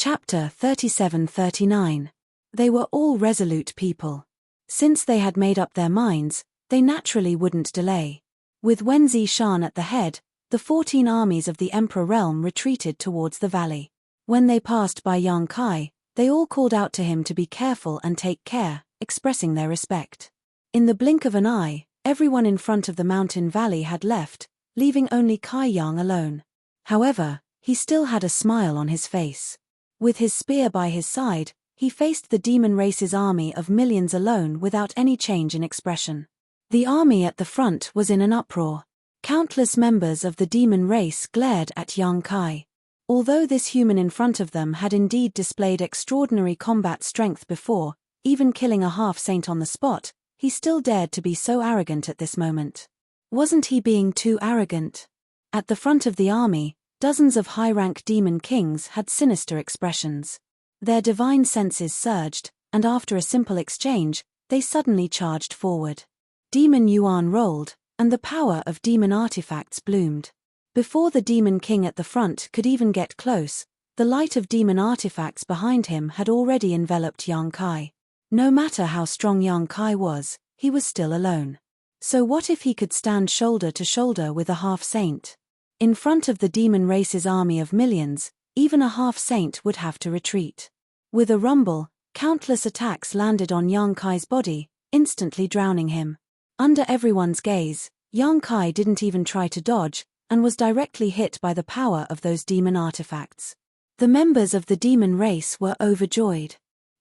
Chapter 37-39. They were all resolute people. Since they had made up their minds, they naturally wouldn't delay. With Wen Zishan at the head, the 14 armies of the Emperor realm retreated towards the valley. When they passed by Yang Kai, they all called out to him to be careful and take care, expressing their respect. In the blink of an eye, everyone in front of the mountain valley had left, leaving only Kai Yang alone. However, he still had a smile on his face. With his spear by his side, he faced the demon race's army of millions alone without any change in expression. The army at the front was in an uproar. Countless members of the demon race glared at Yang Kai. Although this human in front of them had indeed displayed extraordinary combat strength before, even killing a half-saint on the spot, he still dared to be so arrogant at this moment. Wasn't he being too arrogant? At the front of the army, dozens of high-rank demon kings had sinister expressions. Their divine senses surged, and after a simple exchange, they suddenly charged forward. Demon Yuan rolled, and the power of demon artifacts bloomed. Before the demon king at the front could even get close, the light of demon artifacts behind him had already enveloped Yang Kai. No matter how strong Yang Kai was, he was still alone. So what if he could stand shoulder to shoulder with a half-saint? In front of the demon race's army of millions, even a half-saint would have to retreat. With a rumble, countless attacks landed on Yang Kai's body, instantly drowning him. Under everyone's gaze, Yang Kai didn't even try to dodge, and was directly hit by the power of those demon artifacts. The members of the demon race were overjoyed.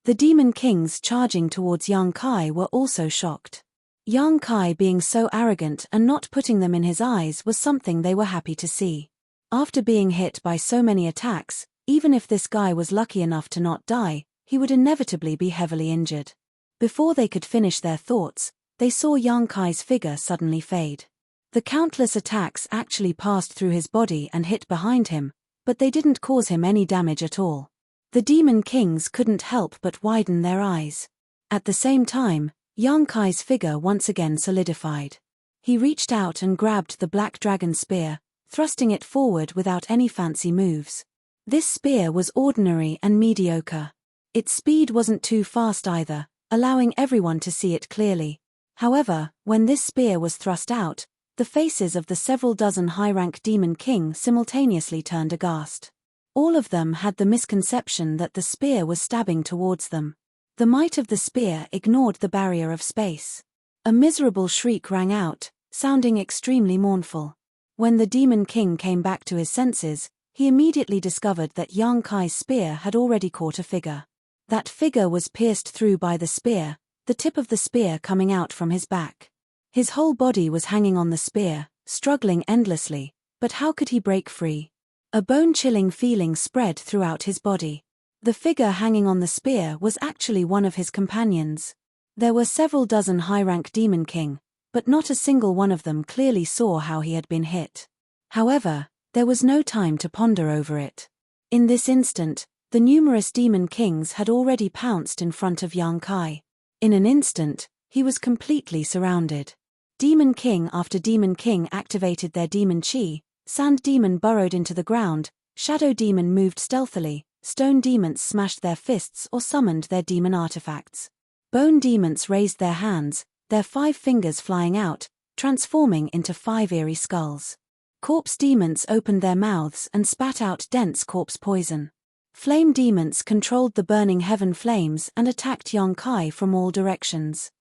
The demon kings charging towards Yang Kai were also shocked. Yang Kai being so arrogant and not putting them in his eyes was something they were happy to see. After being hit by so many attacks, even if this guy was lucky enough to not die, he would inevitably be heavily injured. Before they could finish their thoughts, they saw Yang Kai's figure suddenly fade. The countless attacks actually passed through his body and hit behind him, but they didn't cause him any damage at all. The demon kings couldn't help but widen their eyes. At the same time, Yang Kai's figure once again solidified. He reached out and grabbed the black dragon spear, thrusting it forward without any fancy moves. This spear was ordinary and mediocre. Its speed wasn't too fast either, allowing everyone to see it clearly. However, when this spear was thrust out, the faces of the several dozen high-rank demon king simultaneously turned aghast. All of them had the misconception that the spear was stabbing towards them. The might of the spear ignored the barrier of space. A miserable shriek rang out, sounding extremely mournful. When the demon king came back to his senses, he immediately discovered that Yang Kai's spear had already caught a figure. That figure was pierced through by the spear, the tip of the spear coming out from his back. His whole body was hanging on the spear, struggling endlessly, but how could he break free? A bone-chilling feeling spread throughout his body. The figure hanging on the spear was actually one of his companions. There were several dozen high-rank demon king, but not a single one of them clearly saw how he had been hit. However, there was no time to ponder over it. In this instant, the numerous demon kings had already pounced in front of Yang Kai. In an instant, he was completely surrounded. Demon king after demon king activated their demon chi, sand demon burrowed into the ground, shadow demon moved stealthily, stone demons smashed their fists or summoned their demon artifacts. Bone demons raised their hands, their 5 fingers flying out, transforming into 5 eerie skulls. Corpse demons opened their mouths and spat out dense corpse poison. Flame demons controlled the burning heaven flames and attacked Yang Kai from all directions.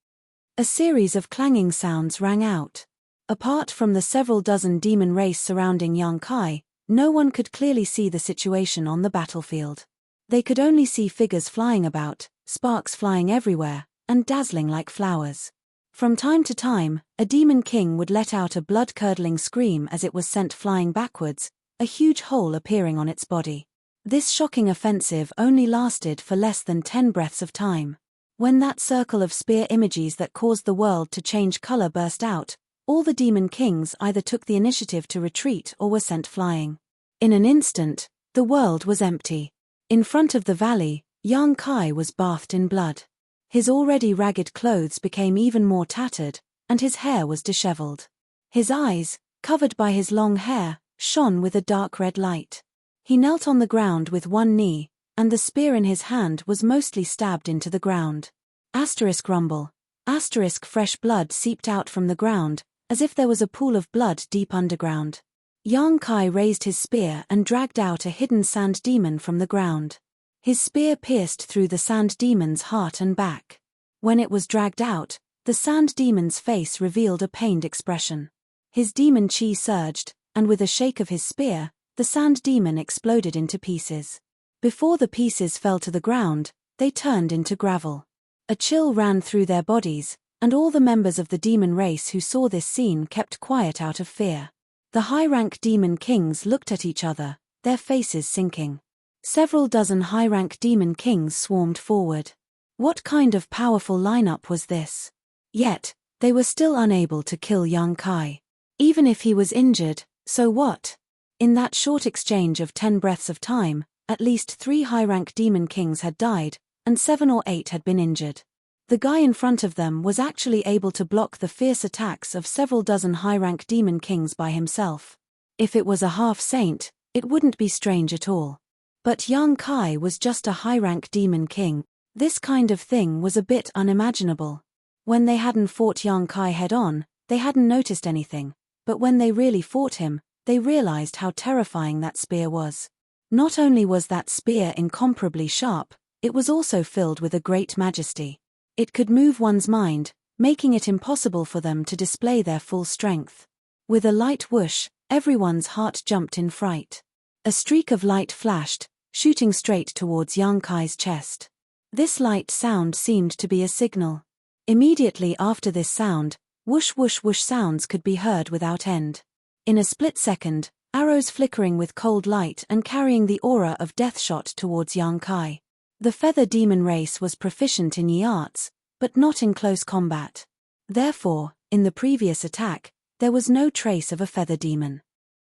A series of clanging sounds rang out. Apart from the several dozen demon race surrounding Yang Kai, no one could clearly see the situation on the battlefield. They could only see figures flying about, sparks flying everywhere, and dazzling like flowers. From time to time, a demon king would let out a blood-curdling scream as it was sent flying backwards, a huge hole appearing on its body. This shocking offensive only lasted for less than 10 breaths of time. When that circle of spear images that caused the world to change color burst out, all the demon kings either took the initiative to retreat or were sent flying. In an instant, the world was empty. In front of the valley, Yang Kai was bathed in blood. His already ragged clothes became even more tattered, and his hair was disheveled. His eyes, covered by his long hair, shone with a dark red light. He knelt on the ground with one knee, and the spear in his hand was mostly stabbed into the ground. Asterisk rumble. Asterisk fresh blood seeped out from the ground, as if there was a pool of blood deep underground. Yang Kai raised his spear and dragged out a hidden sand demon from the ground. His spear pierced through the sand demon's heart and back. When it was dragged out, the sand demon's face revealed a pained expression. His demon chi surged, and with a shake of his spear, the sand demon exploded into pieces. Before the pieces fell to the ground, they turned into gravel. A chill ran through their bodies, and all the members of the demon race who saw this scene kept quiet out of fear. The high-rank demon kings looked at each other, their faces sinking. Several dozen high-rank demon kings swarmed forward. What kind of powerful lineup was this? Yet, they were still unable to kill Yang Kai. Even if he was injured, so what? In that short exchange of 10 breaths of time, at least 3 high-rank demon kings had died, and 7 or 8 had been injured. The guy in front of them was actually able to block the fierce attacks of several dozen high-rank demon kings by himself. If it was a half-saint, it wouldn't be strange at all. But Yang Kai was just a high-rank demon king. This kind of thing was a bit unimaginable. When they hadn't fought Yang Kai head-on, they hadn't noticed anything, but when they really fought him, they realized how terrifying that spear was. Not only was that spear incomparably sharp, it was also filled with a great majesty. It could move one's mind, making it impossible for them to display their full strength. With a light whoosh, everyone's heart jumped in fright. A streak of light flashed, shooting straight towards Yang Kai's chest. This light sound seemed to be a signal. Immediately after this sound, whoosh whoosh whoosh sounds could be heard without end. In a split second, arrows flickering with cold light and carrying the aura of death shot towards Yang Kai. The feather demon race was proficient in Yi arts, but not in close combat. Therefore, in the previous attack, there was no trace of a feather demon.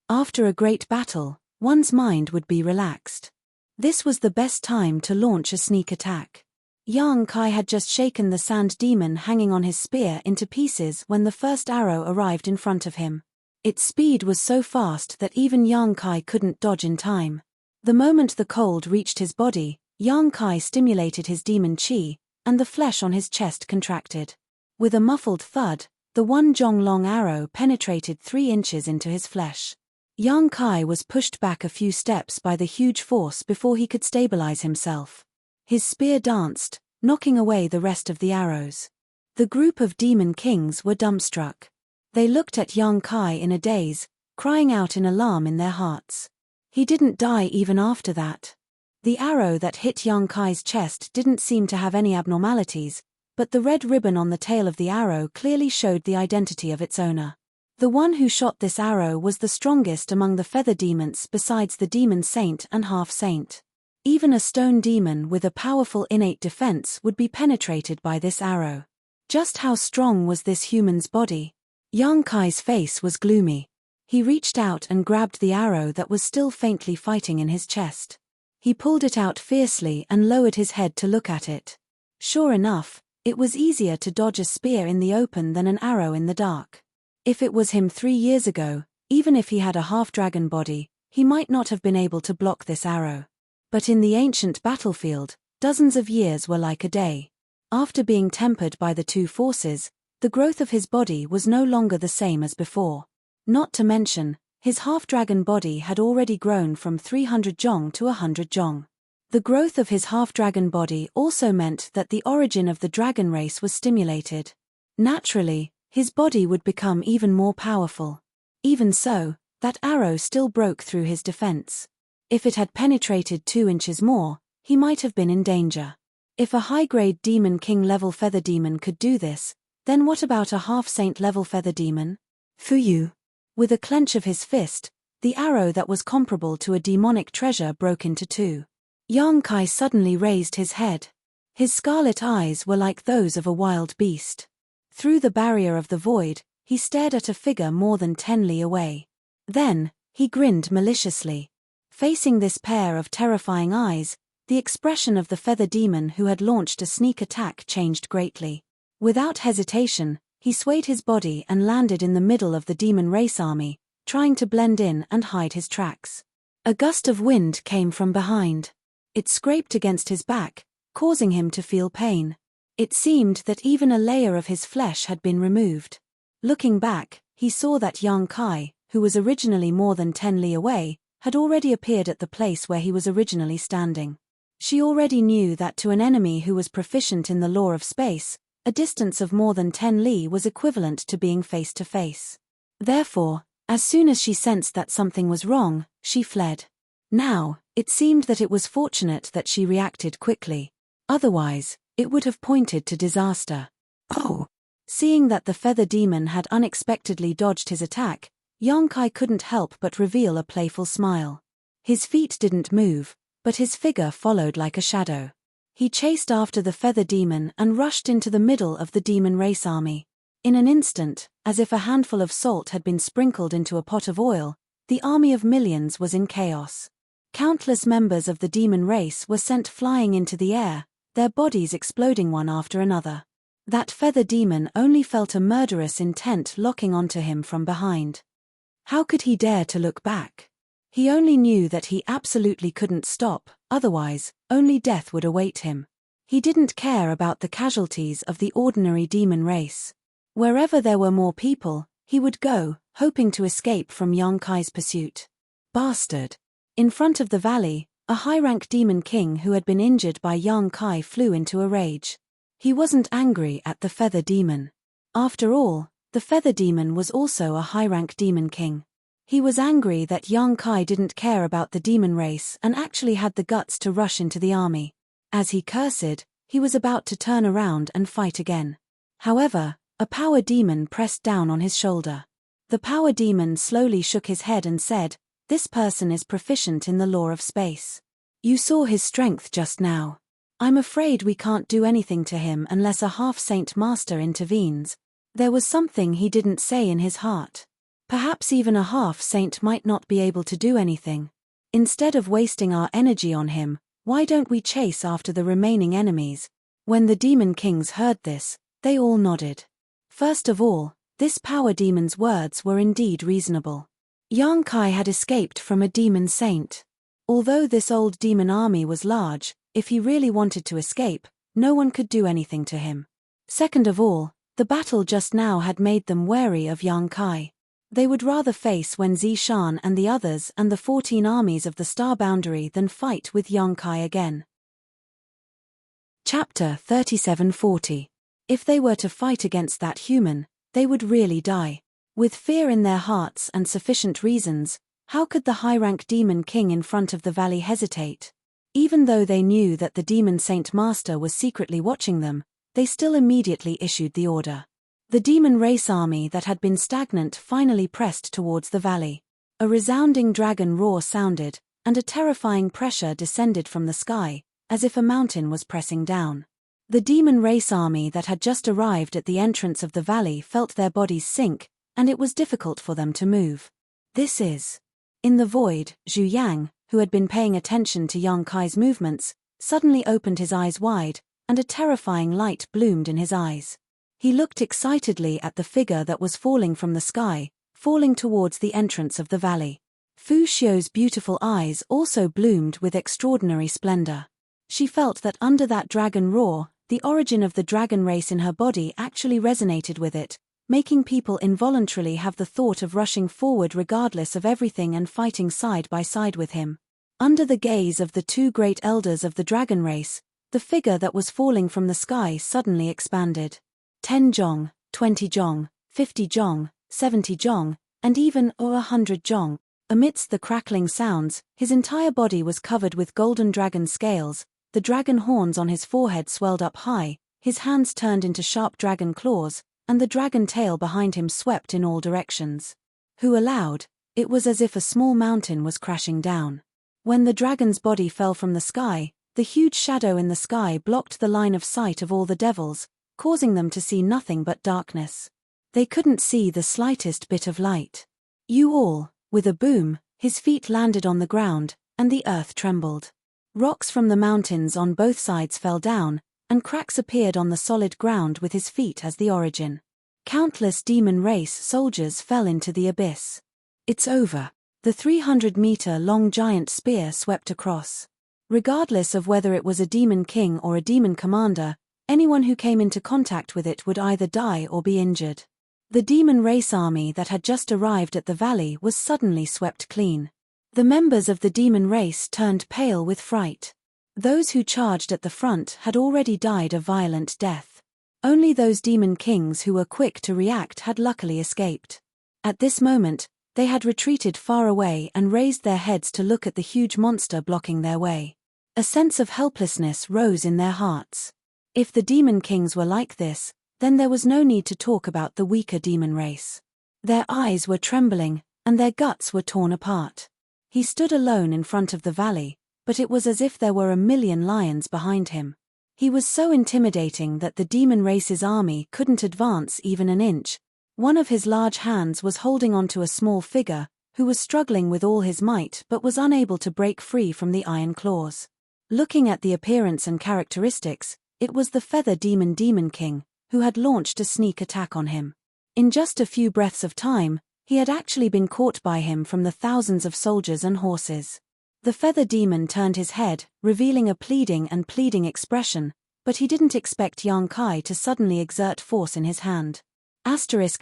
After a great battle, one's mind would be relaxed. This was the best time to launch a sneak attack. Yang Kai had just shaken the sand demon hanging on his spear into pieces when the first arrow arrived in front of him. Its speed was so fast that even Yang Kai couldn't dodge in time. The moment the cold reached his body, Yang Kai stimulated his demon chi, and the flesh on his chest contracted. With a muffled thud, the 1 jong long arrow penetrated 3 inches into his flesh. Yang Kai was pushed back a few steps by the huge force before he could stabilize himself. His spear danced, knocking away the rest of the arrows. The group of demon kings were dumbstruck. They looked at Yang Kai in a daze, crying out in alarm in their hearts. He didn't die even after that. The arrow that hit Yang Kai's chest didn't seem to have any abnormalities, but the red ribbon on the tail of the arrow clearly showed the identity of its owner. The one who shot this arrow was the strongest among the feather demons besides the demon saint and half-saint. Even a stone demon with a powerful innate defense would be penetrated by this arrow. Just how strong was this human's body? Yang Kai's face was gloomy. He reached out and grabbed the arrow that was still faintly fighting in his chest. He pulled it out fiercely and lowered his head to look at it. Sure enough, it was easier to dodge a spear in the open than an arrow in the dark. If it was him 3 years ago, even if he had a half-dragon body, he might not have been able to block this arrow. But in the ancient battlefield, dozens of years were like a day. After being tempered by the 2 forces, the growth of his body was no longer the same as before. Not to mention, his half-dragon body had already grown from 300 jong to 100 jong. The growth of his half-dragon body also meant that the origin of the dragon race was stimulated. Naturally, his body would become even more powerful. Even so, that arrow still broke through his defense. If it had penetrated 2 inches more, he might have been in danger. If a high-grade demon king level feather demon could do this, then what about a half-saint level feather demon? Fuyu. With a clench of his fist, the arrow that was comparable to a demonic treasure broke into 2. Yang Kai suddenly raised his head. His scarlet eyes were like those of a wild beast. Through the barrier of the void, he stared at a figure more than 10 li away. Then, he grinned maliciously. Facing this pair of terrifying eyes, the expression of the feather demon who had launched a sneak attack changed greatly. Without hesitation, he swayed his body and landed in the middle of the demon race army, trying to blend in and hide his tracks. A gust of wind came from behind. It scraped against his back, causing him to feel pain. It seemed that even a layer of his flesh had been removed. Looking back, he saw that Yang Kai, who was originally more than 10 li away, had already appeared at the place where he was originally standing. She already knew that to an enemy who was proficient in the law of space, a distance of more than 10 li was equivalent to being face to face. Therefore, as soon as she sensed that something was wrong, she fled. Now, it seemed that it was fortunate that she reacted quickly. Otherwise, it would have pointed to disaster. Oh! Seeing that the feather demon had unexpectedly dodged his attack, Yang Kai couldn't help but reveal a playful smile. His feet didn't move, but his figure followed like a shadow. He chased after the feather demon and rushed into the middle of the demon race army. In an instant, as if a handful of salt had been sprinkled into a pot of oil, the army of millions was in chaos. Countless members of the demon race were sent flying into the air, their bodies exploding one after another. That feather demon only felt a murderous intent locking onto him from behind. How could he dare to look back? He only knew that he absolutely couldn't stop, otherwise, only death would await him. He didn't care about the casualties of the ordinary demon race. Wherever there were more people, he would go, hoping to escape from Yang Kai's pursuit. Bastard! In front of the valley, a high-rank demon king who had been injured by Yang Kai flew into a rage. He wasn't angry at the feather demon. After all, the feather demon was also a high-rank demon king. He was angry that Yang Kai didn't care about the demon race and actually had the guts to rush into the army. As he cursed, he was about to turn around and fight again. However, a power demon pressed down on his shoulder. The power demon slowly shook his head and said, "This person is proficient in the law of space. You saw his strength just now. I'm afraid we can't do anything to him unless a half-saint master intervenes." There was something he didn't say in his heart. Perhaps even a half-saint might not be able to do anything. Instead of wasting our energy on him, why don't we chase after the remaining enemies? When the demon kings heard this, they all nodded. First of all, this power demon's words were indeed reasonable. Yang Kai had escaped from a demon saint. Although this old demon army was large, if he really wanted to escape, no one could do anything to him. Second of all, the battle just now had made them wary of Yang Kai. They would rather face Wen Zishan and the others and the 14 armies of the Star Boundary than fight with Yang Kai again. Chapter 3740. If they were to fight against that human, they would really die. With fear in their hearts and sufficient reasons, how could the high-rank demon king in front of the valley hesitate? Even though they knew that the demon saint master was secretly watching them, they still immediately issued the order. The demon race army that had been stagnant finally pressed towards the valley. A resounding dragon roar sounded, and a terrifying pressure descended from the sky, as if a mountain was pressing down. The demon race army that had just arrived at the entrance of the valley felt their bodies sink, and it was difficult for them to move. This is... In the void, Zhu Yang, who had been paying attention to Yang Kai's movements, suddenly opened his eyes wide, and a terrifying light bloomed in his eyes. He looked excitedly at the figure that was falling from the sky, falling towards the entrance of the valley. Fu Xiu's beautiful eyes also bloomed with extraordinary splendor. She felt that under that dragon roar, the origin of the dragon race in her body actually resonated with it, making people involuntarily have the thought of rushing forward regardless of everything and fighting side by side with him. Under the gaze of the two great elders of the dragon race, the figure that was falling from the sky suddenly expanded. 10 jong, 20 jong, 50 jong, 70 jong, and even 100 jong. Amidst the crackling sounds, his entire body was covered with golden dragon scales, the dragon horns on his forehead swelled up high, his hands turned into sharp dragon claws, and the dragon tail behind him swept in all directions. Hu allowed, it was as if a small mountain was crashing down. When the dragon's body fell from the sky, the huge shadow in the sky blocked the line of sight of all the devils, causing them to see nothing but darkness. They couldn't see the slightest bit of light. You all, with a boom, his feet landed on the ground, and the earth trembled. Rocks from the mountains on both sides fell down, and cracks appeared on the solid ground with his feet as the origin. Countless demon race soldiers fell into the abyss. It's over. The 300-meter-long giant spear swept across. Regardless of whether it was a demon king or a demon commander, anyone who came into contact with it would either die or be injured. The demon race army that had just arrived at the valley was suddenly swept clean. The members of the demon race turned pale with fright. Those who charged at the front had already died a violent death. Only those demon kings who were quick to react had luckily escaped. At this moment, they had retreated far away and raised their heads to look at the huge monster blocking their way. A sense of helplessness rose in their hearts. If the demon kings were like this, then there was no need to talk about the weaker demon race. Their eyes were trembling, and their guts were torn apart. He stood alone in front of the valley, but it was as if there were a million lions behind him. He was so intimidating that the demon race's army couldn't advance even an inch. One of his large hands was holding onto a small figure, who was struggling with all his might but was unable to break free from the iron claws. Looking at the appearance and characteristics, it was the Feather Demon King, who had launched a sneak attack on him. In just a few breaths of time, he had actually been caught by him from the thousands of soldiers and horses. The Feather Demon turned his head, revealing a pleading expression, but he didn't expect Yang Kai to suddenly exert force in his hand.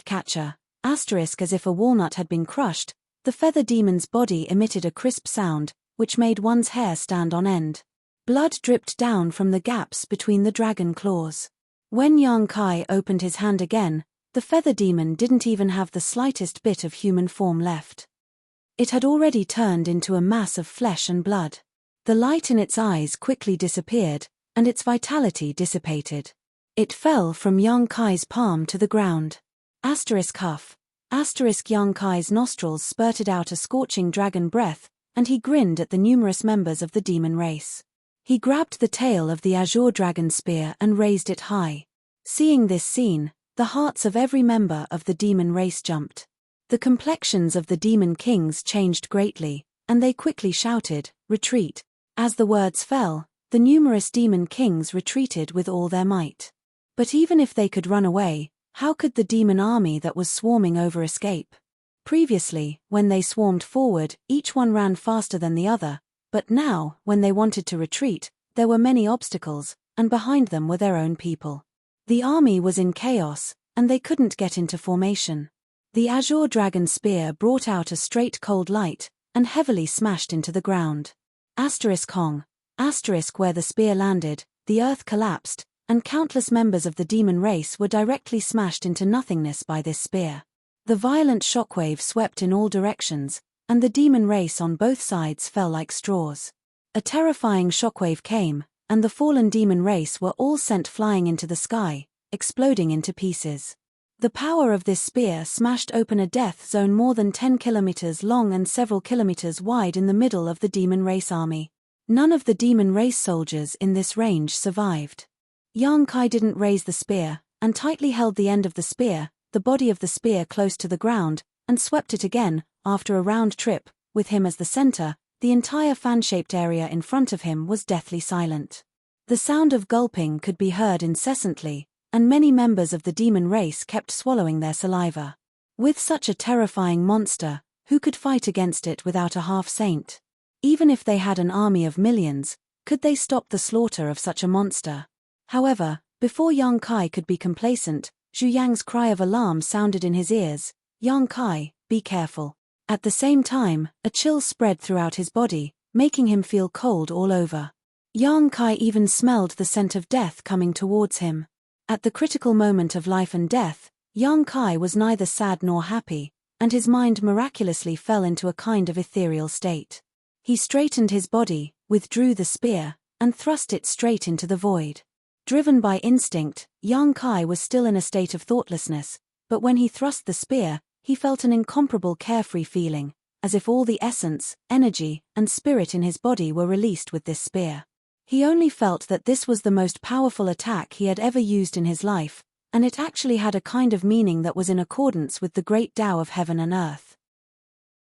Catcher, as if a walnut had been crushed, the Feather Demon's body emitted a crisp sound, which made one's hair stand on end. Blood dripped down from the gaps between the dragon claws. When Yang Kai opened his hand again, the Feather Demon didn't even have the slightest bit of human form left. It had already turned into a mass of flesh and blood. The light in its eyes quickly disappeared, and its vitality dissipated. It fell from Yang Kai's palm to the ground. Huff. Yang Kai's nostrils spurted out a scorching dragon breath, and he grinned at the numerous members of the demon race. He grabbed the tail of the azure dragon spear and raised it high. Seeing this scene, the hearts of every member of the demon race jumped. The complexions of the demon kings changed greatly, and they quickly shouted, "Retreat!" As the words fell, the numerous demon kings retreated with all their might. But even if they could run away, how could the demon army that was swarming over escape? Previously, when they swarmed forward, each one ran faster than the other, but now, when they wanted to retreat, there were many obstacles, and behind them were their own people. The army was in chaos, and they couldn't get into formation. The azure dragon spear brought out a straight cold light, and heavily smashed into the ground. Hong. Where the spear landed, the earth collapsed, and countless members of the demon race were directly smashed into nothingness by this spear. The violent shockwave swept in all directions, and the demon race on both sides fell like straws. A terrifying shockwave came, and the fallen demon race were all sent flying into the sky, exploding into pieces. The power of this spear smashed open a death zone more than 10 kilometers long and several kilometers wide in the middle of the demon race army. None of the demon race soldiers in this range survived. Yang Kai didn't raise the spear, and tightly held the end of the spear, the body of the spear close to the ground, and swept it again, after a round trip, with him as the center. The entire fan-shaped area in front of him was deathly silent. The sound of gulping could be heard incessantly, and many members of the demon race kept swallowing their saliva. With such a terrifying monster, who could fight against it without a half-saint? Even if they had an army of millions, could they stop the slaughter of such a monster? However, before Yang Kai could be complacent, Zhu Yang's cry of alarm sounded in his ears. "Yang Kai, be careful." At the same time, a chill spread throughout his body, making him feel cold all over. Yang Kai even smelled the scent of death coming towards him. At the critical moment of life and death, Yang Kai was neither sad nor happy, and his mind miraculously fell into a kind of ethereal state. He straightened his body, withdrew the spear, and thrust it straight into the void. Driven by instinct, Yang Kai was still in a state of thoughtlessness, but when he thrust the spear, he felt an incomparable carefree feeling, as if all the essence, energy, and spirit in his body were released with this spear. He only felt that this was the most powerful attack he had ever used in his life, and it actually had a kind of meaning that was in accordance with the great Tao of heaven and earth.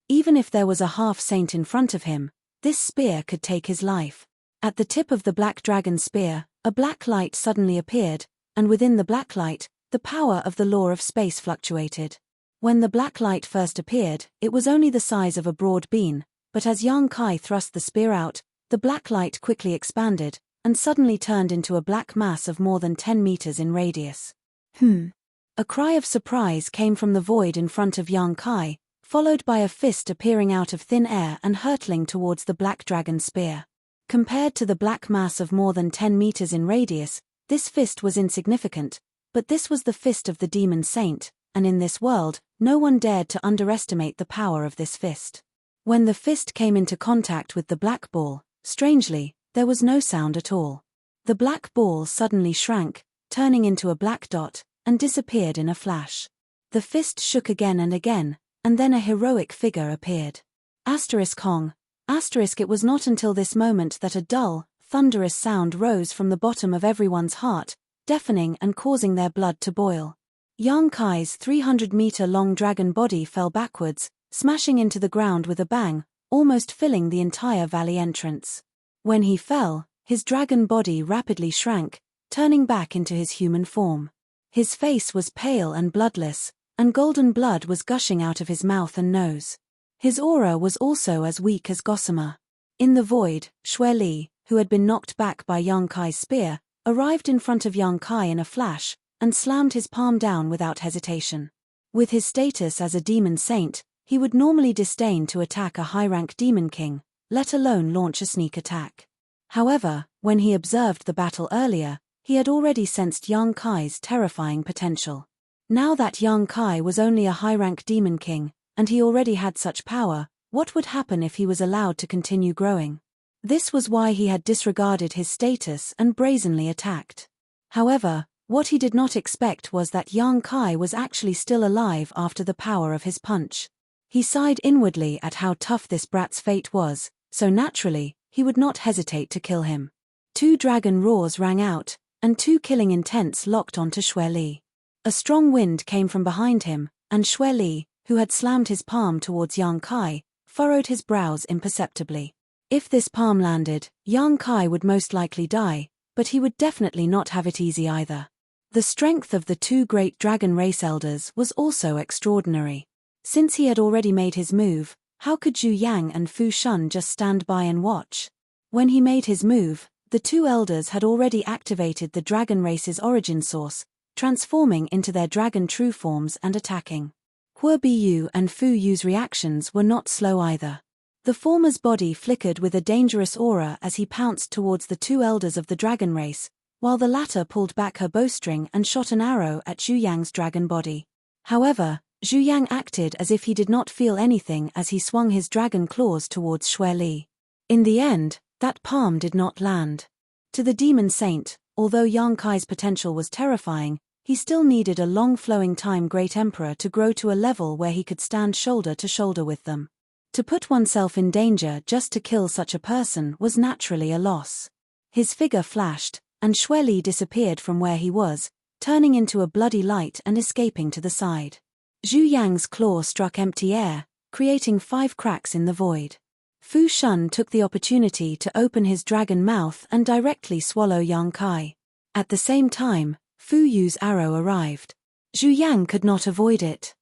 Even if there was a half-saint in front of him, this spear could take his life. At the tip of the black dragon spear, a black light suddenly appeared, and within the black light, the power of the law of space fluctuated. When the black light first appeared, it was only the size of a broad bean, but as Yang Kai thrust the spear out, the black light quickly expanded, and suddenly turned into a black mass of more than 10 meters in radius. A cry of surprise came from the void in front of Yang Kai, followed by a fist appearing out of thin air and hurtling towards the black dragon spear. Compared to the black mass of more than 10 meters in radius, this fist was insignificant, but this was the fist of the demon saint, and in this world, no one dared to underestimate the power of this fist. When the fist came into contact with the black ball, strangely, there was no sound at all. The black ball suddenly shrank, turning into a black dot, and disappeared in a flash. The fist shook again, and then a heroic figure appeared. Hong. It was not until this moment that a dull, thunderous sound rose from the bottom of everyone's heart, deafening and causing their blood to boil. Yang Kai's 300-meter-long dragon body fell backwards, smashing into the ground with a bang, almost filling the entire valley entrance. When he fell, his dragon body rapidly shrank, turning back into his human form. His face was pale and bloodless, and golden blood was gushing out of his mouth and nose. His aura was also as weak as gossamer. In the void, Xue Li, who had been knocked back by Yang Kai's spear, arrived in front of Yang Kai in a flash, and slammed his palm down without hesitation. With his status as a demon saint, he would normally disdain to attack a high-rank demon king, let alone launch a sneak attack. However, when he observed the battle earlier, he had already sensed Yang Kai's terrifying potential. Now that Yang Kai was only a high-rank demon king, and he already had such power, what would happen if he was allowed to continue growing? This was why he had disregarded his status and brazenly attacked. However, what he did not expect was that Yang Kai was actually still alive after the power of his punch. He sighed inwardly at how tough this brat's fate was, so naturally, he would not hesitate to kill him. 2 dragon roars rang out, and 2 killing intents locked onto Xue Li. A strong wind came from behind him, and Xue Li, who had slammed his palm towards Yang Kai, furrowed his brows imperceptibly. If this palm landed, Yang Kai would most likely die, but he would definitely not have it easy either. The strength of the 2 great dragon race elders was also extraordinary. Since he had already made his move, how could Zhu Yang and Fu Shun just stand by and watch? When he made his move, the 2 elders had already activated the dragon race's origin source, transforming into their dragon true forms and attacking. Hua Biyu and Fu Yu's reactions were not slow either. The former's body flickered with a dangerous aura as he pounced towards the 2 elders of the dragon race, while the latter pulled back her bowstring and shot an arrow at Zhu Yang's dragon body. However, Zhu Yang acted as if he did not feel anything as he swung his dragon claws towards Xue Li. In the end, that palm did not land. To the demon saint, although Yang Kai's potential was terrifying, he still needed a long flowing time Great Emperor to grow to a level where he could stand shoulder to shoulder with them. To put oneself in danger just to kill such a person was naturally a loss. His figure flashed, and Xue Li disappeared from where he was, turning into a bloody light and escaping to the side. Zhu Yang's claw struck empty air, creating 5 cracks in the void. Fu Shun took the opportunity to open his dragon mouth and directly swallow Yang Kai. At the same time, Fu Yu's arrow arrived. Zhu Yang could not avoid it.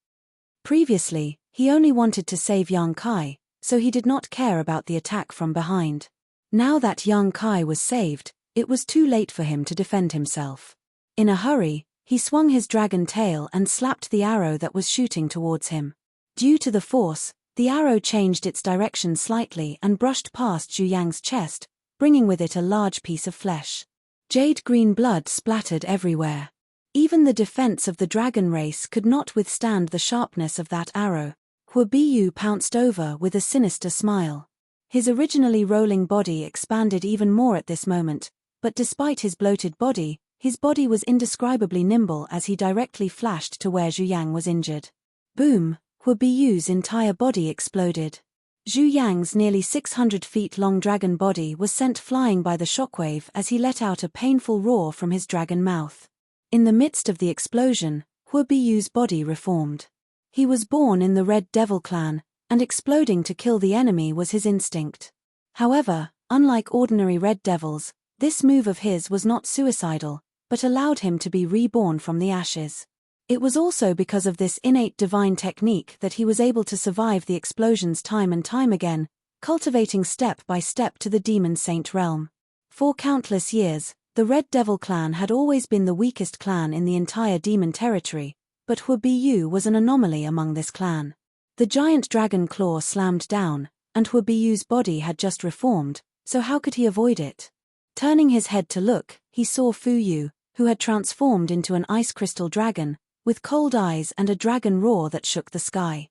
Previously, he only wanted to save Yang Kai, so he did not care about the attack from behind. Now that Yang Kai was saved, it was too late for him to defend himself. In a hurry, he swung his dragon tail and slapped the arrow that was shooting towards him. Due to the force, the arrow changed its direction slightly and brushed past Zhu Yang's chest, bringing with it a large piece of flesh. Jade green blood splattered everywhere. Even the defense of the dragon race could not withstand the sharpness of that arrow. Hua Biyu pounced over with a sinister smile. His originally rolling body expanded even more at this moment, but despite his bloated body, his body was indescribably nimble as he directly flashed to where Zhu Yang was injured. Boom! Hua Biyu's entire body exploded. Zhu Yang's nearly 600 feet long dragon body was sent flying by the shockwave as he let out a painful roar from his dragon mouth. In the midst of the explosion, Hua Biyu's body reformed. He was born in the Red Devil clan, and exploding to kill the enemy was his instinct. However, unlike ordinary Red Devils, this move of his was not suicidal, but allowed him to be reborn from the ashes. It was also because of this innate divine technique that he was able to survive the explosions time and time again, cultivating step by step to the demon saint realm. For countless years, the Red Devil clan had always been the weakest clan in the entire demon territory, but Huobiyu was an anomaly among this clan. The giant dragon claw slammed down, and Huobiyu's body had just reformed, so how could he avoid it? Turning his head to look, he saw Fuyu, who had transformed into an ice crystal dragon, with cold eyes and a dragon roar that shook the sky.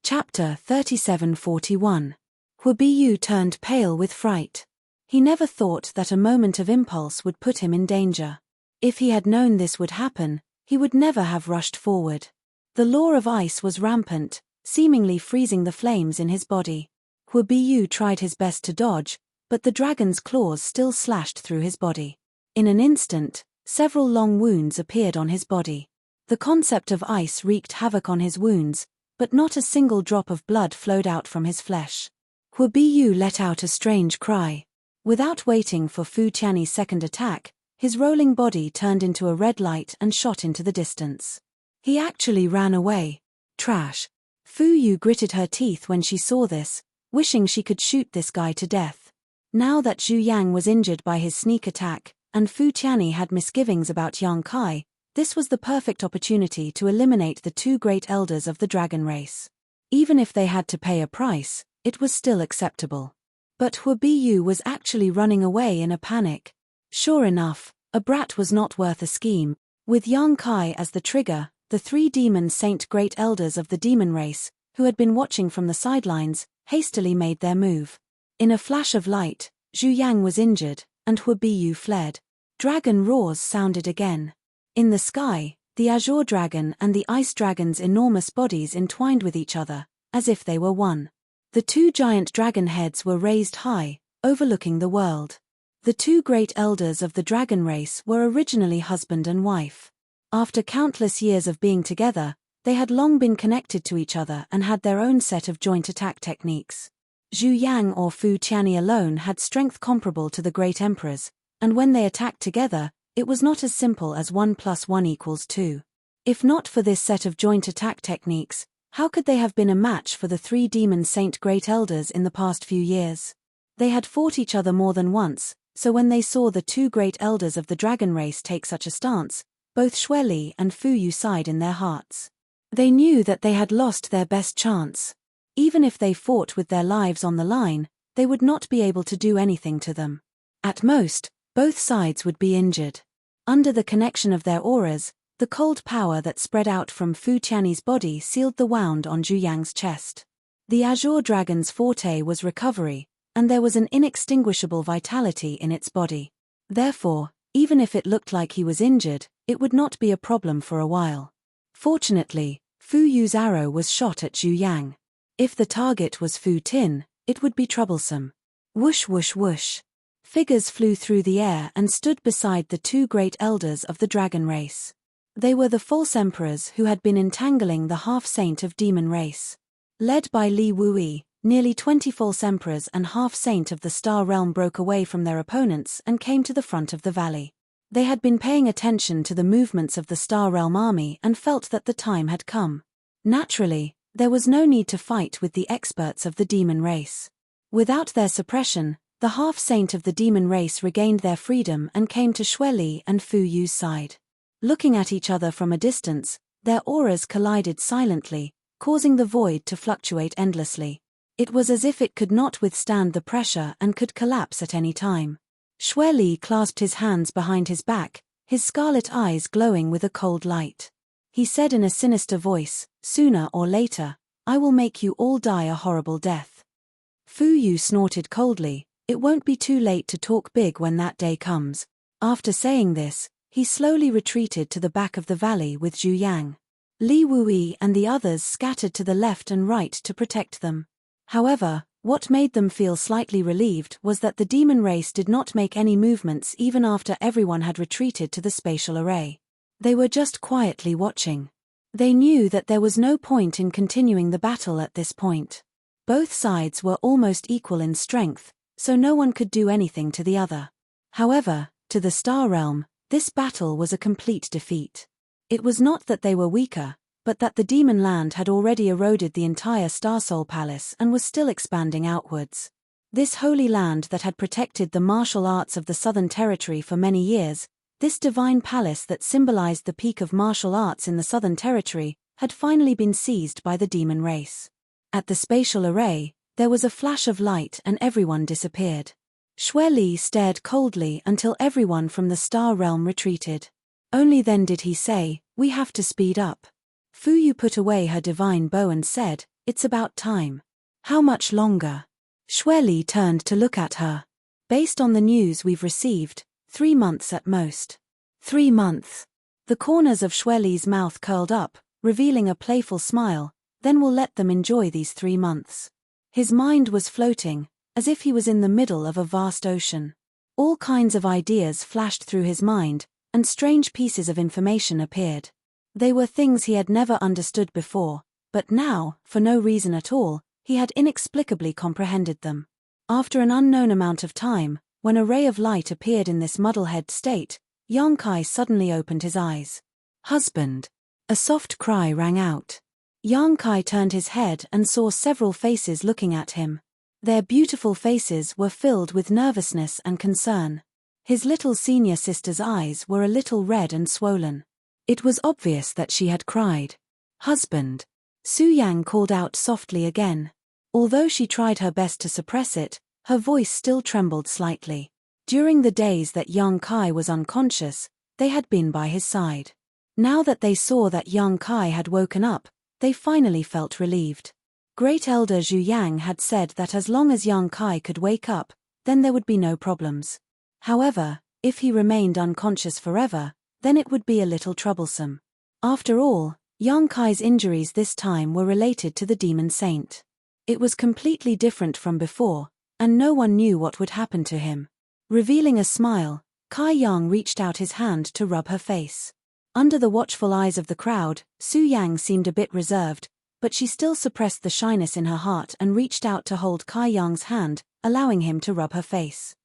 Chapter 37:41. Huobiyu turned pale with fright. He never thought that a moment of impulse would put him in danger. If he had known this would happen, he would never have rushed forward. The law of ice was rampant, seemingly freezing the flames in his body. Huobiyu tried his best to dodge, but the dragon's claws still slashed through his body. In an instant, several long wounds appeared on his body. The concept of ice wreaked havoc on his wounds, but not a single drop of blood flowed out from his flesh. Huobiyu let out a strange cry. Without waiting for Fu Qianni's second attack, his rolling body turned into a red light and shot into the distance. He actually ran away. Trash. Fuyu gritted her teeth when she saw this, wishing she could shoot this guy to death. Now that Zhu Yang was injured by his sneak attack, and Fu Qianni had misgivings about Yang Kai, this was the perfect opportunity to eliminate the two great elders of the dragon race. Even if they had to pay a price, it was still acceptable. But Huobiyu was actually running away in a panic. Sure enough, a brat was not worth a scheme. With Yang Kai as the trigger, the three demon saint great elders of the demon race, who had been watching from the sidelines, hastily made their move. In a flash of light, Zhu Yang was injured, and Huobiyu fled. Dragon roars sounded again. In the sky, the azure dragon and the ice dragon's enormous bodies entwined with each other, as if they were one. The two giant dragon heads were raised high, overlooking the world. The two great elders of the dragon race were originally husband and wife. After countless years of being together, they had long been connected to each other and had their own set of joint attack techniques. Zhu Yang or Fu Qianni alone had strength comparable to the great emperors, and when they attacked together, it was not as simple as 1 + 1 = 2. If not for this set of joint attack techniques, how could they have been a match for the three demon saint great elders in the past few years? They had fought each other more than once, so when they saw the two great elders of the dragon race take such a stance, both Xueli and Fuyu sighed in their hearts. They knew that they had lost their best chance. Even if they fought with their lives on the line, they would not be able to do anything to them. At most, both sides would be injured. Under the connection of their auras, the cold power that spread out from Fu Qianni's body sealed the wound on Zhu Yang's chest. The azure dragon's forte was recovery, and there was an inextinguishable vitality in its body. Therefore, even if it looked like he was injured, it would not be a problem for a while. Fortunately, Fu Yu's arrow was shot at Zhu Yang. If the target was Fu Tin, it would be troublesome. Whoosh whoosh whoosh. Figures flew through the air and stood beside the two great elders of the dragon race. They were the false emperors who had been entangling the half-saint of demon race. Led by Li Wuyi, nearly 20 false emperors and half-saint of the star realm broke away from their opponents and came to the front of the valley. They had been paying attention to the movements of the star realm army and felt that the time had come. Naturally, there was no need to fight with the experts of the demon race. Without their suppression, the half-saint of the demon race regained their freedom and came to Xueli and Fu Yu's side. Looking at each other from a distance, their auras collided silently, causing the void to fluctuate endlessly. It was as if it could not withstand the pressure and could collapse at any time. Xueli clasped his hands behind his back, his scarlet eyes glowing with a cold light. He said in a sinister voice, "Sooner or later, I will make you all die a horrible death." Fu Yu snorted coldly, "It won't be too late to talk big when that day comes." After saying this, he slowly retreated to the back of the valley with Zhu Yang. Li Wuyi and the others scattered to the left and right to protect them. However, what made them feel slightly relieved was that the demon race did not make any movements even after everyone had retreated to the spatial array. They were just quietly watching. They knew that there was no point in continuing the battle at this point. Both sides were almost equal in strength, so no one could do anything to the other. However, to the Star Realm, this battle was a complete defeat. It was not that they were weaker, but that the demon land had already eroded the entire Starsoul Palace and was still expanding outwards. This holy land that had protected the martial arts of the Southern Territory for many years, this divine palace that symbolized the peak of martial arts in the Southern Territory, had finally been seized by the demon race. At the spatial array, there was a flash of light and everyone disappeared. Xue Li stared coldly until everyone from the star realm retreated. Only then did he say, "We have to speed up." Fu Yu put away her divine bow and said, "It's about time." "How much longer?" Xue Li turned to look at her. "Based on the news we've received, 3 months at most." 3 months. The corners of Xue Li's mouth curled up, revealing a playful smile. "Then we'll let them enjoy these 3 months." His mind was floating, as if he was in the middle of a vast ocean. All kinds of ideas flashed through his mind, and strange pieces of information appeared. They were things he had never understood before, but now, for no reason at all, he had inexplicably comprehended them. After an unknown amount of time, when a ray of light appeared in this muddlehead state, Yang Kai suddenly opened his eyes. "Husband!" A soft cry rang out. Yang Kai turned his head and saw several faces looking at him. Their beautiful faces were filled with nervousness and concern. His little senior sister's eyes were a little red and swollen. It was obvious that she had cried. "Husband!" Su Yang called out softly again. Although she tried her best to suppress it, her voice still trembled slightly. During the days that Yang Kai was unconscious, they had been by his side. Now that they saw that Yang Kai had woken up, they finally felt relieved. Great Elder Zhu Yang had said that as long as Yang Kai could wake up, then there would be no problems. However, if he remained unconscious forever, then it would be a little troublesome. After all, Yang Kai's injuries this time were related to the demon saint. It was completely different from before, and no one knew what would happen to him. Revealing a smile, Kai Yang reached out his hand to rub her face. Under the watchful eyes of the crowd, Su Yang seemed a bit reserved, but she still suppressed the shyness in her heart and reached out to hold Kai Yang's hand, allowing him to rub her face.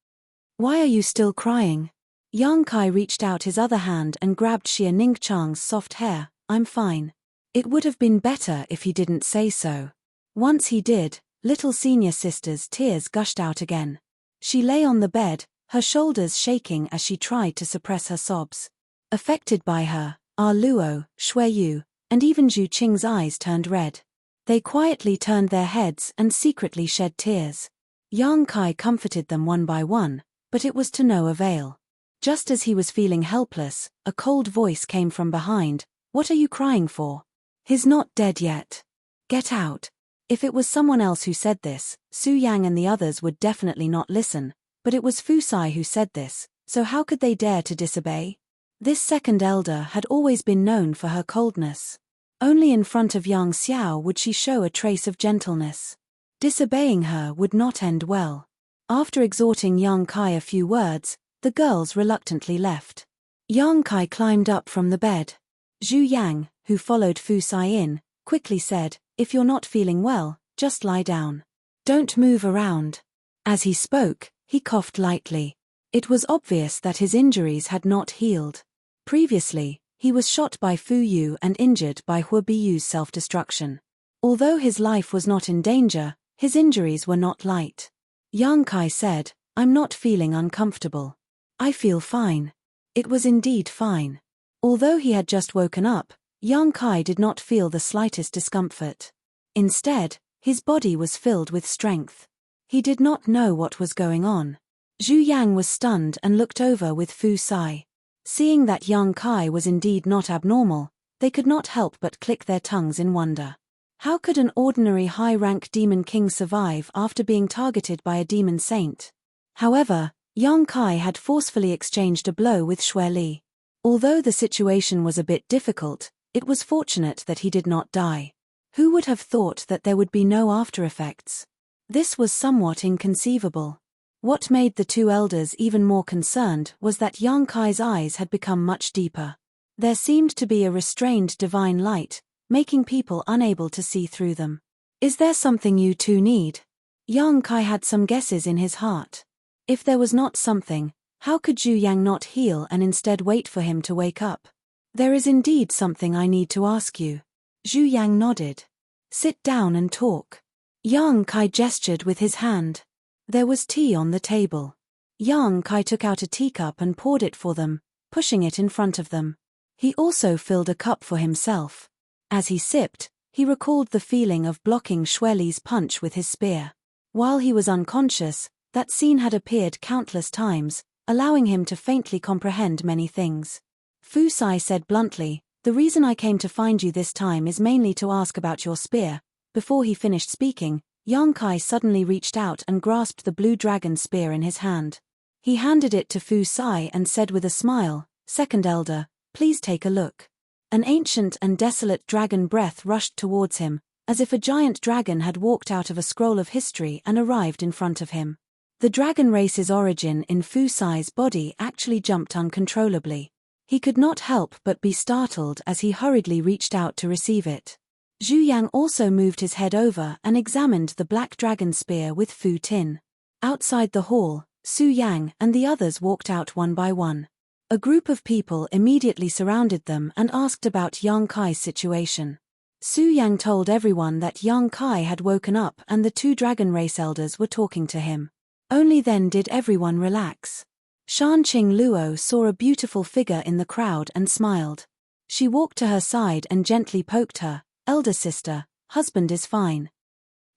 "Why are you still crying?" Yang Kai reached out his other hand and grabbed Xia Ningchang's soft hair. "I'm fine." It would have been better if he didn't say so. Once he did, little senior sister's tears gushed out again. She lay on the bed, her shoulders shaking as she tried to suppress her sobs. Affected by her, Ah Luo, Xue Yu, and even Zhu Qing's eyes turned red. They quietly turned their heads and secretly shed tears. Yang Kai comforted them one by one, but it was to no avail. Just as he was feeling helpless, a cold voice came from behind. "What are you crying for? He's not dead yet. Get out." If it was someone else who said this, Su Yang and the others would definitely not listen, but it was Fu Sai who said this, so how could they dare to disobey? This second elder had always been known for her coldness. Only in front of Yang Xiao would she show a trace of gentleness. Disobeying her would not end well. After exhorting Yang Kai a few words, the girls reluctantly left. Yang Kai climbed up from the bed. Zhu Yang, who followed Fu Sai in, quickly said, "If you're not feeling well, just lie down. Don't move around." As he spoke, he coughed lightly. It was obvious that his injuries had not healed. Previously, he was shot by Fu Yu and injured by Hua Biyu's self-destruction. Although his life was not in danger, his injuries were not light. Yang Kai said, "I'm not feeling uncomfortable. I feel fine." It was indeed fine. Although he had just woken up, Yang Kai did not feel the slightest discomfort. Instead, his body was filled with strength. He did not know what was going on. Zhu Yang was stunned and looked over with Fu Sai. Seeing that Yang Kai was indeed not abnormal, they could not help but click their tongues in wonder. How could an ordinary high-rank demon king survive after being targeted by a demon saint? However, Yang Kai had forcefully exchanged a blow with Xue Li. Although the situation was a bit difficult, it was fortunate that he did not die. Who would have thought that there would be no after-effects? This was somewhat inconceivable. What made the two elders even more concerned was that Yang Kai's eyes had become much deeper. There seemed to be a restrained divine light, making people unable to see through them. "Is there something you two need?" Yang Kai had some guesses in his heart. If there was not something, how could Zhu Yang not heal and instead wait for him to wake up? "There is indeed something I need to ask you." Zhu Yang nodded. Sit down and talk. Yang Kai gestured with his hand. There was tea on the table. Yang Kai took out a teacup and poured it for them, pushing it in front of them. He also filled a cup for himself. As he sipped, he recalled the feeling of blocking Xueli's punch with his spear. While he was unconscious, that scene had appeared countless times, allowing him to faintly comprehend many things. Fu Sai said bluntly, "The reason I came to find you this time is mainly to ask about your spear." Before he finished speaking, Yang Kai suddenly reached out and grasped the blue dragon spear in his hand. He handed it to Fu Sai and said with a smile, "Second elder, please take a look." An ancient and desolate dragon breath rushed towards him, as if a giant dragon had walked out of a scroll of history and arrived in front of him. The dragon race's origin in Fu Sai's body actually jumped uncontrollably. He could not help but be startled as he hurriedly reached out to receive it. Zhu Yang also moved his head over and examined the black dragon spear with Fu Tin. Outside the hall, Su Yang and the others walked out one by one. A group of people immediately surrounded them and asked about Yang Kai's situation. Su Yang told everyone that Yang Kai had woken up and the two dragon race elders were talking to him. Only then did everyone relax. Shanqing Luo saw a beautiful figure in the crowd and smiled. She walked to her side and gently poked her. "Elder sister, husband is fine."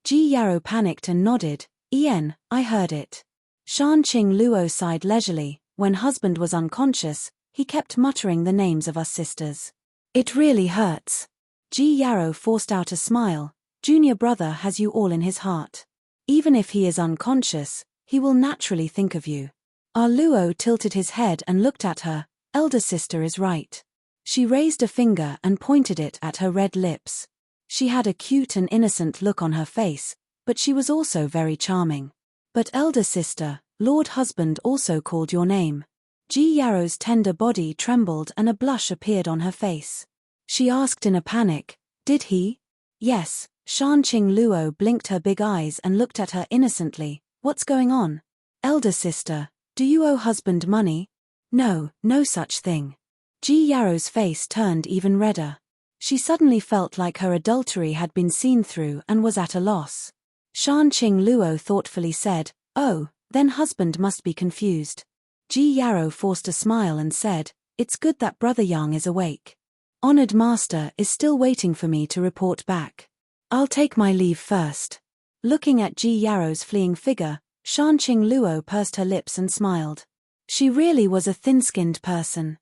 Ji Yarrow panicked and nodded. "Ian, I heard it." Shanqing Luo sighed leisurely. When husband was unconscious, he kept muttering the names of us sisters. "It really hurts." Ji Yarrow forced out a smile. "Junior brother has you all in his heart. Even if he is unconscious, he will naturally think of you." Luo tilted his head and looked at her. "Elder sister is right." She raised a finger and pointed it at her red lips. She had a cute and innocent look on her face, but she was also very charming. "But elder sister, Lord husband also called your name." Ji Yarrow's tender body trembled and a blush appeared on her face. She asked in a panic, "Did he?" "Yes." Shanqing Luo blinked her big eyes and looked at her innocently. "What's going on?" "Elder sister, do you owe husband money?" "No, no such thing." Ji Yarrow's face turned even redder. She suddenly felt like her adultery had been seen through and was at a loss. Shanqing Luo thoughtfully said, "Oh, then husband must be confused." Ji Yarrow forced a smile and said, "It's good that brother Yang is awake. Honored master is still waiting for me to report back. I'll take my leave first." Looking at Ji Yarrow's fleeing figure, Shanqing Luo pursed her lips and smiled. She really was a thin-skinned person.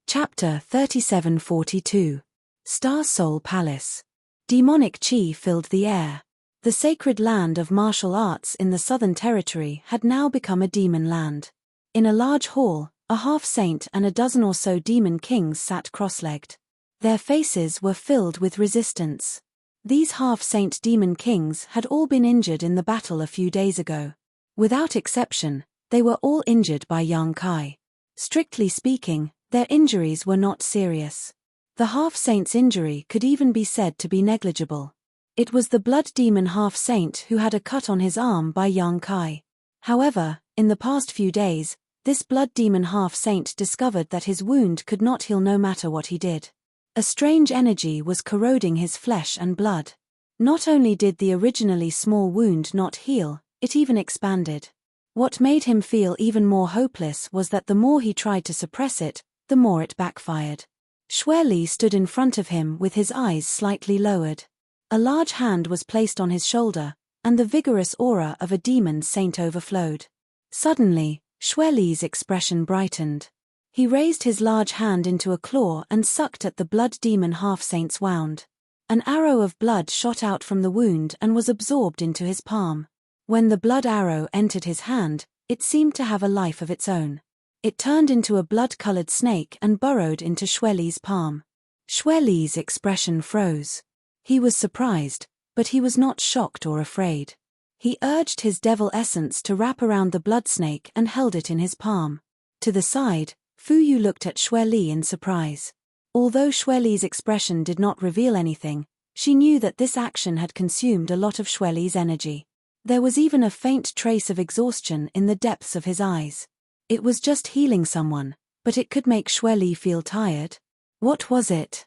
Chapter 3742. Star Soul Palace. Demonic chi filled the air. The sacred land of martial arts in the Southern Territory had now become a demon land. In a large hall, a half-saint and a dozen or so demon kings sat cross-legged. Their faces were filled with resistance. These half-saint demon kings had all been injured in the battle a few days ago. Without exception, they were all injured by Yang Kai. Strictly speaking, their injuries were not serious. The half-saint's injury could even be said to be negligible. It was the blood demon half-saint who had a cut on his arm by Yang Kai. However, in the past few days, this blood demon half-saint discovered that his wound could not heal no matter what he did. A strange energy was corroding his flesh and blood. Not only did the originally small wound not heal, it even expanded. What made him feel even more hopeless was that the more he tried to suppress it, the more it backfired. Xueli stood in front of him with his eyes slightly lowered. A large hand was placed on his shoulder, and the vigorous aura of a demon saint overflowed. Suddenly, Xueli's expression brightened. He raised his large hand into a claw and sucked at the blood demon half-saint's wound. An arrow of blood shot out from the wound and was absorbed into his palm. When the blood arrow entered his hand, it seemed to have a life of its own. It turned into a blood-colored snake and burrowed into Xueli's palm. Xueli's expression froze. He was surprised, but he was not shocked or afraid. He urged his devil essence to wrap around the blood snake and held it in his palm. To the side, Fu Yu looked at Xueli in surprise. Although Xueli's expression did not reveal anything, she knew that this action had consumed a lot of Xueli's energy. There was even a faint trace of exhaustion in the depths of his eyes. It was just healing someone, but it could make Xueli feel tired. What was it?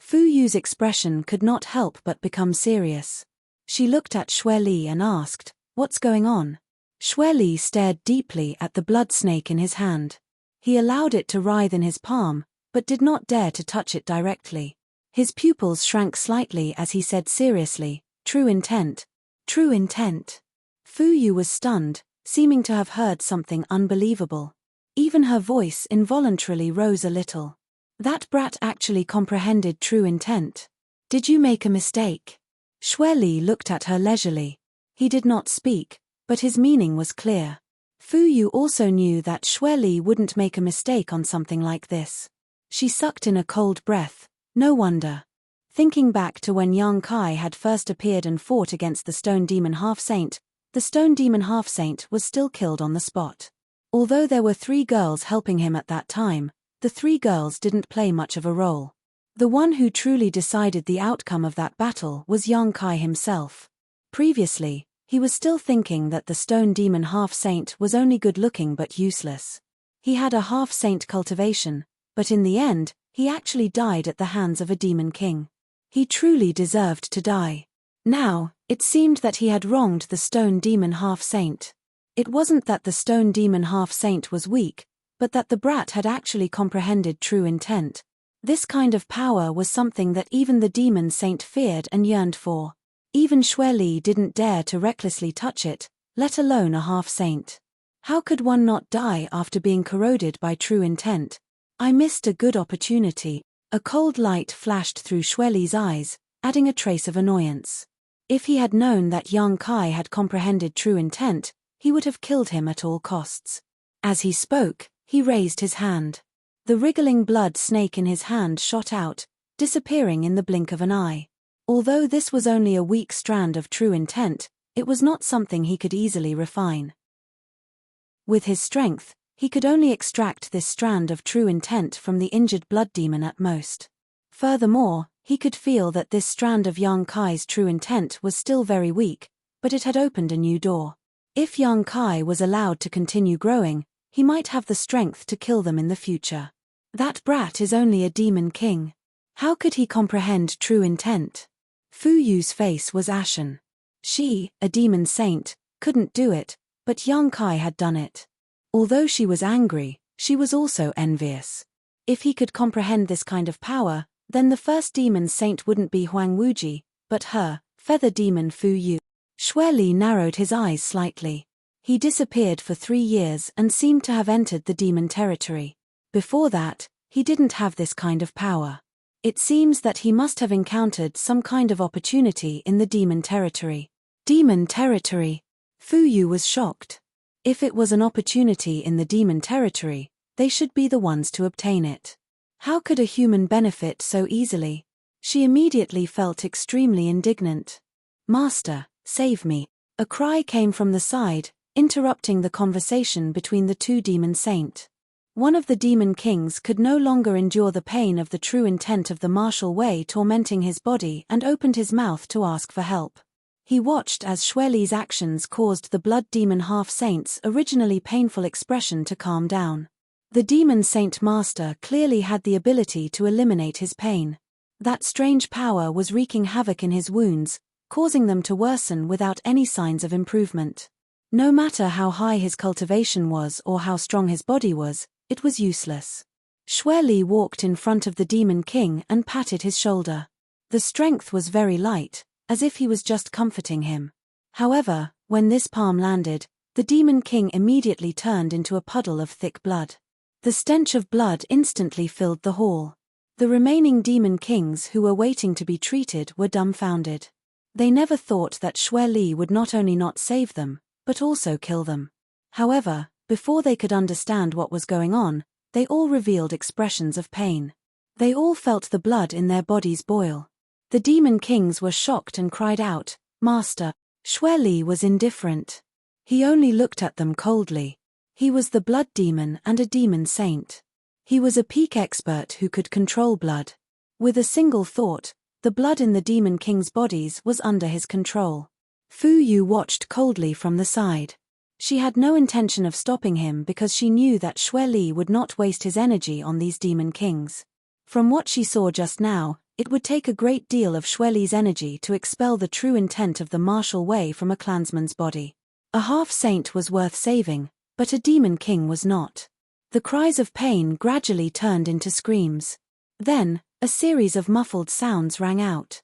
Fu Yu's expression could not help but become serious. She looked at Xue Li and asked, "What's going on?" Xue Li stared deeply at the blood snake in his hand. He allowed it to writhe in his palm, but did not dare to touch it directly. His pupils shrank slightly as he said seriously, "True intent. True intent." Fu Yu was stunned, seeming to have heard something unbelievable. Even her voice involuntarily rose a little. That brat actually comprehended true intent. Did you make a mistake? Xue Li looked at her leisurely. He did not speak, but his meaning was clear. Fu Yu also knew that Xue Li wouldn't make a mistake on something like this. She sucked in a cold breath. No wonder. Thinking back to when Yang Kai had first appeared and fought against the Stone Demon Half-Saint, the Stone Demon Half-Saint was still killed on the spot. Although there were 3 girls helping him at that time, the 3 girls didn't play much of a role. The one who truly decided the outcome of that battle was Yang Kai himself. Previously, he was still thinking that the Stone Demon Half-Saint was only good-looking but useless. He had a half-saint cultivation, but in the end, he actually died at the hands of a demon king. He truly deserved to die. Now, it seemed that he had wronged the Stone Demon Half-Saint. It wasn't that the Stone Demon Half-Saint was weak, but that the brat had actually comprehended true intent. This kind of power was something that even the Demon Saint feared and yearned for. Even Xue Li didn't dare to recklessly touch it, let alone a half-saint. How could one not die after being corroded by true intent? I missed a good opportunity. A cold light flashed through Xue Li's eyes, adding a trace of annoyance. If he had known that Yang Kai had comprehended true intent, he would have killed him at all costs. As he spoke, he raised his hand. The wriggling blood snake in his hand shot out, disappearing in the blink of an eye. Although this was only a weak strand of true intent, it was not something he could easily refine. With his strength, he could only extract this strand of true intent from the injured blood demon at most. Furthermore, he could feel that this strand of Yang Kai's true intent was still very weak, but it had opened a new door. If Yang Kai was allowed to continue growing, he might have the strength to kill them in the future. That brat is only a demon king. How could he comprehend true intent? Fu Yu's face was ashen. She, a demon saint, couldn't do it, but Yang Kai had done it. Although she was angry, she was also envious. If he could comprehend this kind of power, then the first demon saint wouldn't be Huang Wuji, but her, feather demon Fu Yu. Xue Li narrowed his eyes slightly. He disappeared for 3 years and seemed to have entered the demon territory. Before that, he didn't have this kind of power. It seems that he must have encountered some kind of opportunity in the demon territory. Demon territory? Fu Yu was shocked. If it was an opportunity in the demon territory, they should be the ones to obtain it. How could a human benefit so easily? She immediately felt extremely indignant. "Master, save me." A cry came from the side, interrupting the conversation between the 2 demon saints. One of the demon kings could no longer endure the pain of the true intent of the martial way tormenting his body and opened his mouth to ask for help. He watched as Xue Li's actions caused the blood demon half-saint's originally painful expression to calm down. The demon saint master clearly had the ability to eliminate his pain. That strange power was wreaking havoc in his wounds, causing them to worsen without any signs of improvement. No matter how high his cultivation was or how strong his body was, it was useless. Xue Li walked in front of the demon king and patted his shoulder. The strength was very light, as if he was just comforting him. However, when this palm landed, the demon king immediately turned into a puddle of thick blood. The stench of blood instantly filled the hall. The remaining demon kings who were waiting to be treated were dumbfounded. They never thought that Xue Li would not only not save them, but also kill them. However, before they could understand what was going on, they all revealed expressions of pain. They all felt the blood in their bodies boil. The demon kings were shocked and cried out, "Master!" Xue Li was indifferent. He only looked at them coldly. He was the blood demon and a demon saint. He was a peak expert who could control blood. With a single thought, the blood in the demon king's bodies was under his control. Fu Yu watched coldly from the side. She had no intention of stopping him because she knew that Xue Li would not waste his energy on these demon kings. From what she saw just now, It would take a great deal of Xueli's energy to expel the true intent of the martial way from a clansman's body. A half-saint was worth saving, but a demon king was not. The cries of pain gradually turned into screams. Then, a series of muffled sounds rang out.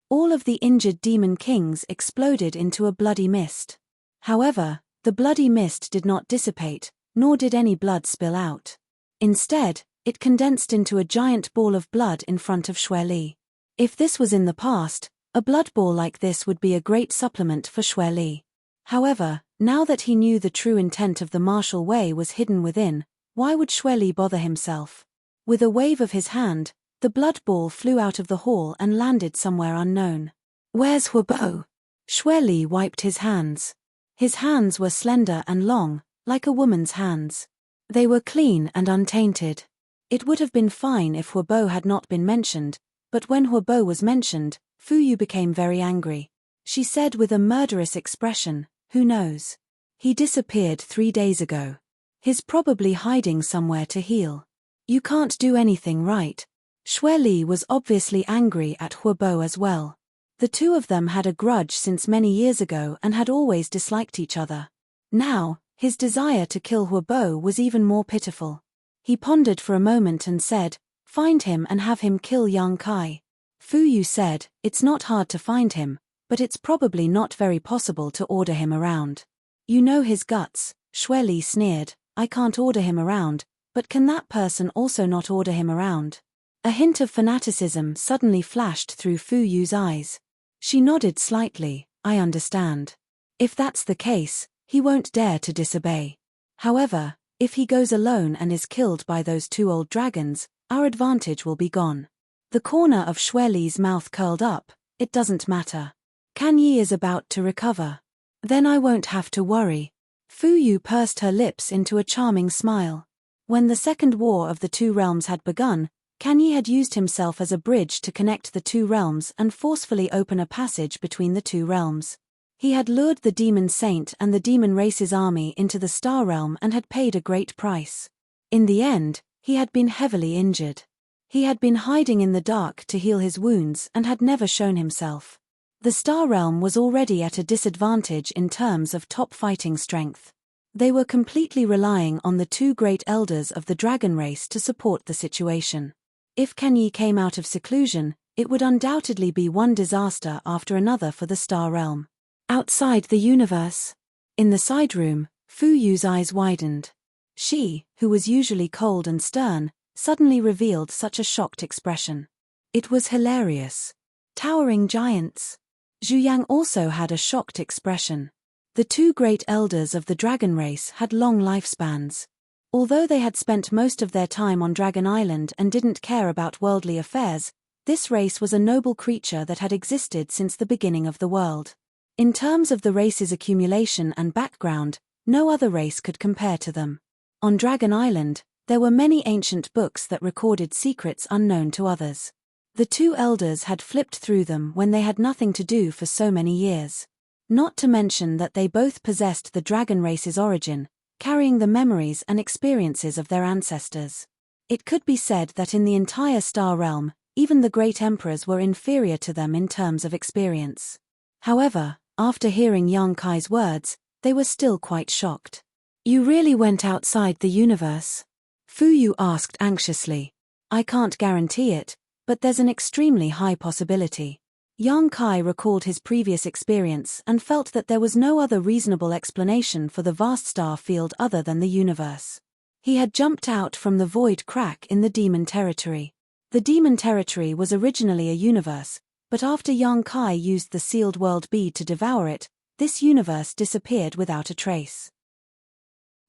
All of the injured demon kings exploded into a bloody mist. However, the bloody mist did not dissipate, nor did any blood spill out. Instead, it condensed into a giant ball of blood in front of Xueli. If this was in the past, a blood ball like this would be a great supplement for Xueli. However, now that he knew the true intent of the martial way was hidden within, why would Xueli bother himself? With a wave of his hand, the blood ball flew out of the hall and landed somewhere unknown. "Where's Huobo?" Xueli wiped his hands. His hands were slender and long, like a woman's hands. They were clean and untainted. It would have been fine if Huobo had not been mentioned, but when Huobo was mentioned, Fuyu became very angry. She said with a murderous expression, "Who knows? He disappeared 3 days ago. He's probably hiding somewhere to heal. You can't do anything, right?" Xueli was obviously angry at Huobo as well. The two of them had a grudge since many years ago and had always disliked each other. Now, his desire to kill Huobo was even more pitiful. He pondered for a moment and said, "Find him and have him kill young Kai." Fuyu said, "It's not hard to find him, but it's probably not very possible to order him around." "You know his guts," Xueli sneered. "I can't order him around, but can that person also not order him around?" A hint of fanaticism suddenly flashed through Fuyu's eyes. She nodded slightly. "I understand. If that's the case, he won't dare to disobey. However, if he goes alone and is killed by those 2 old dragons, our advantage will be gone." The corner of Xueli's mouth curled up. "It doesn't matter. Kan Yi is about to recover. Then I won't have to worry." Fuyu pursed her lips into a charming smile. When the second war of the 2 realms had begun, Kan Yi had used himself as a bridge to connect the 2 realms and forcefully open a passage between the 2 realms. He had lured the demon saint and the demon race's army into the star realm and had paid a great price. In the end, he had been heavily injured. He had been hiding in the dark to heal his wounds and had never shown himself. The star realm was already at a disadvantage in terms of top fighting strength. They were completely relying on the 2 great elders of the dragon race to support the situation. If Kan Yi came out of seclusion, it would undoubtedly be one disaster after another for the star realm. Outside the universe. In the side room, Fuyu's eyes widened. She, who was usually cold and stern, suddenly revealed such a shocked expression. It was hilarious. Towering giants. Zhu Yang also had a shocked expression. The 2 great elders of the dragon race had long lifespans. Although they had spent most of their time on Dragon Island and didn't care about worldly affairs, this race was a noble creature that had existed since the beginning of the world. In terms of the race's accumulation and background, no other race could compare to them. On Dragon Island, there were many ancient books that recorded secrets unknown to others. The 2 elders had flipped through them when they had nothing to do for so many years. Not to mention that they both possessed the dragon race's origin, carrying the memories and experiences of their ancestors. It could be said that in the entire star realm, even the great emperors were inferior to them in terms of experience. However, after hearing Yang Kai's words, they were still quite shocked. "You really went outside the universe?" Fuyu asked anxiously. "I can't guarantee it, but there's an extremely high possibility." Yang Kai recalled his previous experience and felt that there was no other reasonable explanation for the vast star field other than the universe. He had jumped out from the void crack in the demon territory. The demon territory was originally a universe, but after Yang Kai used the sealed world bead to devour it, this universe disappeared without a trace.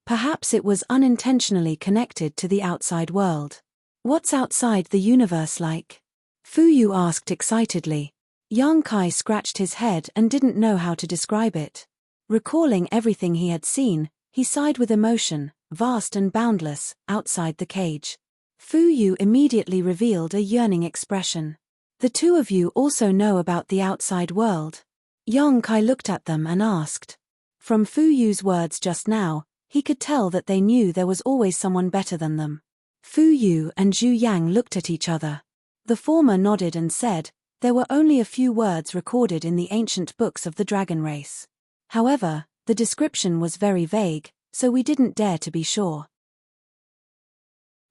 Perhaps it was unintentionally connected to the outside world. "What's outside the universe like?" Fuyu asked excitedly. Yang Kai scratched his head and didn't know how to describe it. Recalling everything he had seen, he sighed with emotion, vast and boundless, outside the cage. Fuyu immediately revealed a yearning expression. "The 2 of you also know about the outside world?" Yang Kai looked at them and asked. From Fuyu's words just now, he could tell that they knew there was always someone better than them. Fuyu and Zhu Yang looked at each other. The former nodded and said, "There were only a few words recorded in the ancient books of the dragon race. However, the description was very vague, so we didn't dare to be sure."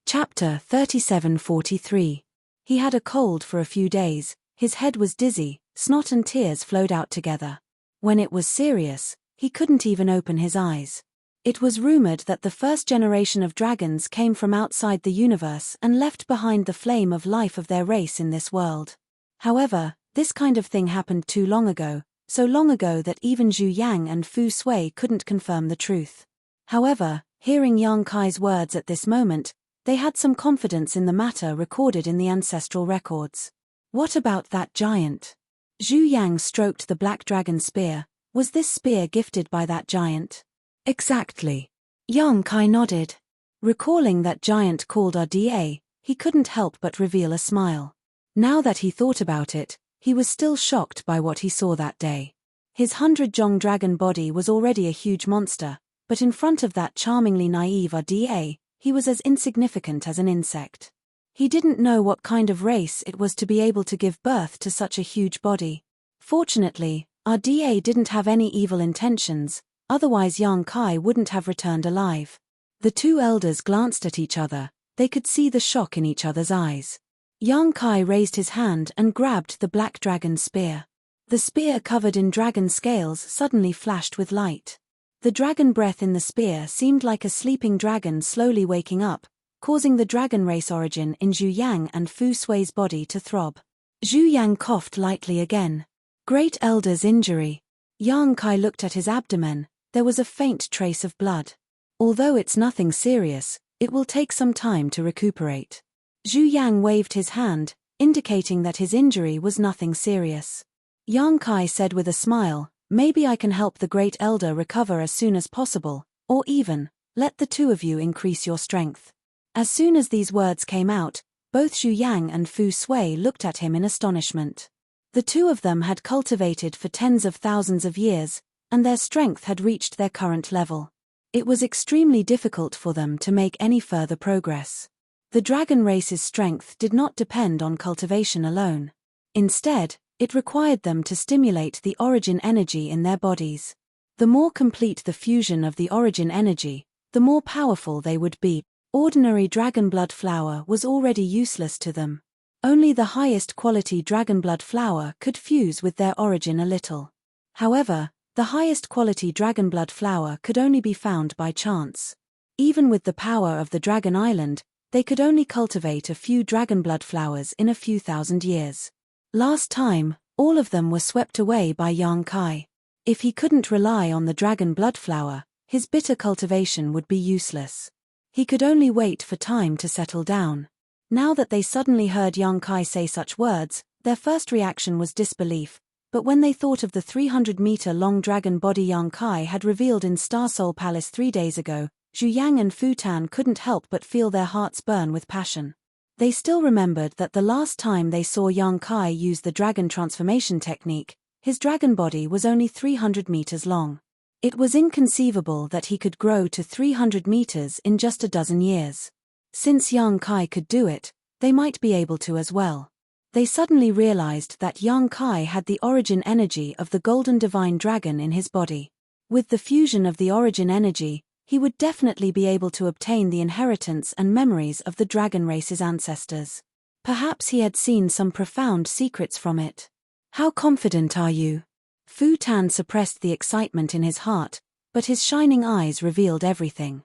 Chapter 37:43. He had a cold for a few days, his head was dizzy, snot and tears flowed out together. When it was serious, he couldn't even open his eyes. It was rumored that the first generation of dragons came from outside the universe and left behind the flame of life of their race in this world. However, this kind of thing happened too long ago, so long ago that even Zhu Yang and Fu Sui couldn't confirm the truth. However, hearing Yang Kai's words at this moment, they had some confidence in the matter recorded in the ancestral records. What about that giant? Zhu Yang stroked the black dragon spear. Was this spear gifted by that giant? Exactly. Yang Kai nodded. Recalling that giant called Rda, he couldn't help but reveal a smile. Now that he thought about it, he was still shocked by what he saw that day. His 100-jong dragon body was already a huge monster, but in front of that charmingly naive Rda, he was as insignificant as an insect. He didn't know what kind of race it was to be able to give birth to such a huge body. Fortunately, Rda didn't have any evil intentions, otherwise Yang Kai wouldn't have returned alive. The two elders glanced at each other, they could see the shock in each other's eyes. Yang Kai raised his hand and grabbed the black dragon spear. The spear covered in dragon scales suddenly flashed with light. The dragon breath in the spear seemed like a sleeping dragon slowly waking up, causing the dragon race origin in Zhu Yang and Fu Sui's body to throb. Zhu Yang coughed lightly again. Great Elder's injury. Yang Kai looked at his abdomen, there was a faint trace of blood. Although it's nothing serious, it will take some time to recuperate. Zhu Yang waved his hand, indicating that his injury was nothing serious. Yang Kai said with a smile, "Maybe I can help the Great Elder recover as soon as possible, or even, let the two of you increase your strength." As soon as these words came out, both Zhu Yang and Fu Sui looked at him in astonishment. The two of them had cultivated for tens of thousands of years, and their strength had reached their current level. It was extremely difficult for them to make any further progress. The dragon race's strength did not depend on cultivation alone. Instead, it required them to stimulate the origin energy in their bodies. The more complete the fusion of the origin energy, the more powerful they would be. Ordinary dragon blood flower was already useless to them. Only the highest quality dragon blood flower could fuse with their origin a little. However, the highest quality dragon blood flower could only be found by chance. Even with the power of the Dragon Island, they could only cultivate a few dragon blood flowers in a few thousand years. Last time, all of them were swept away by Yang Kai. If he couldn't rely on the dragon blood flower, his bitter cultivation would be useless. He could only wait for time to settle down. Now that they suddenly heard Yang Kai say such words, their first reaction was disbelief, but when they thought of the 300-meter-long dragon body Yang Kai had revealed in Star Soul Palace 3 days ago, Zhu Yang and Fu Tan couldn't help but feel their hearts burn with passion. They still remembered that the last time they saw Yang Kai use the dragon transformation technique, his dragon body was only 300 meters long. It was inconceivable that he could grow to 300 meters in just a dozen years. Since Yang Kai could do it, they might be able to as well. They suddenly realized that Yang Kai had the origin energy of the golden divine dragon in his body. With the fusion of the origin energy, he would definitely be able to obtain the inheritance and memories of the dragon race's ancestors. Perhaps he had seen some profound secrets from it. How confident are you? Fu Tan suppressed the excitement in his heart, but his shining eyes revealed everything.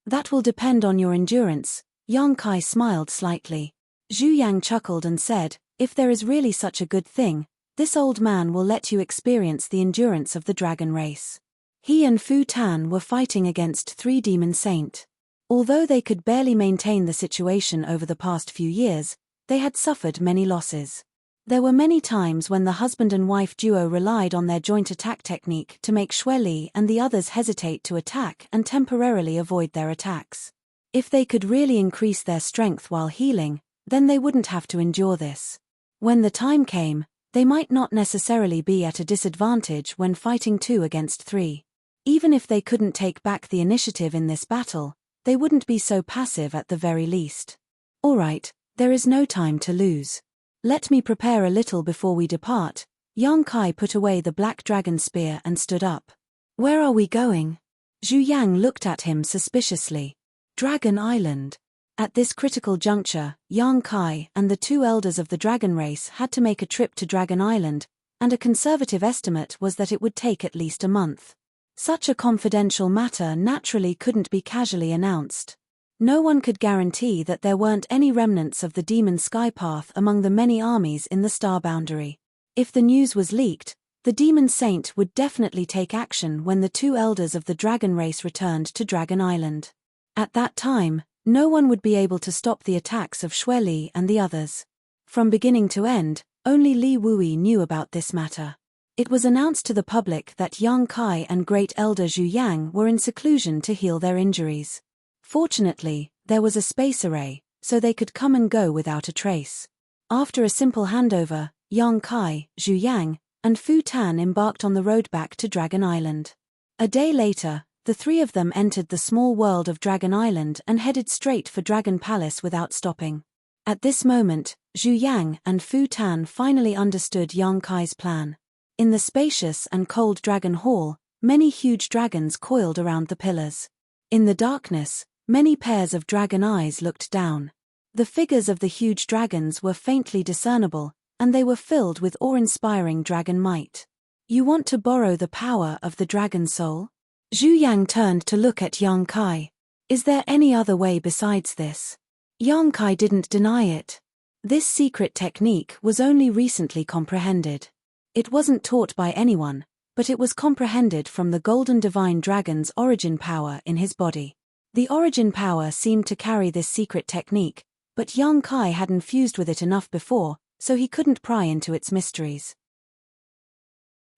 That will depend on your endurance. Yang Kai smiled slightly. Zhu Yang chuckled and said, "If there is really such a good thing, this old man will let you experience the endurance of the dragon race." He and Fu Tan were fighting against 3 demon saint. Although they could barely maintain the situation over the past few years, they had suffered many losses. There were many times when the husband and wife duo relied on their joint attack technique to make Xue Li and the others hesitate to attack and temporarily avoid their attacks. If they could really increase their strength while healing, then they wouldn't have to endure this. When the time came, they might not necessarily be at a disadvantage when fighting 2 against 3. Even if they couldn't take back the initiative in this battle, they wouldn't be so passive at the very least. "All right, There is no time to lose. Let me prepare a little before we depart. Yang Kai put away the black dragon spear and stood up. Where are we going? Zhu Yang looked at him suspiciously. Dragon Island. At this critical juncture, Yang Kai and the two elders of the dragon race had to make a trip to Dragon Island, and a conservative estimate was that it would take at least a month. Such a confidential matter naturally couldn't be casually announced. No one could guarantee that there weren't any remnants of the demon Skypath among the many armies in the star boundary. If the news was leaked, the demon saint would definitely take action when the two elders of the dragon race returned to Dragon Island. At that time, no one would be able to stop the attacks of Xue Li and the others. From beginning to end, only Li Wui knew about this matter. It was announced to the public that Yang Kai and Great Elder Zhu Yang were in seclusion to heal their injuries. Fortunately, there was a space array, so they could come and go without a trace. After a simple handover, Yang Kai, Zhu Yang, and Fu Tan embarked on the road back to Dragon Island. A day later, the three of them entered the small world of Dragon Island and headed straight for Dragon Palace without stopping. At this moment, Zhu Yang and Fu Tan finally understood Yang Kai's plan. In the spacious and cold Dragon Hall, many huge dragons coiled around the pillars. In the darkness, many pairs of dragon eyes looked down. The figures of the huge dragons were faintly discernible, and they were filled with awe-inspiring dragon might. You want to borrow the power of the dragon soul? Zhu Yang turned to look at Yang Kai. Is there any other way besides this? Yang Kai didn't deny it. This secret technique was only recently comprehended. It wasn't taught by anyone, but it was comprehended from the golden divine dragon's origin power in his body. The origin power seemed to carry this secret technique, but Yang Kai had infused with it enough before, so he couldn't pry into its mysteries.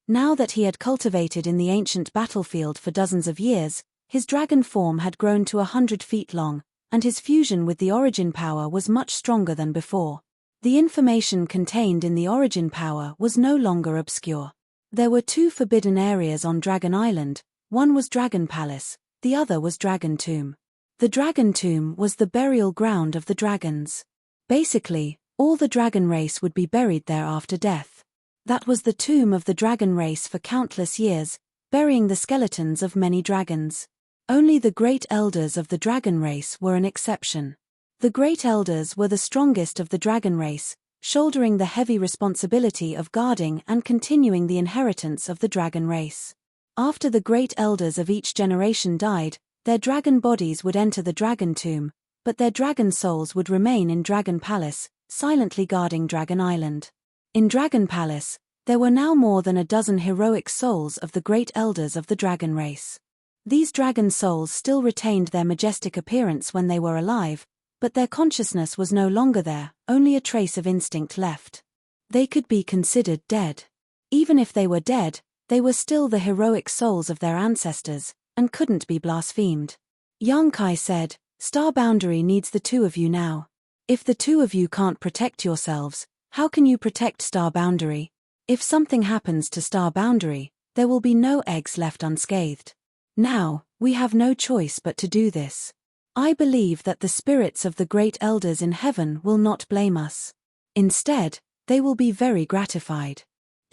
Now that he had cultivated in the ancient battlefield for dozens of years, his dragon form had grown to 100 feet long, and his fusion with the origin power was much stronger than before. The information contained in the origin power was no longer obscure. There were two forbidden areas on Dragon Island, one was Dragon Palace, the other was Dragon Tomb. The Dragon Tomb was the burial ground of the dragons. Basically, all the dragon race would be buried there after death. That was the tomb of the dragon race for countless years, burying the skeletons of many dragons. Only the great elders of the dragon race were an exception. The great elders were the strongest of the dragon race, shouldering the heavy responsibility of guarding and continuing the inheritance of the dragon race. After the great elders of each generation died, their dragon bodies would enter the dragon tomb, but their dragon souls would remain in Dragon Palace, silently guarding Dragon Island. In Dragon Palace, there were now more than a dozen heroic souls of the great elders of the dragon race. These dragon souls still retained their majestic appearance when they were alive, but their consciousness was no longer there, only a trace of instinct left. They could be considered dead. Even if they were dead, they were still the heroic souls of their ancestors, and couldn't be blasphemed. Yang Kai said, "Star Boundary needs the two of you now. If the two of you can't protect yourselves, how can you protect Star Boundary? If something happens to Star Boundary, there will be no eggs left unscathed. Now, we have no choice but to do this. I believe that the spirits of the great elders in heaven will not blame us. Instead, they will be very gratified."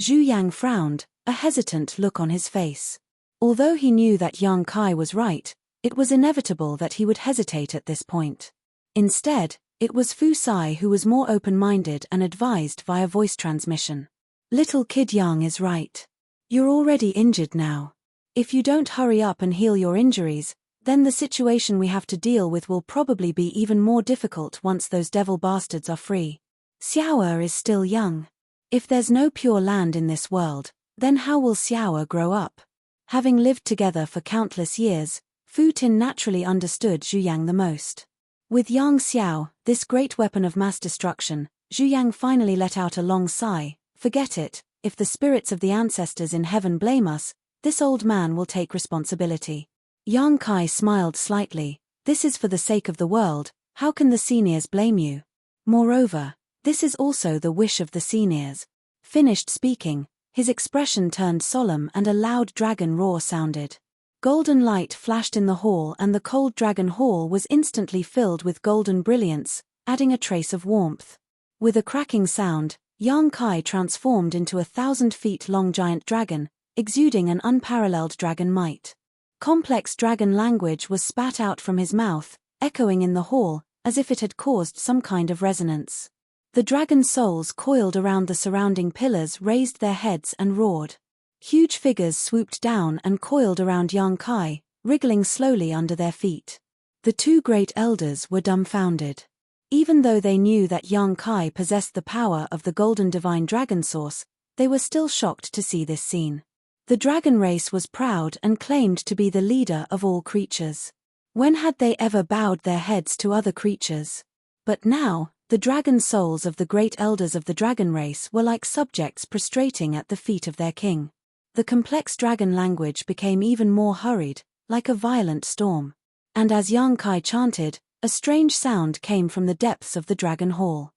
Zhu Yang frowned, a hesitant look on his face. Although he knew that Yang Kai was right, it was inevitable that he would hesitate at this point. Instead, it was Fu Sai who was more open-minded and advised via voice transmission. "Little kid Yang is right. You're already injured now. If you don't hurry up and heal your injuries, then the situation we have to deal with will probably be even more difficult once those devil bastards are free. Xiaoer is still young. If there's no pure land in this world, then how will Xiaoer grow up?" Having lived together for countless years, Fu Tin naturally understood Zhu Yang the most. With Yang Xiao, this great weapon of mass destruction, Zhu Yang finally let out a long sigh. "Forget it, if the spirits of the ancestors in heaven blame us, this old man will take responsibility." Yang Kai smiled slightly. "This is for the sake of the world, how can the seniors blame you? Moreover, this is also the wish of the seniors." Finished speaking, his expression turned solemn and a loud dragon roar sounded. Golden light flashed in the hall and the cold dragon hall was instantly filled with golden brilliance, adding a trace of warmth. With a cracking sound, Yang Kai transformed into a 1,000-feet-long giant dragon, exuding an unparalleled dragon might. Complex dragon language was spat out from his mouth, echoing in the hall, as if it had caused some kind of resonance. The dragon souls coiled around the surrounding pillars raised their heads and roared. Huge figures swooped down and coiled around Yang Kai, wriggling slowly under their feet. The two great elders were dumbfounded. Even though they knew that Yang Kai possessed the power of the golden divine dragon source, they were still shocked to see this scene. The dragon race was proud and claimed to be the leader of all creatures. When had they ever bowed their heads to other creatures? But now, the dragon souls of the great elders of the dragon race were like subjects prostrating at the feet of their king. The complex dragon language became even more hurried, like a violent storm. And as Yang Kai chanted, a strange sound came from the depths of the dragon hall.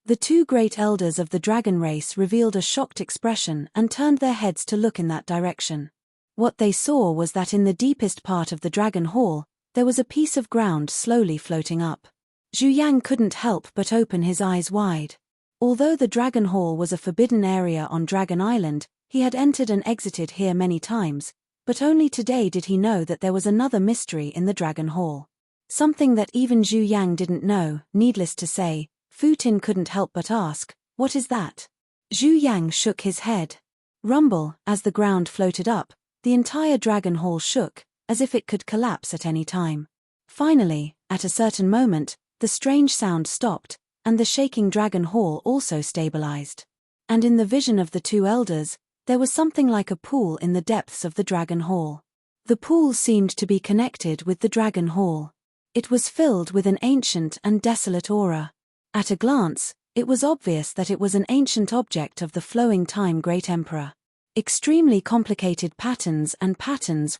The two great elders of the dragon race revealed a shocked expression and turned their heads to look in that direction. What they saw was that in the deepest part of the dragon hall, there was a piece of ground slowly floating up. Zhu Yang couldn't help but open his eyes wide. Although the dragon hall was a forbidden area on Dragon Island, he had entered and exited here many times, but only today did he know that there was another mystery in the dragon hall. Something that even Zhu Yang didn't know. Needless to say, Fu Tin couldn't help but ask, "What is that?" Zhu Yang shook his head. Rumble, as the ground floated up, the entire dragon hall shook, as if it could collapse at any time. Finally, at a certain moment, the strange sound stopped, and the shaking dragon hall also stabilized. And in the vision of the two elders, there was something like a pool in the depths of the dragon hall. The pool seemed to be connected with the dragon hall. It was filled with an ancient and desolate aura. At a glance, it was obvious that it was an ancient object of the flowing time Great Emperor. Extremely complicated patterns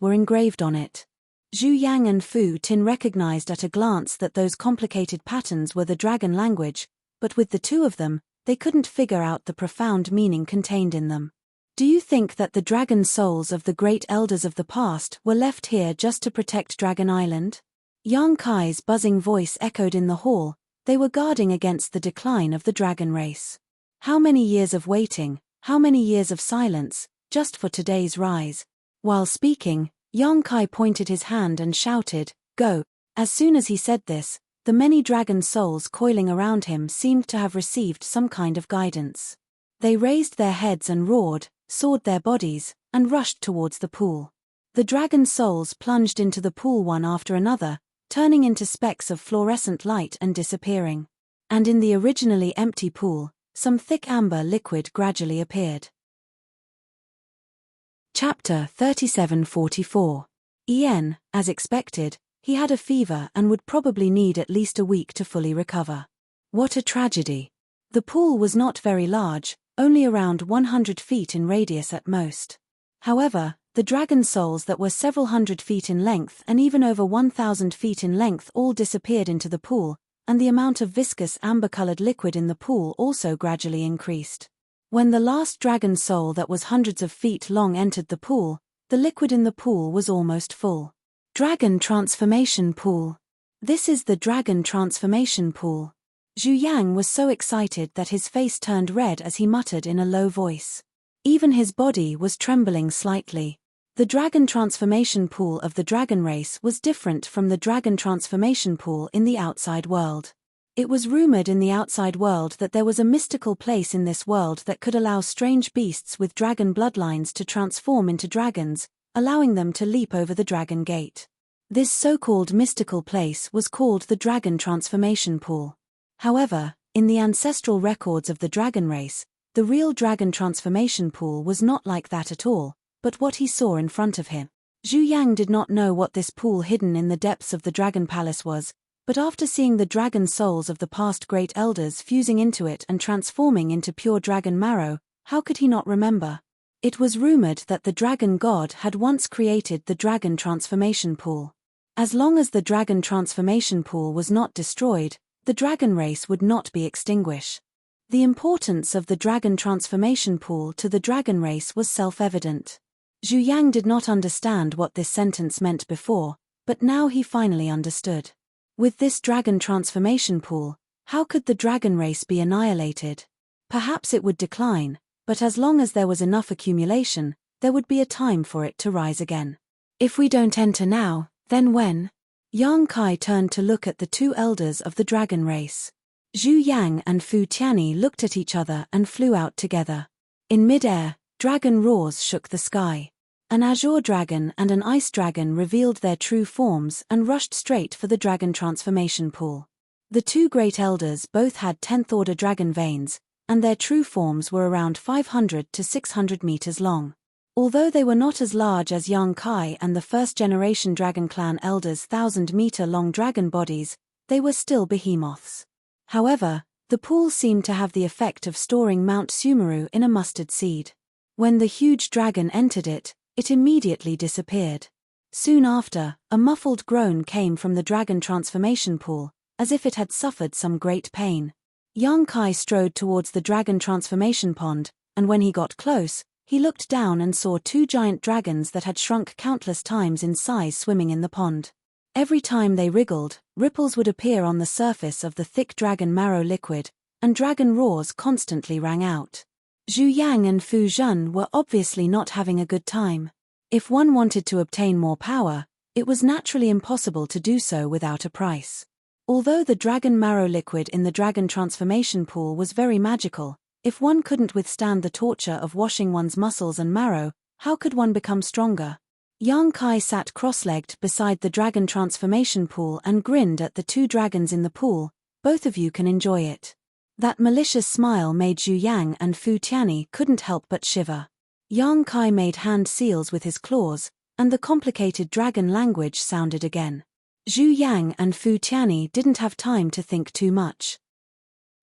were engraved on it. Zhu Yang and Fu Tin recognized at a glance that those complicated patterns were the dragon language, but with the two of them, they couldn't figure out the profound meaning contained in them. Do you think that the dragon souls of the great elders of the past were left here just to protect Dragon Island? Yang Kai's buzzing voice echoed in the hall. They were guarding against the decline of the dragon race. How many years of waiting, how many years of silence, just for today's rise. While speaking, Yang Kai pointed his hand and shouted, "Go!" As soon as he said this, the many dragon souls coiling around him seemed to have received some kind of guidance. They raised their heads and roared, soared their bodies, and rushed towards the pool. The dragon souls plunged into the pool one after another, turning into specks of fluorescent light and disappearing. And in the originally empty pool, some thick amber liquid gradually appeared. Chapter 3744. Ian, as expected, he had a fever and would probably need at least a week to fully recover. What a tragedy. The pool was not very large, only around 100 feet in radius at most. However, the dragon souls that were several hundred feet in length and even over 1,000 feet in length all disappeared into the pool, and the amount of viscous amber-colored liquid in the pool also gradually increased. When the last dragon soul that was hundreds of feet long entered the pool, the liquid in the pool was almost full. Dragon Transformation Pool. This is the Dragon Transformation Pool. Zhu Yang was so excited that his face turned red as he muttered in a low voice. Even his body was trembling slightly. The Dragon Transformation Pool of the dragon race was different from the Dragon Transformation Pool in the outside world. It was rumored in the outside world that there was a mystical place in this world that could allow strange beasts with dragon bloodlines to transform into dragons, allowing them to leap over the dragon gate. This so-called mystical place was called the Dragon Transformation Pool. However, in the ancestral records of the dragon race, the real Dragon Transformation Pool was not like that at all, but what he saw in front of him. Zhu Yang did not know what this pool hidden in the depths of the Dragon Palace was, but after seeing the dragon souls of the past great elders fusing into it and transforming into pure dragon marrow, how could he not remember? It was rumored that the dragon god had once created the Dragon Transformation Pool. As long as the Dragon Transformation Pool was not destroyed, the dragon race would not be extinguished. The importance of the Dragon Transformation Pool to the dragon race was self-evident. Zhu Yang did not understand what this sentence meant before, but now he finally understood. With this dragon transformation pool, how could the dragon race be annihilated? Perhaps it would decline, but as long as there was enough accumulation, there would be a time for it to rise again. If we don't enter now, then when? Yang Kai turned to look at the two elders of the dragon race. Zhu Yang and Fu Tianyi looked at each other and flew out together. In mid-air, dragon roars shook the sky. An azure dragon and an ice dragon revealed their true forms and rushed straight for the dragon transformation pool. The two great elders both had 10th-order dragon veins, and their true forms were around 500 to 600 meters long. Although they were not as large as Yang Kai and the first-generation Dragon Clan elders' 1,000-meter-long dragon bodies, they were still behemoths. However, the pool seemed to have the effect of storing Mount Sumeru in a mustard seed. When the huge dragon entered it, it immediately disappeared. Soon after, a muffled groan came from the dragon transformation pool, as if it had suffered some great pain. Yang Kai strode towards the dragon transformation pond, and when he got close, he looked down and saw two giant dragons that had shrunk countless times in size swimming in the pond. Every time they wriggled, ripples would appear on the surface of the thick dragon marrow liquid, and dragon roars constantly rang out. Zhu Yang and Fu Zhen were obviously not having a good time. If one wanted to obtain more power, it was naturally impossible to do so without a price. Although the dragon marrow liquid in the dragon transformation pool was very magical, if one couldn't withstand the torture of washing one's muscles and marrow, how could one become stronger? Yang Kai sat cross-legged beside the dragon transformation pool and grinned at the two dragons in the pool. Both of you can enjoy it. That malicious smile made Zhu Yang and Fu Tianyi couldn't help but shiver. Yang Kai made hand seals with his claws, and the complicated dragon language sounded again. Zhu Yang and Fu Tianyi didn't have time to think too much.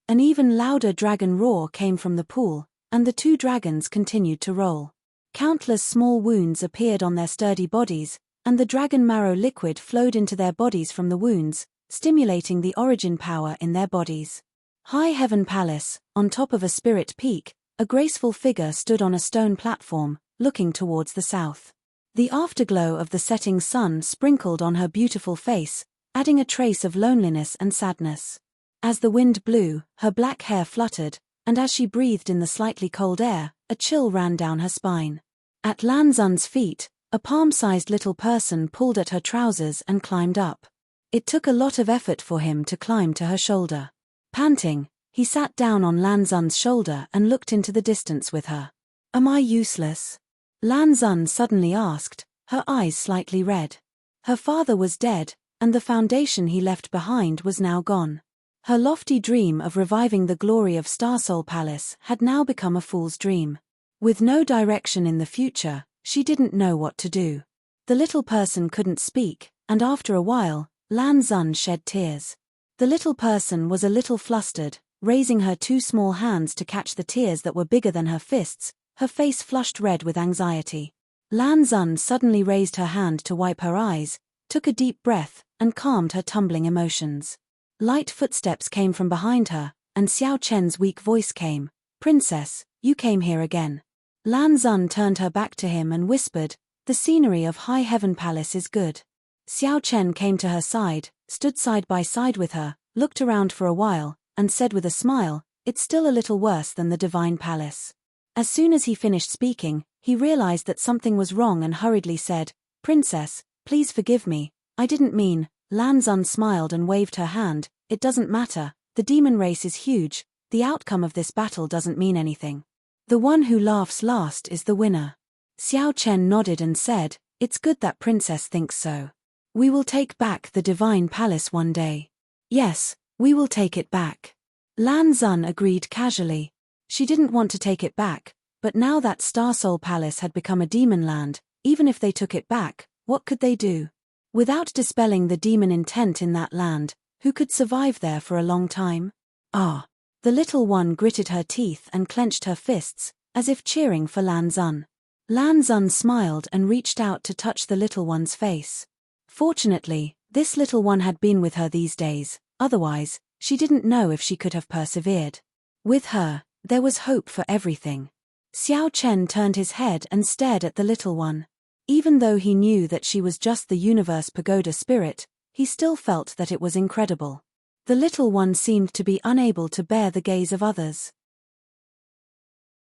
An even louder dragon roar came from the pool, and the two dragons continued to roll. Countless small wounds appeared on their sturdy bodies, and the dragon marrow liquid flowed into their bodies from the wounds, stimulating the origin power in their bodies. High Heaven Palace, on top of a spirit peak, a graceful figure stood on a stone platform, looking towards the south. The afterglow of the setting sun sprinkled on her beautiful face, adding a trace of loneliness and sadness. As the wind blew, her black hair fluttered, and as she breathed in the slightly cold air, a chill ran down her spine. At Lan Zun's feet, a palm-sized little person pulled at her trousers and climbed up. It took a lot of effort for him to climb to her shoulder. Panting, he sat down on Lan Zun's shoulder and looked into the distance with her. "Am I useless?" Lan Zun suddenly asked, her eyes slightly red. Her father was dead, and the foundation he left behind was now gone. Her lofty dream of reviving the glory of Starsoul Palace had now become a fool's dream. With no direction in the future, she didn't know what to do. The little person couldn't speak, and after a while, Lan Zun shed tears. The little person was a little flustered, raising her two small hands to catch the tears that were bigger than her fists, her face flushed red with anxiety. Lan Zun suddenly raised her hand to wipe her eyes, took a deep breath, and calmed her tumbling emotions. Light footsteps came from behind her, and Xiao Chen's weak voice came, "Princess, you came here again." Lan Zun turned her back to him and whispered, "The scenery of High Heaven Palace is good." Xiao Chen came to her side, stood side by side with her, looked around for a while, and said with a smile, "It's still a little worse than the Divine Palace." As soon as he finished speaking, he realized that something was wrong and hurriedly said, "Princess, please forgive me, I didn't mean." Lan Zun smiled and waved her hand, "It doesn't matter, the demon race is huge, the outcome of this battle doesn't mean anything. The one who laughs last is the winner." Xiao Chen nodded and said, "It's good that Princess thinks so. We will take back the Divine Palace one day." "Yes, we will take it back." Lan Zun agreed casually. She didn't want to take it back, but now that Starsoul Palace had become a demon land, even if they took it back, what could they do? Without dispelling the demon intent in that land, who could survive there for a long time? Ah! The little one gritted her teeth and clenched her fists, as if cheering for Lan Zun. Lan Zun smiled and reached out to touch the little one's face. Fortunately, this little one had been with her these days, otherwise, she didn't know if she could have persevered. With her, there was hope for everything. Xiao Chen turned his head and stared at the little one. Even though he knew that she was just the universe pagoda spirit, he still felt that it was incredible. The little one seemed to be unable to bear the gaze of others.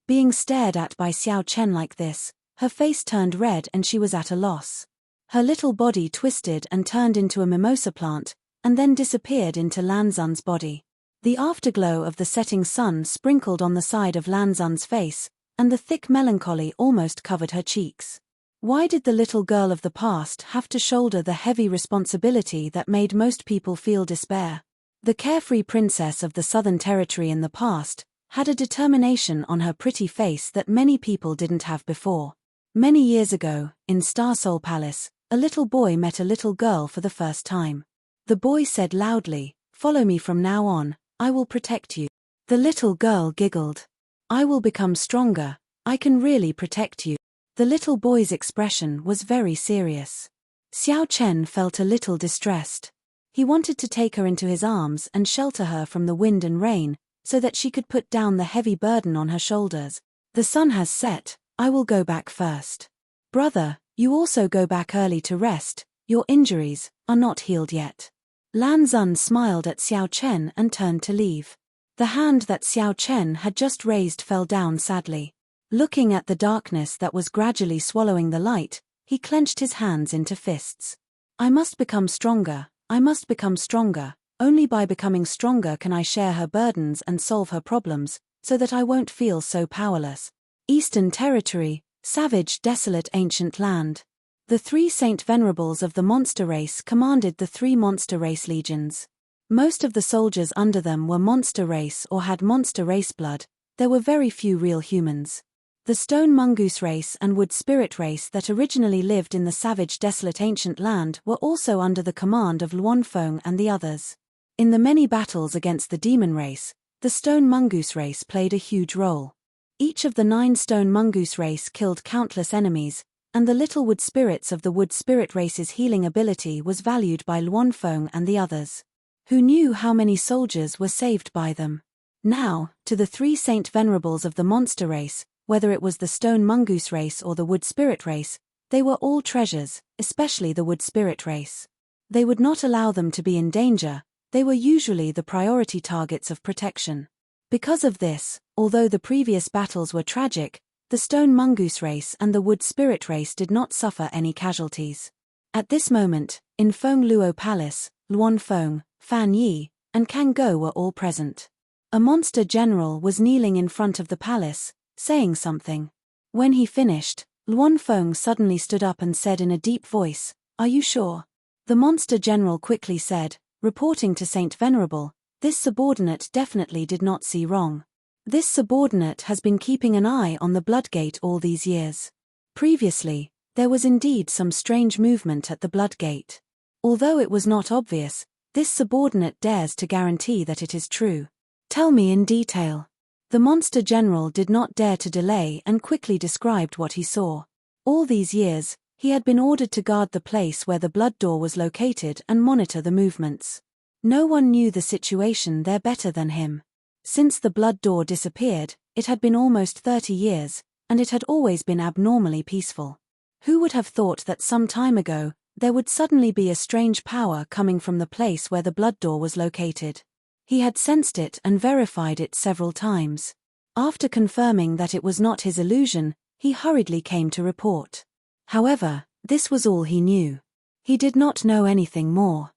Being stared at by Xiao Chen like this, her face turned red and she was at a loss. Her little body twisted and turned into a mimosa plant, and then disappeared into Lanzun's body. The afterglow of the setting sun sprinkled on the side of Lanzun's face, and the thick melancholy almost covered her cheeks. Why did the little girl of the past have to shoulder the heavy responsibility that made most people feel despair? The carefree princess of the Southern Territory in the past had a determination on her pretty face that many people didn't have before. Many years ago, in Star Soul Palace, a little boy met a little girl for the first time. The boy said loudly, "Follow me from now on, I will protect you." The little girl giggled. "I will become stronger, I can really protect you." The little boy's expression was very serious. Xiao Chen felt a little distressed. He wanted to take her into his arms and shelter her from the wind and rain, so that she could put down the heavy burden on her shoulders. "The sun has set, I will go back first. Brother, you also go back early to rest, your injuries are not healed yet." Lanzun smiled at Xiao Chen and turned to leave. The hand that Xiao Chen had just raised fell down sadly. Looking at the darkness that was gradually swallowing the light, he clenched his hands into fists. "I must become stronger, I must become stronger. Only by becoming stronger can I share her burdens and solve her problems, so that I won't feel so powerless." Eastern Territory, savage, desolate ancient land. The 3 Saint Venerables of the monster race commanded the 3 monster race legions. Most of the soldiers under them were monster race or had monster race blood. There were very few real humans. The stone mongoose race and wood spirit race that originally lived in the savage, desolate ancient land were also under the command of Luonfeng and the others. In the many battles against the demon race, the stone mongoose race played a huge role. Each of the 9 stone mongoose race killed countless enemies, and the little wood spirits of the wood spirit race's healing ability was valued by Luonfeng and the others. Who knew how many soldiers were saved by them? Now, to the 3 Saint Venerables of the monster race, whether it was the stone mongoose race or the wood spirit race, they were all treasures, especially the wood spirit race. They would not allow them to be in danger. They were usually the priority targets of protection. Because of this, although the previous battles were tragic, the stone mongoose race and the wood spirit race did not suffer any casualties. At this moment, in Feng Luo Palace, Luonfeng, Fan Yi, and Kang Go were all present. A monster general was kneeling in front of the palace, saying something. When he finished, Luonfeng suddenly stood up and said in a deep voice, "Are you sure?" The monster general quickly said, reporting to Saint Venerable, "This subordinate definitely did not see wrong. This subordinate has been keeping an eye on the Bloodgate all these years. Previously, there was indeed some strange movement at the Bloodgate. Although it was not obvious, this subordinate dares to guarantee that it is true. Tell me in detail." The monster general did not dare to delay and quickly described what he saw. All these years, he had been ordered to guard the place where the blood door was located and monitor the movements. No one knew the situation there better than him. Since the blood door disappeared, it had been almost 30 years, and it had always been abnormally peaceful. Who would have thought that some time ago, there would suddenly be a strange power coming from the place where the blood door was located? He had sensed it and verified it several times. After confirming that it was not his illusion, he hurriedly came to report. However, this was all he knew. He did not know anything more.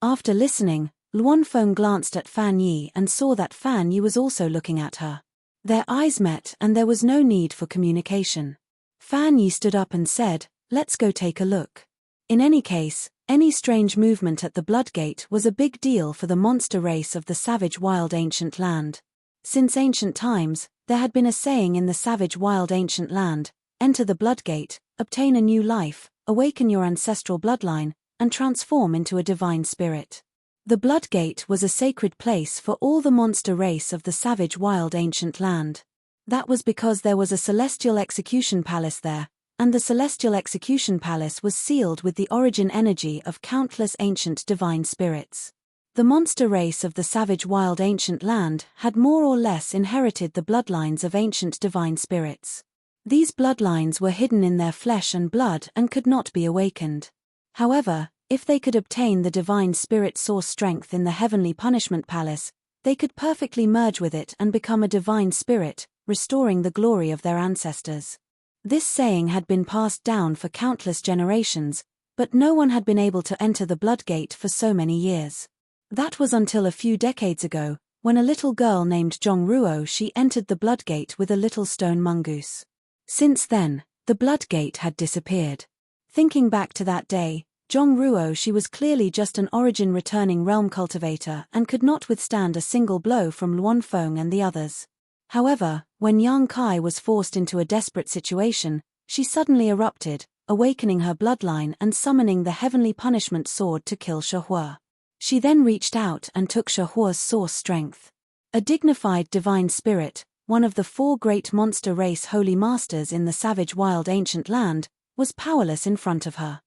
After listening, Luonfeng glanced at Fan Yi and saw that Fan Yi was also looking at her. Their eyes met and there was no need for communication. Fan Yi stood up and said, "Let's go take a look." In any case, any strange movement at the Bloodgate was a big deal for the monster race of the savage wild ancient land. Since ancient times, there had been a saying in the savage wild ancient land, "Enter the Bloodgate, obtain a new life, awaken your ancestral bloodline, and transform into a divine spirit." The Bloodgate was a sacred place for all the monster race of the savage wild ancient land. That was because there was a celestial execution palace there, and the celestial execution palace was sealed with the origin energy of countless ancient divine spirits. The monster race of the savage wild ancient land had more or less inherited the bloodlines of ancient divine spirits. These bloodlines were hidden in their flesh and blood and could not be awakened. However, If they could obtain the divine spirit source strength in the heavenly punishment palace, they could perfectly merge with it and become a divine spirit, restoring the glory of their ancestors. This saying had been passed down for countless generations, but no one had been able to enter the blood gate for so many years. That was until a few decades ago, when a little girl named Jongruo she entered the blood gate with a little stone mongoose. Since then, the blood gate had disappeared. Thinking back to that day, Jongruo she was clearly just an origin-returning realm cultivator and could not withstand a single blow from Luanfeng and the others. However, when Yang Kai was forced into a desperate situation, she suddenly erupted, awakening her bloodline and summoning the heavenly punishment sword to kill Shihua. She then reached out and took Shihua's source strength. A dignified divine spirit, one of the 4 great monster race holy masters in the savage wild ancient land, was powerless in front of her.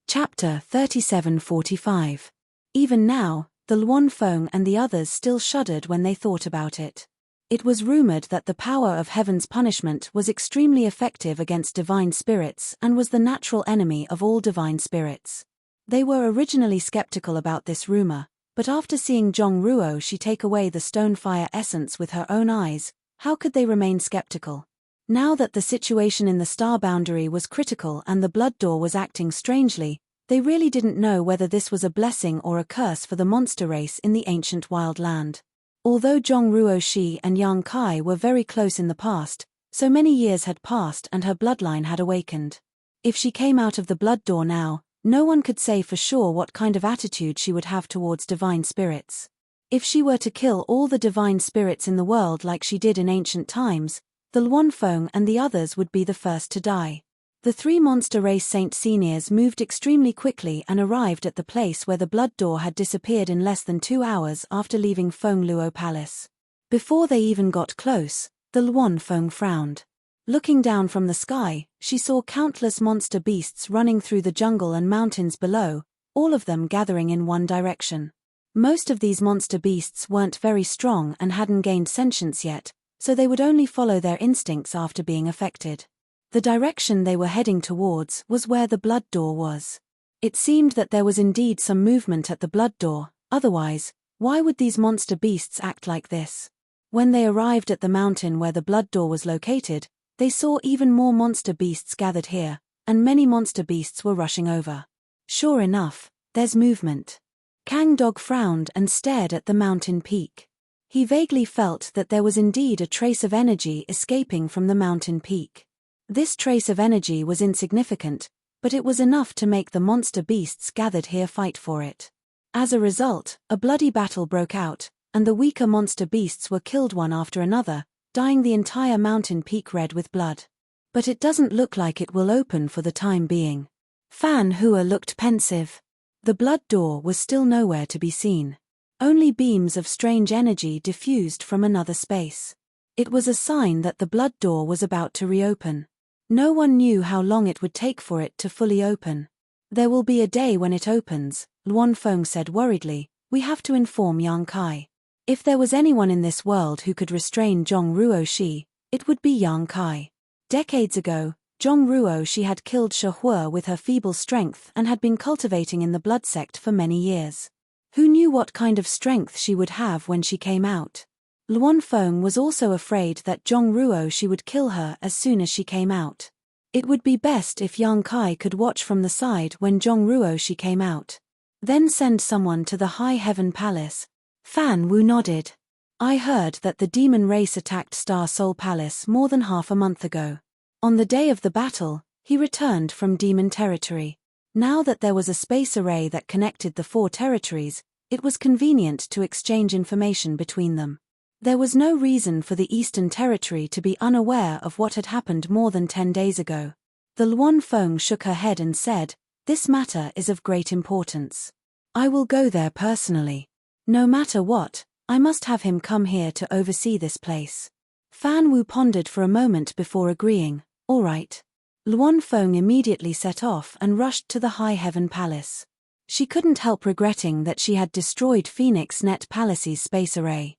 Chapter 3745. Even now, the Luanfeng and the others still shuddered when they thought about it. It was rumored that the power of heaven's punishment was extremely effective against divine spirits and was the natural enemy of all divine spirits. They were originally skeptical about this rumor, but after seeing Jongruo she take away the stone fire essence with her own eyes, how could they remain skeptical? Now that the situation in the star boundary was critical and the blood door was acting strangely, they really didn't know whether this was a blessing or a curse for the monster race in the ancient wild land. Although Jongruo Shi and Yang Kai were very close in the past, so many years had passed and her bloodline had awakened. If she came out of the blood door now, no one could say for sure what kind of attitude she would have towards divine spirits. If she were to kill all the divine spirits in the world like she did in ancient times, the Luanfeng and the others would be the first to die. The 3 monster race Saint Seniors moved extremely quickly and arrived at the place where the blood door had disappeared in less than 2 hours after leaving Feng Luo Palace. Before they even got close, the Luanfeng frowned. Looking down from the sky, she saw countless monster beasts running through the jungle and mountains below, all of them gathering in one direction. Most of these monster beasts weren't very strong and hadn't gained sentience yet, so they would only follow their instincts after being affected. The direction they were heading towards was where the blood door was. It seemed that there was indeed some movement at the blood door, otherwise, why would these monster beasts act like this? When they arrived at the mountain where the blood door was located, they saw even more monster beasts gathered here, and many monster beasts were rushing over. Sure enough, there's movement. Kang Dog frowned and stared at the mountain peak. He vaguely felt that there was indeed a trace of energy escaping from the mountain peak. This trace of energy was insignificant, but it was enough to make the monster beasts gathered here fight for it. As a result, a bloody battle broke out, and the weaker monster beasts were killed one after another, dyeing the entire mountain peak red with blood. But it doesn't look like it will open for the time being. Fan Hua looked pensive. The blood door was still nowhere to be seen. Only beams of strange energy diffused from another space. It was a sign that the blood door was about to reopen. No one knew how long it would take for it to fully open. There will be a day when it opens, Luanfeng said worriedly. We have to inform Yang Kai. If there was anyone in this world who could restrain Jongruo Shi, it would be Yang Kai. Decades ago, Jongruo Shi had killed Shihua with her feeble strength and had been cultivating in the blood sect for many years. Who knew what kind of strength she would have when she came out? Luanfeng was also afraid that Jongruo Shi would kill her as soon as she came out. It would be best if Yang Kai could watch from the side when Jongruo Shi came out. Then send someone to the High Heaven Palace. Fan Wu nodded. I heard that the demon race attacked Star Soul Palace more than half a month ago. On the day of the battle, he returned from demon territory. Now that there was a space array that connected the 4 territories, it was convenient to exchange information between them. There was no reason for the Eastern Territory to be unaware of what had happened more than 10 days ago. The Luanfeng shook her head and said, "This matter is of great importance. I will go there personally. No matter what, I must have him come here to oversee this place." Fan Wu pondered for a moment before agreeing, "All right." Luanfeng immediately set off and rushed to the High Heaven Palace. She couldn't help regretting that she had destroyed Phoenix Net Palace's space array.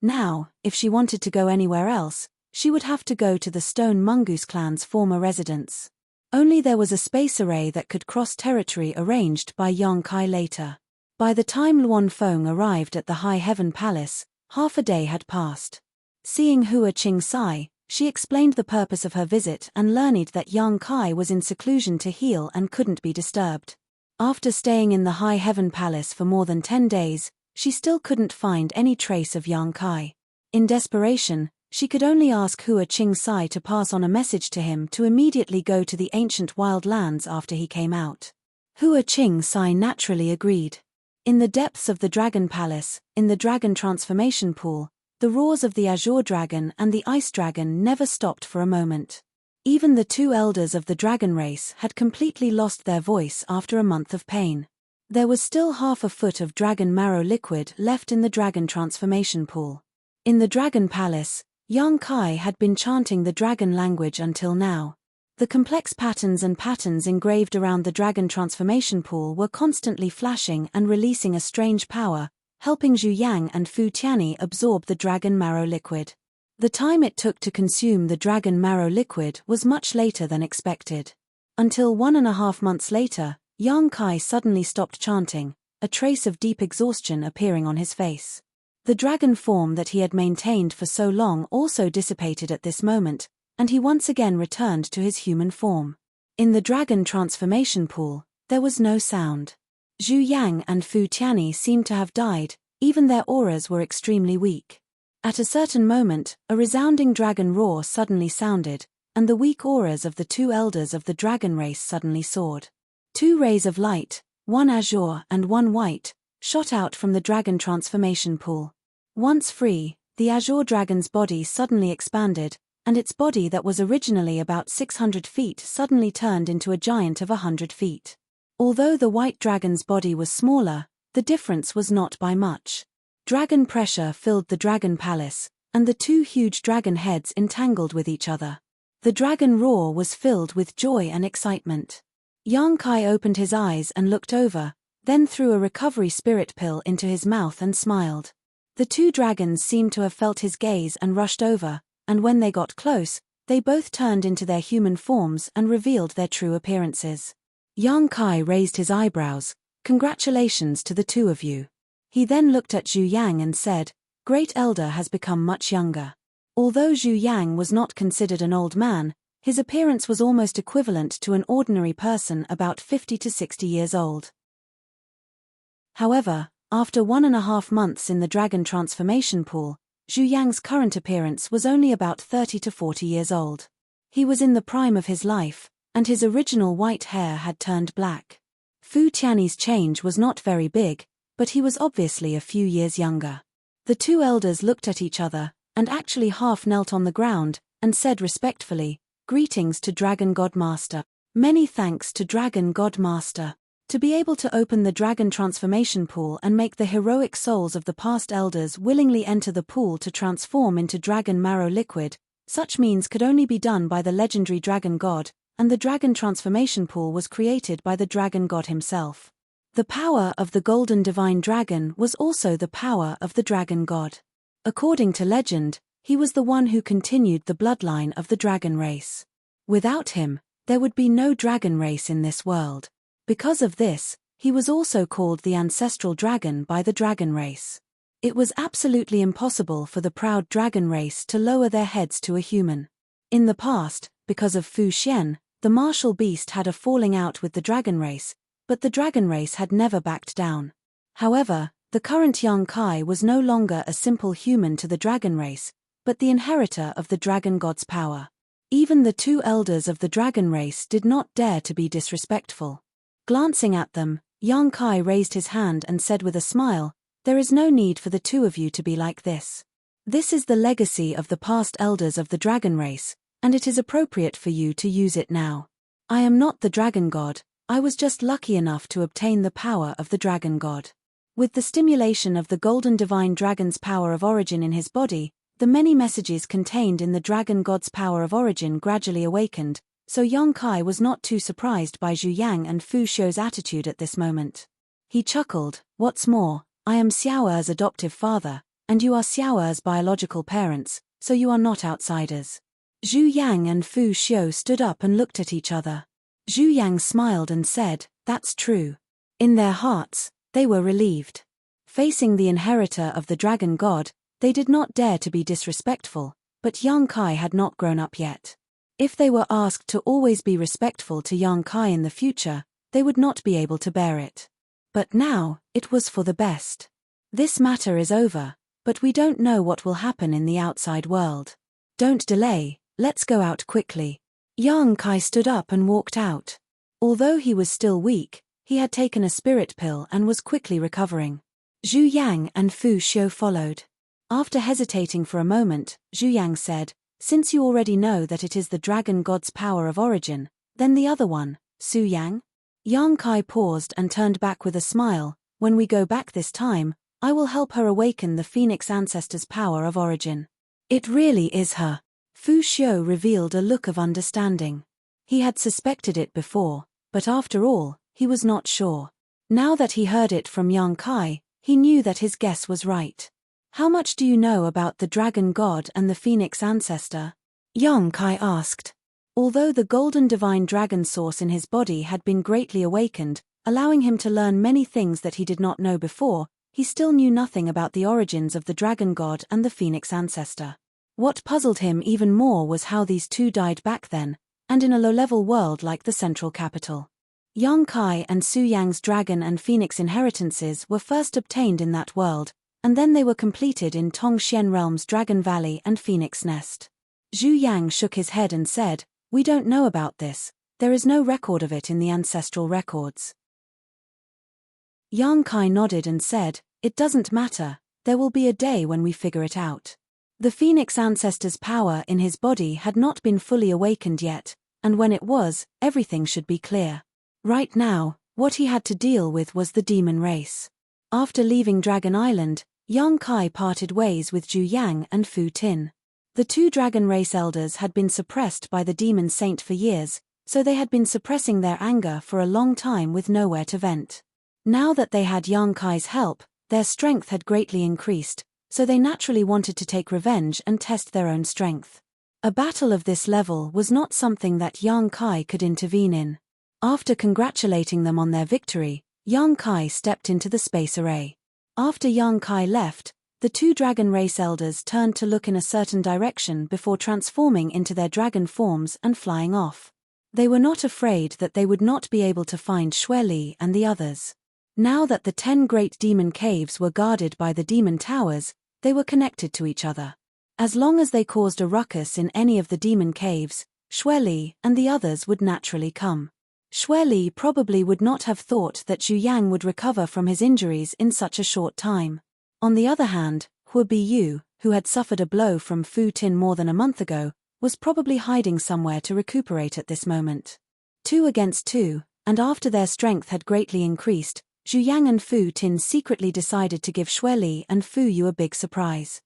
Now, if she wanted to go anywhere else, she would have to go to the Stone Mongoose clan's former residence. Only there was a space array that could cross territory arranged by Yang Kai later. By the time Luan Feng arrived at the High Heaven Palace, half a day had passed. Seeing Hua Qing Sai, she explained the purpose of her visit and learned that Yang Kai was in seclusion to heal and couldn't be disturbed. After staying in the High Heaven Palace for more than 10 days, she still couldn't find any trace of Yang Kai. In desperation, she could only ask Hua Qing Sai to pass on a message to him to immediately go to the ancient wild lands after he came out. Hua Qing Sai naturally agreed. In the depths of the Dragon Palace, in the Dragon Transformation Pool, the roars of the Azure Dragon and the Ice Dragon never stopped for a moment. Even the two elders of the dragon race had completely lost their voice after a month of pain. There was still half a foot of dragon marrow liquid left in the Dragon Transformation Pool. In the Dragon Palace, Yang Kai had been chanting the dragon language until now. The complex patterns engraved around the Dragon Transformation Pool were constantly flashing and releasing a strange power, helping Zhu Yang and Fu Tianyi absorb the dragon marrow liquid. The time it took to consume the dragon marrow liquid was much later than expected. Until 1.5 months later, Yang Kai suddenly stopped chanting, a trace of deep exhaustion appearing on his face. The dragon form that he had maintained for so long also dissipated at this moment, and he once again returned to his human form. In the Dragon Transformation Pool, there was no sound. Zhu Yang and Fu Tianyi seemed to have died, even their auras were extremely weak. At a certain moment, a resounding dragon roar suddenly sounded, and the weak auras of the two elders of the dragon race suddenly soared. Two rays of light, one azure and one white, shot out from the Dragon Transformation Pool. Once free, the azure dragon's body suddenly expanded, and its body that was originally about 600 feet suddenly turned into a giant of 100 feet. Although the white dragon's body was smaller, the difference was not by much. Dragon pressure filled the Dragon Palace, and the two huge dragon heads entangled with each other. The dragon roar was filled with joy and excitement. Yang Kai opened his eyes and looked over, then threw a recovery spirit pill into his mouth and smiled. The two dragons seemed to have felt his gaze and rushed over, and when they got close, they both turned into their human forms and revealed their true appearances. Yang Kai raised his eyebrows. "Congratulations to the two of you." He then looked at Zhu Yang and said, "Great Elder has become much younger." Although Zhu Yang was not considered an old man, his appearance was almost equivalent to an ordinary person about 50 to 60 years old. However, after 1.5 months in the Dragon Transformation Pool, Zhu Yang's current appearance was only about 30 to 40 years old. He was in the prime of his life, and his original white hair had turned black. Fu Tianyi's change was not very big, but he was obviously a few years younger. The two elders looked at each other, and actually half knelt on the ground, and said respectfully, "Greetings to Dragon God Master." Many thanks to Dragon God Master. To be able to open the Dragon Transformation Pool and make the heroic souls of the past elders willingly enter the pool to transform into dragon marrow liquid, such means could only be done by the legendary Dragon God, and the Dragon Transformation Pool was created by the Dragon God himself. The power of the Golden Divine Dragon was also the power of the Dragon God. According to legend, he was the one who continued the bloodline of the dragon race. Without him, there would be no dragon race in this world. Because of this, he was also called the ancestral dragon by the dragon race. It was absolutely impossible for the proud dragon race to lower their heads to a human. In the past, because of Fu Xian, the martial beast had a falling out with the dragon race, but the dragon race had never backed down. However, the current Yang Kai was no longer a simple human to the dragon race, but the inheritor of the dragon god's power. Even the two elders of the dragon race did not dare to be disrespectful. Glancing at them, Yang Kai raised his hand and said with a smile, "There is no need for the two of you to be like this. This is the legacy of the past elders of the dragon race, and it is appropriate for you to use it now. I am not the dragon god, I was just lucky enough to obtain the power of the dragon god." With the stimulation of the golden divine dragon's power of origin in his body, the many messages contained in the dragon god's power of origin gradually awakened, so Yang Kai was not too surprised by Zhu Yang and Fu Xiu's attitude at this moment. He chuckled, "What's more, I am Xiao Er's adoptive father, and you are Xiao Er's biological parents, so you are not outsiders." Zhu Yang and Fu Xiu stood up and looked at each other. Zhu Yang smiled and said, "That's true." In their hearts, they were relieved. Facing the inheritor of the dragon god, they did not dare to be disrespectful, but Yang Kai had not grown up yet. If they were asked to always be respectful to Yang Kai in the future, they would not be able to bear it. But now, it was for the best. This matter is over, but we don't know what will happen in the outside world. Don't delay, let's go out quickly. Yang Kai stood up and walked out. Although he was still weak, he had taken a spirit pill and was quickly recovering. Zhu Yang and Fu Xiu followed. After hesitating for a moment, Zhu Yang said, "Since you already know that it is the dragon god's power of origin, then the other one, Su Yang?" Yang Kai paused and turned back with a smile. "When we go back this time, I will help her awaken the Phoenix ancestor's power of origin." "It really is her." Fu Xiu revealed a look of understanding. He had suspected it before, but after all, he was not sure. Now that he heard it from Yang Kai, he knew that his guess was right. "How much do you know about the dragon god and the Phoenix ancestor?" Yang Kai asked. Although the golden divine dragon source in his body had been greatly awakened, allowing him to learn many things that he did not know before, he still knew nothing about the origins of the dragon god and the Phoenix ancestor. What puzzled him even more was how these two died back then, and in a low-level world like the central capital. Yang Kai and Su Yang's dragon and Phoenix inheritances were first obtained in that world, and then they were completed in Tongxian Realm's Dragon Valley and Phoenix Nest. Zhu Yang shook his head and said, "We don't know about this, there is no record of it in the ancestral records." Yang Kai nodded and said, "It doesn't matter, there will be a day when we figure it out." The Phoenix ancestor's power in his body had not been fully awakened yet, and when it was, everything should be clear. Right now, what he had to deal with was the demon race. After leaving Dragon Island, Yang Kai parted ways with Zhu Yang and Fu Tin. The two dragon race elders had been suppressed by the demon saint for years, so they had been suppressing their anger for a long time with nowhere to vent. Now that they had Yang Kai's help, their strength had greatly increased, so they naturally wanted to take revenge and test their own strength. A battle of this level was not something that Yang Kai could intervene in. After congratulating them on their victory, Yang Kai stepped into the space array. After Yang Kai left, the two dragon race elders turned to look in a certain direction before transforming into their dragon forms and flying off. They were not afraid that they would not be able to find Xueli and the others. Now that the 10 great demon caves were guarded by the demon towers, they were connected to each other. As long as they caused a ruckus in any of the demon caves, Xueli and the others would naturally come. Xueli probably would not have thought that Zhu Yang would recover from his injuries in such a short time. On the other hand, Hu Biyu, who had suffered a blow from Fu Tin more than a month ago, was probably hiding somewhere to recuperate at this moment. 2 against 2, and after their strength had greatly increased, Zhu Yang and Fu Tin secretly decided to give Xueli and Fu Yu a big surprise.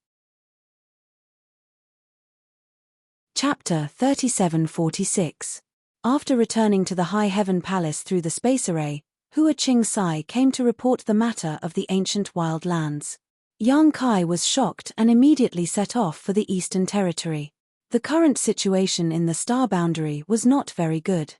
Chapter 3746. After returning to the High Heaven Palace through the space array, Hua Qing Sai came to report the matter of the ancient wild lands. Yang Kai was shocked and immediately set off for the Eastern Territory. The current situation in the star boundary was not very good.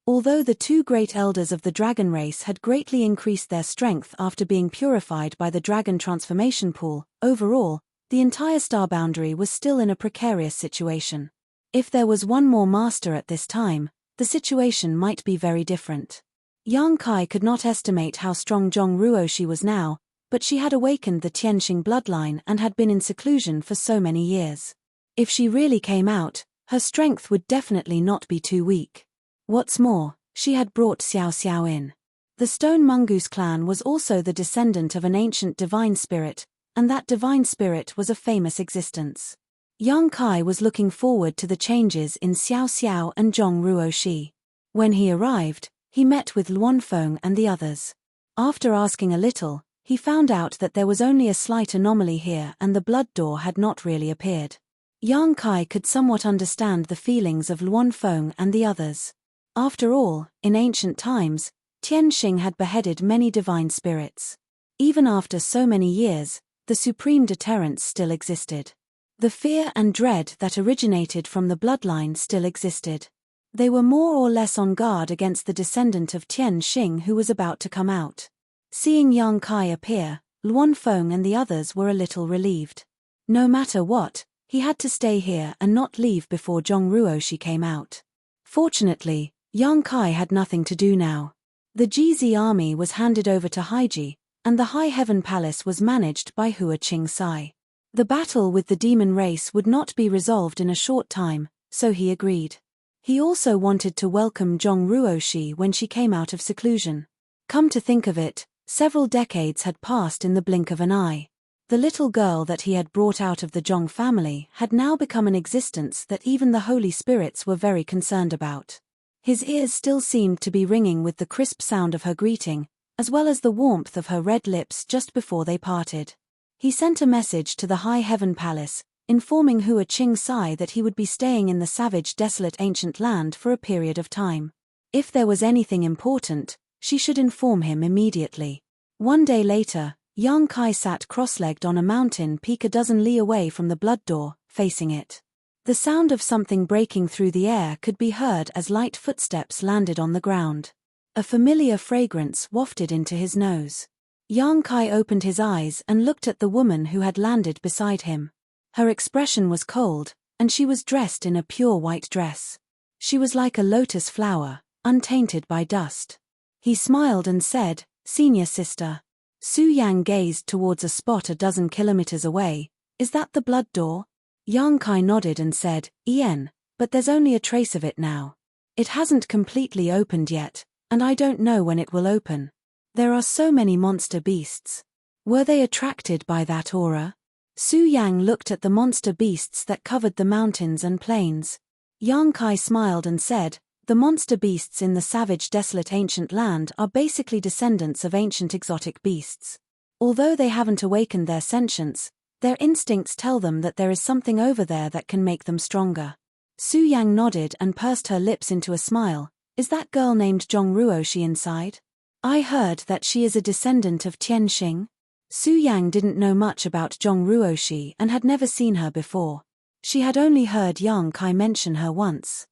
Although the two great elders of the dragon race had greatly increased their strength after being purified by the dragon transformation pool, overall, the entire star boundary was still in a precarious situation. If there was one more master at this time, the situation might be very different. Yang Kai could not estimate how strong Zhong Ruoshi was now, but she had awakened the Tianxing bloodline and had been in seclusion for so many years. If she really came out, her strength would definitely not be too weak. What's more, she had brought Xiao Xiao in. The Stone Mongoose clan was also the descendant of an ancient divine spirit, and that divine spirit was a famous existence. Yang Kai was looking forward to the changes in Xiao Xiao and Zhong Ruoshi. When he arrived, he met with Luan Feng and the others. After asking a little, he found out that there was only a slight anomaly here and the blood door had not really appeared. Yang Kai could somewhat understand the feelings of Luan Feng and the others. After all, in ancient times, Tianxing had beheaded many divine spirits. Even after so many years, the supreme deterrence still existed. The fear and dread that originated from the bloodline still existed. They were more or less on guard against the descendant of Tian Xing who was about to come out. Seeing Yang Kai appear, Luan Feng and the others were a little relieved. No matter what, he had to stay here and not leave before Zhong Ruoshi came out. Fortunately, Yang Kai had nothing to do now. The Jizi army was handed over to Haiji, and the High Heaven Palace was managed by Hua Qing-sai. The battle with the demon race would not be resolved in a short time, so he agreed. He also wanted to welcome Zhong Ruoshi when she came out of seclusion. Come to think of it, several decades had passed in the blink of an eye. The little girl that he had brought out of the Zhong family had now become an existence that even the holy spirits were very concerned about. His ears still seemed to be ringing with the crisp sound of her greeting, as well as the warmth of her red lips just before they parted. He sent a message to the High Heaven Palace, informing Hua Qing-sai that he would be staying in the savage, desolate ancient land for a period of time. If there was anything important, she should inform him immediately. One day later, Yang Kai sat cross-legged on a mountain peak a dozen li away from the blood door, facing it. The sound of something breaking through the air could be heard as light footsteps landed on the ground. A familiar fragrance wafted into his nose. Yang Kai opened his eyes and looked at the woman who had landed beside him. Her expression was cold, and she was dressed in a pure white dress. She was like a lotus flower, untainted by dust. He smiled and said, "Senior sister." Su Yang gazed towards a spot a dozen kilometers away. "Is that the blood door?" Yang Kai nodded and said, "Ien, but there's only a trace of it now. It hasn't completely opened yet, and I don't know when it will open. There are so many monster beasts. Were they attracted by that aura?" Su Yang looked at the monster beasts that covered the mountains and plains. Yang Kai smiled and said, "The monster beasts in the savage, desolate ancient land are basically descendants of ancient exotic beasts. Although they haven't awakened their sentience, their instincts tell them that there is something over there that can make them stronger." Su Yang nodded and pursed her lips into a smile. "Is that girl named Zhong Ruoshi inside? I heard that she is a descendant of Tian Xing." Su Yang didn't know much about Zhong Ruoshi and had never seen her before. She had only heard Yang Kai mention her once.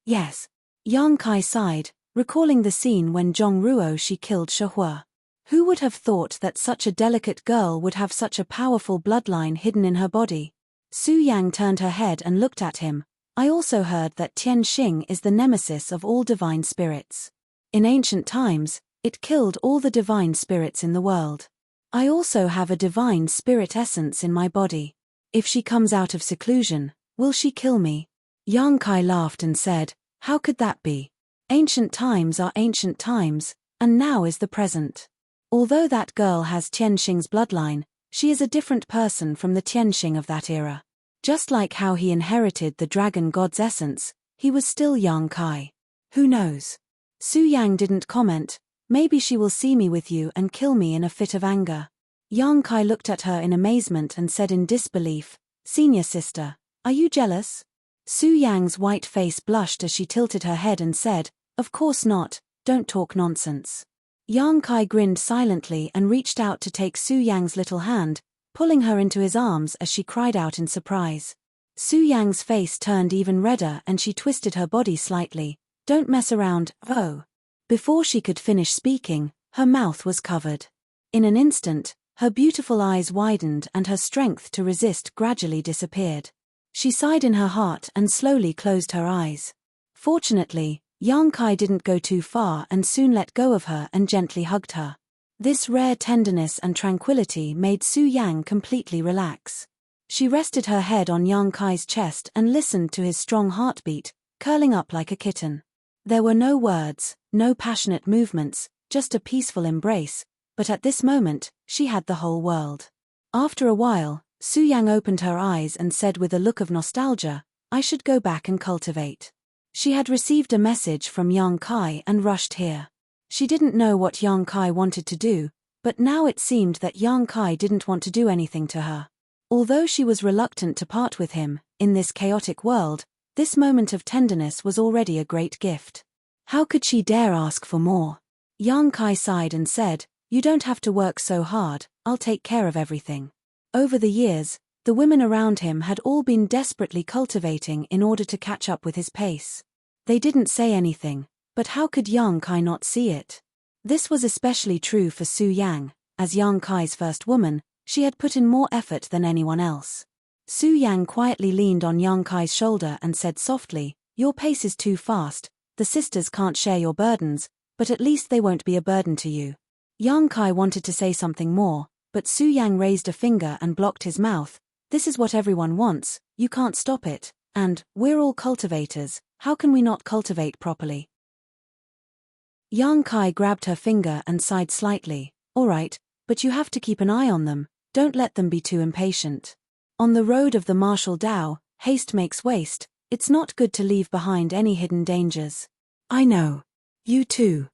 "Yes." Yang Kai sighed, recalling the scene when Zhong Ruoshi killed Shihua. Who would have thought that such a delicate girl would have such a powerful bloodline hidden in her body? Su Yang turned her head and looked at him. "I also heard that Tian Xing is the nemesis of all divine spirits. In ancient times, it killed all the divine spirits in the world. I also have a divine spirit essence in my body. If she comes out of seclusion, will she kill me?" Yang Kai laughed and said, "How could that be? Ancient times are ancient times, and now is the present. Although that girl has Tian Xing's bloodline, she is a different person from the Tian Xing of that era. Just like how he inherited the dragon god's essence, he was still Yang Kai. Who knows?" Su Yang didn't comment. "Maybe she will see me with you and kill me in a fit of anger." Yang Kai looked at her in amazement and said in disbelief, "Senior sister, are you jealous?" Su Yang's white face blushed as she tilted her head and said, "Of course not, don't talk nonsense." Yang Kai grinned silently and reached out to take Su Yang's little hand, pulling her into his arms as she cried out in surprise. Su Yang's face turned even redder and she twisted her body slightly. "Don't mess around, oh." Before she could finish speaking, her mouth was covered. In an instant, her beautiful eyes widened and her strength to resist gradually disappeared. She sighed in her heart and slowly closed her eyes. Fortunately, Yang Kai didn't go too far and soon let go of her and gently hugged her. This rare tenderness and tranquility made Su Yang completely relax. She rested her head on Yang Kai's chest and listened to his strong heartbeat, curling up like a kitten. There were no words, no passionate movements, just a peaceful embrace, but at this moment, she had the whole world. After a while, Su Yang opened her eyes and said with a look of nostalgia, "I should go back and cultivate." She had received a message from Yang Kai and rushed here. She didn't know what Yang Kai wanted to do, but now it seemed that Yang Kai didn't want to do anything to her. Although she was reluctant to part with him, in this chaotic world, this moment of tenderness was already a great gift. How could she dare ask for more? Yang Kai sighed and said, "You don't have to work so hard, I'll take care of everything." Over the years, the women around him had all been desperately cultivating in order to catch up with his pace. They didn't say anything, but how could Yang Kai not see it? This was especially true for Su Yang. As Yang Kai's first woman, she had put in more effort than anyone else. Su Yang quietly leaned on Yang Kai's shoulder and said softly, "Your pace is too fast, the sisters can't share your burdens, but at least they won't be a burden to you." Yang Kai wanted to say something more, but Su Yang raised a finger and blocked his mouth. "This is what everyone wants, you can't stop it, and, we're all cultivators, how can we not cultivate properly?" Yang Kai grabbed her finger and sighed slightly. "All right, but you have to keep an eye on them, don't let them be too impatient. On the road of the martial Tao, haste makes waste, it's not good to leave behind any hidden dangers." "I know. You too."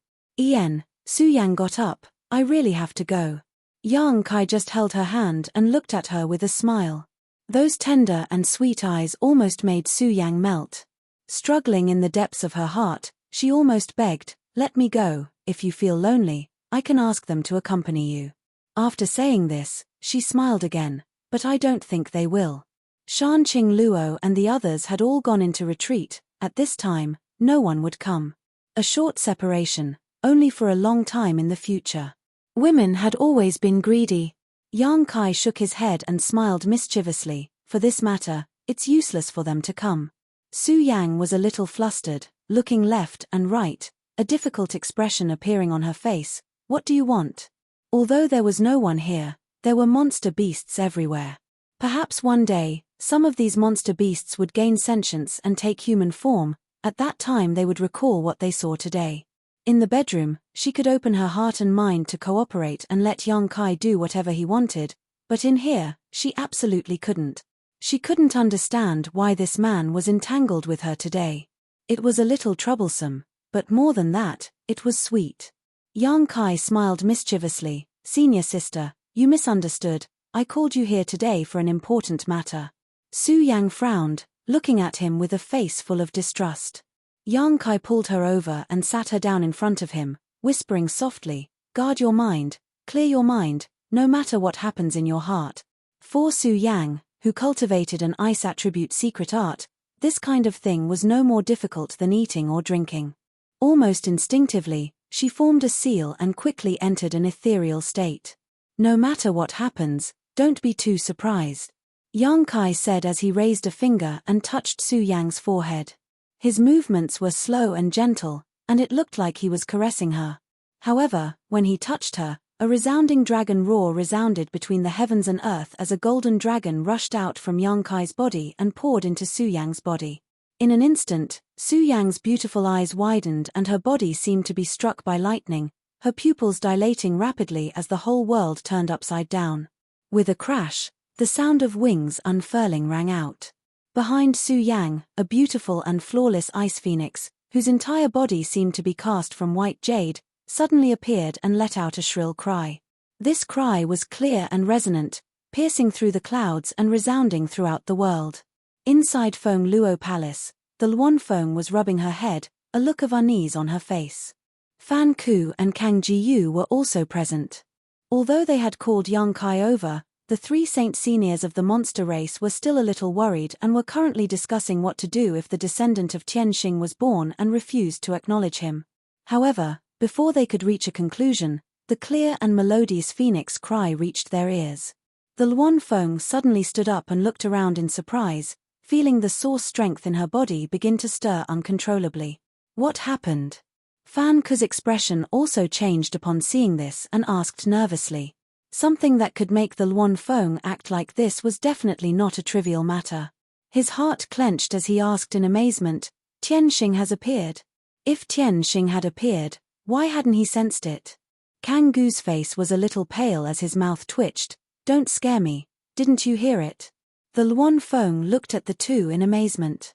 Su Yang got up, "I really have to go." Yang Kai just held her hand and looked at her with a smile. Those tender and sweet eyes almost made Su Yang melt. Struggling in the depths of her heart, she almost begged, "Let me go, if you feel lonely, I can ask them to accompany you." After saying this, she smiled again, "But I don't think they will." Shan Qing Luo and the others had all gone into retreat. At this time, no one would come. A short separation, only for a long time in the future. Women had always been greedy. Yang Kai shook his head and smiled mischievously. "For this matter, it's useless for them to come." Su Yang was a little flustered, looking left and right, a difficult expression appearing on her face. "What do you want?" Although there was no one here, there were monster beasts everywhere. Perhaps one day, some of these monster beasts would gain sentience and take human form. At that time they would recall what they saw today. In the bedroom, she could open her heart and mind to cooperate and let Yang Kai do whatever he wanted, but in here, she absolutely couldn't. She couldn't understand why this man was entangled with her today. It was a little troublesome, but more than that, it was sweet. Yang Kai smiled mischievously. "Senior sister, you misunderstood, I called you here today for an important matter." Su Yang frowned, looking at him with a face full of distrust. Yang Kai pulled her over and sat her down in front of him, whispering softly, "Guard your mind, clear your mind, no matter what happens in your heart." For Su Yang, who cultivated an ice attribute secret art, this kind of thing was no more difficult than eating or drinking. Almost instinctively, she formed a seal and quickly entered an ethereal state. "No matter what happens, don't be too surprised," Yang Kai said as he raised a finger and touched Su Yang's forehead. His movements were slow and gentle, and it looked like he was caressing her. However, when he touched her, a resounding dragon roar resounded between the heavens and earth as a golden dragon rushed out from Yang Kai's body and poured into Su Yang's body. In an instant, Su Yang's beautiful eyes widened and her body seemed to be struck by lightning, her pupils dilating rapidly as the whole world turned upside down. With a crash, the sound of wings unfurling rang out. Behind Su Yang, a beautiful and flawless ice phoenix, whose entire body seemed to be cast from white jade, suddenly appeared and let out a shrill cry. This cry was clear and resonant, piercing through the clouds and resounding throughout the world. Inside Feng Luo Palace, the Luan Feng was rubbing her head, a look of unease on her face. Fan Ku and Kang Jiyu were also present. Although they had called Yang Kai over, the three Saint Seniors of the monster race were still a little worried and were currently discussing what to do if the descendant of Tianxing was born and refused to acknowledge him. However, before they could reach a conclusion, the clear and melodious phoenix cry reached their ears. The Luan Feng suddenly stood up and looked around in surprise, feeling the source strength in her body begin to stir uncontrollably. What happened? Fan Ku's expression also changed upon seeing this and asked nervously. Something that could make the Luan Feng act like this was definitely not a trivial matter. His heart clenched as he asked in amazement, "Tianxing has appeared?" If Tianxing had appeared, why hadn't he sensed it? Kang Gu's face was a little pale as his mouth twitched. "Don't scare me, didn't you hear it?" The Luan Feng looked at the two in amazement.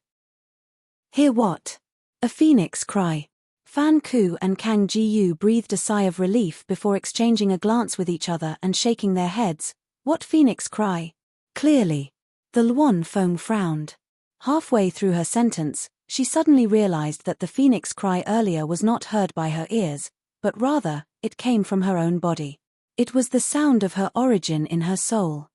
"Hear what?" A phoenix cry. Fan Ku and Kang Jiyu breathed a sigh of relief before exchanging a glance with each other and shaking their heads. "What phoenix cry?" "Clearly." The Luan Feng frowned. Halfway through her sentence, she suddenly realized that the phoenix cry earlier was not heard by her ears, but rather, it came from her own body. It was the sound of her origin in her soul.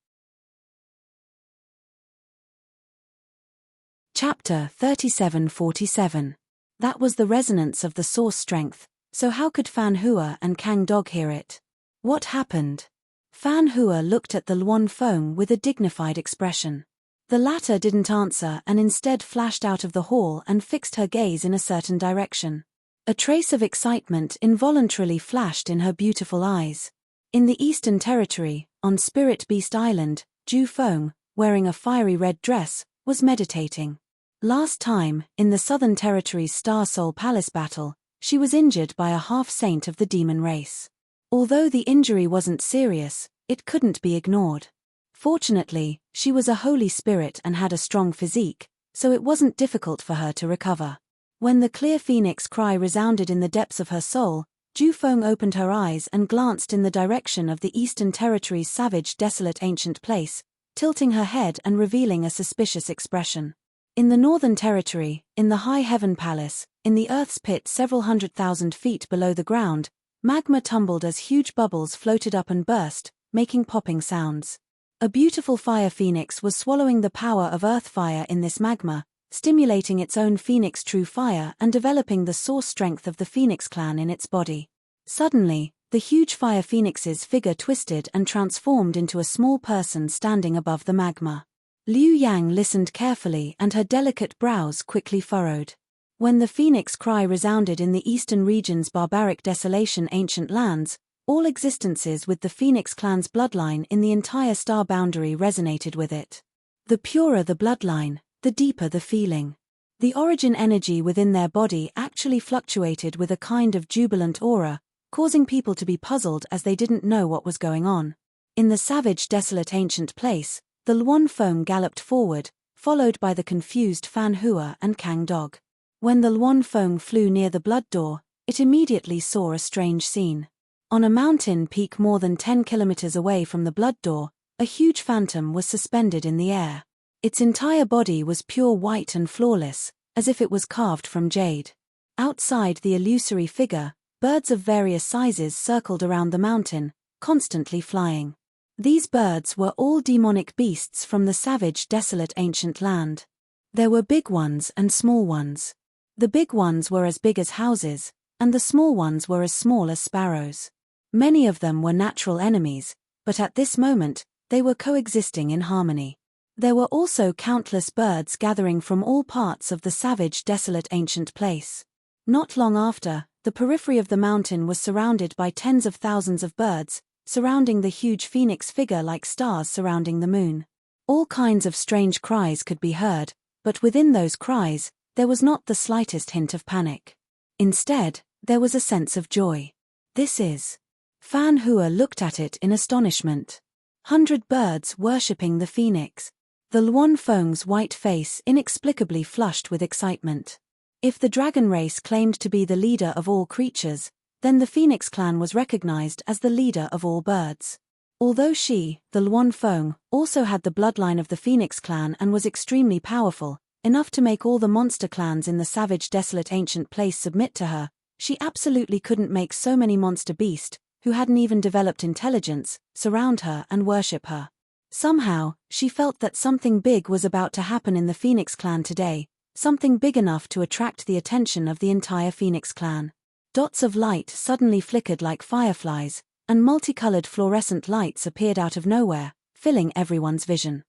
Chapter 3747. That was the resonance of the source strength, so how could Fan Hua and Kang Dog hear it? What happened? Fan Hua looked at the Luan Feng with a dignified expression. The latter didn't answer and instead flashed out of the hall and fixed her gaze in a certain direction. A trace of excitement involuntarily flashed in her beautiful eyes. In the Eastern Territory, on Spirit Beast Island, Ju Feng, wearing a fiery red dress, was meditating. Last time, in the Southern Territory's Star Soul Palace battle, she was injured by a half-saint of the demon race. Although the injury wasn't serious, it couldn't be ignored. Fortunately, she was a holy spirit and had a strong physique, so it wasn't difficult for her to recover. When the clear phoenix cry resounded in the depths of her soul, Ju Feng opened her eyes and glanced in the direction of the Eastern Territory's savage, desolate ancient place, tilting her head and revealing a suspicious expression. In the Northern Territory, in the High Heaven Palace, in the Earth's pit several 100,000 feet below the ground, magma tumbled as huge bubbles floated up and burst, making popping sounds. A beautiful fire phoenix was swallowing the power of earth fire in this magma, stimulating its own phoenix true fire and developing the source strength of the Phoenix clan in its body. Suddenly, the huge fire phoenix's figure twisted and transformed into a small person standing above the magma. Liu Yang listened carefully and her delicate brows quickly furrowed. When the phoenix cry resounded in the eastern region's barbaric desolation ancient lands, all existences with the Phoenix clan's bloodline in the entire star boundary resonated with it. The purer the bloodline, the deeper the feeling. The origin energy within their body actually fluctuated with a kind of jubilant aura, causing people to be puzzled as they didn't know what was going on. In the savage desolate ancient place, the Luan Feng galloped forward, followed by the confused Fan Hua and Kang Dog. When the Luan Feng flew near the blood door, it immediately saw a strange scene. On a mountain peak more than 10 kilometers away from the blood door, a huge phantom was suspended in the air. Its entire body was pure white and flawless, as if it was carved from jade. Outside the illusory figure, birds of various sizes circled around the mountain, constantly flying. These birds were all demonic beasts from the savage desolate ancient land. There were big ones and small ones. The big ones were as big as houses, and the small ones were as small as sparrows. Many of them were natural enemies, but at this moment, they were coexisting in harmony. There were also countless birds gathering from all parts of the savage desolate ancient place. Not long after, the periphery of the mountain was surrounded by tens of thousands of birds, surrounding the huge phoenix figure like stars surrounding the moon. All kinds of strange cries could be heard, but within those cries, there was not the slightest hint of panic. Instead, there was a sense of joy. This is. Fan Hua looked at it in astonishment. 100 birds worshipping the phoenix. The Luan Feng's white face inexplicably flushed with excitement. If the dragon race claimed to be the leader of all creatures, then the Phoenix clan was recognized as the leader of all birds. Although she, the Luan Feng, also had the bloodline of the Phoenix clan and was extremely powerful, enough to make all the monster clans in the savage desolate ancient place submit to her, she absolutely couldn't make so many monster beasts, who hadn't even developed intelligence, surround her and worship her. Somehow, she felt that something big was about to happen in the Phoenix clan today, something big enough to attract the attention of the entire Phoenix clan. Dots of light suddenly flickered like fireflies, and multicolored fluorescent lights appeared out of nowhere, filling everyone's vision.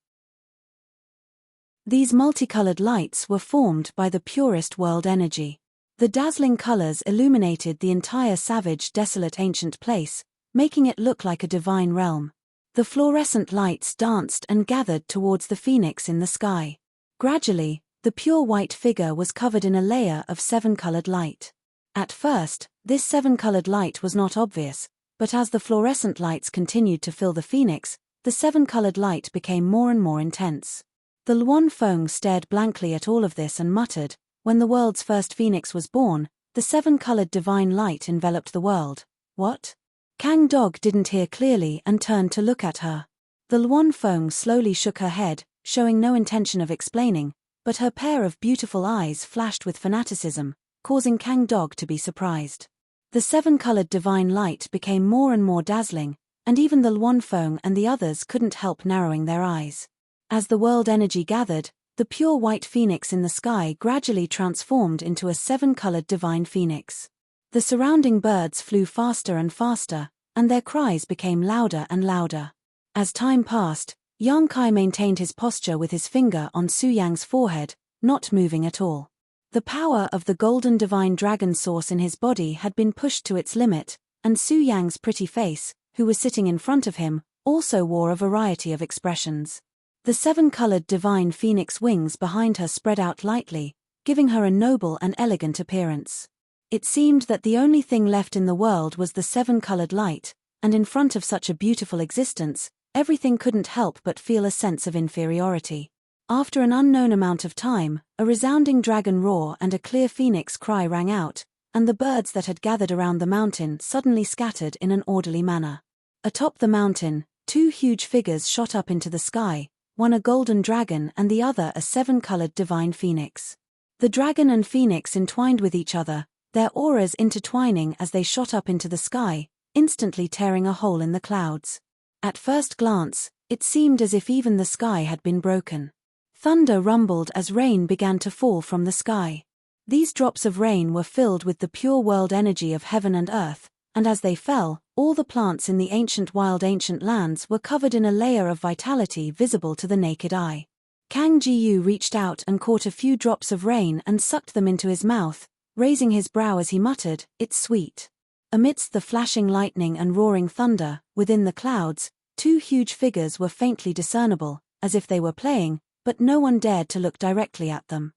These multicolored lights were formed by the purest world energy. The dazzling colors illuminated the entire savage desolate ancient place, making it look like a divine realm. The fluorescent lights danced and gathered towards the phoenix in the sky. Gradually, the pure white figure was covered in a layer of 7-colored light. At first, this 7-colored light was not obvious, but as the fluorescent lights continued to fill the phoenix, the 7-colored light became more and more intense. The Luan Feng stared blankly at all of this and muttered, "When the world's first phoenix was born, the 7-colored divine light enveloped the world." What? Kang Dog didn't hear clearly and turned to look at her. The Luan Feng slowly shook her head, showing no intention of explaining, but her pair of beautiful eyes flashed with fanaticism, causing Kang Dog to be surprised. The 7-colored divine light became more and more dazzling, and even the Luan Feng and the others couldn't help narrowing their eyes. As the world energy gathered, The pure white phoenix in the sky gradually transformed into a 7-colored divine phoenix. The surrounding birds flew faster and faster, and their cries became louder and louder. As time passed, Yang Kai maintained his posture with his finger on Su Yang's forehead, not moving at all. The power of the golden divine dragon source in his body had been pushed to its limit, and Su Yang's pretty face, who was sitting in front of him, also wore a variety of expressions. The 7-colored divine phoenix wings behind her spread out lightly, giving her a noble and elegant appearance. It seemed that the only thing left in the world was the 7-colored light, and in front of such a beautiful existence, everything couldn't help but feel a sense of inferiority. After an unknown amount of time, a resounding dragon roar and a clear phoenix cry rang out, and the birds that had gathered around the mountain suddenly scattered in an orderly manner. Atop the mountain, 2 huge figures shot up into the sky, one a golden dragon and the other a 7-colored divine phoenix. The dragon and phoenix entwined with each other, their auras intertwining as they shot up into the sky, instantly tearing a hole in the clouds. At first glance, it seemed as if even the sky had been broken. Thunder rumbled as rain began to fall from the sky. These drops of rain were filled with the pure world energy of heaven and earth, and as they fell, all the plants in the ancient lands were covered in a layer of vitality visible to the naked eye. Kang Jiyu reached out and caught a few drops of rain and sucked them into his mouth, raising his brow as he muttered, "It's sweet." Amidst the flashing lightning and roaring thunder, within the clouds, 2 huge figures were faintly discernible, as if they were playing, but no one dared to look directly at them.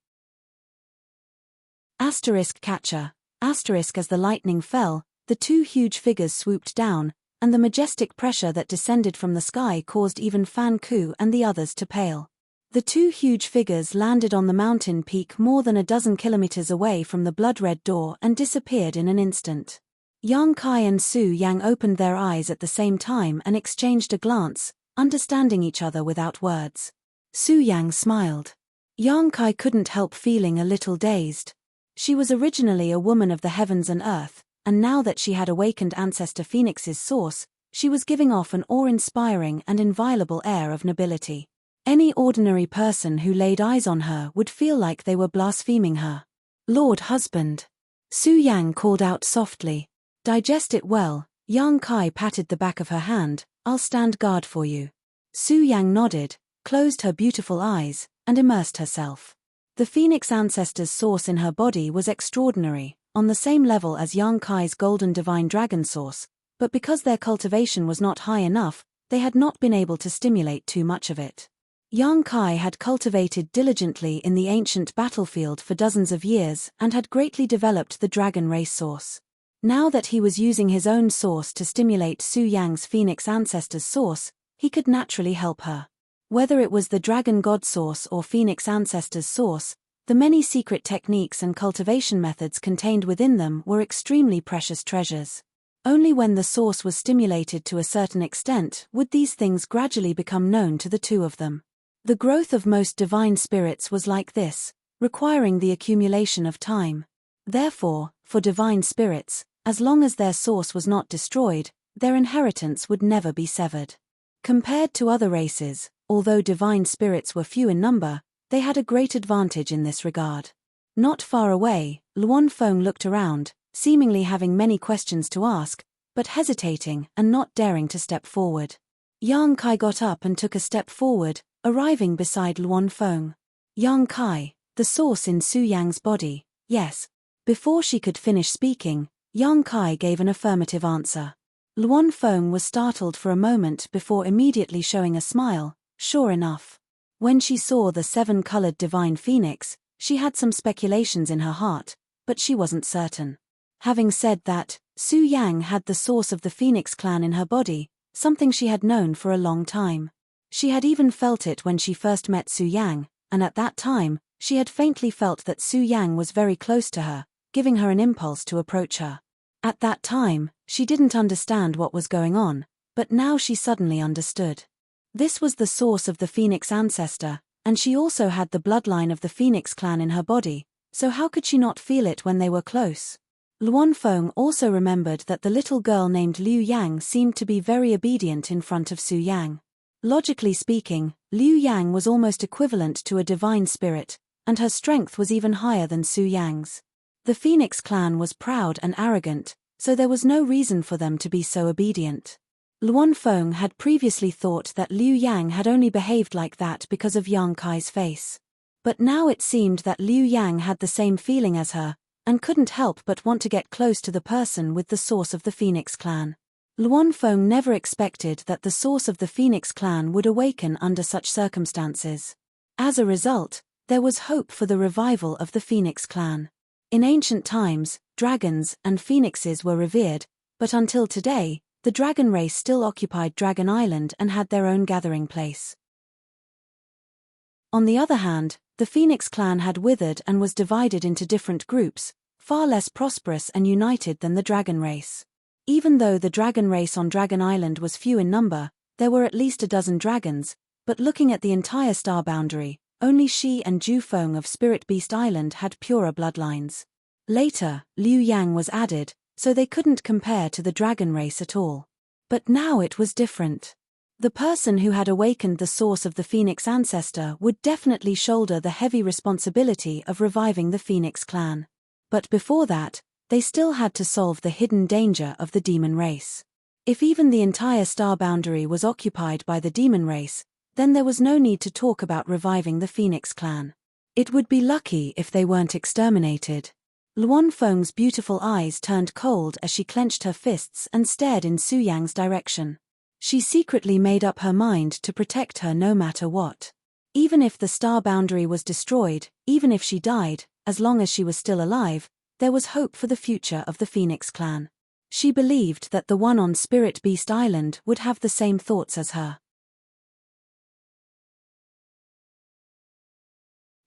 Catcher. As the lightning fell, the 2 huge figures swooped down, and the majestic pressure that descended from the sky caused even Fan Ku and the others to pale. The 2 huge figures landed on the mountain peak more than a dozen kilometers away from the blood-red door and disappeared in an instant. Yang Kai and Su Yang opened their eyes at the same time and exchanged a glance, understanding each other without words. Su Yang smiled. Yang Kai couldn't help feeling a little dazed. She was originally a woman of the heavens and earth, and now that she had awakened Ancestor Phoenix's source, she was giving off an awe-inspiring and inviolable air of nobility. Any ordinary person who laid eyes on her would feel like they were blaspheming her. "Lord Husband," Su Yang called out softly. "Digest it well." Yang Kai patted the back of her hand. "I'll stand guard for you." Su Yang nodded, closed her beautiful eyes, and immersed herself. The Phoenix Ancestor's source in her body was extraordinary, on the same level as Yang Kai's golden divine dragon source, but because their cultivation was not high enough, they had not been able to stimulate too much of it. Yang Kai had cultivated diligently in the ancient battlefield for dozens of years and had greatly developed the dragon race source. Now that he was using his own source to stimulate Su Yang's Phoenix Ancestor's source, he could naturally help her. Whether it was the Dragon God source or Phoenix Ancestor's source, the many secret techniques and cultivation methods contained within them were extremely precious treasures. Only when the source was stimulated to a certain extent would these things gradually become known to the 2 of them. The growth of most divine spirits was like this, requiring the accumulation of time. Therefore, for divine spirits, as long as their source was not destroyed, their inheritance would never be severed. Compared to other races, although divine spirits were few in number, they had a great advantage in this regard. Not far away, Luan Feng looked around, seemingly having many questions to ask, but hesitating and not daring to step forward. Yang Kai got up and took a step forward, arriving beside Luan Feng. "Yang Kai, the source in Su Yang's body, yes." Before she could finish speaking, Yang Kai gave an affirmative answer. Luan Feng was startled for a moment before immediately showing a smile. Sure enough. When she saw the 7-colored divine phoenix, she had some speculations in her heart, but she wasn't certain. Having said that, Su Yang had the source of the Phoenix clan in her body, something she had known for a long time. She had even felt it when she first met Su Yang, and at that time, she had faintly felt that Su Yang was very close to her, giving her an impulse to approach her. At that time, she didn't understand what was going on, but now she suddenly understood. This was the source of the Phoenix Ancestor, and she also had the bloodline of the Phoenix clan in her body, so how could she not feel it when they were close? Luan Feng also remembered that the little girl named Liu Yang seemed to be very obedient in front of Su Yang. Logically speaking, Liu Yang was almost equivalent to a divine spirit, and her strength was even higher than Su Yang's. The Phoenix clan was proud and arrogant, so there was no reason for them to be so obedient. Luan Feng had previously thought that Liu Yang had only behaved like that because of Yang Kai's face. But now it seemed that Liu Yang had the same feeling as her, and couldn't help but want to get close to the person with the source of the Phoenix clan. Luan Feng never expected that the source of the Phoenix clan would awaken under such circumstances. As a result, there was hope for the revival of the Phoenix clan. In ancient times, dragons and phoenixes were revered, but until today, the dragon race still occupied Dragon Island and had their own gathering place. On the other hand, the Phoenix clan had withered and was divided into different groups, far less prosperous and united than the dragon race. Even though the dragon race on Dragon Island was few in number, there were at least a dozen dragons, but looking at the entire star boundary, only Shi and Ju Feng of Spirit Beast Island had purer bloodlines. Later, Liu Yang was added, so they couldn't compare to the dragon race at all. But now it was different. The person who had awakened the source of the Phoenix ancestor would definitely shoulder the heavy responsibility of reviving the Phoenix clan. But before that, they still had to solve the hidden danger of the demon race. If even the entire star boundary was occupied by the demon race, then there was no need to talk about reviving the Phoenix clan. It would be lucky if they weren't exterminated. Luan Feng's beautiful eyes turned cold as she clenched her fists and stared in Su Yang's direction. She secretly made up her mind to protect her no matter what. Even if the star boundary was destroyed, even if she died, as long as she was still alive, there was hope for the future of the Phoenix clan. She believed that the one on Spirit Beast Island would have the same thoughts as her.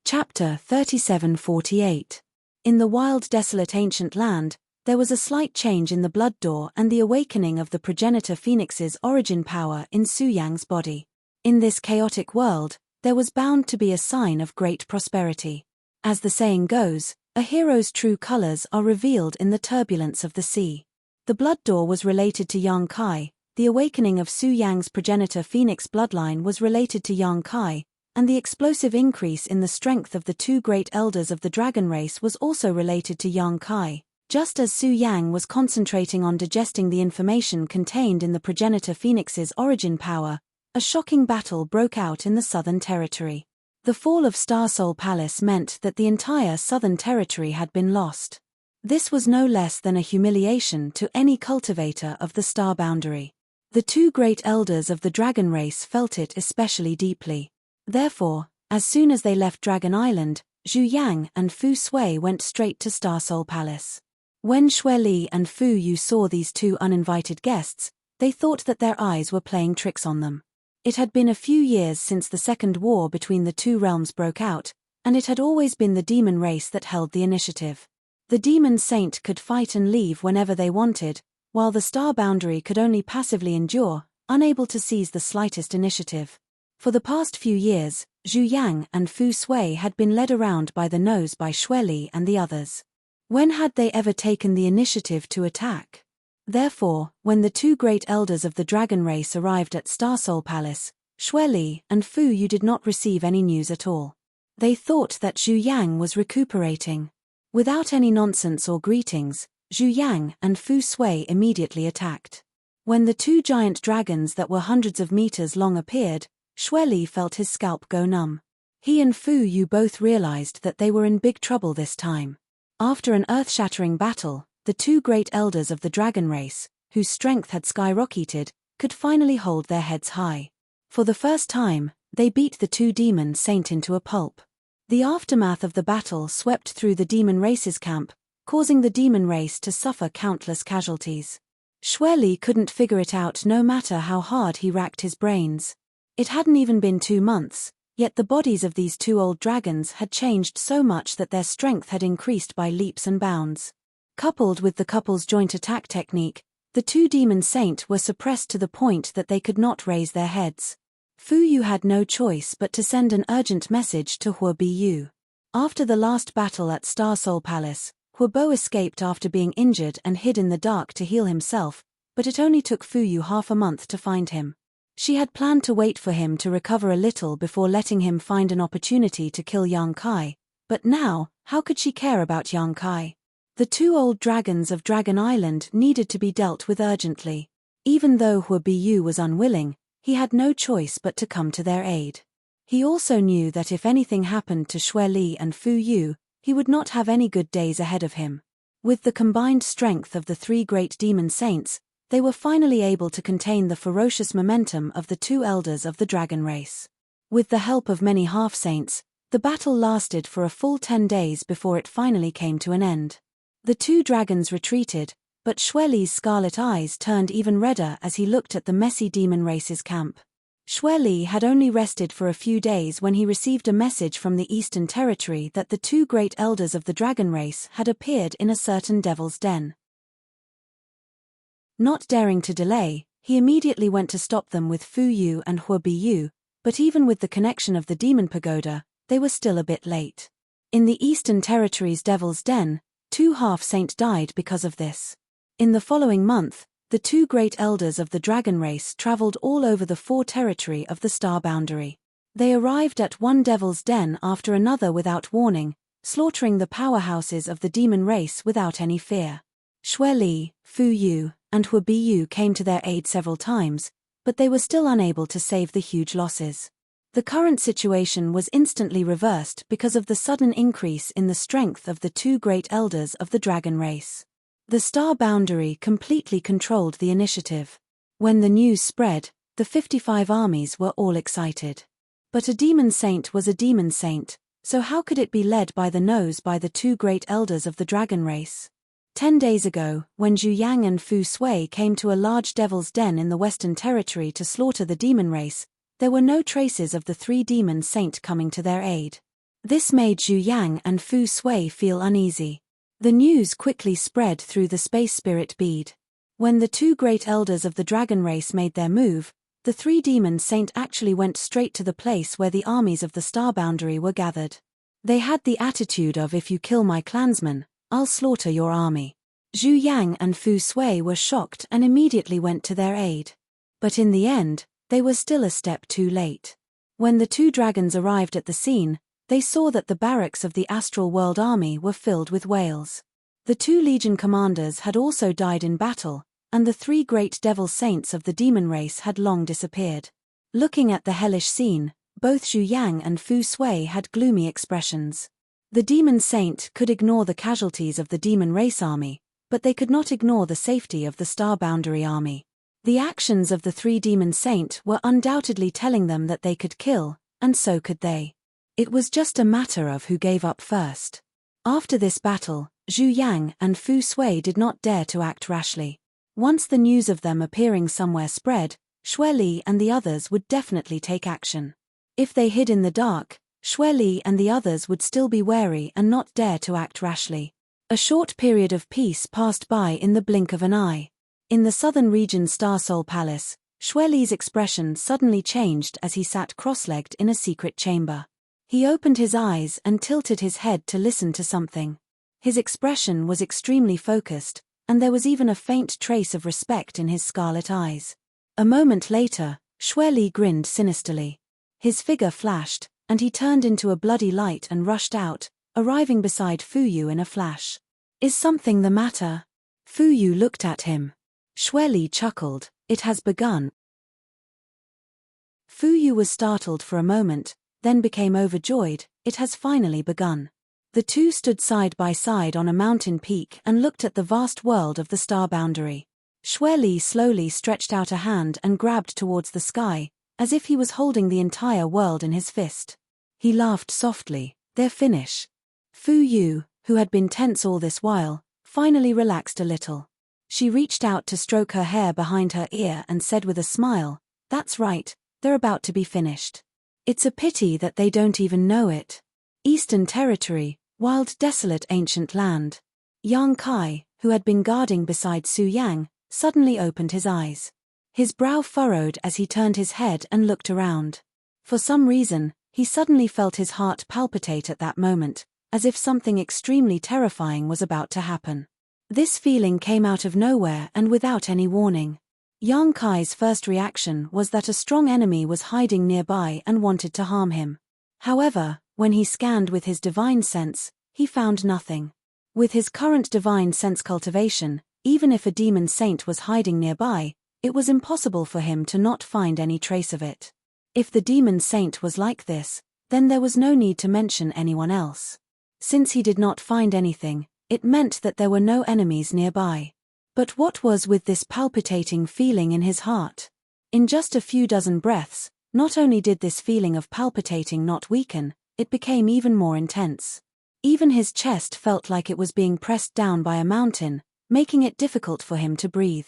Chapter 37-48. In the wild, desolate ancient land, there was a slight change in the blood door and the awakening of the progenitor Phoenix's origin power in Su Yang's body. In this chaotic world, there was bound to be a sign of great prosperity. As the saying goes, a hero's true colors are revealed in the turbulence of the sea. The blood door was related to Yang Kai, the awakening of Su Yang's progenitor Phoenix bloodline was related to Yang Kai, and the explosive increase in the strength of the two great elders of the dragon race was also related to Yang Kai. Just as Su Yang was concentrating on digesting the information contained in the progenitor Phoenix's origin power, a shocking battle broke out in the Southern Territory. The fall of Star Soul Palace meant that the entire Southern Territory had been lost. This was no less than a humiliation to any cultivator of the star boundary. The two great elders of the dragon race felt it especially deeply. Therefore, as soon as they left Dragon Island, Zhu Yang and Fu Sui went straight to Star Soul Palace. When Xue Li and Fu Yu saw these two uninvited guests, they thought that their eyes were playing tricks on them. It had been a few years since the Second War between the two realms broke out, and it had always been the demon race that held the initiative. The demon saint could fight and leave whenever they wanted, while the star boundary could only passively endure, unable to seize the slightest initiative. For the past few years, Zhu Yang and Fu Sui had been led around by the nose by Xue Li and the others. When had they ever taken the initiative to attack? Therefore, when the two great elders of the dragon race arrived at Star Soul Palace, Xue Li and Fu Yu did not receive any news at all. They thought that Zhu Yang was recuperating. Without any nonsense or greetings, Zhu Yang and Fu Sui immediately attacked. When the two giant dragons that were hundreds of meters long appeared, Xue Li felt his scalp go numb. He and Fu Yu both realized that they were in big trouble this time. After an earth-shattering battle, the two great elders of the dragon race, whose strength had skyrocketed, could finally hold their heads high. For the first time, they beat the two demon saint into a pulp. The aftermath of the battle swept through the demon race's camp, causing the demon race to suffer countless casualties. Xue Li couldn't figure it out no matter how hard he racked his brains. It hadn't even been 2 months, yet the bodies of these two old dragons had changed so much that their strength had increased by leaps and bounds. Coupled with the couple's joint attack technique, the two demon saint were suppressed to the point that they could not raise their heads. Fu Yu had no choice but to send an urgent message to Hua Biyu. After the last battle at Star Soul Palace, Hua Bo escaped after being injured and hid in the dark to heal himself, but it only took Fu Yu half a month to find him. She had planned to wait for him to recover a little before letting him find an opportunity to kill Yang Kai, but now, how could she care about Yang Kai? The two old dragons of Dragon Island needed to be dealt with urgently. Even though Hua Biyu was unwilling, he had no choice but to come to their aid. He also knew that if anything happened to Xue Li and Fu Yu, he would not have any good days ahead of him. With the combined strength of the three great demon saints, they were finally able to contain the ferocious momentum of the two elders of the dragon race. With the help of many half-saints, the battle lasted for a full 10 days before it finally came to an end. The two dragons retreated, but Xue Li's scarlet eyes turned even redder as he looked at the messy demon race's camp. Xue Li had only rested for a few days when he received a message from the Eastern Territory that the two great elders of the dragon race had appeared in a certain devil's den. Not daring to delay, he immediately went to stop them with Fu Yu and Hua Biyu, but even with the connection of the demon pagoda, they were still a bit late. In the Eastern Territory's devil's den, 2 half-saint died because of this. In the following month, the two great elders of the dragon race traveled all over the 4 territory of the star boundary. They arrived at one devil's den after another without warning, slaughtering the powerhouses of the demon race without any fear. Xue Li, Fu Yu, and Hua Biyu came to their aid several times, but they were still unable to save the huge losses. The current situation was instantly reversed because of the sudden increase in the strength of the two great elders of the dragon race. The star boundary completely controlled the initiative. When the news spread, the 55 armies were all excited. But a demon saint was a demon saint, so how could it be led by the nose by the two great elders of the dragon race? 10 days ago, when Zhu Yang and Fu Sui came to a large devil's den in the Western Territory to slaughter the demon race, there were no traces of the 3 demon saint coming to their aid. This made Zhu Yang and Fu Sui feel uneasy. The news quickly spread through the space spirit bead. When the two great elders of the dragon race made their move, the 3 demon saint actually went straight to the place where the armies of the star boundary were gathered. They had the attitude of, if you kill my clansmen, I'll slaughter your army. Zhu Yang and Fu Sui were shocked and immediately went to their aid. But in the end, they were still a step too late. When the 2 dragons arrived at the scene, they saw that the barracks of the Astral World Army were filled with whales. The 2 legion commanders had also died in battle, and the 3 great devil saints of the demon race had long disappeared. Looking at the hellish scene, both Zhu Yang and Fu Sui had gloomy expressions. The demon saint could ignore the casualties of the demon race army, but they could not ignore the safety of the star boundary army. The actions of the 3 demon saint were undoubtedly telling them that they could kill, and so could they. It was just a matter of who gave up first. After this battle, Zhu Yang and Fu Sui did not dare to act rashly. Once the news of them appearing somewhere spread, Xue Li and the others would definitely take action. If they hid in the dark, Xue Li and the others would still be wary and not dare to act rashly. A short period of peace passed by in the blink of an eye. In the southern region's Star Soul Palace, Xue Li's expression suddenly changed as he sat cross-legged in a secret chamber. He opened his eyes and tilted his head to listen to something. His expression was extremely focused, and there was even a faint trace of respect in his scarlet eyes. A moment later, Xue Li grinned sinisterly. His figure flashed, and he turned into a bloody light and rushed out, arriving beside Fu Yu in a flash. "Is something the matter?" Fu Yu looked at him. Xue Li chuckled. "It has begun." Fu Yu was startled for a moment, then became overjoyed. "It has finally begun." The two stood side by side on a mountain peak and looked at the vast world of the star boundary. Xue Li slowly stretched out a hand and grabbed towards the sky, as if he was holding the entire world in his fist. He laughed softly. "They're finished." Fu Yu, who had been tense all this while, finally relaxed a little. She reached out to stroke her hair behind her ear and said with a smile, "That's right, they're about to be finished. It's a pity that they don't even know it." Eastern Territory, wild desolate ancient land. Yang Kai, who had been guarding beside Su Yang, suddenly opened his eyes. His brow furrowed as he turned his head and looked around. For some reason, he suddenly felt his heart palpitate at that moment, as if something extremely terrifying was about to happen. This feeling came out of nowhere and without any warning. Yang Kai's first reaction was that a strong enemy was hiding nearby and wanted to harm him. However, when he scanned with his divine sense, he found nothing. With his current divine sense cultivation, even if a demon saint was hiding nearby, it was impossible for him to not find any trace of it. If the demon saint was like this, then there was no need to mention anyone else. Since he did not find anything, it meant that there were no enemies nearby. But what was with this palpitating feeling in his heart? In just a few dozen breaths, not only did this feeling of palpitating not weaken, it became even more intense. Even his chest felt like it was being pressed down by a mountain, making it difficult for him to breathe.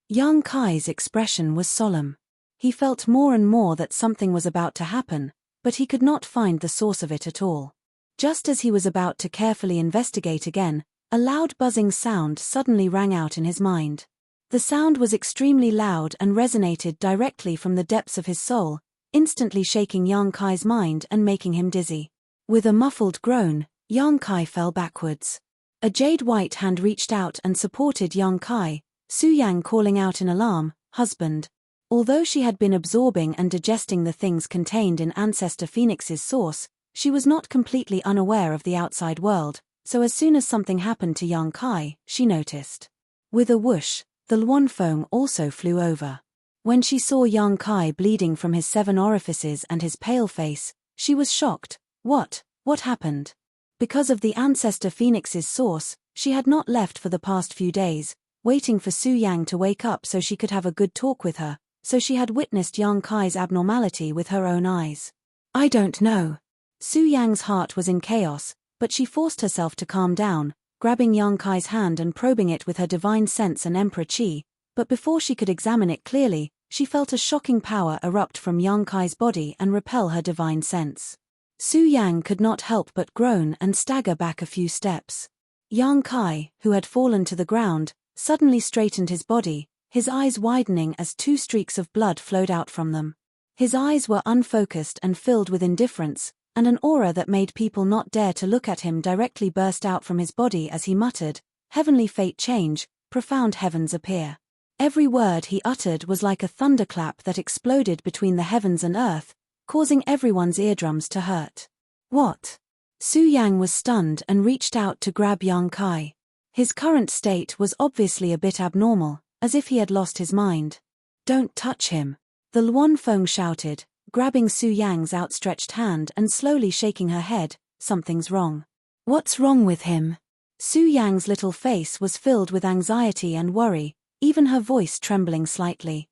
Yang Kai's expression was solemn. He felt more and more that something was about to happen, but he could not find the source of it at all. Just as he was about to carefully investigate again, a loud buzzing sound suddenly rang out in his mind. The sound was extremely loud and resonated directly from the depths of his soul, instantly shaking Yang Kai's mind and making him dizzy. With a muffled groan, Yang Kai fell backwards. A jade-white hand reached out and supported Yang Kai, Su Yang calling out in alarm, "Husband." Although she had been absorbing and digesting the things contained in Ancestor Phoenix's source, she was not completely unaware of the outside world, so as soon as something happened to Yang Kai, she noticed. With a whoosh, the Luanfeng also flew over. When she saw Yang Kai bleeding from his 7 orifices and his pale face, she was shocked. What happened? Because of the Ancestor Phoenix's source, she had not left for the past few days, waiting for Su Yang to wake up so she could have a good talk with her, so she had witnessed Yang Kai's abnormality with her own eyes. I don't know. Su Yang's heart was in chaos, but she forced herself to calm down, grabbing Yang Kai's hand and probing it with her divine sense and Emperor Qi, but before she could examine it clearly, she felt a shocking power erupt from Yang Kai's body and repel her divine sense. Su Yang could not help but groan and stagger back a few steps. Yang Kai, who had fallen to the ground, suddenly straightened his body, his eyes widening as 2 streaks of blood flowed out from them. His eyes were unfocused and filled with indifference, and an aura that made people not dare to look at him directly burst out from his body as he muttered, "Heavenly fate change, profound heavens appear." Every word he uttered was like a thunderclap that exploded between the heavens and earth, causing everyone's eardrums to hurt. What? Su Yang was stunned and reached out to grab Yang Kai. His current state was obviously a bit abnormal, as if he had lost his mind. "Don't touch him," the Luanfeng shouted, grabbing Su Yang's outstretched hand and slowly shaking her head. "Something's wrong." "What's wrong with him?" Su Yang's little face was filled with anxiety and worry, even her voice trembling slightly.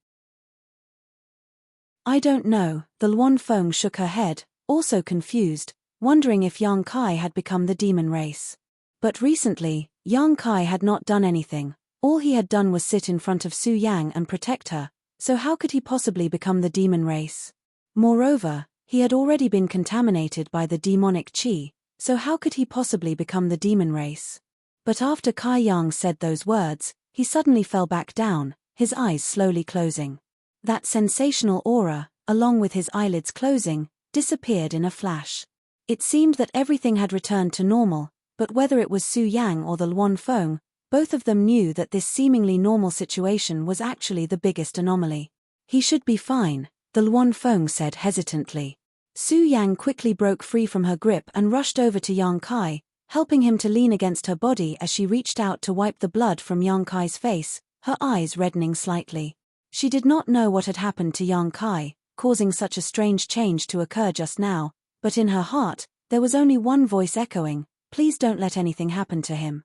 "I don't know," the Luanfeng shook her head, also confused, wondering if Yang Kai had become the demon race. But recently, Yang Kai had not done anything. All he had done was sit in front of Su Yang and protect her, so how could he possibly become the demon race? Moreover, he had already been contaminated by the demonic qi, so how could he possibly become the demon race? But after Kai Yang said those words, he suddenly fell back down, his eyes slowly closing. That sensational aura, along with his eyelids closing, disappeared in a flash. It seemed that everything had returned to normal, but whether it was Su Yang or the Luanfeng, both of them knew that this seemingly normal situation was actually the biggest anomaly. "He should be fine," the Luanfeng said hesitantly. Su Yang quickly broke free from her grip and rushed over to Yang Kai, helping him to lean against her body as she reached out to wipe the blood from Yang Kai's face, her eyes reddening slightly. She did not know what had happened to Yang Kai, causing such a strange change to occur just now, but in her heart, there was only one voice echoing, "Please don't let anything happen to him."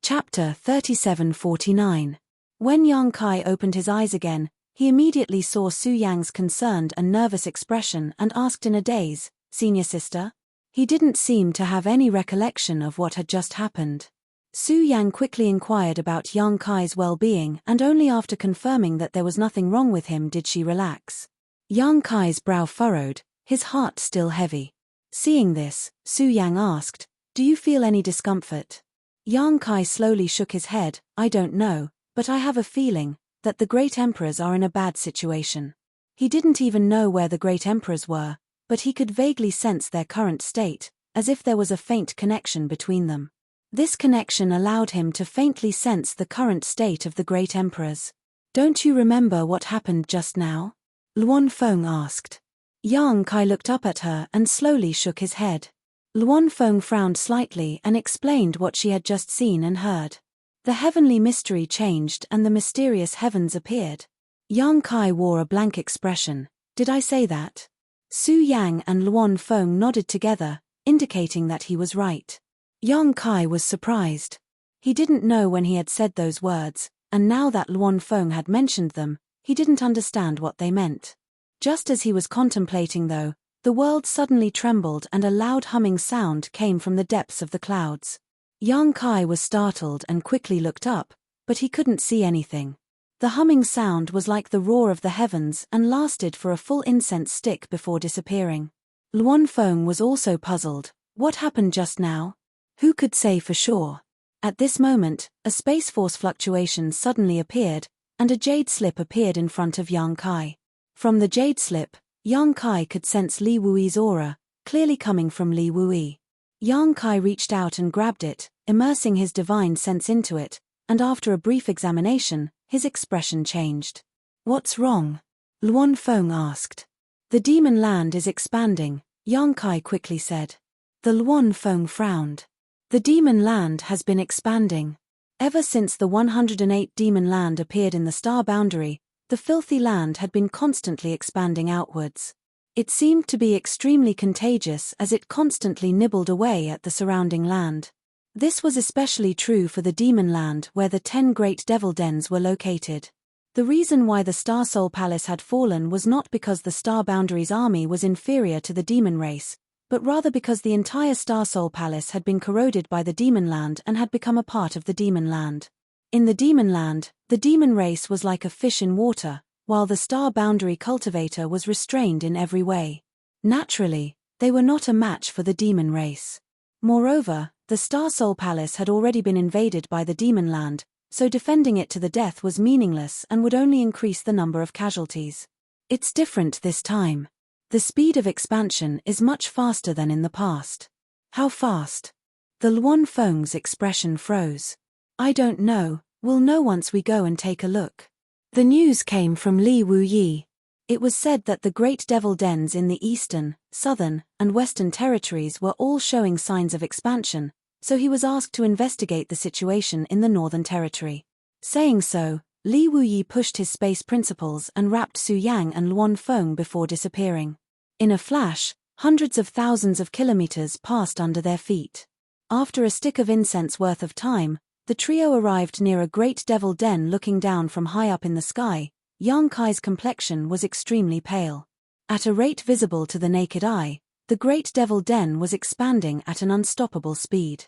Chapter 3749. When Yang Kai opened his eyes again, he immediately saw Su Yang's concerned and nervous expression and asked in a daze, "Senior sister?" He didn't seem to have any recollection of what had just happened. Su Yang quickly inquired about Yang Kai's well-being, and only after confirming that there was nothing wrong with him did she relax. Yang Kai's brow furrowed, his heart still heavy. Seeing this, Su Yang asked, "Do you feel any discomfort?" Yang Kai slowly shook his head, "I don't know, but I have a feeling that the great emperors are in a bad situation." He didn't even know where the great emperors were, but he could vaguely sense their current state, as if there was a faint connection between them. This connection allowed him to faintly sense the current state of the great emperors. "Don't you remember what happened just now?" Luan Feng asked. Yang Kai looked up at her and slowly shook his head. Luan Feng frowned slightly and explained what she had just seen and heard. The heavenly mystery changed and the mysterious heavens appeared. Yang Kai wore a blank expression. "Did I say that?" Su Yang and Luan Feng nodded together, indicating that he was right. Yang Kai was surprised. He didn't know when he had said those words, and now that Luan Feng had mentioned them, he didn't understand what they meant. Just as he was contemplating though, the world suddenly trembled and a loud humming sound came from the depths of the clouds. Yang Kai was startled and quickly looked up, but he couldn't see anything. The humming sound was like the roar of the heavens and lasted for a full incense stick before disappearing. Luan Feng was also puzzled. What happened just now? Who could say for sure? At this moment, a space force fluctuation suddenly appeared, and a jade slip appeared in front of Yang Kai. From the jade slip, Yang Kai could sense Li Wui's aura, clearly coming from Li Wui. Yang Kai reached out and grabbed it, immersing his divine sense into it, and after a brief examination, his expression changed. "What's wrong?" Luan Feng asked. "The demon land is expanding," Yang Kai quickly said. The Luan Feng frowned. The demon land has been expanding. Ever since the 108 demon land appeared in the star boundary, the filthy land had been constantly expanding outwards. It seemed to be extremely contagious as it constantly nibbled away at the surrounding land. This was especially true for the demon land where the 10 great devil dens were located. The reason why the Star Soul Palace had fallen was not because the Star Boundary's army was inferior to the demon race, but rather because the entire Star Soul Palace had been corroded by the demon land and had become a part of the demon land. In the demon land, the demon race was like a fish in water, while the Star Boundary cultivator was restrained in every way. Naturally, they were not a match for the demon race. Moreover, the Star Soul Palace had already been invaded by the demon land, so defending it to the death was meaningless and would only increase the number of casualties. It's different this time. The speed of expansion is much faster than in the past. How fast? The Luan Feng's expression froze. "I don't know, we'll know once we go and take a look." The news came from Li Wuyi. It was said that the great devil dens in the eastern, southern, and western territories were all showing signs of expansion, so he was asked to investigate the situation in the northern territory. Saying so, Li Wuyi pushed his space principles and wrapped Su Yang and Luan Feng before disappearing. In a flash, hundreds of thousands of kilometers passed under their feet. After a stick of incense worth of time, the trio arrived near a great devil den looking down from high up in the sky. Yang Kai's complexion was extremely pale. At a rate visible to the naked eye, the great devil den was expanding at an unstoppable speed.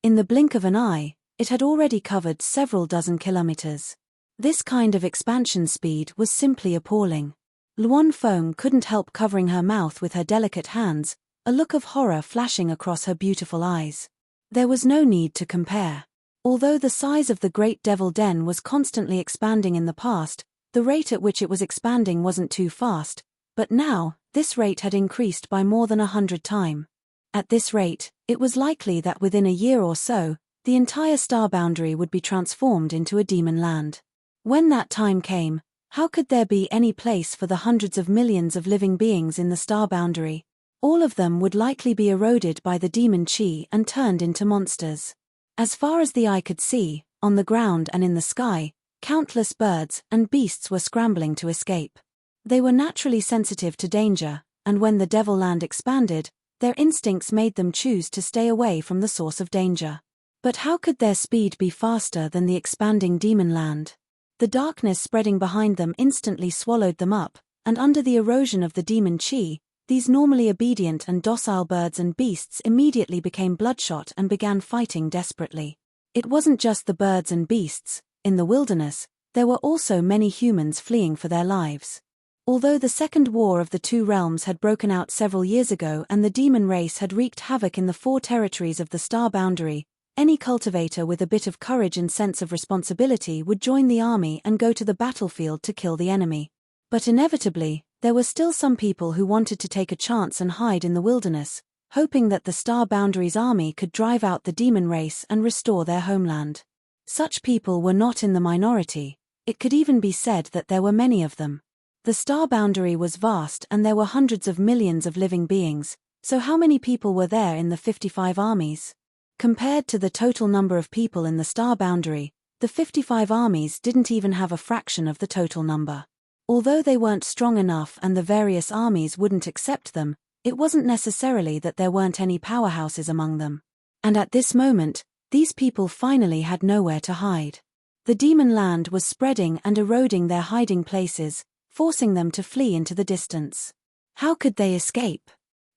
In the blink of an eye, it had already covered several dozen kilometers. This kind of expansion speed was simply appalling. Luan Feng couldn't help covering her mouth with her delicate hands, a look of horror flashing across her beautiful eyes. There was no need to compare. Although the size of the Great Devil Den was constantly expanding in the past, the rate at which it was expanding wasn't too fast, but now, this rate had increased by more than 100 times. At this rate, it was likely that within a year or so, the entire star boundary would be transformed into a demon land. When that time came, how could there be any place for the hundreds of millions of living beings in the star boundary? All of them would likely be eroded by the demon chi and turned into monsters. As far as the eye could see, on the ground and in the sky, countless birds and beasts were scrambling to escape. They were naturally sensitive to danger, and when the Devil Land expanded, their instincts made them choose to stay away from the source of danger. But how could their speed be faster than the expanding demon land? The darkness spreading behind them instantly swallowed them up, and under the erosion of the demon chi, these normally obedient and docile birds and beasts immediately became bloodshot and began fighting desperately. It wasn't just the birds and beasts. In the wilderness, there were also many humans fleeing for their lives. Although the Second War of the Two Realms had broken out several years ago and the demon race had wreaked havoc in the 4 territories of the star boundary, any cultivator with a bit of courage and sense of responsibility would join the army and go to the battlefield to kill the enemy. But inevitably, there were still some people who wanted to take a chance and hide in the wilderness, hoping that the Star Boundary's army could drive out the demon race and restore their homeland. Such people were not in the minority. It could even be said that there were many of them. The Star Boundary was vast and there were hundreds of millions of living beings, so how many people were there in the 55 armies? Compared to the total number of people in the Star Boundary, the 55 armies didn't even have a fraction of the total number. Although they weren't strong enough and the various armies wouldn't accept them, it wasn't necessarily that there weren't any powerhouses among them. And at this moment, these people finally had nowhere to hide. The demon land was spreading and eroding their hiding places, forcing them to flee into the distance. How could they escape?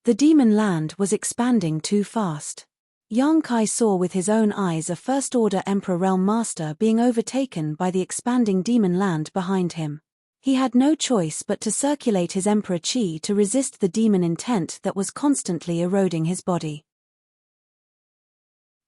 The demon land was expanding too fast. Yang Kai saw with his own eyes a First-Order Emperor Realm Master being overtaken by the expanding demon land behind him. He had no choice but to circulate his Emperor Chi to resist the demon intent that was constantly eroding his body.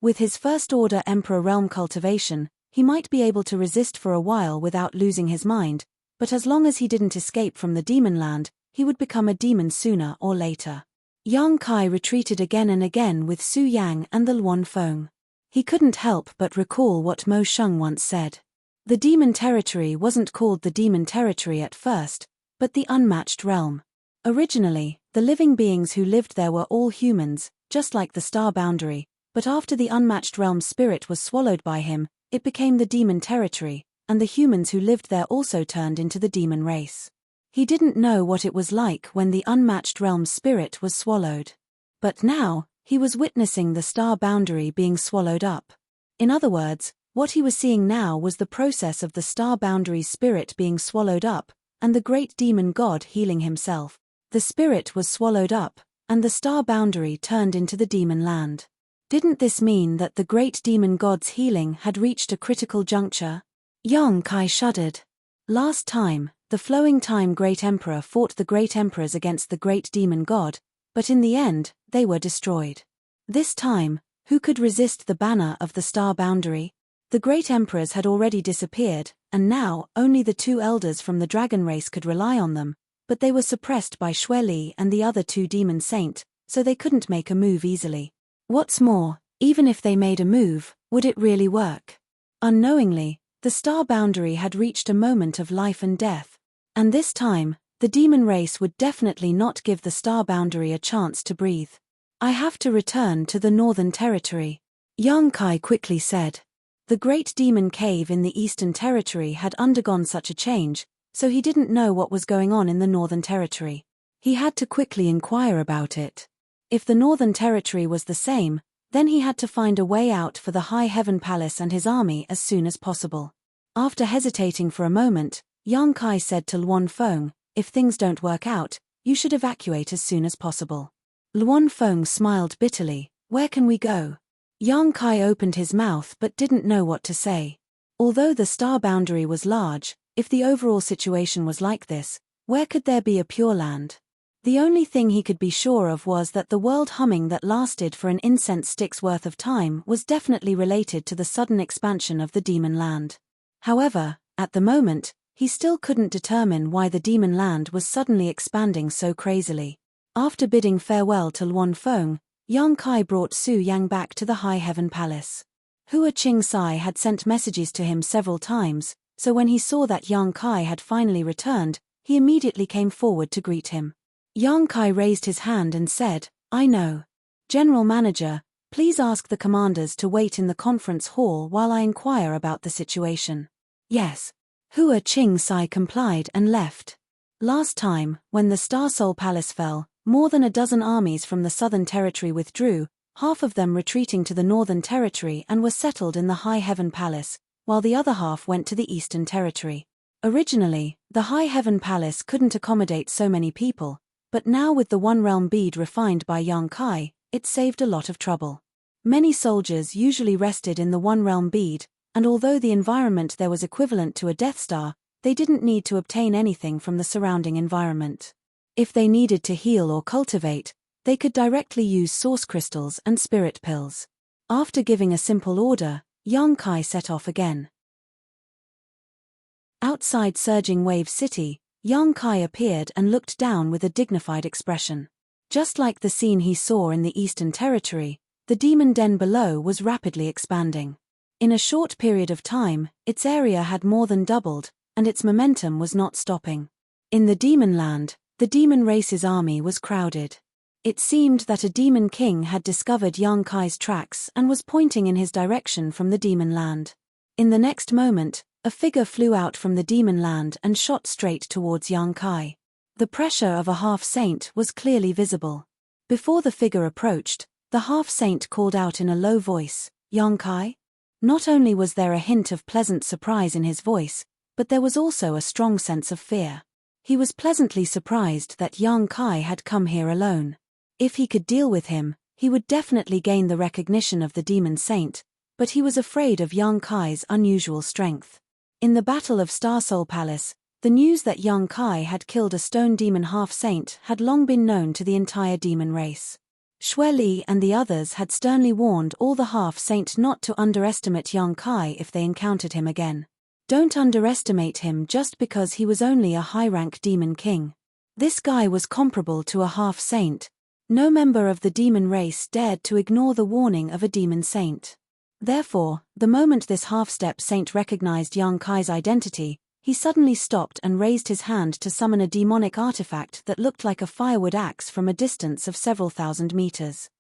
With his First-Order Emperor Realm cultivation, he might be able to resist for a while without losing his mind, but as long as he didn't escape from the demon land, he would become a demon sooner or later. Yang Kai retreated again and again with Su Yang and the Luan Feng. He couldn't help but recall what Mo Sheng once said. The demon territory wasn't called the demon territory at first, but the unmatched realm. Originally, the living beings who lived there were all humans, just like the Star Boundary, but after the unmatched realm's spirit was swallowed by him, it became the demon territory, and the humans who lived there also turned into the demon race. He didn't know what it was like when the unmatched realm's spirit was swallowed. But now, he was witnessing the Star Boundary being swallowed up. In other words, what he was seeing now was the process of the Star Boundary's spirit being swallowed up, and the great demon god healing himself. The spirit was swallowed up, and the Star Boundary turned into the demon land. Didn't this mean that the great demon god's healing had reached a critical juncture? Yang Kai shuddered. Last time, the Flowing Time Great Emperor fought the Great Emperors against the Great Demon God, but in the end, they were destroyed. This time, who could resist the banner of the Star Boundary? The Great Emperors had already disappeared, and now only the two elders from the dragon race could rely on them, but they were suppressed by Xue Li and the other two demon saint, so they couldn't make a move easily. What's more, even if they made a move, would it really work? Unknowingly, the Star Boundary had reached a moment of life and death. And this time, the demon race would definitely not give the Star Boundary a chance to breathe. I have to return to the Northern Territory, Yang Kai quickly said. The Great Demon Cave in the Eastern Territory had undergone such a change, so he didn't know what was going on in the Northern Territory. He had to quickly inquire about it. If the Northern Territory was the same, then he had to find a way out for the High Heaven Palace and his army as soon as possible. After hesitating for a moment, Yang Kai said to Luan Feng, "If things don't work out, you should evacuate as soon as possible." Luan Feng smiled bitterly. "Where can we go?" Yang Kai opened his mouth but didn't know what to say. Although the Star Boundary was large, if the overall situation was like this, where could there be a Pure Land? The only thing he could be sure of was that the world humming that lasted for an incense stick's worth of time was definitely related to the sudden expansion of the demon land. However, at the moment, he still couldn't determine why the demon land was suddenly expanding so crazily. After bidding farewell to Luan Feng, Yang Kai brought Su Yang back to the High Heaven Palace. Hua Qing Sai had sent messages to him several times, so when he saw that Yang Kai had finally returned, he immediately came forward to greet him. Yang Kai raised his hand and said, "I know. General Manager, please ask the commanders to wait in the conference hall while I inquire about the situation." "Yes." Hua Qing Sai complied and left. Last time, when the Star Soul Palace fell, more than a dozen armies from the Southern Territory withdrew, half of them retreating to the Northern Territory and were settled in the High Heaven Palace, while the other half went to the Eastern Territory. Originally, the High Heaven Palace couldn't accommodate so many people, but now with the One Realm bead refined by Yang Kai, it saved a lot of trouble. Many soldiers usually rested in the One Realm bead, and although the environment there was equivalent to a Death Star, they didn't need to obtain anything from the surrounding environment. If they needed to heal or cultivate, they could directly use source crystals and spirit pills. After giving a simple order, Yang Kai set off again. Outside Surging Wave City, Yang Kai appeared and looked down with a dignified expression. Just like the scene he saw in the Eastern Territory, the demon den below was rapidly expanding. In a short period of time, its area had more than doubled, and its momentum was not stopping. In the demon land, the demon race's army was crowded. It seemed that a demon king had discovered Yang Kai's tracks and was pointing in his direction from the demon land. In the next moment, a figure flew out from the demon land and shot straight towards Yang Kai. The pressure of a half-saint was clearly visible. Before the figure approached, the half-saint called out in a low voice, "Yang Kai?" Not only was there a hint of pleasant surprise in his voice, but there was also a strong sense of fear. He was pleasantly surprised that Yang Kai had come here alone. If he could deal with him, he would definitely gain the recognition of the demon saint, but he was afraid of Yang Kai's unusual strength. In the Battle of Starsoul Palace, the news that Yang Kai had killed a stone demon half-saint had long been known to the entire demon race. Xue Li and the others had sternly warned all the half-saint not to underestimate Yang Kai if they encountered him again. Don't underestimate him just because he was only a high-rank demon king. This guy was comparable to a half-saint. No member of the demon race dared to ignore the warning of a demon saint. Therefore, the moment this half-step saint recognized Yang Kai's identity, he suddenly stopped and raised his hand to summon a demonic artifact that looked like a firewood axe from a distance of several thousand meters.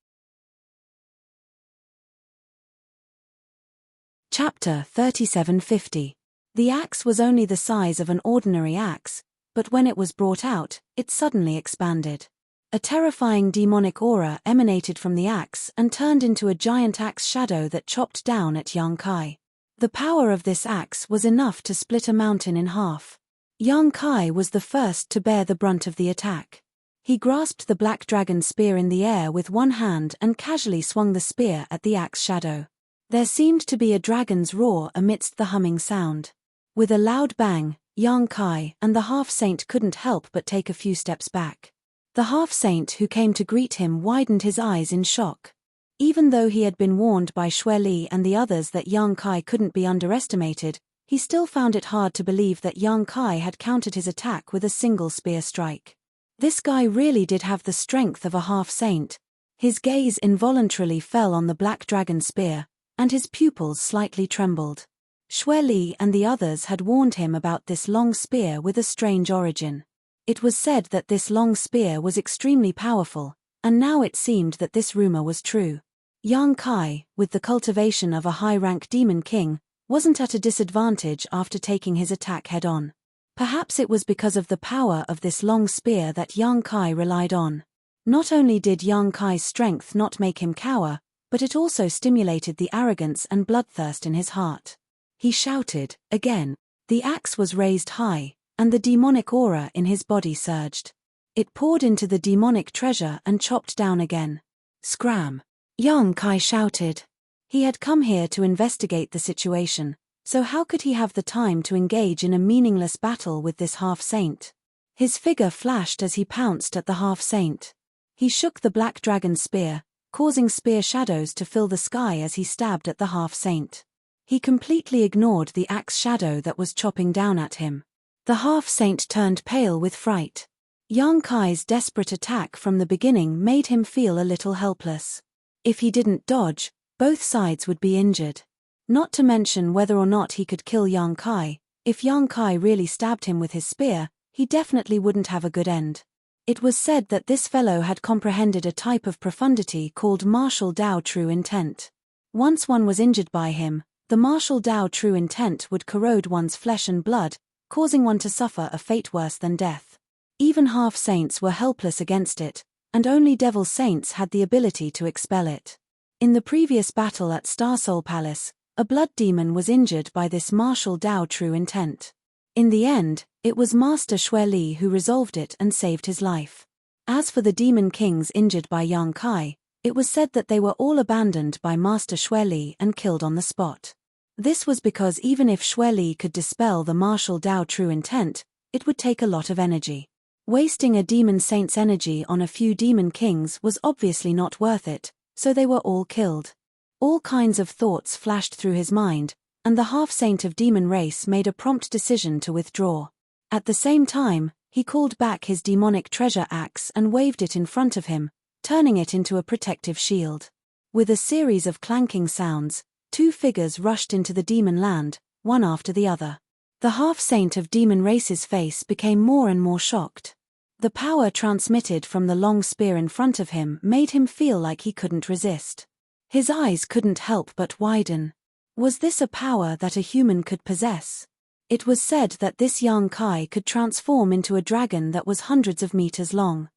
Chapter 3750. The axe was only the size of an ordinary axe, but when it was brought out, it suddenly expanded. A terrifying demonic aura emanated from the axe and turned into a giant axe shadow that chopped down at Yang Kai. The power of this axe was enough to split a mountain in half. Yang Kai was the first to bear the brunt of the attack. He grasped the black dragon spear in the air with one hand and casually swung the spear at the axe shadow. There seemed to be a dragon's roar amidst the humming sound. With a loud bang, Yang Kai and the half-saint couldn't help but take a few steps back. The half-saint who came to greet him widened his eyes in shock. Even though he had been warned by Xue Li and the others that Yang Kai couldn't be underestimated, he still found it hard to believe that Yang Kai had countered his attack with a single spear strike. This guy really did have the strength of a half-saint. His gaze involuntarily fell on the black dragon spear, and his pupils slightly trembled. Xue Li and the others had warned him about this long spear with a strange origin. It was said that this long spear was extremely powerful, and now it seemed that this rumor was true. Yang Kai, with the cultivation of a high-rank demon king, wasn't at a disadvantage after taking his attack head-on. Perhaps it was because of the power of this long spear that Yang Kai relied on. Not only did Yang Kai's strength not make him cower, but it also stimulated the arrogance and bloodthirst in his heart. He shouted, again. The axe was raised high, and the demonic aura in his body surged. It poured into the demonic treasure and chopped down again. Scram! Yang Kai shouted. He had come here to investigate the situation, so how could he have the time to engage in a meaningless battle with this half-saint? His figure flashed as he pounced at the half-saint. He shook the black dragon spear, causing spear shadows to fill the sky as he stabbed at the half-saint. He completely ignored the axe shadow that was chopping down at him. The half-saint turned pale with fright. Yang Kai's desperate attack from the beginning made him feel a little helpless. If he didn't dodge, both sides would be injured. Not to mention whether or not he could kill Yang Kai. If Yang Kai really stabbed him with his spear, he definitely wouldn't have a good end. It was said that this fellow had comprehended a type of profundity called martial Dao true intent. Once one was injured by him, the martial Dao true intent would corrode one's flesh and blood, causing one to suffer a fate worse than death. Even half-saints were helpless against it, and only devil saints had the ability to expel it. In the previous battle at Starsoul Palace, a blood demon was injured by this martial Dao true intent. In the end, it was Master Xue Li who resolved it and saved his life. As for the demon kings injured by Yang Kai, it was said that they were all abandoned by Master Xue Li and killed on the spot. This was because even if Xue Li could dispel the martial Dao true intent, it would take a lot of energy. Wasting a demon saint's energy on a few demon kings was obviously not worth it, so they were all killed. All kinds of thoughts flashed through his mind, and the half-saint of demon race made a prompt decision to withdraw. At the same time, He called back his demonic treasure axe and waved it in front of him, turning it into a protective shield. With a series of clanking sounds, two figures rushed into the demon land, one after the other. The half-saint of demon race's face became more and more shocked. The power transmitted from the long spear in front of him made him feel like he couldn't resist. His eyes couldn't help but widen. Was this a power that a human could possess? It was said that this young Kai could transform into a dragon that was hundreds of meters long.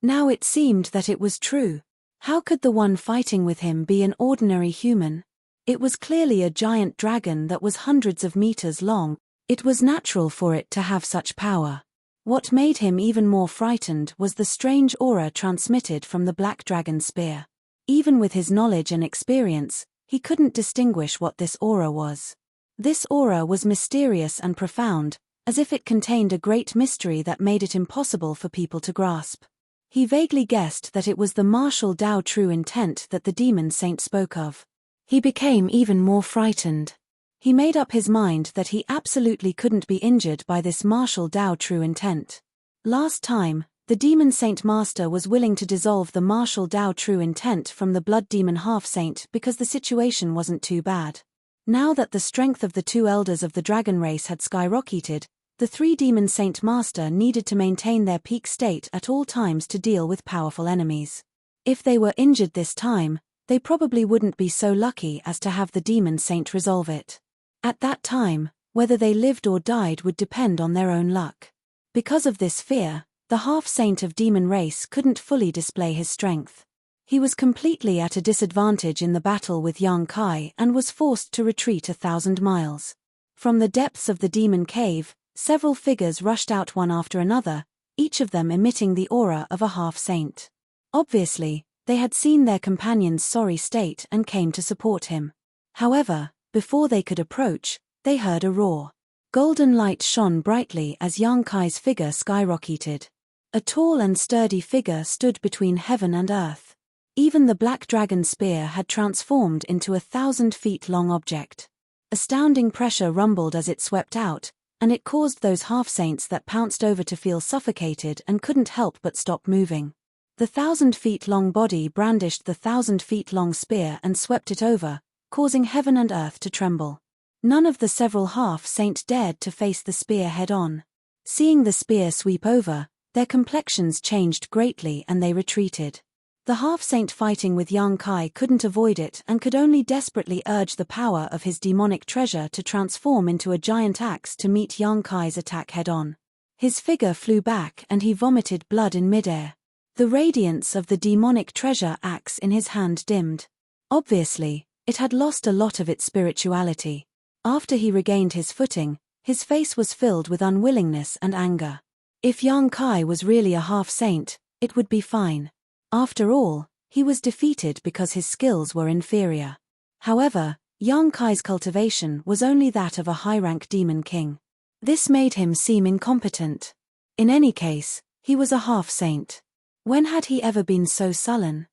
Now it seemed that it was true. How could the one fighting with him be an ordinary human? It was clearly a giant dragon that was hundreds of meters long. It was natural for it to have such power. What made him even more frightened was the strange aura transmitted from the black dragon spear. Even with his knowledge and experience, he couldn't distinguish what this aura was. This aura was mysterious and profound, as if it contained a great mystery that made it impossible for people to grasp. He vaguely guessed that it was the martial Tao true intent that the demon saint spoke of. He became even more frightened. He made up his mind that he absolutely couldn't be injured by this martial Tao true intent. Last time, the demon saint master was willing to dissolve the martial Tao true intent from the blood demon half-saint because the situation wasn't too bad. Now that the strength of the two elders of the dragon race had skyrocketed, the three demon saint master needed to maintain their peak state at all times to deal with powerful enemies. If they were injured this time, they probably wouldn't be so lucky as to have the demon saint resolve it. At that time, whether they lived or died would depend on their own luck. Because of this fear, the half-saint of demon race couldn't fully display his strength. He was completely at a disadvantage in the battle with young Kai and was forced to retreat 1,000 miles. From the depths of the demon cave, several figures rushed out one after another, each of them emitting the aura of a half-saint. Obviously, they had seen their companion's sorry state and came to support him. However, before they could approach, they heard a roar. Golden light shone brightly as young Kai's figure skyrocketed. A tall and sturdy figure stood between heaven and earth. Even the black dragon spear had transformed into 1,000 feet long object. Astounding pressure rumbled as it swept out, and it caused those half-saints that pounced over to feel suffocated and couldn't help but stop moving. The 1,000 feet long body brandished the 1,000 feet long spear and swept it over, causing heaven and earth to tremble. None of the several half-saint dared to face the spear head-on. Seeing the spear sweep over, their complexions changed greatly and they retreated. The half-saint fighting with young Kai couldn't avoid it and could only desperately urge the power of his demonic treasure to transform into a giant axe to meet young Kai's attack head-on. His figure flew back and he vomited blood in midair. The radiance of the demonic treasure axe in his hand dimmed. Obviously, it had lost a lot of its spirituality. After he regained his footing, his face was filled with unwillingness and anger. If young Kai was really a half-saint, it would be fine. After all, he was defeated because his skills were inferior. However, young Kai's cultivation was only that of a high-rank demon king. This made him seem incompetent. In any case, he was a half-saint. When had he ever been so sullen?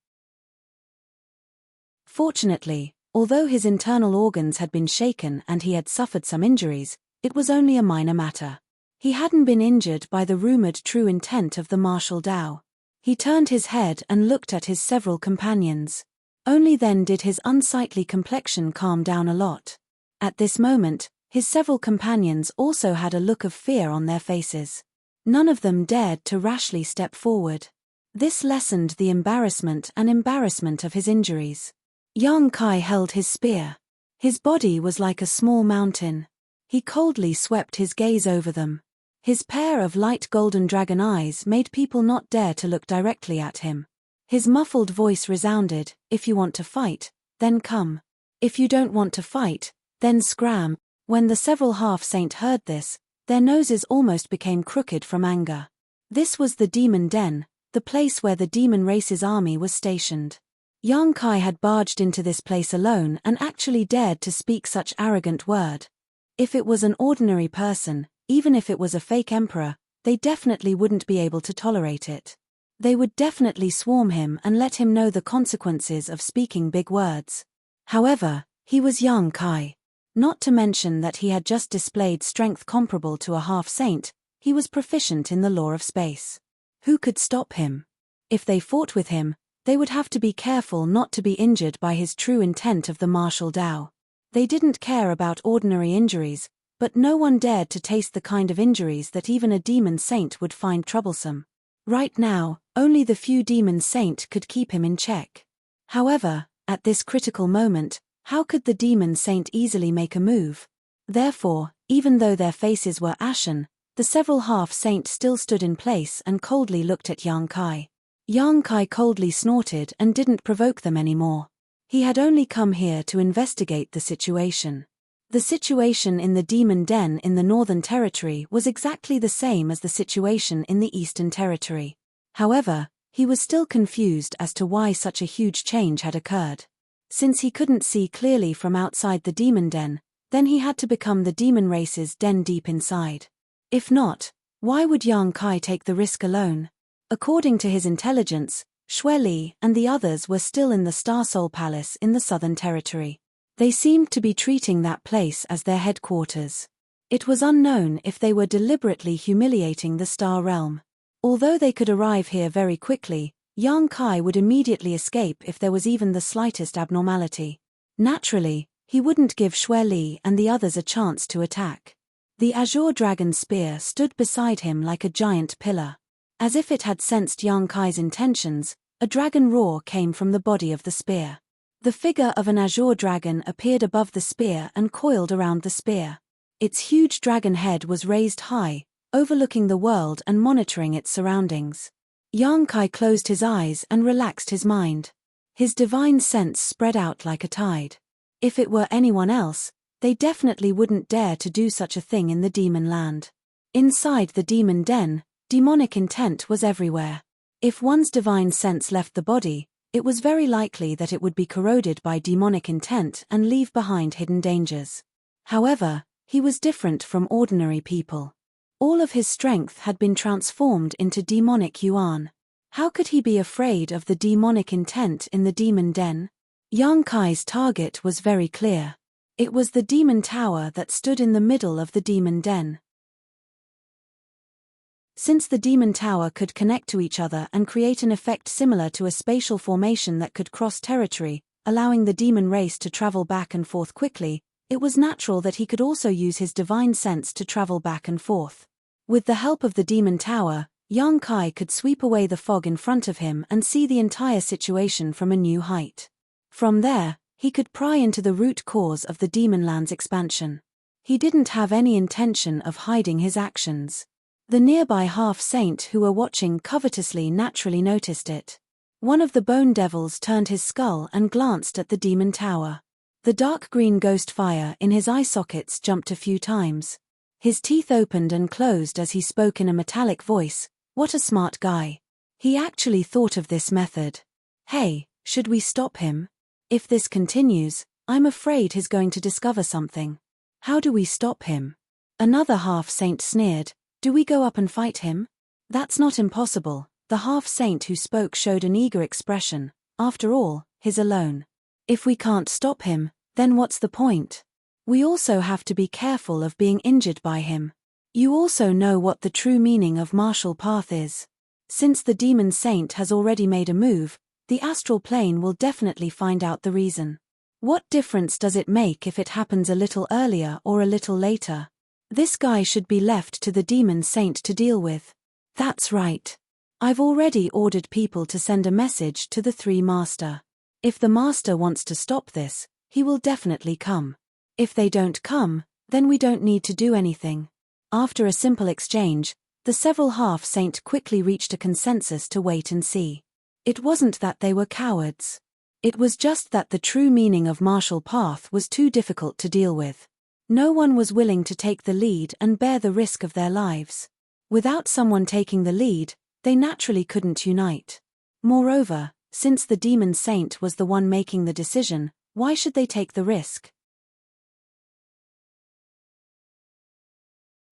Fortunately, although his internal organs had been shaken and he had suffered some injuries, it was only a minor matter. He hadn't been injured by the rumored true intent of the martial Tao. He turned his head and looked at his several companions. Only then did his unsightly complexion calm down a lot. At this moment, his several companions also had a look of fear on their faces. None of them dared to rashly step forward. This lessened the embarrassment of his injuries. Young Kai held his spear. His body was like a small mountain. He coldly swept his gaze over them. His pair of light golden dragon eyes made people not dare to look directly at him. His muffled voice resounded, "If you want to fight, then come. If you don't want to fight, then scram." When the several half-saint heard this, their noses almost became crooked from anger. This was the demon den, the place where the demon race's army was stationed. Young Kai had barged into this place alone and actually dared to speak such arrogant word. If it was an ordinary person, even if it was a fake emperor, they definitely wouldn't be able to tolerate it. They would definitely swarm him and let him know the consequences of speaking big words. However, he was young Kai. Not to mention that he had just displayed strength comparable to a half-saint, He was proficient in the law of space. Who could stop him? If they fought with him, they would have to be careful not to be injured by his true intent of the martial Tao. They didn't care about ordinary injuries, but no one dared to taste the kind of injuries that even a demon saint would find troublesome. Right now, only the few demon saint could keep him in check. However, at this critical moment, how could the demon saint easily make a move? Therefore, even though their faces were ashen, the several half-saint still stood in place and coldly looked at Yang Kai. Yang Kai coldly snorted and didn't provoke them anymore. He had only come here to investigate the situation. The situation in the demon den in the Northern Territory was exactly the same as the situation in the Eastern Territory. However, he was still confused as to why such a huge change had occurred. Since he couldn't see clearly from outside the demon den, then he had to become the demon race's den deep inside. If not, why would Yang Kai take the risk alone? According to his intelligence, Xue Li and the others were still in the Star Soul Palace in the Southern Territory. They seemed to be treating that place as their headquarters. It was unknown if they were deliberately humiliating the Star Realm. Although they could arrive here very quickly, Yang Kai would immediately escape if there was even the slightest abnormality. Naturally, he wouldn't give Xue Li and the others a chance to attack. The Azure Dragon spear stood beside him like a giant pillar. As if it had sensed Yang Kai's intentions, a dragon roar came from the body of the spear. The figure of an azure dragon appeared above the spear and coiled around the spear. Its huge dragon head was raised high, overlooking the world and monitoring its surroundings. Yang Kai closed his eyes and relaxed his mind. His divine sense spread out like a tide. If it were anyone else, they definitely wouldn't dare to do such a thing in the demon land. Inside the demon den, demonic intent was everywhere. If one's divine sense left the body, it was very likely that it would be corroded by demonic intent and leave behind hidden dangers. However, he was different from ordinary people. All of his strength had been transformed into demonic yuan. How could he be afraid of the demonic intent in the demon den? Yang Kai's target was very clear. It was the demon tower that stood in the middle of the demon den. Since the demon tower could connect to each other and create an effect similar to a spatial formation that could cross territory, allowing the demon race to travel back and forth quickly, it was natural that he could also use his divine sense to travel back and forth. With the help of the demon tower, Yang Kai could sweep away the fog in front of him and see the entire situation from a new height. From there, he could pry into the root cause of the demon land's expansion. He didn't have any intention of hiding his actions. The nearby half-saint who were watching covetously naturally noticed it. One of the bone devils turned his skull and glanced at the demon tower. The dark green ghost fire in his eye sockets jumped a few times. His teeth opened and closed as he spoke in a metallic voice. What a smart guy. He actually thought of this method. Hey, should we stop him? If this continues, I'm afraid he's going to discover something. How do we stop him? Another half-saint sneered. Do we go up and fight him? That's not impossible. The half-saint who spoke showed an eager expression. After all, he's alone. If we can't stop him, then what's the point? We also have to be careful of being injured by him. You also know what the true meaning of martial path is. Since the demon saint has already made a move, the astral plane will definitely find out the reason. What difference does it make if it happens a little earlier or a little later? This guy should be left to the demon saint to deal with. That's right. I've already ordered people to send a message to the three master. If the master wants to stop this, he will definitely come. If they don't come, then we don't need to do anything. After a simple exchange, the several half-saint quickly reached a consensus to wait and see. It wasn't that they were cowards. It was just that the true meaning of martial path was too difficult to deal with. No one was willing to take the lead and bear the risk of their lives. Without someone taking the lead, they naturally couldn't unite. Moreover, since the demon saint was the one making the decision, why should they take the risk?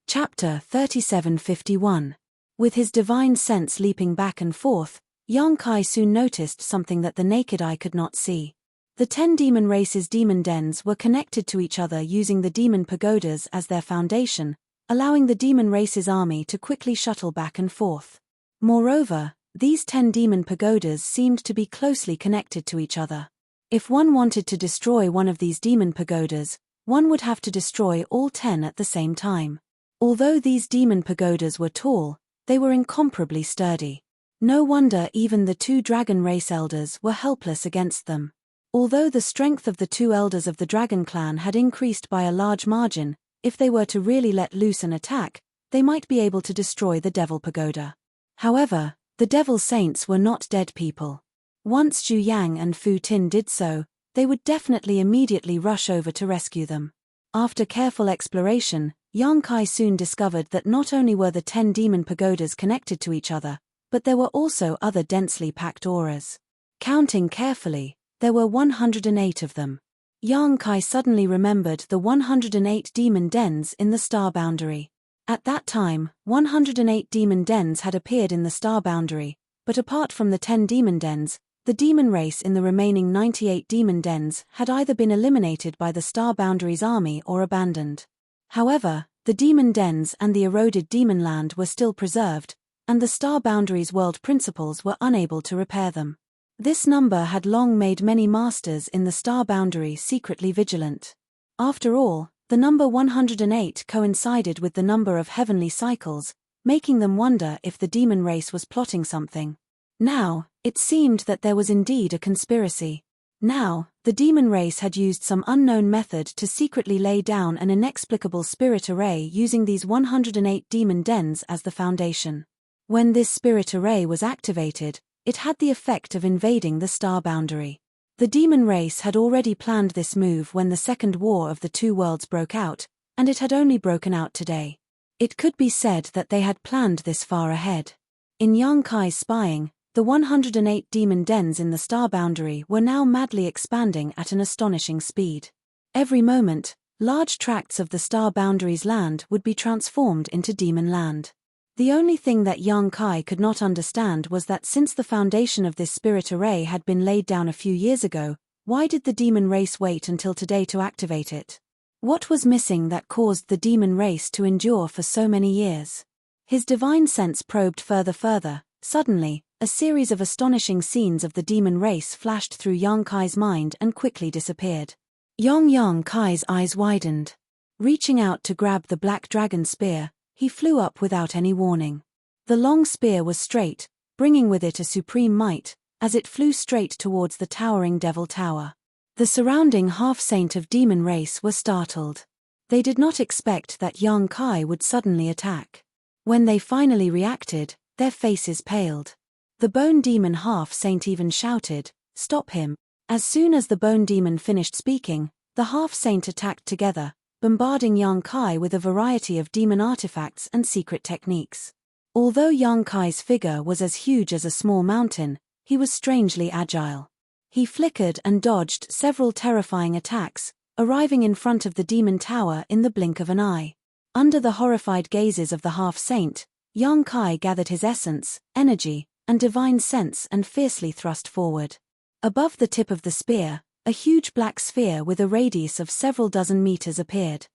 Chapter 3751. With his divine sense leaping back and forth, Yang Kai soon noticed something that the naked eye could not see. The 10 demon races' demon dens were connected to each other using the demon pagodas as their foundation, allowing the demon race's army to quickly shuttle back and forth. Moreover, these 10 demon pagodas seemed to be closely connected to each other. If one wanted to destroy one of these demon pagodas, one would have to destroy all 10 at the same time. Although these demon pagodas were tall, they were incomparably sturdy. No wonder even the 2 dragon race elders were helpless against them. Although the strength of the 2 elders of the dragon clan had increased by a large margin, if they were to really let loose an attack, they might be able to destroy the devil pagoda. However, the devil saints were not dead people. Once Zhu Yang and Fu Tin did so, they would definitely immediately rush over to rescue them. After careful exploration, Yang Kai soon discovered that not only were the 10 demon pagodas connected to each other, but there were also other densely packed auras. Counting carefully, there were 108 of them. Yang Kai suddenly remembered the 108 demon dens in the star boundary. At that time, 108 demon dens had appeared in the star boundary, but apart from the 10 demon dens, the demon race in the remaining 98 demon dens had either been eliminated by the star boundary's army or abandoned. However, the demon dens and the eroded demon land were still preserved, and the star boundary's world principles were unable to repair them. This number had long made many masters in the star boundary secretly vigilant. After all, the number 108 coincided with the number of heavenly cycles, making them wonder if the demon race was plotting something. Now, it seemed that there was indeed a conspiracy. Now, the demon race had used some unknown method to secretly lay down an inexplicable spirit array using these 108 demon dens as the foundation. When this spirit array was activated, it had the effect of invading the star boundary. The demon race had already planned this move when the Second War of the Two Worlds broke out, and it had only broken out today. It could be said that they had planned this far ahead. In Yang Kai's spying, the 108 demon dens in the star boundary were now madly expanding at an astonishing speed. Every moment, large tracts of the star boundary's land would be transformed into demon land. The only thing that Yang Kai could not understand was that since the foundation of this spirit array had been laid down a few years ago, why did the demon race wait until today to activate it? What was missing that caused the demon race to endure for so many years? His divine sense probed further. Suddenly, a series of astonishing scenes of the demon race flashed through Yang Kai's mind and quickly disappeared. Yang Kai's eyes widened. Reaching out to grab the black dragon spear, he flew up without any warning. The long spear was straight, bringing with it a supreme might, as it flew straight towards the towering devil tower. The surrounding half-saint of demon race were startled. They did not expect that Yang Kai would suddenly attack. When they finally reacted, their faces paled. The bone demon half-saint even shouted, "Stop him!" As soon as the bone demon finished speaking, the half-saint attacked together, bombarding Yang Kai with a variety of demon artifacts and secret techniques. Although Yang Kai's figure was as huge as a small mountain, he was strangely agile. He flickered and dodged several terrifying attacks, arriving in front of the demon tower in the blink of an eye. Under the horrified gazes of the half-saint, Yang Kai gathered his essence, energy, and divine sense and fiercely thrust forward. Above the tip of the spear, a huge black sphere with a radius of several dozen meters appeared.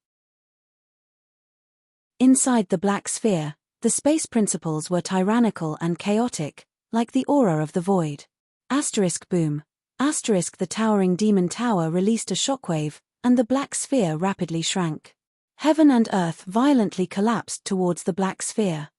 Inside the black sphere, the space principles were tyrannical and chaotic, like the aura of the void. Boom. The towering demon tower released a shockwave, and the black sphere rapidly shrank. Heaven and earth violently collapsed towards the black sphere.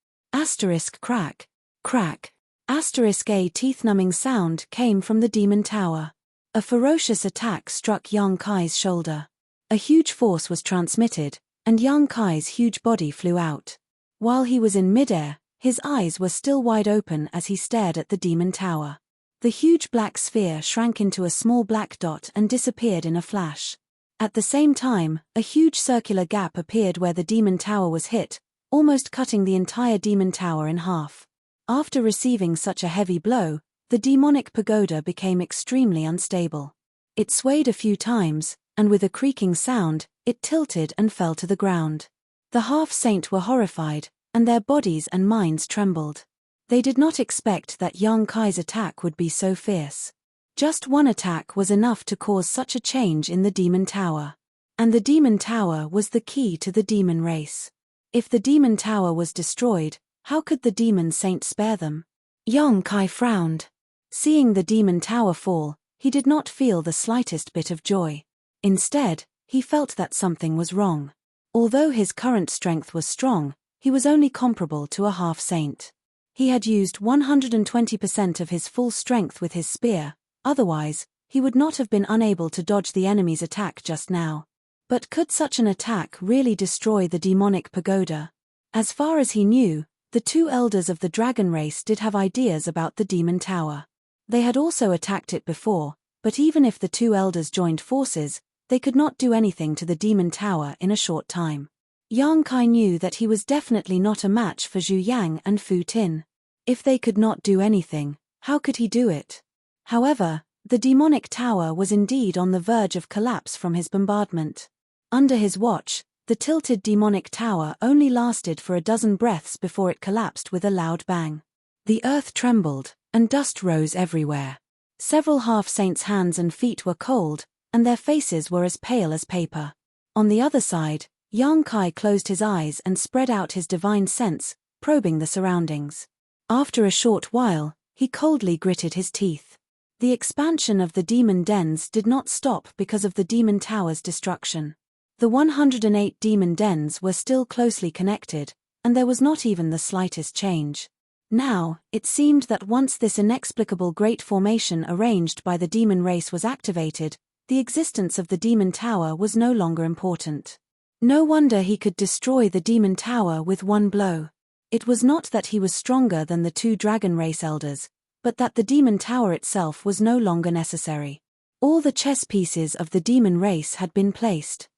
Crack. A teeth-numbing sound came from the demon tower. A ferocious attack struck Yang Kai's shoulder. A huge force was transmitted, and Yang Kai's huge body flew out. While he was in midair, his eyes were still wide open as he stared at the demon tower. The huge black sphere shrank into a small black dot and disappeared in a flash. At the same time, a huge circular gap appeared where the demon tower was hit, almost cutting the entire demon tower in half. After receiving such a heavy blow, the demonic pagoda became extremely unstable. It swayed a few times, and with a creaking sound, it tilted and fell to the ground. The half-saint were horrified, and their bodies and minds trembled. They did not expect that Yang Kai's attack would be so fierce. Just one attack was enough to cause such a change in the demon tower. And the demon tower was the key to the demon race. If the demon tower was destroyed, how could the demon saint spare them? Yang Kai frowned. Seeing the demon tower fall, he did not feel the slightest bit of joy. Instead, he felt that something was wrong. Although his current strength was strong, he was only comparable to a half-saint. He had used 120% of his full strength with his spear, otherwise, he would not have been unable to dodge the enemy's attack just now. But could such an attack really destroy the demonic pagoda? As far as he knew, the two elders of the dragon race did have ideas about the demon tower. They had also attacked it before, but even if the two elders joined forces, they could not do anything to the demon tower in a short time. Yang Kai knew that he was definitely not a match for Zhu Yang and Fu Tin. If they could not do anything, how could he do it? However, the demonic tower was indeed on the verge of collapse from his bombardment. Under his watch, the tilted demonic tower only lasted for a dozen breaths before it collapsed with a loud bang. The earth trembled, and dust rose everywhere. Several half-saints' hands and feet were cold, and their faces were as pale as paper. On the other side, Yang Kai closed his eyes and spread out his divine sense, probing the surroundings. After a short while, he coldly gritted his teeth. The expansion of the demon dens did not stop because of the demon tower's destruction. The 108 demon dens were still closely connected, and there was not even the slightest change. Now, it seemed that once this inexplicable great formation arranged by the demon race was activated, the existence of the demon tower was no longer important. No wonder he could destroy the demon tower with one blow. It was not that he was stronger than the two dragon race elders, but that the demon tower itself was no longer necessary. All the chess pieces of the demon race had been placed.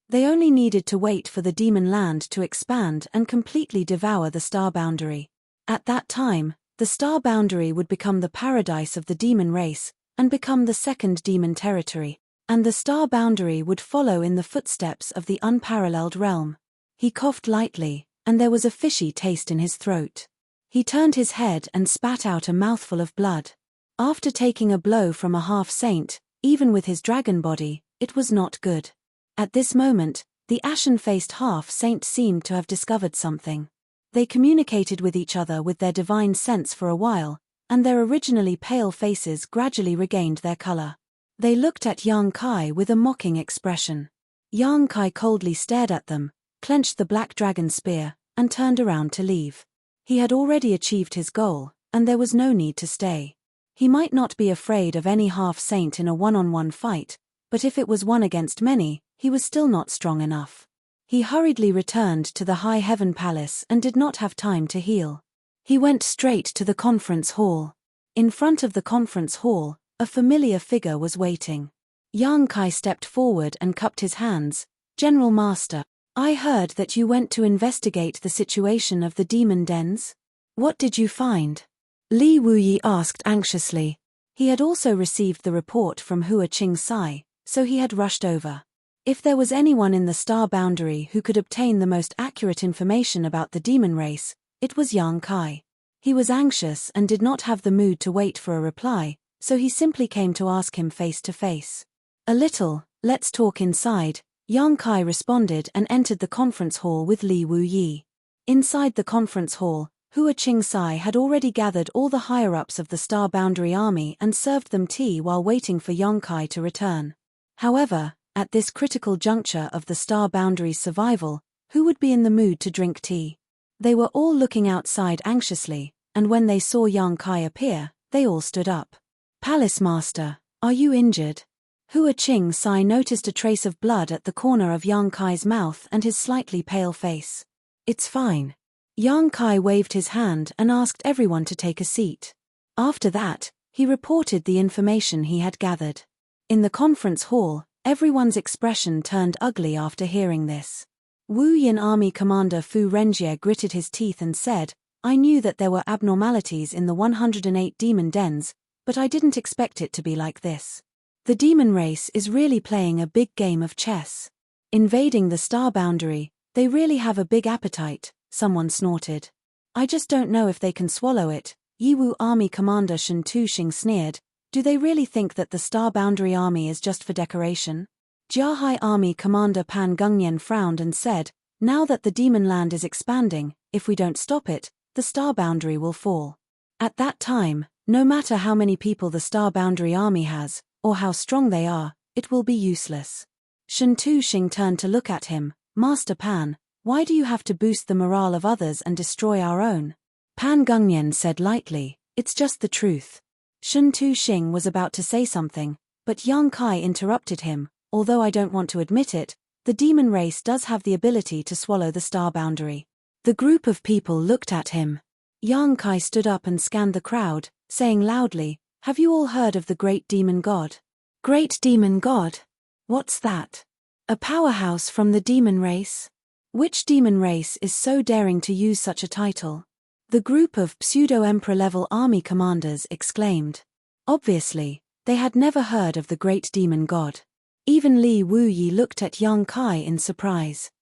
They only needed to wait for the demon land to expand and completely devour the star boundary. At that time, the star boundary would become the paradise of the demon race, and become the second demon territory, and the star boundary would follow in the footsteps of the unparalleled realm. He coughed lightly, and there was a fishy taste in his throat. He turned his head and spat out a mouthful of blood. After taking a blow from a half-saint, even with his dragon body, it was not good. At this moment, the ashen-faced half-saint seemed to have discovered something. They communicated with each other with their divine sense for a while, and their originally pale faces gradually regained their color. They looked at Yang Kai with a mocking expression. Yang Kai coldly stared at them, clenched the black dragon spear, and turned around to leave. He had already achieved his goal, and there was no need to stay. He might not be afraid of any half-saint in a one-on-one fight, but if it was one against many, he was still not strong enough. He hurriedly returned to the High Heaven Palace and did not have time to heal. He went straight to the conference hall. In front of the conference hall, a familiar figure was waiting. Yang Kai stepped forward and cupped his hands. "General Master, I heard that you went to investigate the situation of the demon dens. What did you find?" Li Wuyi asked anxiously. He had also received the report from Hua Qing Sai, so he had rushed over. If there was anyone in the star boundary who could obtain the most accurate information about the demon race, it was Yang Kai. He was anxious and did not have the mood to wait for a reply, so he simply came to ask him face to face. "A little, let's talk inside," Yang Kai responded and entered the conference hall with Li Wuyi. Inside the conference hall, Hua Qing Sai had already gathered all the higher-ups of the Star Boundary Army and served them tea while waiting for Yang Kai to return. However, at this critical juncture of the Star Boundary's survival, who would be in the mood to drink tea? They were all looking outside anxiously, and when they saw Yang Kai appear, they all stood up. "Palace Master, are you injured?" Hua Qing Sai noticed a trace of blood at the corner of Yang Kai's mouth and his slightly pale face. "It's fine." Yang Kai waved his hand and asked everyone to take a seat. After that, he reported the information he had gathered. In the conference hall, everyone's expression turned ugly after hearing this. Wu Yin Army Commander Fu Renjie gritted his teeth and said, "I knew that there were abnormalities in the 108 demon dens, but I didn't expect it to be like this. The demon race is really playing a big game of chess. Invading the star boundary, they really have a big appetite," someone snorted. "I just don't know if they can swallow it," Yiwu Army Commander Shen Tuxing sneered. "Do they really think that the Star Boundary Army is just for decoration?" Jiahai Army Commander Pan Gungnian frowned and said, Now that the demon land is expanding, if we don't stop it, the star boundary will fall. At that time, no matter how many people the star boundary army has, or how strong they are, it will be useless. Shen Tu-Shing turned to look at him. Master Pan, why do you have to boost the morale of others and destroy our own? Pan Gungnian said lightly, it's just the truth. Shen Tu-Shing was about to say something, but Yang Kai interrupted him. Although I don't want to admit it, the demon race does have the ability to swallow the star boundary. The group of people looked at him. Yang Kai stood up and scanned the crowd, saying loudly, have you all heard of the Great Demon God? Great Demon God? What's that? A powerhouse from the demon race? Which demon race is so daring to use such a title? The group of pseudo-emperor level army commanders exclaimed. Obviously, they had never heard of the Great Demon God. Even Li Wuyi looked at Yang Kai in surprise.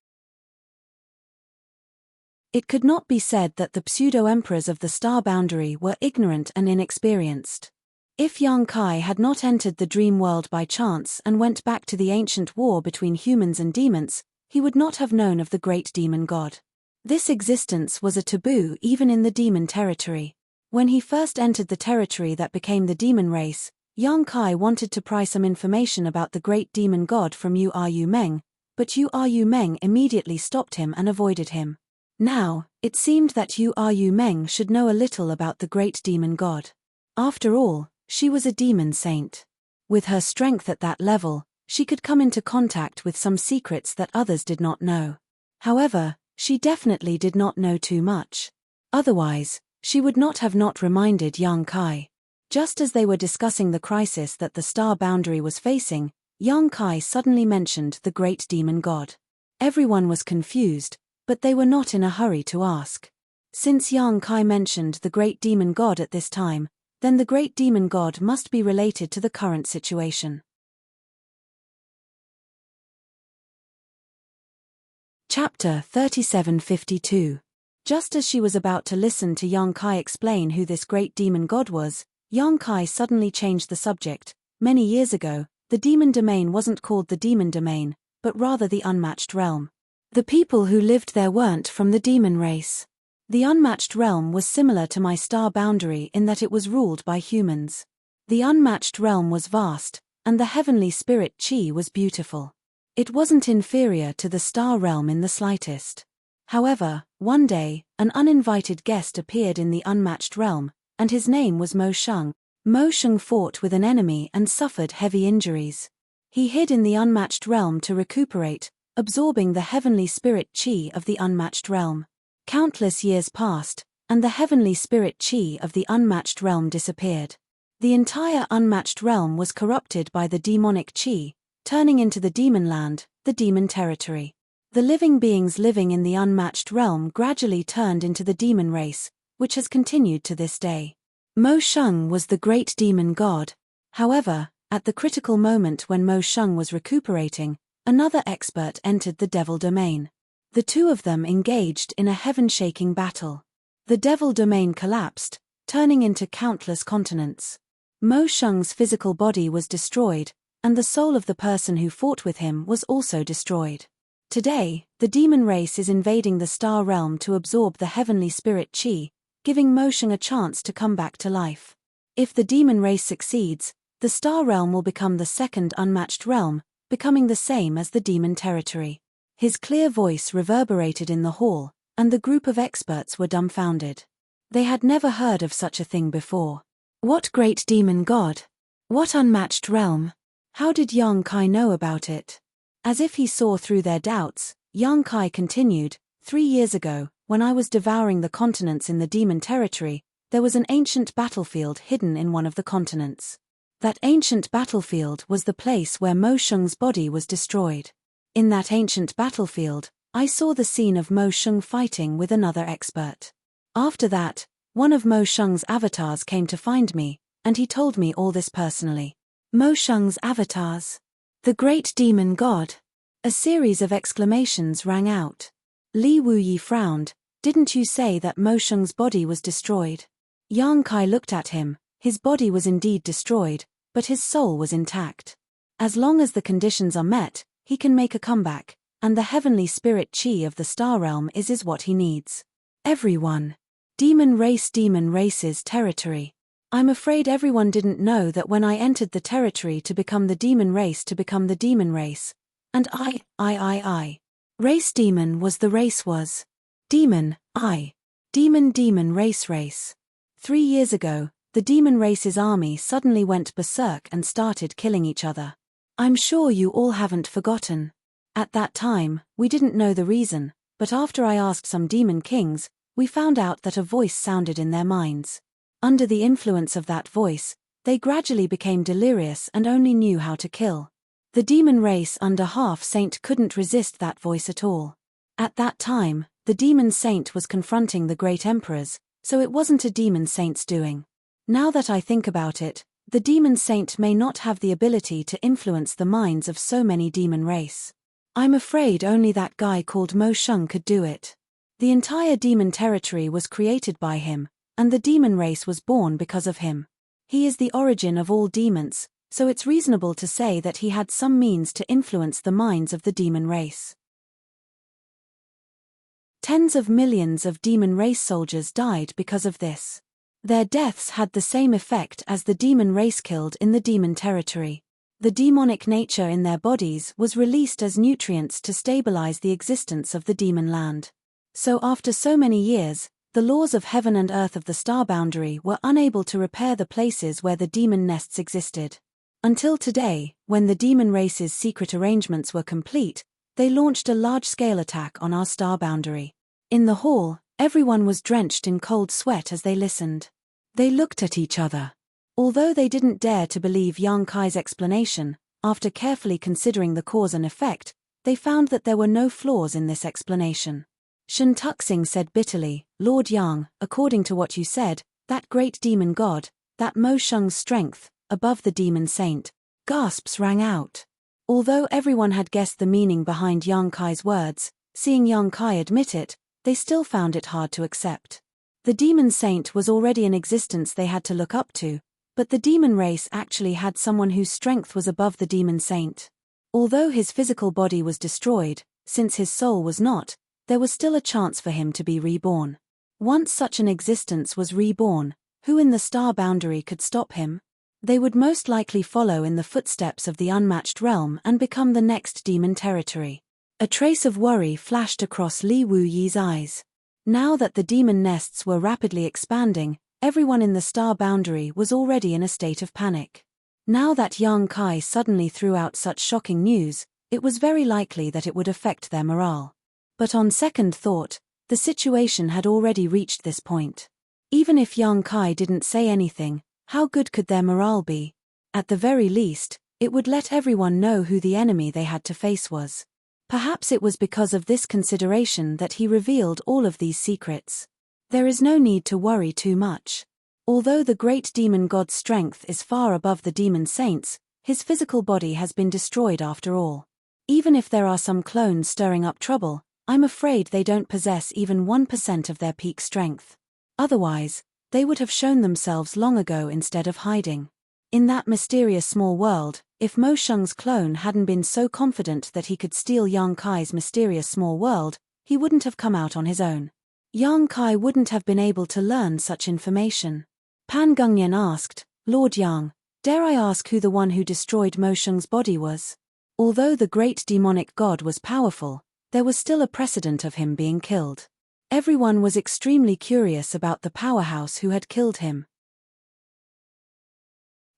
It could not be said that the pseudo-emperors of the star boundary were ignorant and inexperienced. If Yang Kai had not entered the dream world by chance and went back to the ancient war between humans and demons, he would not have known of the Great Demon God. This existence was a taboo even in the demon territory. When he first entered the territory that became the demon race, Yang Kai wanted to pry some information about the Great Demon God from Yu Meng, but Yu Meng immediately stopped him and avoided him. Now, it seemed that Yu Meng should know a little about the Great Demon God. After all, she was a demon saint. With her strength at that level, she could come into contact with some secrets that others did not know. However, she definitely did not know too much. Otherwise, she would not have not reminded Yang Kai. Just as they were discussing the crisis that the star boundary was facing, Yang Kai suddenly mentioned the Great Demon God. Everyone was confused, but they were not in a hurry to ask. Since Yang Kai mentioned the Great Demon God at this time, then the Great Demon God must be related to the current situation. Chapter 3752. Just as she was about to listen to Yang Kai explain who this Great Demon God was, Yang Kai suddenly changed the subject. Many years ago, the demon domain wasn't called the demon domain, but rather the unmatched realm. The people who lived there weren't from the demon race. The unmatched realm was similar to my star boundary in that it was ruled by humans. The unmatched realm was vast, and the heavenly spirit Qi was beautiful. It wasn't inferior to the star realm in the slightest. However, one day, an uninvited guest appeared in the unmatched realm, and his name was Mo Sheng. Mo Sheng fought with an enemy and suffered heavy injuries. He hid in the unmatched realm to recuperate, absorbing the heavenly spirit Qi of the unmatched realm. Countless years passed, and the heavenly spirit Qi of the unmatched realm disappeared. The entire unmatched realm was corrupted by the demonic Qi, turning into the demon land, the demon territory. The living beings living in the unmatched realm gradually turned into the demon race, which has continued to this day. Mo Sheng was the Great Demon God. However, at the critical moment when Mo Sheng was recuperating, another expert entered the devil domain. The two of them engaged in a heaven-shaking battle. The devil domain collapsed, turning into countless continents. Mo Sheng's physical body was destroyed, and the soul of the person who fought with him was also destroyed. Today, the demon race is invading the star realm to absorb the heavenly spirit Qi, giving Mo Sheng a chance to come back to life. If the demon race succeeds, the star realm will become the second unmatched realm, becoming the same as the demon territory. His clear voice reverberated in the hall, and the group of experts were dumbfounded. They had never heard of such a thing before. What Great Demon God? What unmatched realm? How did Yang Kai know about it? As if he saw through their doubts, Yang Kai continued, 3 years ago, when I was devouring the continents in the demon territory, there was an ancient battlefield hidden in one of the continents. That ancient battlefield was the place where Mo Sheng's body was destroyed. In that ancient battlefield, I saw the scene of Mo Sheng fighting with another expert. After that, one of Mo Sheng's avatars came to find me, and he told me all this personally. Mo Sheng's avatars? The Great Demon God? A series of exclamations rang out. Li Wuyi frowned. Didn't you say that Mo Sheng's body was destroyed? Yang Kai looked at him. His body was indeed destroyed, but his soul was intact. As long as the conditions are met, he can make a comeback. and the heavenly spirit chi of the star realm is what he needs. Everyone. Demon race's territory. I'm afraid everyone didn't know that when I entered the territory to become the demon race and race demon was the race was. Demon race. 3 years ago, the demon race's army suddenly went berserk and started killing each other. I'm sure you all haven't forgotten. At that time, we didn't know the reason, but after I asked some demon kings, we found out that a voice sounded in their minds. Under the influence of that voice, they gradually became delirious and only knew how to kill. The demon race under half-saint couldn't resist that voice at all. At that time, the demon saint was confronting the great emperors, so it wasn't a demon saint's doing. Now that I think about it, the demon saint may not have the ability to influence the minds of so many demon race. I'm afraid only that guy called Mo Shung could do it. The entire demon territory was created by him, and the demon race was born because of him. He is the origin of all demons, so it's reasonable to say that he had some means to influence the minds of the demon race. Tens of millions of demon race soldiers died because of this. Their deaths had the same effect as the demon race killed in the demon territory. The demonic nature in their bodies was released as nutrients to stabilize the existence of the demon land. So after so many years, the laws of heaven and earth of the star boundary were unable to repair the places where the demon nests existed. Until today, when the demon race's secret arrangements were complete, they launched a large-scale attack on our star boundary. In the hall, everyone was drenched in cold sweat as they listened. They looked at each other. Although they didn't dare to believe Yang Kai's explanation, after carefully considering the cause and effect, they found that there were no flaws in this explanation. Shen Tuxing said bitterly, "Lord Yang, according to what you said, that great demon god, that Mo Shung's strength, above the demon saint." Gasps rang out. Although everyone had guessed the meaning behind Yang Kai's words, seeing Yang Kai admit it, they still found it hard to accept. The demon saint was already an existence they had to look up to, but the demon race actually had someone whose strength was above the demon saint. Although his physical body was destroyed, since his soul was not, there was still a chance for him to be reborn. Once such an existence was reborn, who in the star boundary could stop him? They would most likely follow in the footsteps of the unmatched realm and become the next demon territory. A trace of worry flashed across Li Wuyi's eyes. Now that the demon nests were rapidly expanding, everyone in the star boundary was already in a state of panic. Now that Yang Kai suddenly threw out such shocking news, it was very likely that it would affect their morale. But on second thought, the situation had already reached this point. Even if Yang Kai didn't say anything, how good could their morale be? At the very least, it would let everyone know who the enemy they had to face was. Perhaps it was because of this consideration that he revealed all of these secrets. There is no need to worry too much. Although the great demon god's strength is far above the demon saint's, his physical body has been destroyed after all. Even if there are some clones stirring up trouble, I'm afraid they don't possess even 1% of their peak strength. Otherwise, they would have shown themselves long ago instead of hiding. In that mysterious small world, if Mo Shung's clone hadn't been so confident that he could steal Yang Kai's mysterious small world, he wouldn't have come out on his own. Yang Kai wouldn't have been able to learn such information. Pan Gungyan asked, "Lord Yang, dare I ask who the one who destroyed Mo Shung's body was?" Although the great demonic god was powerful, there was still a precedent of him being killed. Everyone was extremely curious about the powerhouse who had killed him.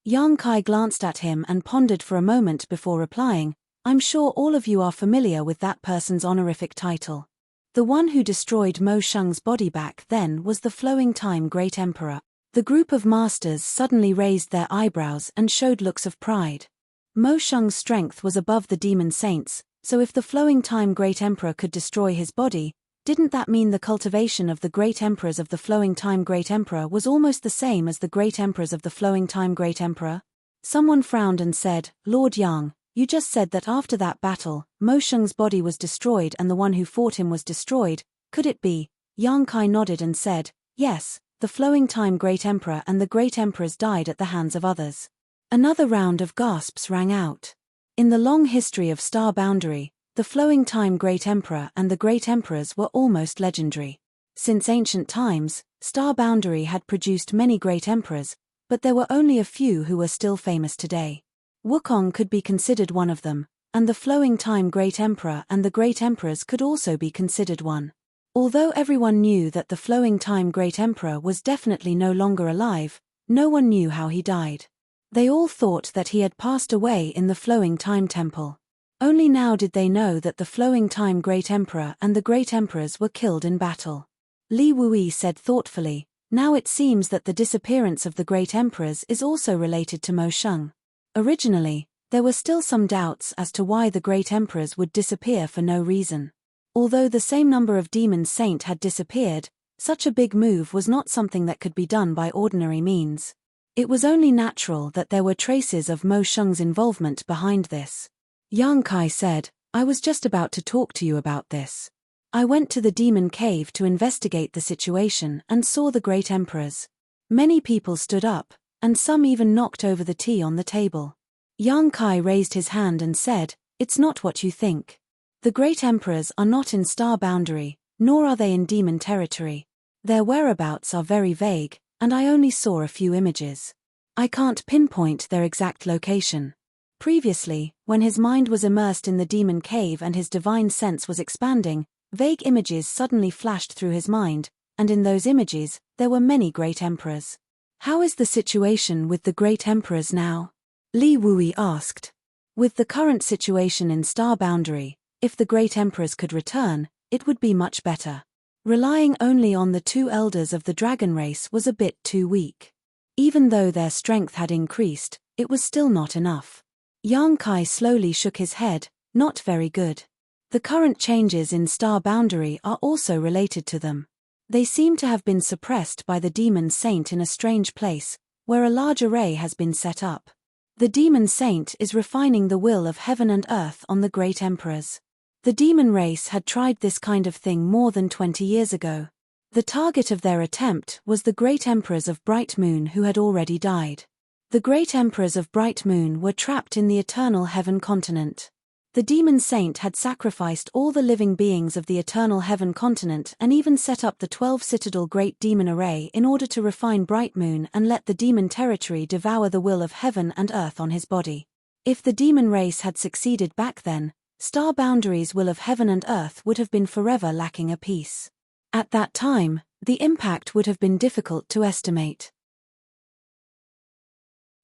Yang Kai glanced at him and pondered for a moment before replying, "I'm sure all of you are familiar with that person's honorific title. The one who destroyed Mo Shung's body back then was the Flowing Time Great Emperor." The group of masters suddenly raised their eyebrows and showed looks of pride. Mo Shung's strength was above the demon saint's, so if the Flowing Time Great Emperor could destroy his body, didn't that mean the cultivation of the great emperors of the Flowing Time Great Emperor was almost the same as the great emperors of the Flowing Time Great Emperor? Someone frowned and said, "Lord Yang, you just said that after that battle, Mo Shung's body was destroyed and the one who fought him was destroyed. Could it be?" Yang Kai nodded and said, "Yes, the Flowing Time Great Emperor and the great emperors died at the hands of others." Another round of gasps rang out. In the long history of Star Boundary, The flowing time Great Emperor and the Great Emperors were almost legendary. Since ancient times, Star Boundary had produced many great emperors, but there were only a few who were still famous today. Wukong could be considered one of them, and the flowing time Great Emperor and the Great Emperors could also be considered one. Although everyone knew that the flowing time Great Emperor was definitely no longer alive, no one knew how he died. They all thought that he had passed away in the flowing time temple. Only now did they know that the flowing time Great Emperor and the Great Emperors were killed in battle. Li Wui said thoughtfully, "Now it seems that the disappearance of the Great Emperors is also related to Mo Sheng." Originally, there were still some doubts as to why the Great Emperors would disappear for no reason. Although the same number of Demon Saint had disappeared, such a big move was not something that could be done by ordinary means. It was only natural that there were traces of Mo Sheng's involvement behind this. Yang Kai said, "I was just about to talk to you about this. I went to the demon cave to investigate the situation and saw the great emperors. Many people stood up, and some even knocked over the tea on the table." Yang Kai raised his hand and said, "It's not what you think. The great emperors are not in Star Boundary, nor are they in demon territory. Their whereabouts are very vague, and I only saw a few images. I can't pinpoint their exact location." Previously, when his mind was immersed in the demon cave and his divine sense was expanding, vague images suddenly flashed through his mind, and in those images, there were many great emperors. "How is the situation with the great emperors now?" Li Wui asked. "With the current situation in Star Boundary, if the great emperors could return, it would be much better. Relying only on the two elders of the dragon race was a bit too weak. Even though their strength had increased, it was still not enough." Yang Kai slowly shook his head, "Not very good. The current changes in Star Boundary are also related to them. They seem to have been suppressed by the Demon Saint in a strange place, where a large array has been set up. The Demon Saint is refining the will of heaven and earth on the great emperors. The demon race had tried this kind of thing more than 20 years ago. The target of their attempt was the great emperors of Bright Moon who had already died. The great emperors of Bright Moon were trapped in the eternal heaven continent. The demon saint had sacrificed all the living beings of the eternal heaven continent and even set up the 12 citadel great demon array in order to refine Bright Moon and let the demon territory devour the will of heaven and earth on his body. If the demon race had succeeded back then, Star Boundary's will of heaven and earth would have been forever lacking a piece. At that time, the impact would have been difficult to estimate.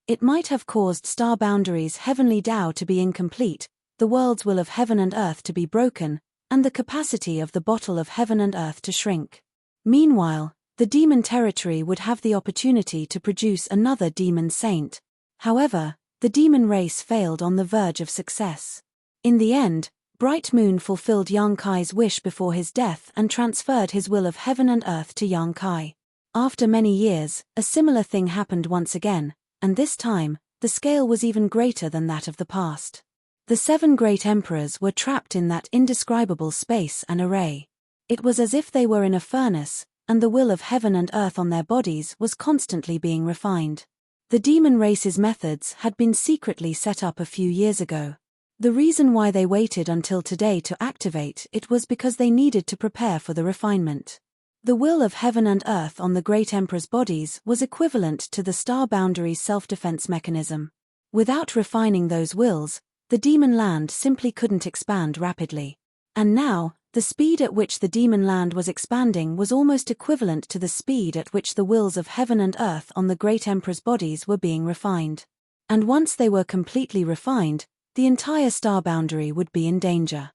It might have caused Star Boundary's heavenly Tao to be incomplete, the world's will of heaven and earth to be broken, and the capacity of the bottle of heaven and earth to shrink. Meanwhile, the demon territory would have the opportunity to produce another demon saint. However, the demon race failed on the verge of success. In the end, Bright Moon fulfilled Yang Kai's wish before his death and transferred his will of heaven and earth to Yang Kai. After many years, a similar thing happened once again, and this time, the scale was even greater than that of the past. The 7 great emperors were trapped in that indescribable space and array. It was as if they were in a furnace, and the will of heaven and earth on their bodies was constantly being refined. The demon race's methods had been secretly set up a few years ago. The reason why they waited until today to activate it was because they needed to prepare for the refinement. The will of heaven and earth on the great emperor's bodies was equivalent to the Star Boundary's self-defense mechanism. Without refining those wills, the demon land simply couldn't expand rapidly. And now, the speed at which the demon land was expanding was almost equivalent to the speed at which the wills of heaven and earth on the great emperor's bodies were being refined. And once they were completely refined, the entire Star Boundary would be in danger.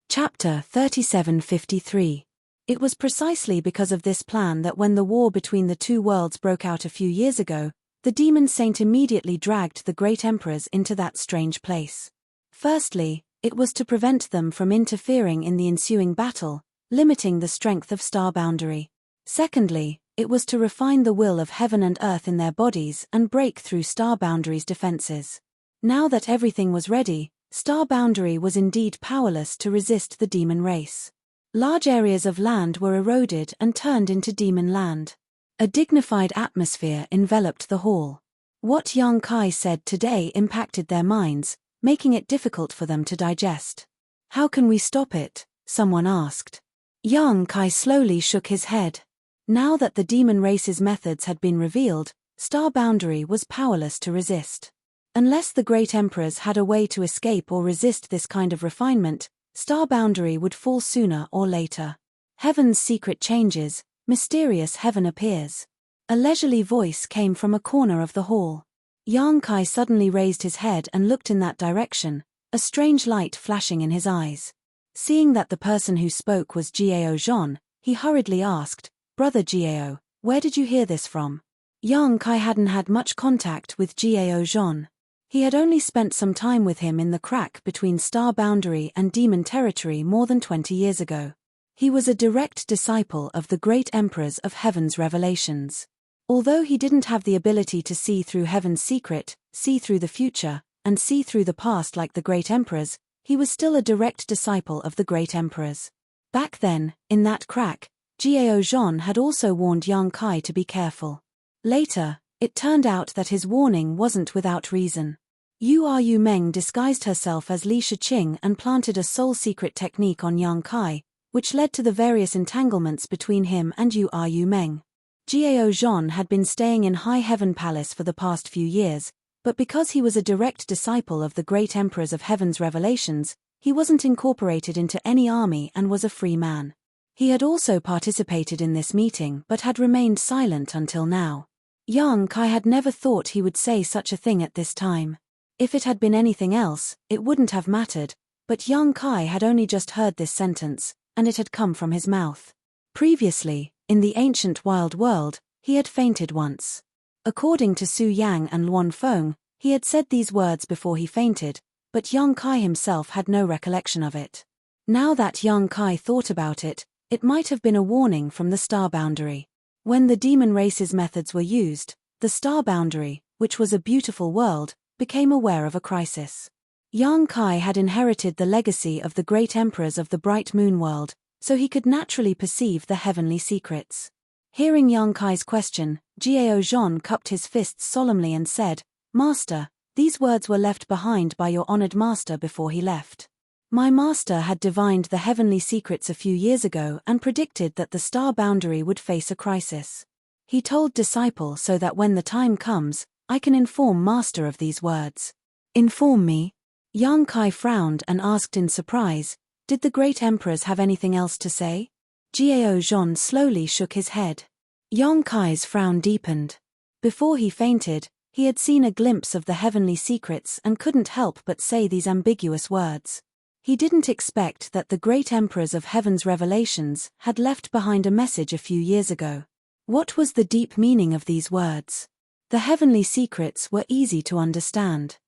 Chapter 3753. It was precisely because of this plan that when the war between the two worlds broke out a few years ago, the demon saint immediately dragged the great emperors into that strange place. Firstly, it was to prevent them from interfering in the ensuing battle, limiting the strength of Star Boundary. Secondly, it was to refine the will of heaven and earth in their bodies and break through Star Boundary's defenses. Now that everything was ready, Star Boundary was indeed powerless to resist the demon race. Large areas of land were eroded and turned into demon land. A dignified atmosphere enveloped the hall. What Yang Kai said today impacted their minds, making it difficult for them to digest. How can we stop it? Someone asked. Yang Kai slowly shook his head. Now that the demon race's methods had been revealed, Star Boundary was powerless to resist. Unless the great emperors had a way to escape or resist this kind of refinement, Star Boundary would fall sooner or later. Heaven's secret changes, mysterious heaven appears. A leisurely voice came from a corner of the hall. Yang Kai suddenly raised his head and looked in that direction, a strange light flashing in his eyes. Seeing that the person who spoke was Jiao Zhan, he hurriedly asked, "Brother Jiao, where did you hear this from?" Yang Kai hadn't had much contact with Jiao Zhan. He had only spent some time with him in the crack between Star Boundary and Demon Territory more than 20 years ago. He was a direct disciple of the great emperors of Heaven's revelations. Although he didn't have the ability to see through Heaven's secret, see through the future, and see through the past like the great emperors, he was still a direct disciple of the great emperors. Back then, in that crack, Jiao Zhan had also warned Yang Kai to be careful. Later, it turned out that his warning wasn't without reason. Yu Meng disguised herself as Li Shiqing and planted a soul secret technique on Yang Kai, which led to the various entanglements between him and Yu Meng. Jiao Zhan had been staying in High Heaven Palace for the past few years, but because he was a direct disciple of the great emperors of Heaven's revelations, he wasn't incorporated into any army and was a free man. He had also participated in this meeting but had remained silent until now. Yang Kai had never thought he would say such a thing at this time. If it had been anything else, it wouldn't have mattered, but Yang Kai had only just heard this sentence, and it had come from his mouth. Previously, in the ancient wild world, he had fainted once. According to Su Yang and Luan Feng, he had said these words before he fainted, but Yang Kai himself had no recollection of it. Now that Yang Kai thought about it, it might have been a warning from the Star Boundary. When the demon race's methods were used, the Star Boundary, which was a beautiful world, became aware of a crisis. Yang Kai had inherited the legacy of the great emperors of the Bright Moon world, so he could naturally perceive the heavenly secrets. Hearing Yang Kai's question, Jiao Zhan cupped his fists solemnly and said, "Master, these words were left behind by your honored master before he left. My master had divined the heavenly secrets a few years ago and predicted that the Star Boundary would face a crisis. He told disciple so that when the time comes, I can inform master of these words." "Inform me?" Yang Kai frowned and asked in surprise, "Did the great emperors have anything else to say?" Jiao Zhan slowly shook his head. Yang Kai's frown deepened. Before he fainted, he had seen a glimpse of the heavenly secrets and couldn't help but say these ambiguous words. He didn't expect that the great emperors of Heaven's revelations had left behind a message a few years ago. What was the deep meaning of these words? The heavenly secrets were easy to understand.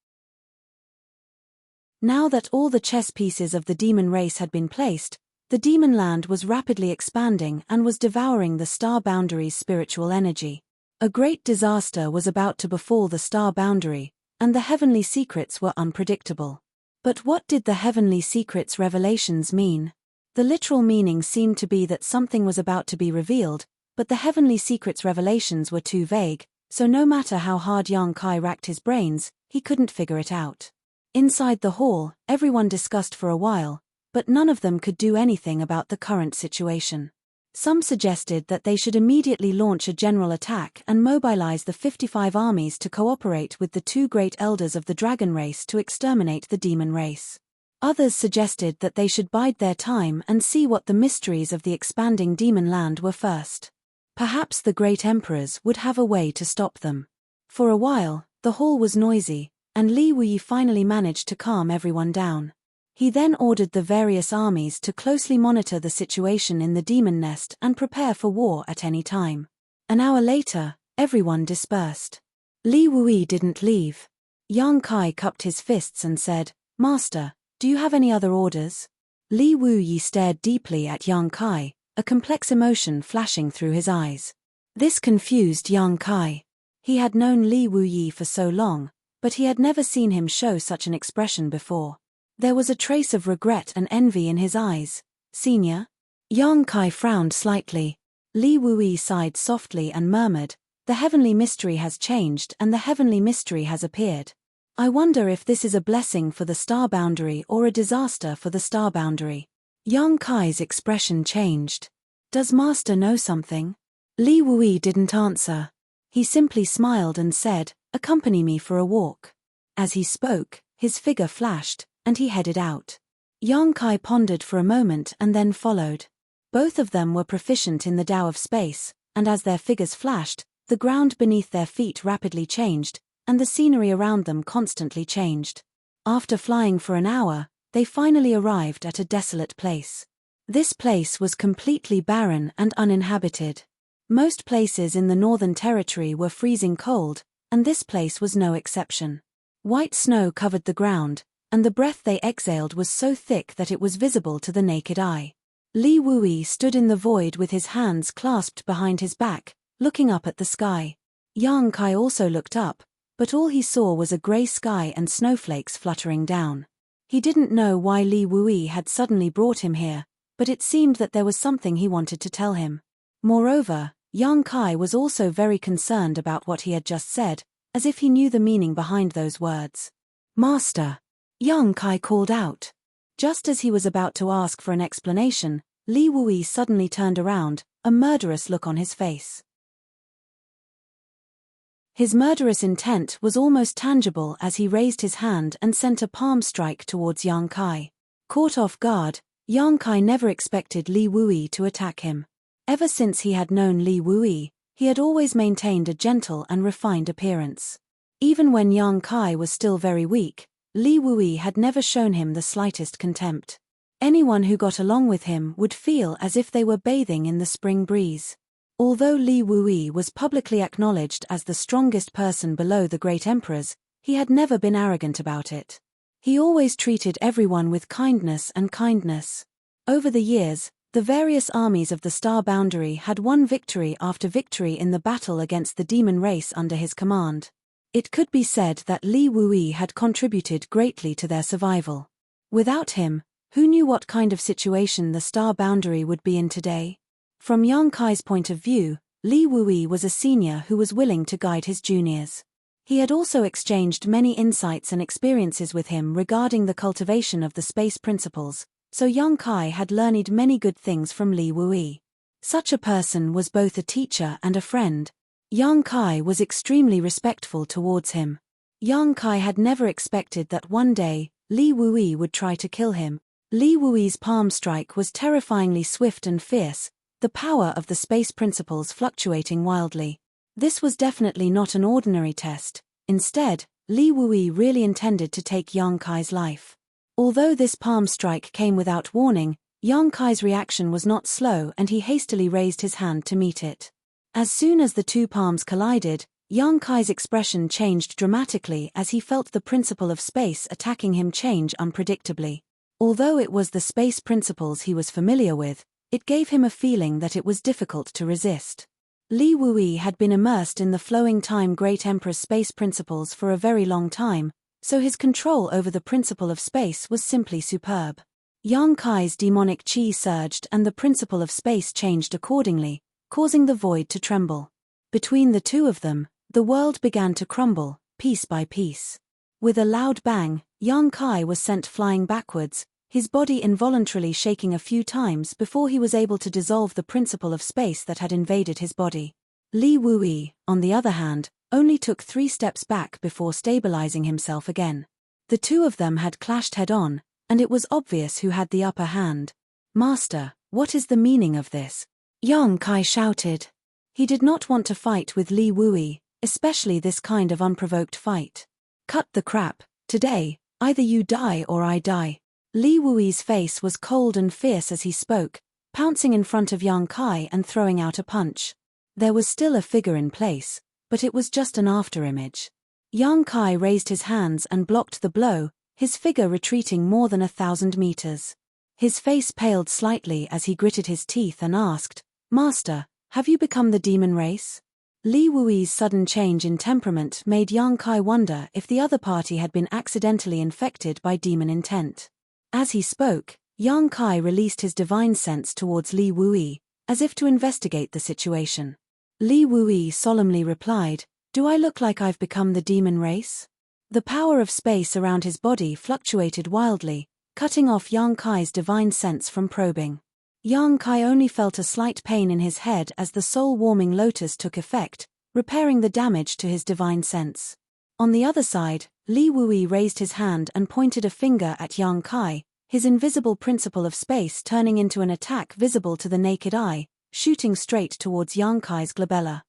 Now that all the chess pieces of the demon race had been placed, the demon land was rapidly expanding and was devouring the Star Boundary's spiritual energy. A great disaster was about to befall the Star Boundary, and the heavenly secrets were unpredictable. But what did the heavenly secrets revelations mean? The literal meaning seemed to be that something was about to be revealed, but the heavenly secrets revelations were too vague, so no matter how hard Yang Kai racked his brains, he couldn't figure it out. Inside the hall, everyone discussed for a while, but none of them could do anything about the current situation. Some suggested that they should immediately launch a general attack and mobilize the 55 armies to cooperate with the two great elders of the dragon race to exterminate the demon race. Others suggested that they should bide their time and see what the mysteries of the expanding demon land were first. Perhaps the great emperors would have a way to stop them. For a while, the hall was noisy, and Li Wuyi finally managed to calm everyone down. He then ordered the various armies to closely monitor the situation in the demon nest and prepare for war at any time. An hour later, everyone dispersed. Li Wuyi didn't leave. Yang Kai cupped his fists and said, "Master, do you have any other orders?" Li Wuyi stared deeply at Yang Kai, a complex emotion flashing through his eyes. This confused Yang Kai. He had known Li Wuyi for so long, but he had never seen him show such an expression before. There was a trace of regret and envy in his eyes. "Senior?" Yang Kai frowned slightly. Li Wuyi sighed softly and murmured, The heavenly mystery has changed and the heavenly mystery has appeared. I wonder if this is a blessing for the star boundary or a disaster for the star boundary. Yang Kai's expression changed. Does Master know something? Li Wui didn't answer. He simply smiled and said, "Accompany me for a walk." As he spoke, his figure flashed, and he headed out. Yang Kai pondered for a moment and then followed. Both of them were proficient in the Tao of space, and as their figures flashed, the ground beneath their feet rapidly changed, and the scenery around them constantly changed. After flying for an hour, they finally arrived at a desolate place. This place was completely barren and uninhabited. Most places in the Northern Territory were freezing cold, and this place was no exception. White snow covered the ground, and the breath they exhaled was so thick that it was visible to the naked eye. Li Wui stood in the void with his hands clasped behind his back, looking up at the sky. Yang Kai also looked up, but all he saw was a grey sky and snowflakes fluttering down. He didn't know why Li Wui had suddenly brought him here, but it seemed that there was something he wanted to tell him. Moreover, Yang Kai was also very concerned about what he had just said, as if he knew the meaning behind those words. "Master!" Yang Kai called out. Just as he was about to ask for an explanation, Li Wui suddenly turned around, a murderous look on his face. His murderous intent was almost tangible as he raised his hand and sent a palm strike towards Yang Kai. Caught off guard, Yang Kai never expected Li Wui to attack him. Ever since he had known Li Wui, he had always maintained a gentle and refined appearance. Even when Yang Kai was still very weak, Li Wui had never shown him the slightest contempt. Anyone who got along with him would feel as if they were bathing in the spring breeze. Although Li Wui was publicly acknowledged as the strongest person below the great emperors, he had never been arrogant about it. He always treated everyone with kindness and kindness. Over the years, the various armies of the Star Boundary had won victory after victory in the battle against the demon race under his command. It could be said that Li Wui had contributed greatly to their survival. Without him, who knew what kind of situation the Star Boundary would be in today? From Yang Kai's point of view, Li Wui was a senior who was willing to guide his juniors. He had also exchanged many insights and experiences with him regarding the cultivation of the space principles, so Yang Kai had learned many good things from Li Wui. Such a person was both a teacher and a friend. Yang Kai was extremely respectful towards him. Yang Kai had never expected that one day, Li Wui would try to kill him. Li Wui's palm strike was terrifyingly swift and fierce, the power of the space principles fluctuating wildly. This was definitely not an ordinary test. Instead, Li Wui really intended to take Yang Kai's life. Although this palm strike came without warning, Yang Kai's reaction was not slow and he hastily raised his hand to meet it. As soon as the two palms collided, Yang Kai's expression changed dramatically as he felt the principle of space attacking him change unpredictably. Although it was the space principles he was familiar with, it gave him a feeling that it was difficult to resist. Li Wui had been immersed in the flowing time Great Emperor's space principles for a very long time, so his control over the principle of space was simply superb. Yang Kai's demonic chi surged and the principle of space changed accordingly, causing the void to tremble. Between the two of them, the world began to crumble, piece by piece. With a loud bang, Yang Kai was sent flying backwards, his body involuntarily shaking a few times before he was able to dissolve the principle of space that had invaded his body. Li Wui, on the other hand, only took 3 steps back before stabilizing himself again. The two of them had clashed head-on, and it was obvious who had the upper hand. "Master, what is the meaning of this?" Yang Kai shouted. He did not want to fight with Li Wui, especially this kind of unprovoked fight. "Cut the crap, today, either you die or I die." Li Wui's face was cold and fierce as he spoke, pouncing in front of Yang Kai and throwing out a punch. There was still a figure in place, but it was just an afterimage. Yang Kai raised his hands and blocked the blow, his figure retreating more than 1,000 meters. His face paled slightly as he gritted his teeth and asked, "Master, have you become the demon race?" Li Wui's sudden change in temperament made Yang Kai wonder if the other party had been accidentally infected by demon intent. As he spoke, Yang Kai released his divine sense towards Li Wui, as if to investigate the situation. Li Wuyi solemnly replied, "Do I look like I've become the demon race?" The power of space around his body fluctuated wildly, cutting off Yang Kai's divine sense from probing. Yang Kai only felt a slight pain in his head as the soul-warming lotus took effect, repairing the damage to his divine sense. On the other side, Li Wuyi raised his hand and pointed a finger at Yang Kai, his invisible principle of space turning into an attack visible to the naked eye, shooting straight towards Yang Kai's glabella.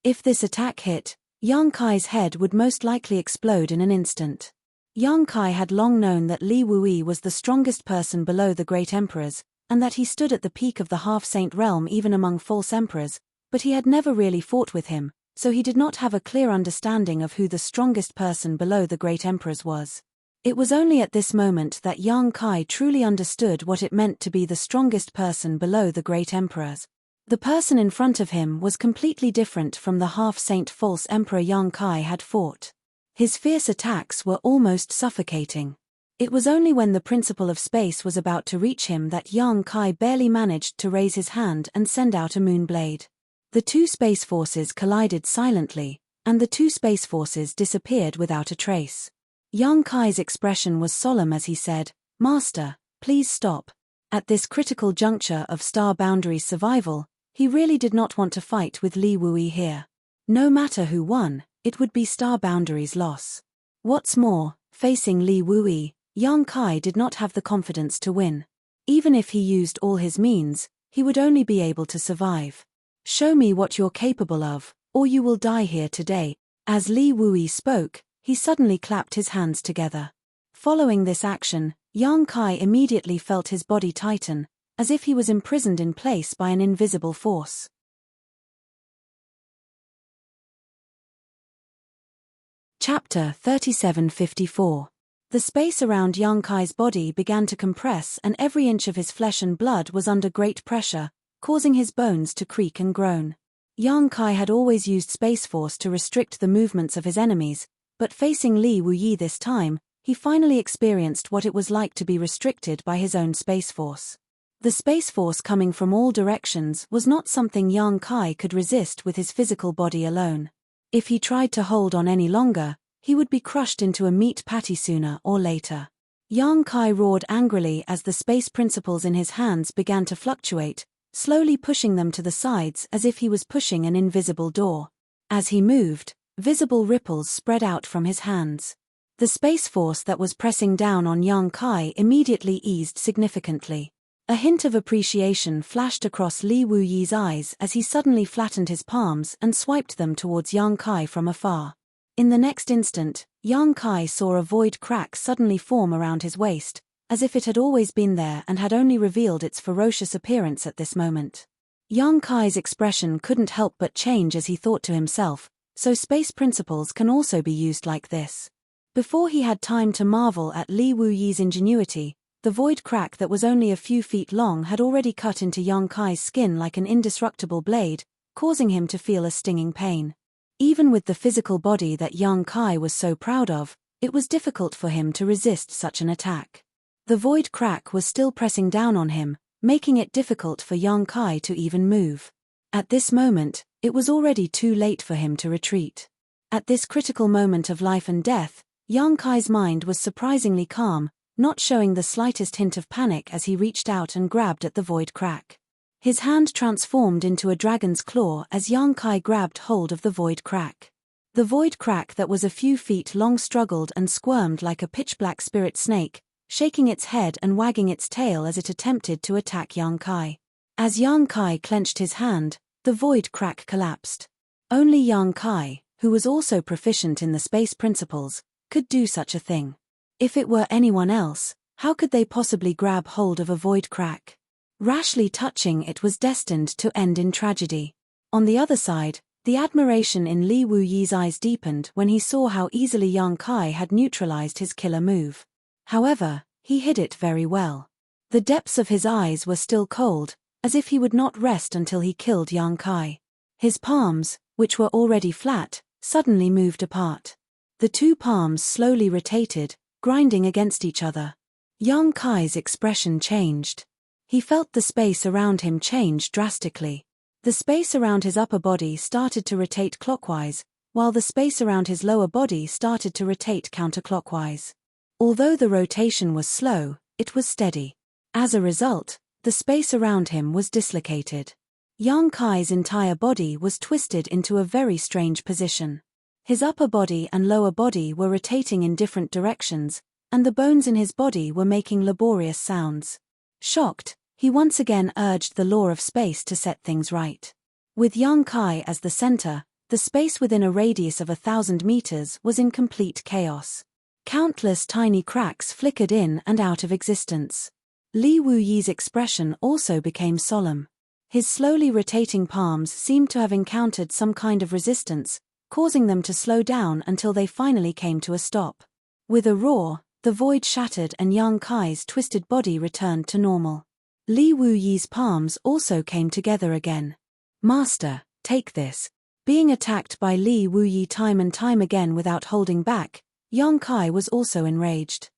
If this attack hit, Yang Kai's head would most likely explode in an instant. Yang Kai had long known that Li Wuyi was the strongest person below the great emperors, and that he stood at the peak of the half-saint realm even among false emperors, but he had never really fought with him, so he did not have a clear understanding of who the strongest person below the great emperors was. It was only at this moment that Yang Kai truly understood what it meant to be the strongest person below the great emperors. The person in front of him was completely different from the half-saint false emperor Yang Kai had fought. His fierce attacks were almost suffocating. It was only when the principle of space was about to reach him that Yang Kai barely managed to raise his hand and send out a moonblade. The two space forces collided silently, and the two space forces disappeared without a trace. Yang Kai's expression was solemn as he said, "Master, please stop." At this critical juncture of Star Boundary's survival, he really did not want to fight with Li Wuyi here. No matter who won, it would be Star Boundary's loss. What's more, facing Li Wuyi, Yang Kai did not have the confidence to win. Even if he used all his means, he would only be able to survive. "Show me what you're capable of, or you will die here today." As Li Wuyi spoke, he suddenly clapped his hands together. Following this action, Yang Kai immediately felt his body tighten, as if he was imprisoned in place by an invisible force. Chapter 3754. The space around Yang Kai's body began to compress and every inch of his flesh and blood was under great pressure, causing his bones to creak and groan. Yang Kai had always used space force to restrict the movements of his enemies, but facing Li Wuyi this time, he finally experienced what it was like to be restricted by his own space force. The space force coming from all directions was not something Yang Kai could resist with his physical body alone. If he tried to hold on any longer, he would be crushed into a meat patty sooner or later. Yang Kai roared angrily as the space principles in his hands began to fluctuate, slowly pushing them to the sides as if he was pushing an invisible door. As he moved, visible ripples spread out from his hands. The space force that was pressing down on Yang Kai immediately eased significantly. A hint of appreciation flashed across Li Wuyi's eyes as he suddenly flattened his palms and swiped them towards Yang Kai from afar. In the next instant, Yang Kai saw a void crack suddenly form around his waist, as if it had always been there and had only revealed its ferocious appearance at this moment. Yang Kai's expression couldn't help but change as he thought to himself, so space principles can also be used like this. Before he had time to marvel at Li Wuyi's ingenuity, the void crack that was only a few feet long had already cut into Yang Kai's skin like an indestructible blade, causing him to feel a stinging pain. Even with the physical body that Yang Kai was so proud of, it was difficult for him to resist such an attack. The void crack was still pressing down on him, making it difficult for Yang Kai to even move. At this moment, it was already too late for him to retreat. At this critical moment of life and death, Yang Kai's mind was surprisingly calm, not showing the slightest hint of panic as he reached out and grabbed at the void crack. His hand transformed into a dragon's claw as Yang Kai grabbed hold of the void crack. The void crack that was a few feet long struggled and squirmed like a pitch-black spirit snake, shaking its head and wagging its tail as it attempted to attack Yang Kai. As Yang Kai clenched his hand, the void crack collapsed. Only Yang Kai, who was also proficient in the space principles, could do such a thing. If it were anyone else, how could they possibly grab hold of a void crack? Rashly touching it was destined to end in tragedy. On the other side, the admiration in Li Wuyi's eyes deepened when he saw how easily Yang Kai had neutralized his killer move. However, he hid it very well. The depths of his eyes were still cold, as if he would not rest until he killed Yang Kai. His palms, which were already flat, suddenly moved apart. The two palms slowly rotated, grinding against each other. Yang Kai's expression changed. He felt the space around him change drastically. The space around his upper body started to rotate clockwise, while the space around his lower body started to rotate counterclockwise. Although the rotation was slow, it was steady. As a result, the space around him was dislocated. Yang Kai's entire body was twisted into a very strange position. His upper body and lower body were rotating in different directions, and the bones in his body were making laborious sounds. Shocked, he once again urged the law of space to set things right. With Yang Kai as the center, the space within a radius of 1,000 meters was in complete chaos. Countless tiny cracks flickered in and out of existence. Li Wuyi's expression also became solemn. His slowly rotating palms seemed to have encountered some kind of resistance, causing them to slow down until they finally came to a stop. With a roar, the void shattered and Yang Kai's twisted body returned to normal. Li Wuyi's palms also came together again. "Master, take this." Being attacked by Li Wuyi time and time again without holding back, Yang Kai was also enraged.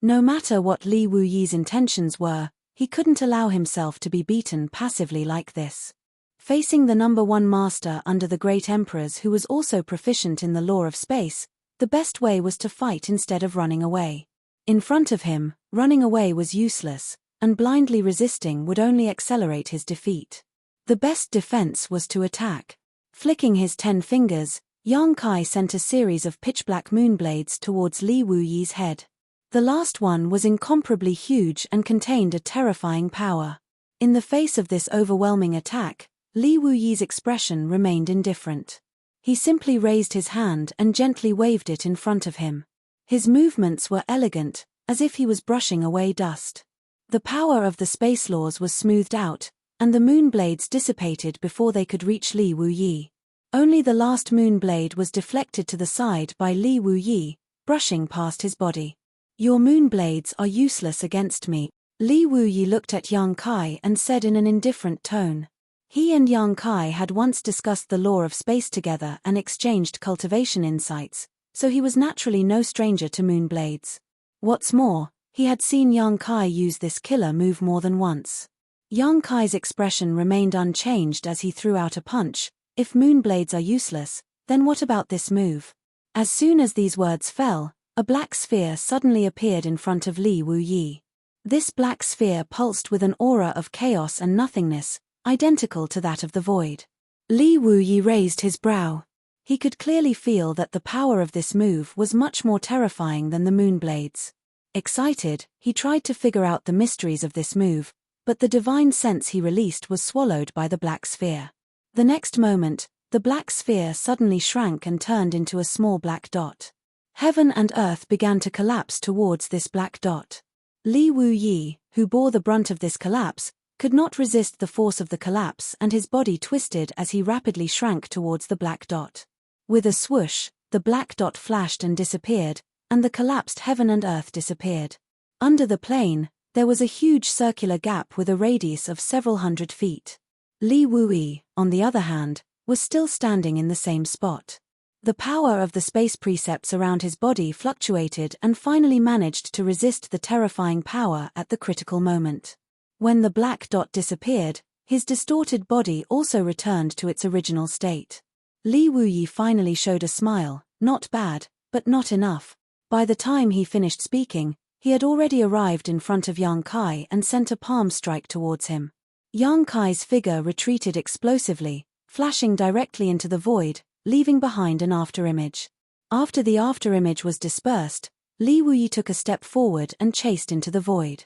No matter what Li Wuyi's intentions were, he couldn't allow himself to be beaten passively like this. Facing the #1 master under the great emperors who was also proficient in the law of space, the best way was to fight instead of running away. In front of him, running away was useless, and blindly resisting would only accelerate his defeat. The best defense was to attack. Flicking his 10 fingers, Yang Kai sent a series of pitch-black moonblades towards Li Wuyi's head. The last one was incomparably huge and contained a terrifying power. In the face of this overwhelming attack, Li Wuyi's expression remained indifferent. He simply raised his hand and gently waved it in front of him. His movements were elegant, as if he was brushing away dust. The power of the space laws was smoothed out, and the moonblades dissipated before they could reach Li Wuyi. Only the last moonblade was deflected to the side by Li Wuyi, brushing past his body. "Your moonblades are useless against me." Li Wuyi looked at Yang Kai and said in an indifferent tone. He and Yang Kai had once discussed the law of space together and exchanged cultivation insights, so he was naturally no stranger to moonblades. What's more, he had seen Yang Kai use this killer move more than once. Yang Kai's expression remained unchanged as he threw out a punch. "If moonblades are useless, then what about this move?" As soon as these words fell, a black sphere suddenly appeared in front of Li Wuyi. This black sphere pulsed with an aura of chaos and nothingness, identical to that of the void. Li Wuyi raised his brow. He could clearly feel that the power of this move was much more terrifying than the moonblades. Excited, he tried to figure out the mysteries of this move, but the divine sense he released was swallowed by the black sphere. The next moment, the black sphere suddenly shrank and turned into a small black dot. Heaven and earth began to collapse towards this black dot. Li Wuyi, who bore the brunt of this collapse, could not resist the force of the collapse and his body twisted as he rapidly shrank towards the black dot. With a swoosh, the black dot flashed and disappeared, and the collapsed heaven and earth disappeared. Under the plane, there was a huge circular gap with a radius of several hundred feet. Li Wuyi, on the other hand, was still standing in the same spot. The power of the space precepts around his body fluctuated and finally managed to resist the terrifying power at the critical moment. When the black dot disappeared, his distorted body also returned to its original state. Li Wuyi finally showed a smile, not bad, but not enough. By the time he finished speaking, he had already arrived in front of Yang Kai and sent a palm strike towards him. Yang Kai's figure retreated explosively, flashing directly into the void, leaving behind an afterimage. After the afterimage was dispersed, Li Wuyi took a step forward and chased into the void.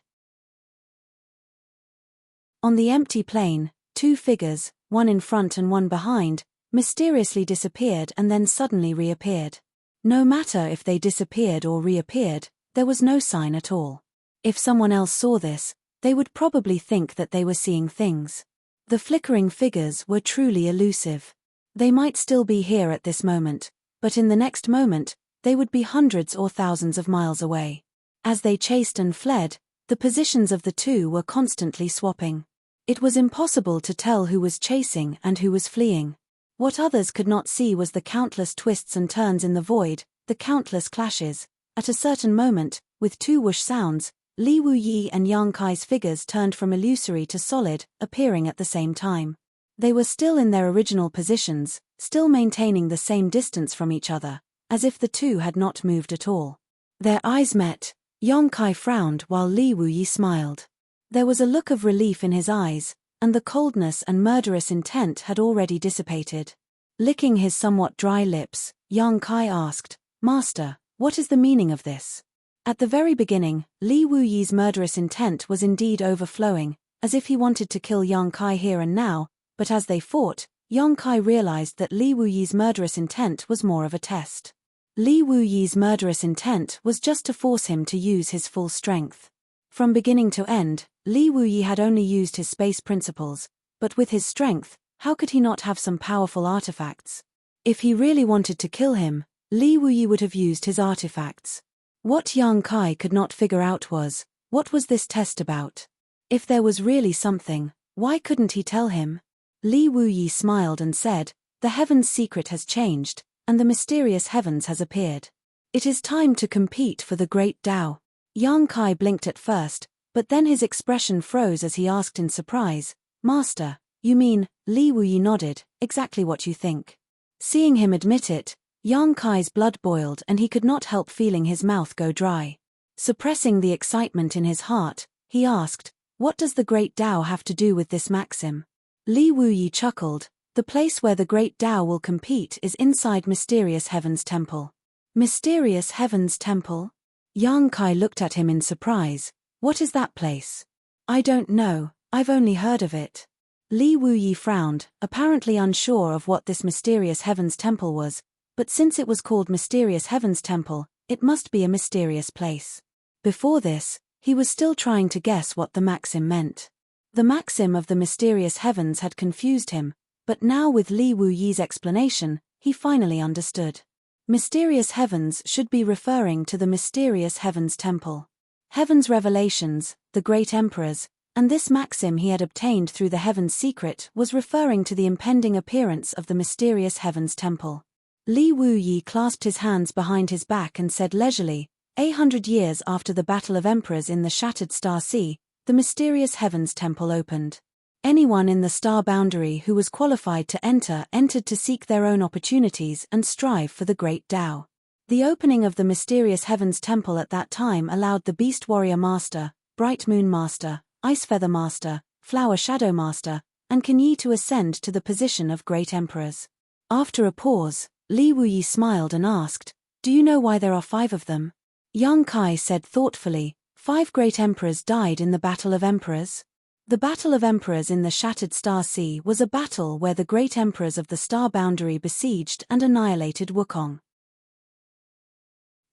On the empty plane, 2 figures, one in front and one behind, mysteriously disappeared and then suddenly reappeared. No matter if they disappeared or reappeared, there was no sign at all. If someone else saw this, they would probably think that they were seeing things. The flickering figures were truly elusive. They might still be here at this moment, but in the next moment, they would be hundreds or thousands of miles away. As they chased and fled, the positions of the two were constantly swapping. It was impossible to tell who was chasing and who was fleeing. What others could not see was the countless twists and turns in the void, the countless clashes. At a certain moment, with 2 whoosh sounds, Li Wuyi and Yang Kai's figures turned from illusory to solid, appearing at the same time. They were still in their original positions, still maintaining the same distance from each other, as if the two had not moved at all. Their eyes met. Yang Kai frowned while Li Wuyi smiled. There was a look of relief in his eyes, and the coldness and murderous intent had already dissipated. Licking his somewhat dry lips, Yang Kai asked, "Master, what is the meaning of this?" At the very beginning, Li Wuyi's murderous intent was indeed overflowing, as if he wanted to kill Yang Kai here and now, but as they fought, Yang Kai realized that Li Wuyi's murderous intent was more of a test. Li Wuyi's murderous intent was just to force him to use his full strength. From beginning to end, Li Wuyi had only used his space principles, but with his strength, how could he not have some powerful artifacts? If he really wanted to kill him, Li Wuyi would have used his artifacts. What Yang Kai could not figure out was, what was this test about? If there was really something, why couldn't he tell him? Li Wuyi smiled and said, "The heaven's secret has changed, and the mysterious heavens has appeared. It is time to compete for the great Tao." Yang Kai blinked at first, but then his expression froze as he asked in surprise, "Master, you mean?" Li Wuyi nodded, "Exactly what you think." Seeing him admit it, Yang Kai's blood boiled and he could not help feeling his mouth go dry. Suppressing the excitement in his heart, he asked, "What does the great Tao have to do with this maxim?" Li Wuyi chuckled, "The place where the great Tao will compete is inside Mysterious Heaven's Temple." Mysterious Heaven's Temple? Yang Kai looked at him in surprise. "What is that place?" "I don't know, I've only heard of it." Li Wuyi frowned, apparently unsure of what this Mysterious Heaven's Temple was, but since it was called Mysterious Heaven's Temple, it must be a mysterious place. Before this, he was still trying to guess what the maxim meant. The maxim of the mysterious heavens had confused him, but now with Li Wuyi's explanation, he finally understood. Mysterious heavens should be referring to the Mysterious Heaven's Temple. Heaven's revelations, the great emperors, and this maxim he had obtained through the Heaven's Secret was referring to the impending appearance of the Mysterious Heaven's Temple. Li Wuyi clasped his hands behind his back and said leisurely, 800 years after the Battle of Emperors in the Shattered Star Sea, the Mysterious Heaven's Temple opened. Anyone in the star boundary who was qualified to enter entered to seek their own opportunities and strive for the great Tao. The opening of the Mysterious Heaven's Temple at that time allowed the Beast Warrior Master, Bright Moon Master, Ice Feather Master, Flower Shadow Master, and Kanyi to ascend to the position of Great Emperors. After a pause, Li Wuyi smiled and asked, "Do you know why there are 5 of them?" Yang Kai said thoughtfully, 5 great emperors died in the Battle of Emperors. The Battle of Emperors in the Shattered Star Sea was a battle where the great emperors of the star boundary besieged and annihilated Wukong.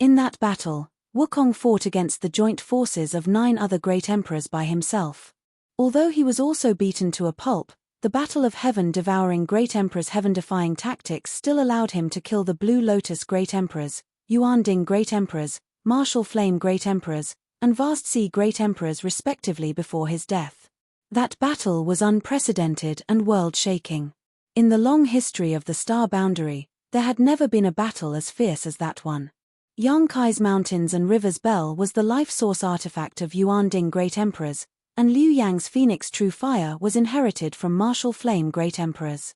In that battle, Wukong fought against the joint forces of 9 other great emperors by himself. Although he was also beaten to a pulp, the Battle of Heaven devouring Great Emperor's heaven-defying tactics still allowed him to kill the Blue Lotus Great Emperors, Yuanding Great Emperors, Martial Flame Great Emperors, and Vast Sea Great Emperors respectively before his death. That battle was unprecedented and world-shaking. In the long history of the star boundary, there had never been a battle as fierce as that one. Yang Kai's Mountains and Rivers Bell was the life source artifact of Yuanding Great Emperors, and Liu Yang's Phoenix True Fire was inherited from Martial Flame Great Emperors.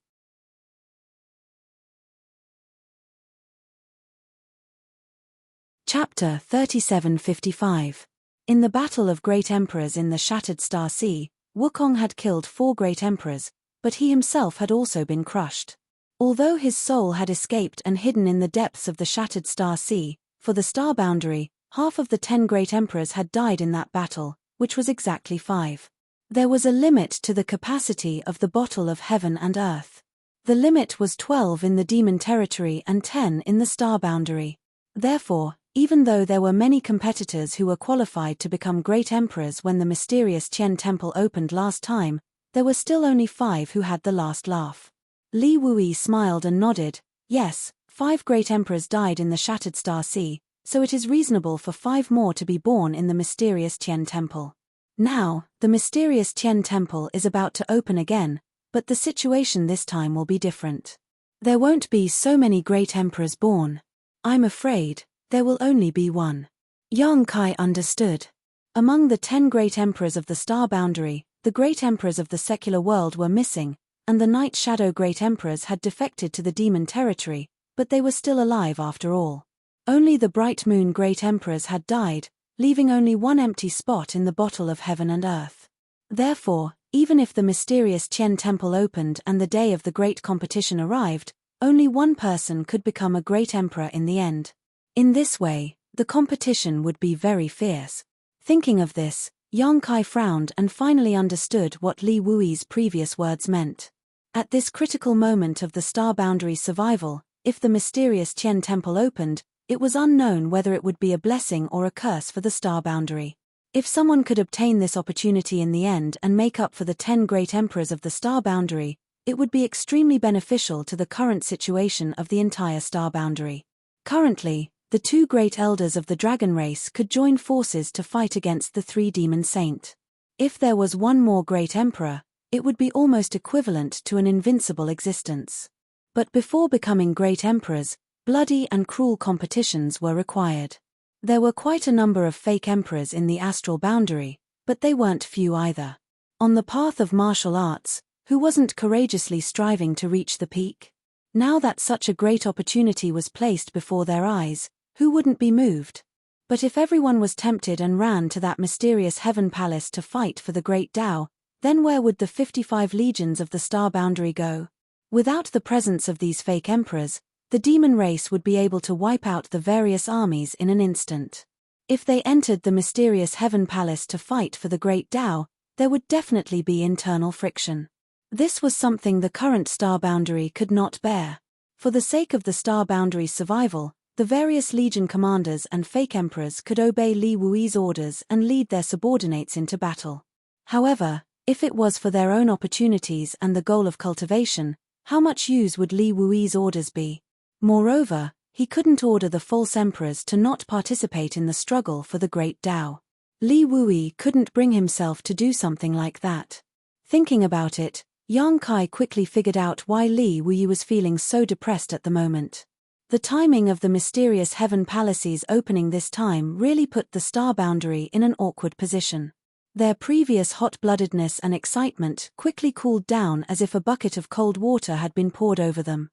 Chapter 3755. In the Battle of Great Emperors in the Shattered Star Sea, Wukong had killed 4 great emperors, but he himself had also been crushed. Although his soul had escaped and hidden in the depths of the Shattered Star Sea, for the star boundary, half of the 10 great emperors had died in that battle, which was exactly 5. There was a limit to the capacity of the bottle of heaven and earth. The limit was 12 in the demon territory and 10 in the star boundary. Therefore, even though there were many competitors who were qualified to become great emperors when the mysterious Qian Temple opened last time, there were still only 5 who had the last laugh. Li Wuyi smiled and nodded, "Yes, 5 great emperors died in the Shattered Star Sea, so it is reasonable for 5 more to be born in the mysterious Qian Temple. Now, the mysterious Qian Temple is about to open again, but the situation this time will be different. There won't be so many great emperors born. I'm afraid there will only be one." Yang Kai understood. Among the 10 great emperors of the star boundary, the great emperors of the secular world were missing, and the night shadow great emperors had defected to the demon territory, but they were still alive after all. Only the bright moon great emperors had died, leaving only one empty spot in the bottle of heaven and earth. Therefore, even if the mysterious Qian temple opened and the day of the great competition arrived, only one person could become a great emperor in the end. In this way, the competition would be very fierce. Thinking of this, Yang Kai frowned and finally understood what Li Wui's previous words meant. At this critical moment of the star boundary's survival, if the mysterious Qian temple opened, it was unknown whether it would be a blessing or a curse for the star boundary. If someone could obtain this opportunity in the end and make up for the 10 great emperors of the star boundary, it would be extremely beneficial to the current situation of the entire star boundary. Currently, the 2 great elders of the dragon race could join forces to fight against the 3 demon saint. If there was one more great emperor, it would be almost equivalent to an invincible existence. But before becoming great emperors, bloody and cruel competitions were required. There were quite a number of fake emperors in the astral boundary, but they weren't few either. On the path of martial arts, who wasn't courageously striving to reach the peak? Now that such a great opportunity was placed before their eyes, who wouldn't be moved? But if everyone was tempted and ran to that mysterious heaven palace to fight for the great Tao, then where would the 55 legions of the star boundary go? Without the presence of these fake emperors, the demon race would be able to wipe out the various armies in an instant. If they entered the mysterious heaven palace to fight for the great Tao, there would definitely be internal friction. This was something the current star boundary could not bear. For the sake of the star boundary's survival, the various legion commanders and fake emperors could obey Li Wui's orders and lead their subordinates into battle. However, if it was for their own opportunities and the goal of cultivation, how much use would Li Wui's orders be? Moreover, he couldn't order the false emperors to not participate in the struggle for the great Tao. Li Wui couldn't bring himself to do something like that. Thinking about it, Yang Kai quickly figured out why Li Wui was feeling so depressed at the moment. The timing of the mysterious heaven palaces opening this time really put the star boundary in an awkward position. Their previous hot-bloodedness and excitement quickly cooled down as if a bucket of cold water had been poured over them.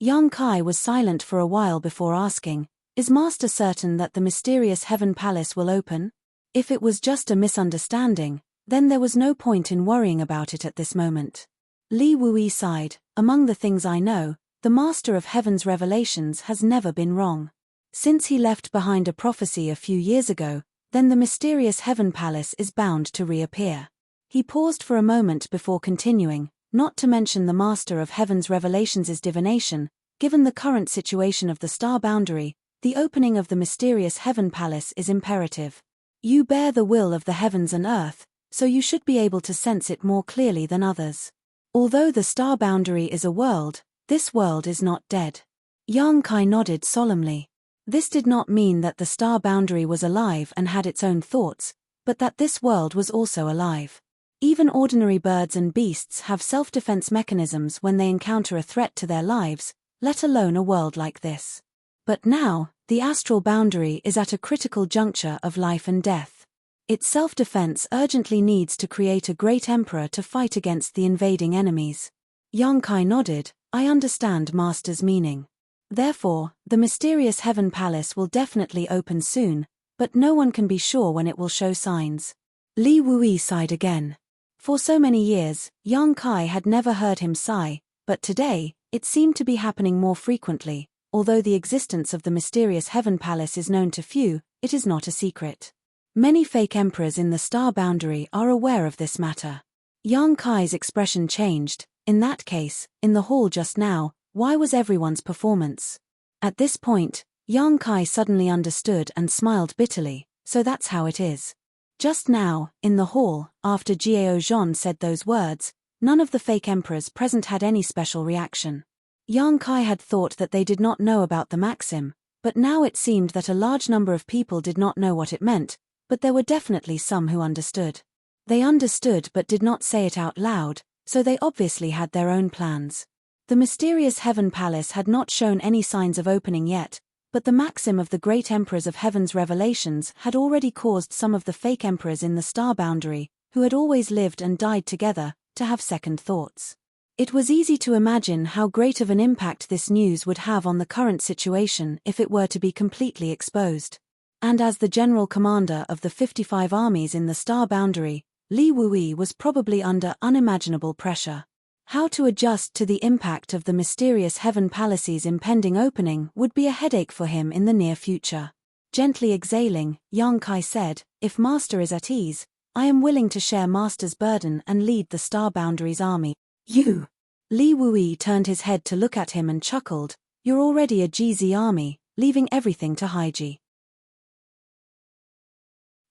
Yang Kai was silent for a while before asking, "Is Master certain that the mysterious heaven palace will open?" If it was just a misunderstanding, then there was no point in worrying about it at this moment. Li Wui sighed, "Among the things I know, the Master of Heaven's revelations has never been wrong. Since he left behind a prophecy a few years ago, then the mysterious heaven palace is bound to reappear." He paused for a moment before continuing, "Not to mention the Master of Heaven's revelations' divination, given the current situation of the star boundary, the opening of the mysterious heaven palace is imperative. You bear the will of the heavens and earth, so you should be able to sense it more clearly than others. Although the star boundary is a world, this world is not dead." Yang Kai nodded solemnly. This did not mean that the star boundary was alive and had its own thoughts, but that this world was also alive. Even ordinary birds and beasts have self-defense mechanisms when they encounter a threat to their lives, let alone a world like this. But now, the astral boundary is at a critical juncture of life and death. Its self-defense urgently needs to create a great emperor to fight against the invading enemies. Yang Kai nodded, "I understand Master's meaning. Therefore, the mysterious heaven palace will definitely open soon, but no one can be sure when it will show signs." Li Wui sighed again. For so many years, Yang Kai had never heard him sigh, but today, it seemed to be happening more frequently. Although the existence of the mysterious heaven palace is known to few, it is not a secret. Many fake emperors in the star boundary are aware of this matter. Yang Kai's expression changed. In that case, in the hall just now, why was everyone's performance? At this point, Yang Kai suddenly understood and smiled bitterly, "So that's how it is." Just now, in the hall, after Jiao Zhan said those words, none of the fake emperors present had any special reaction. Yang Kai had thought that they did not know about the maxim, but now it seemed that a large number of people did not know what it meant, but there were definitely some who understood. They understood but did not say it out loud, so they obviously had their own plans. The mysterious heaven palace had not shown any signs of opening yet, but the maxim of the great emperors of heaven's revelations had already caused some of the fake emperors in the star boundary, who had always lived and died together, to have second thoughts. It was easy to imagine how great of an impact this news would have on the current situation if it were to be completely exposed. And as the general commander of the 55 armies in the star boundary, Li Wuyi was probably under unimaginable pressure. How to adjust to the impact of the mysterious Heaven Palace's impending opening would be a headache for him in the near future. Gently exhaling, Yang Kai said, "If Master is at ease, I am willing to share Master's burden and lead the star boundary's army." "You?" Li Wuyi turned his head to look at him and chuckled. "You're already a GZ army, leaving everything to Haiji.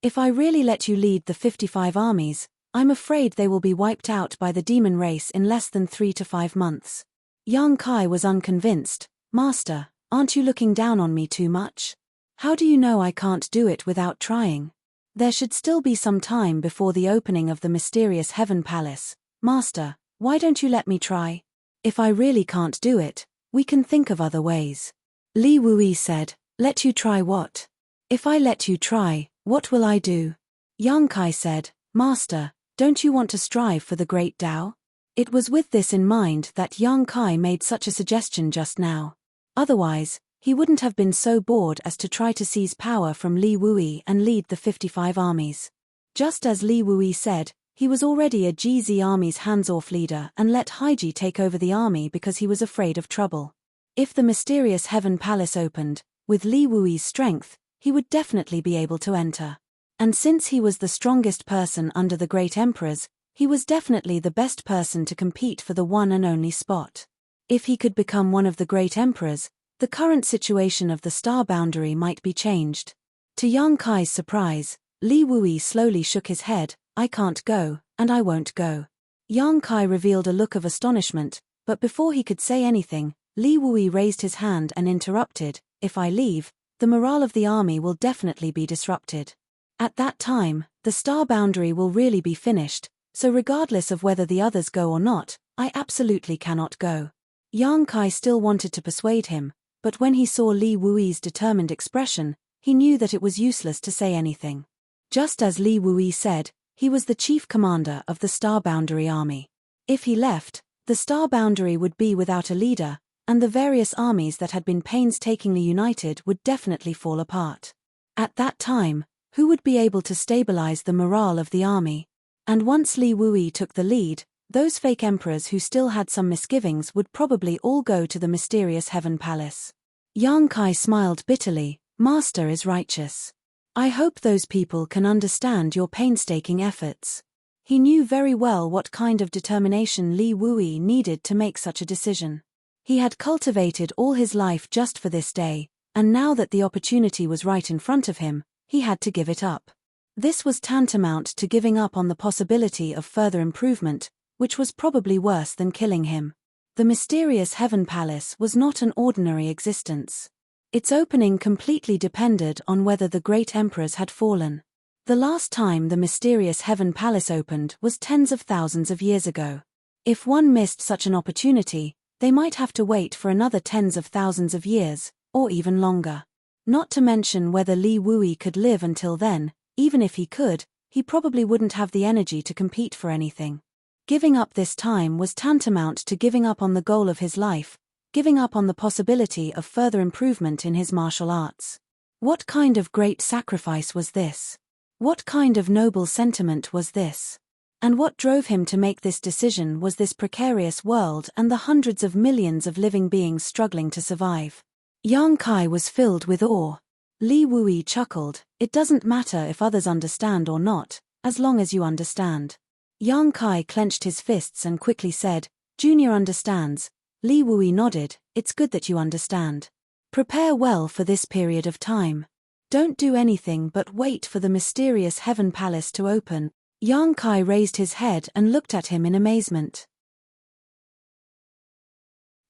If I really let you lead the 55 armies, I'm afraid they will be wiped out by the demon race in less than 3 to 5 months." Yang Kai was unconvinced. "Master, aren't you looking down on me too much? How do you know I can't do it without trying? There should still be some time before the opening of the mysterious Heaven Palace. Master, why don't you let me try? If I really can't do it, we can think of other ways." Li Wuyi said, "Let you try what? If I let you try, what will I do?" Yang Kai said, "Master, don't you want to strive for the great Tao?" It was with this in mind that Yang Kai made such a suggestion just now. Otherwise, he wouldn't have been so bored as to try to seize power from Li Wuyi and lead the 55 armies. Just as Li Wuyi said, he was already a GZ army's hands-off leader and let Haiji take over the army because he was afraid of trouble. If the mysterious Heaven Palace opened, with Li Wuyi's strength, he would definitely be able to enter. And since he was the strongest person under the great emperors, he was definitely the best person to compete for the one and only spot. If he could become one of the great emperors, the current situation of the star boundary might be changed. To Yang Kai's surprise, Li Wuyi slowly shook his head. "I can't go, and I won't go." Yang Kai revealed a look of astonishment, but before he could say anything, Li Wuyi raised his hand and interrupted, "If I leave, the morale of the army will definitely be disrupted. At that time, the star boundary will really be finished, so regardless of whether the others go or not, I absolutely cannot go." Yang Kai still wanted to persuade him, but when he saw Li Wuyi's determined expression, he knew that it was useless to say anything. Just as Li Wuyi said, he was the chief commander of the star boundary army. If he left, the star boundary would be without a leader, and the various armies that had been painstakingly united would definitely fall apart. At that time, who would be able to stabilize the morale of the army? And once Li Wuyi took the lead, those fake emperors who still had some misgivings would probably all go to the mysterious Heaven Palace. Yang Kai smiled bitterly. "Master is righteous. I hope those people can understand your painstaking efforts." He knew very well what kind of determination Li Wuyi needed to make such a decision. He had cultivated all his life just for this day, and now that the opportunity was right in front of him, he had to give it up. This was tantamount to giving up on the possibility of further improvement, which was probably worse than killing him. The mysterious Heaven Palace was not an ordinary existence. Its opening completely depended on whether the great emperors had fallen. The last time the mysterious Heaven Palace opened was tens of thousands of years ago. If one missed such an opportunity, they might have to wait for another tens of thousands of years, or even longer. Not to mention whether Li Wuyi could live until then. Even if he could, he probably wouldn't have the energy to compete for anything. Giving up this time was tantamount to giving up on the goal of his life, giving up on the possibility of further improvement in his martial arts. What kind of great sacrifice was this? What kind of noble sentiment was this? And what drove him to make this decision was this precarious world and the hundreds of millions of living beings struggling to survive. Yang Kai was filled with awe. Li Wuyi chuckled. "It doesn't matter if others understand or not, as long as you understand." Yang Kai clenched his fists and quickly said, "Junior understands." Li Wuyi nodded. "It's good that you understand. Prepare well for this period of time. Don't do anything but wait for the mysterious Heaven Palace to open." Yang Kai raised his head and looked at him in amazement.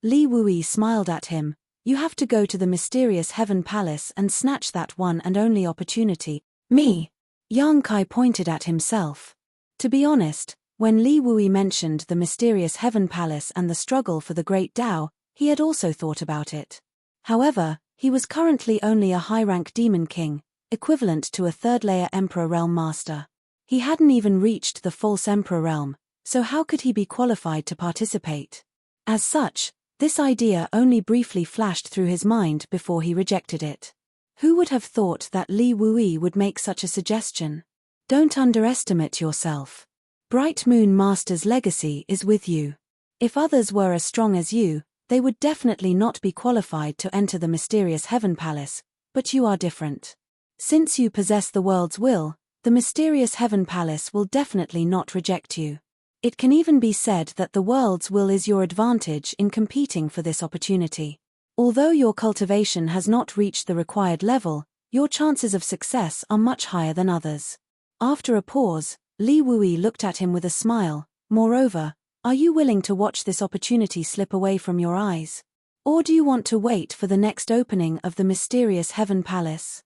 Li Wuyi smiled at him. "You have to go to the mysterious Heaven Palace and snatch that one and only opportunity." "Me?" Yang Kai pointed at himself. To be honest, when Li Wuyi mentioned the mysterious Heaven Palace and the struggle for the great Tao, he had also thought about it. However, He was currently only a high-rank demon king, equivalent to a third-layer Emperor realm master. He hadn't even reached the false Emperor realm, so how could he be qualified to participate? As such, this idea only briefly flashed through his mind before he rejected it. Who would have thought that Li Wuyi would make such a suggestion? Don't underestimate yourself. Bright Moon Master's legacy is with you. If others were as strong as you, they would definitely not be qualified to enter the mysterious Heaven Palace, but you are different. Since you possess the world's will, the mysterious Heaven Palace will definitely not reject you. It can even be said that the world's will is your advantage in competing for this opportunity. Although your cultivation has not reached the required level, your chances of success are much higher than others. After a pause, Li Wuyi looked at him with a smile. Moreover, are you willing to watch this opportunity slip away from your eyes? Or do you want to wait for the next opening of the mysterious Heaven Palace?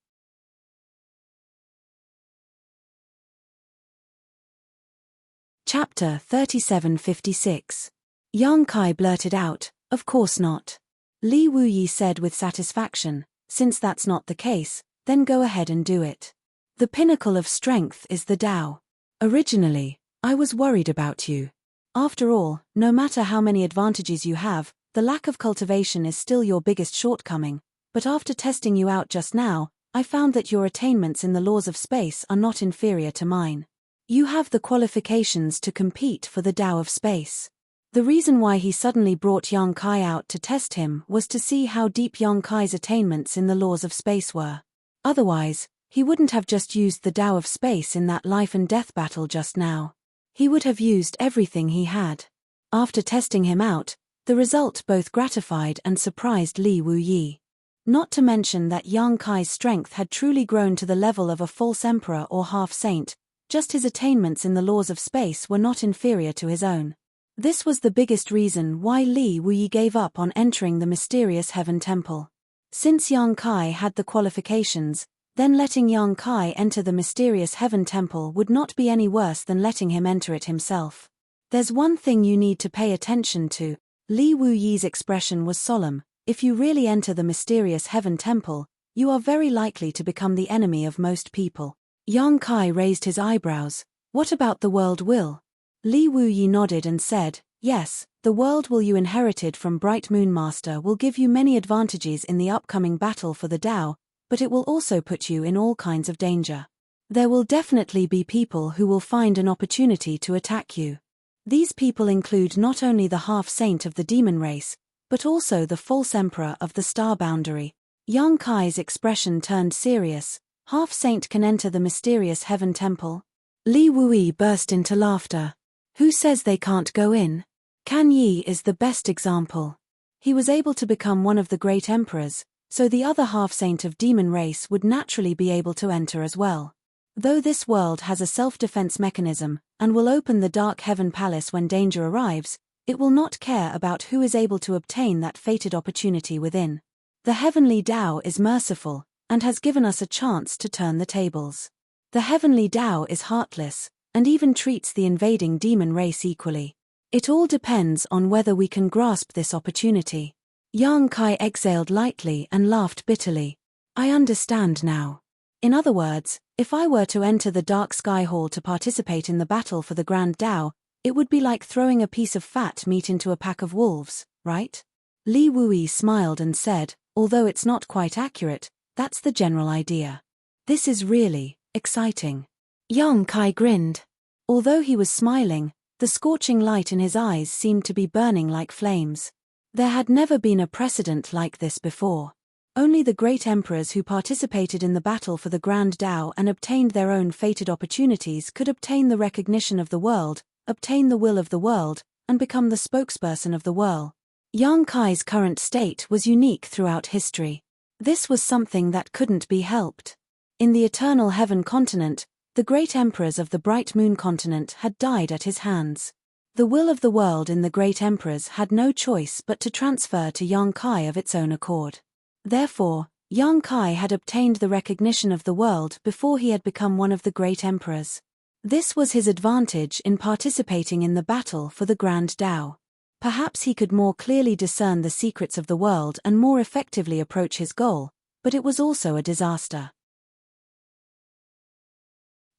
Chapter 3756. Yang Kai blurted out, "Of course not." Li Wuyi said with satisfaction, "Since that's not the case, then go ahead and do it. The pinnacle of strength is the Tao. Originally, I was worried about you. After all, no matter how many advantages you have, the lack of cultivation is still your biggest shortcoming, but after testing you out just now, I found that your attainments in the laws of space are not inferior to mine. You have the qualifications to compete for the Tao of space." The reason why he suddenly brought Yang Kai out to test him was to see how deep Yang Kai's attainments in the laws of space were. Otherwise, he wouldn't have just used the Tao of space in that life and death battle just now. He would have used everything he had. After testing him out, the result both gratified and surprised Li Wuyi. Not to mention that Yang Kai's strength had truly grown to the level of a false emperor or half-saint, just his attainments in the laws of space were not inferior to his own. This was the biggest reason why Li Wuyi gave up on entering the mysterious Heaven Temple. Since Yang Kai had the qualifications, then letting Yang Kai enter the mysterious Heaven Temple would not be any worse than letting him enter it himself. "There's one thing you need to pay attention to." Li Wuyi's expression was solemn. "If you really enter the mysterious Heaven Temple, you are very likely to become the enemy of most people." Yang Kai raised his eyebrows. "What about the world will?" Li Wuyi nodded and said, "Yes, the world will you inherited from Bright Moon Master will give you many advantages in the upcoming battle for the Tao, but it will also put you in all kinds of danger. There will definitely be people who will find an opportunity to attack you. These people include not only the half-saint of the demon race, but also the false emperor of the star boundary." Yang Kai's expression turned serious. "Half-saint can enter the mysterious Heaven Temple?" Li Wuyi burst into laughter. "Who says they can't go in? Kan Yi is the best example. He was able to become one of the great emperors, so the other half-saint of demon race would naturally be able to enter as well. Though this world has a self-defense mechanism, and will open the Dark Heaven Palace when danger arrives, it will not care about who is able to obtain that fated opportunity within. The heavenly Tao is merciful, and has given us a chance to turn the tables. The heavenly Tao is heartless, and even treats the invading demon race equally. It all depends on whether we can grasp this opportunity." Yang Kai exhaled lightly and laughed bitterly. "I understand now. In other words, if I were to enter the Dark Sky Hall to participate in the battle for the Grand Tao, it would be like throwing a piece of fat meat into a pack of wolves, right?" Li Wuyi smiled and said, "Although it's not quite accurate, that's the general idea. This is really exciting." Yang Kai grinned. Although he was smiling, the scorching light in his eyes seemed to be burning like flames. There had never been a precedent like this before. Only the great emperors who participated in the battle for the Grand Tao and obtained their own fated opportunities could obtain the recognition of the world, obtain the will of the world, and become the spokesperson of the world. Yang Kai's current state was unique throughout history. This was something that couldn't be helped. In the Eternal Heaven continent, the great emperors of the Bright Moon continent had died at his hands. The will of the world in the great emperors had no choice but to transfer to Yang Kai of its own accord. Therefore, Yang Kai had obtained the recognition of the world before he had become one of the great emperors. This was his advantage in participating in the battle for the Grand Tao. Perhaps he could more clearly discern the secrets of the world and more effectively approach his goal, but it was also a disaster.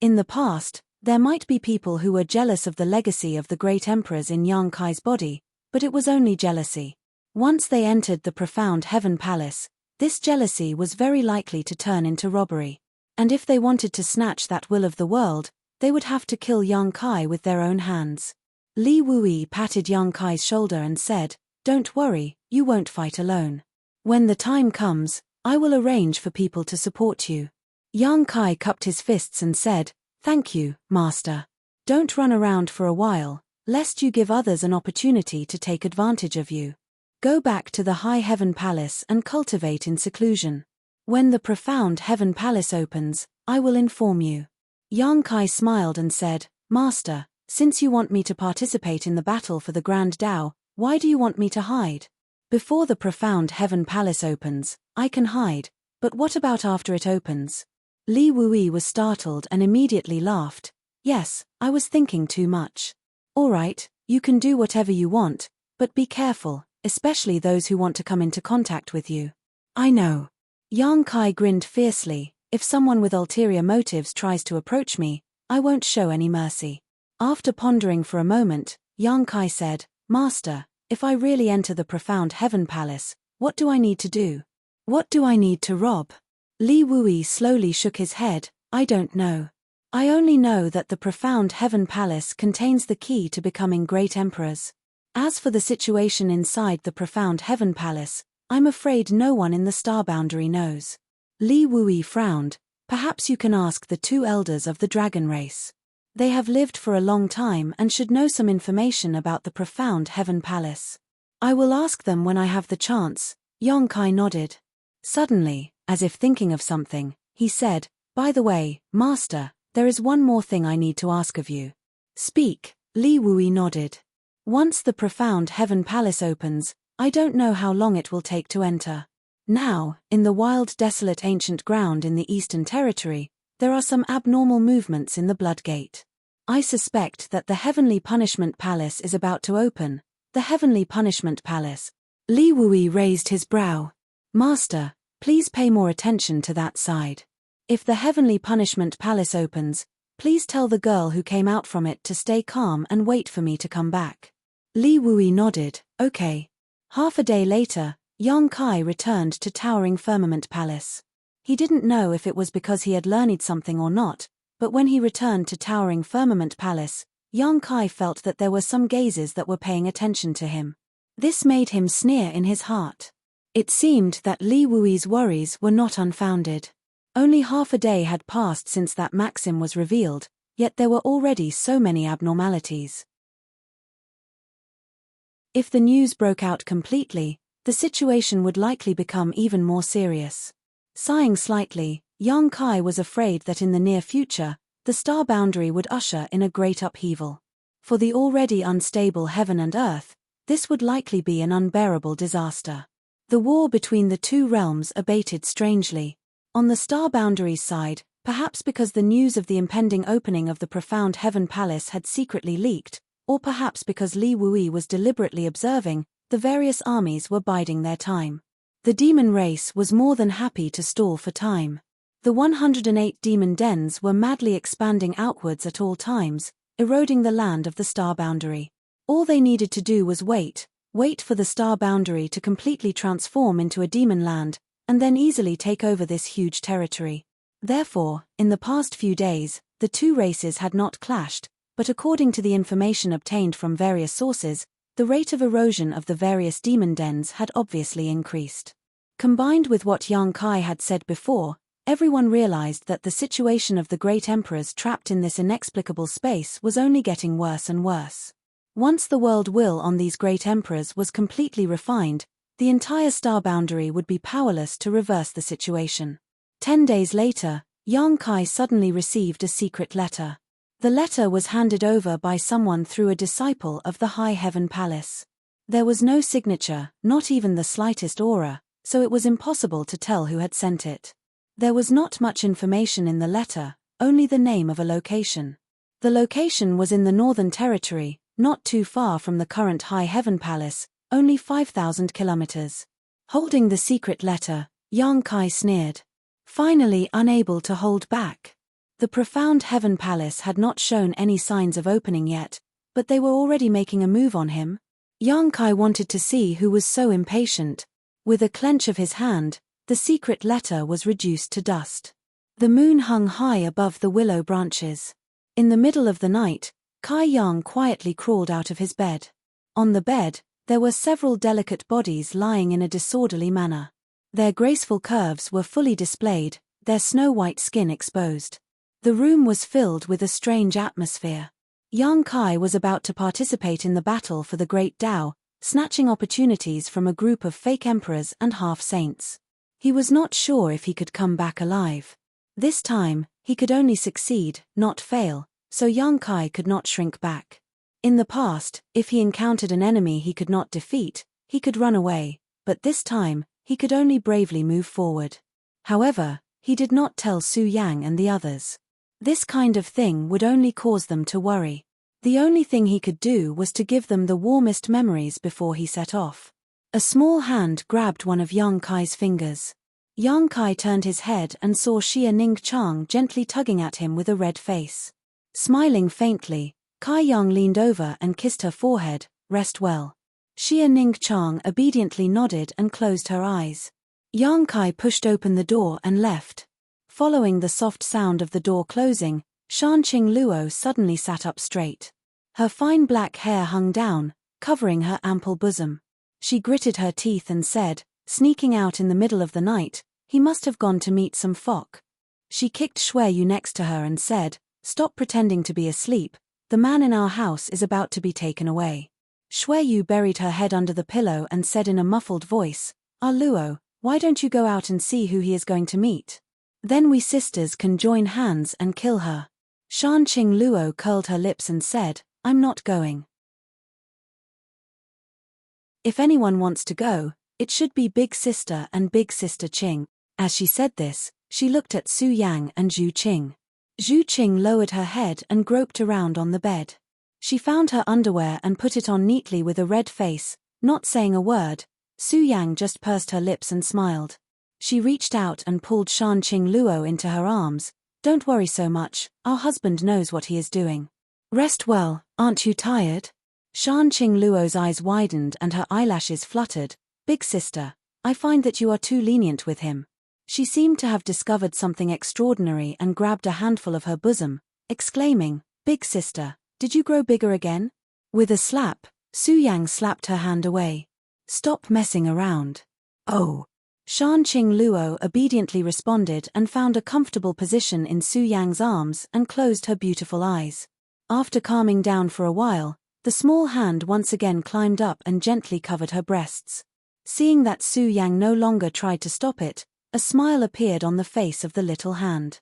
In the past, there might be people who were jealous of the legacy of the great emperors in Yang Kai's body, but it was only jealousy. Once they entered the profound heaven palace, this jealousy was very likely to turn into robbery. And if they wanted to snatch that will of the world, they would have to kill Yang Kai with their own hands. Li Wuyi patted Yang Kai's shoulder and said, "Don't worry, you won't fight alone. When the time comes, I will arrange for people to support you." Yang Kai cupped his fists and said, "Thank you, Master. Don't run around for a while, lest you give others an opportunity to take advantage of you. Go back to the high heaven palace and cultivate in seclusion. When the profound heaven palace opens, I will inform you." Yang Kai smiled and said, "Master, since you want me to participate in the battle for the Grand Tao, why do you want me to hide? Before the profound heaven palace opens, I can hide, but what about after it opens?" Li Wuyi was startled and immediately laughed. "Yes, I was thinking too much. All right, you can do whatever you want, but be careful, especially those who want to come into contact with you." "I know." Yang Kai grinned fiercely. "If someone with ulterior motives tries to approach me, I won't show any mercy." After pondering for a moment, Yang Kai said, "Master, if I really enter the profound heaven palace, what do I need to do? What do I need to rob?" Li Wuyi slowly shook his head. "I don't know. I only know that the profound heaven palace contains the key to becoming great emperors. As for the situation inside the profound heaven palace, I'm afraid no one in the star boundary knows." Li Wuyi frowned. "Perhaps you can ask the two elders of the dragon race. They have lived for a long time and should know some information about the profound heaven palace." "I will ask them when I have the chance." Yang Kai nodded. Suddenly, as if thinking of something, he said, "By the way, Master, there is one more thing I need to ask of you." "Speak." Li Wuyi nodded. "Once the profound heaven palace opens, I don't know how long it will take to enter. Now, in the wild desolate ancient ground in the Eastern Territory, there are some abnormal movements in the Blood Gate. I suspect that the Heavenly Punishment Palace is about to open." "The Heavenly Punishment Palace?" Li Wuyi raised his brow. "Master, please pay more attention to that side. If the Heavenly Punishment Palace opens, please tell the girl who came out from it to stay calm and wait for me to come back." Li Wuyi nodded. "Okay." Half a day later, Yang Kai returned to Towering Firmament Palace. He didn't know if it was because he had learned something or not, but when he returned to Towering Firmament Palace, Yang Kai felt that there were some gazes that were paying attention to him. This made him sneer in his heart. It seemed that Li Wuyi's worries were not unfounded. Only half a day had passed since that maxim was revealed, yet there were already so many abnormalities. If the news broke out completely, the situation would likely become even more serious. Sighing slightly, Yang Kai was afraid that in the near future, the star boundary would usher in a great upheaval. For the already unstable heaven and earth, this would likely be an unbearable disaster. The war between the two realms abated strangely. On the star boundary's side, perhaps because the news of the impending opening of the profound heaven palace had secretly leaked, or perhaps because Li Wuyi was deliberately observing, the various armies were biding their time. The demon race was more than happy to stall for time. The 108 demon dens were madly expanding outwards at all times, eroding the land of the star boundary. All they needed to do was wait for the star boundary to completely transform into a demon land, and then easily take over this huge territory. Therefore, in the past few days, the two races had not clashed, but according to the information obtained from various sources, the rate of erosion of the various demon dens had obviously increased. Combined with what Yang Kai had said before, everyone realized that the situation of the great emperors trapped in this inexplicable space was only getting worse and worse. Once the world will on these great emperors was completely refined, the entire star boundary would be powerless to reverse the situation. 10 days later, Yang Kai suddenly received a secret letter. The letter was handed over by someone through a disciple of the High Heaven Palace. There was no signature, not even the slightest aura, so it was impossible to tell who had sent it. There was not much information in the letter, only the name of a location. The location was in the Northern Territory, not too far from the current High Heaven Palace, only 5,000 kilometers. Holding the secret letter, Yang Kai sneered. Finally unable to hold back. The profound Heaven Palace had not shown any signs of opening yet, but they were already making a move on him. Yang Kai wanted to see who was so impatient. With a clench of his hand, the secret letter was reduced to dust. The moon hung high above the willow branches. In the middle of the night, Kai Yang quietly crawled out of his bed. On the bed, there were several delicate bodies lying in a disorderly manner. Their graceful curves were fully displayed, their snow-white skin exposed. The room was filled with a strange atmosphere. Yang Kai was about to participate in the battle for the Great Tao, snatching opportunities from a group of fake emperors and half-saints. He was not sure if he could come back alive. This time, he could only succeed, not fail, so Yang Kai could not shrink back. In the past, if he encountered an enemy he could not defeat, he could run away, but this time, he could only bravely move forward. However, he did not tell Su Yang and the others. This kind of thing would only cause them to worry. The only thing he could do was to give them the warmest memories before he set off. A small hand grabbed one of Yang Kai's fingers. Yang Kai turned his head and saw Xia Ning-chang gently tugging at him with a red face. Smiling faintly, Kai Yang leaned over and kissed her forehead. Rest well. Xia Ning-chang obediently nodded and closed her eyes. Yang Kai pushed open the door and left. Following the soft sound of the door closing, Shan-Qing Luo suddenly sat up straight. Her fine black hair hung down, covering her ample bosom. She gritted her teeth and said, sneaking out in the middle of the night, he must have gone to meet some folk. She kicked Shui Yu next to her and said, stop pretending to be asleep, the man in our house is about to be taken away. Shui Yu buried her head under the pillow and said in a muffled voice, Ah Luo, why don't you go out and see who he is going to meet? Then we sisters can join hands and kill her. Shan-Qing Luo curled her lips and said, I'm not going. If anyone wants to go, it should be Big Sister and Big Sister Qing. As she said this, she looked at Su Yang and Zhu Qing. Zhu Qing lowered her head and groped around on the bed. She found her underwear and put it on neatly with a red face, not saying a word. Su Yang just pursed her lips and smiled. She reached out and pulled Shan-Qing Luo into her arms. Don't worry so much, our husband knows what he is doing. Rest well, aren't you tired? Shan-Qing Luo's eyes widened and her eyelashes fluttered. Big sister, I find that you are too lenient with him. She seemed to have discovered something extraordinary and grabbed a handful of her bosom, exclaiming, Big sister, did you grow bigger again? With a slap, Su Yang slapped her hand away. Stop messing around. Oh. Shan-Qing Luo obediently responded and found a comfortable position in Su Yang's arms and closed her beautiful eyes. After calming down for a while, the small hand once again climbed up and gently covered her breasts. Seeing that Su Yang no longer tried to stop it, a smile appeared on the face of the little hand.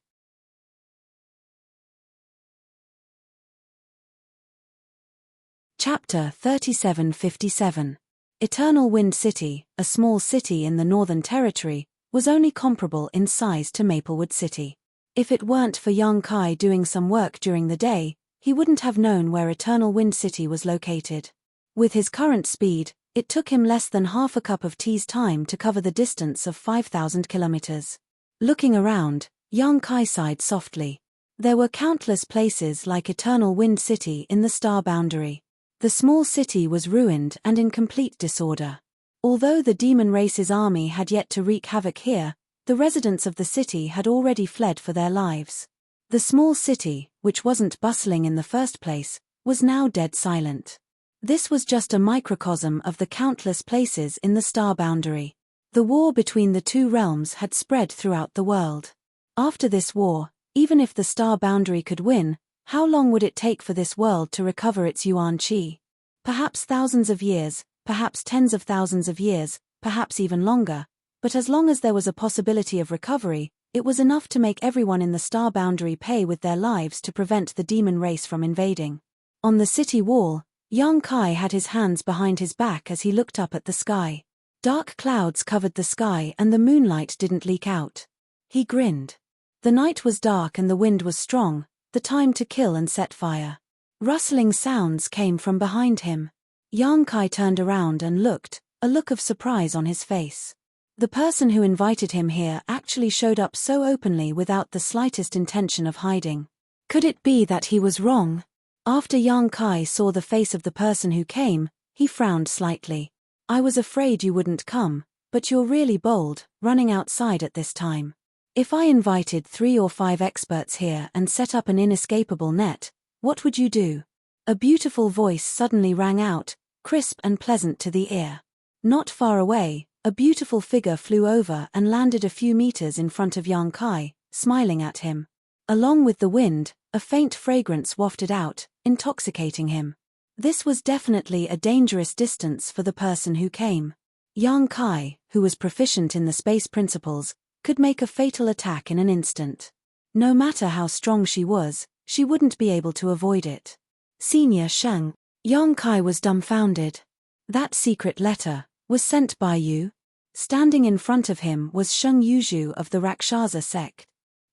Chapter 3757. Eternal Wind City, a small city in the Northern Territory, was only comparable in size to Maplewood City. If it weren't for Yang Kai doing some work during the day, he wouldn't have known where Eternal Wind City was located. With his current speed, it took him less than half a cup of tea's time to cover the distance of 5,000 kilometers. Looking around, Yang Kai sighed softly. There were countless places like Eternal Wind City in the star boundary. The small city was ruined and in complete disorder. Although the demon race's army had yet to wreak havoc here, the residents of the city had already fled for their lives. The small city, which wasn't bustling in the first place, was now dead silent. This was just a microcosm of the countless places in the star boundary. The war between the two realms had spread throughout the world. After this war, even if the star boundary could win, how long would it take for this world to recover its yuan qi? Perhaps thousands of years, perhaps tens of thousands of years, perhaps even longer, but as long as there was a possibility of recovery, it was enough to make everyone in the star boundary pay with their lives to prevent the demon race from invading. On the city wall, Yang Kai had his hands behind his back as he looked up at the sky. Dark clouds covered the sky and the moonlight didn't leak out. He grinned. The night was dark and the wind was strong, the time to kill and set fire. Rustling sounds came from behind him. Yang Kai turned around and looked, a look of surprise on his face. The person who invited him here actually showed up so openly without the slightest intention of hiding. Could it be that he was wrong? After Yang Kai saw the face of the person who came, he frowned slightly. I was afraid you wouldn't come, but you're really bold, running outside at this time. If I invited 3 or 5 experts here and set up an inescapable net, what would you do? A beautiful voice suddenly rang out, crisp and pleasant to the ear. Not far away, a beautiful figure flew over and landed a few meters in front of Yang Kai, smiling at him. Along with the wind, a faint fragrance wafted out, intoxicating him. This was definitely a dangerous distance for the person who came. Yang Kai, who was proficient in the space principles, could make a fatal attack in an instant. No matter how strong she was, she wouldn't be able to avoid it. Senior Sheng. Yang Kai was dumbfounded. That secret letter was sent by you? Standing in front of him was Sheng Yuzhu of the Rakshasa sect.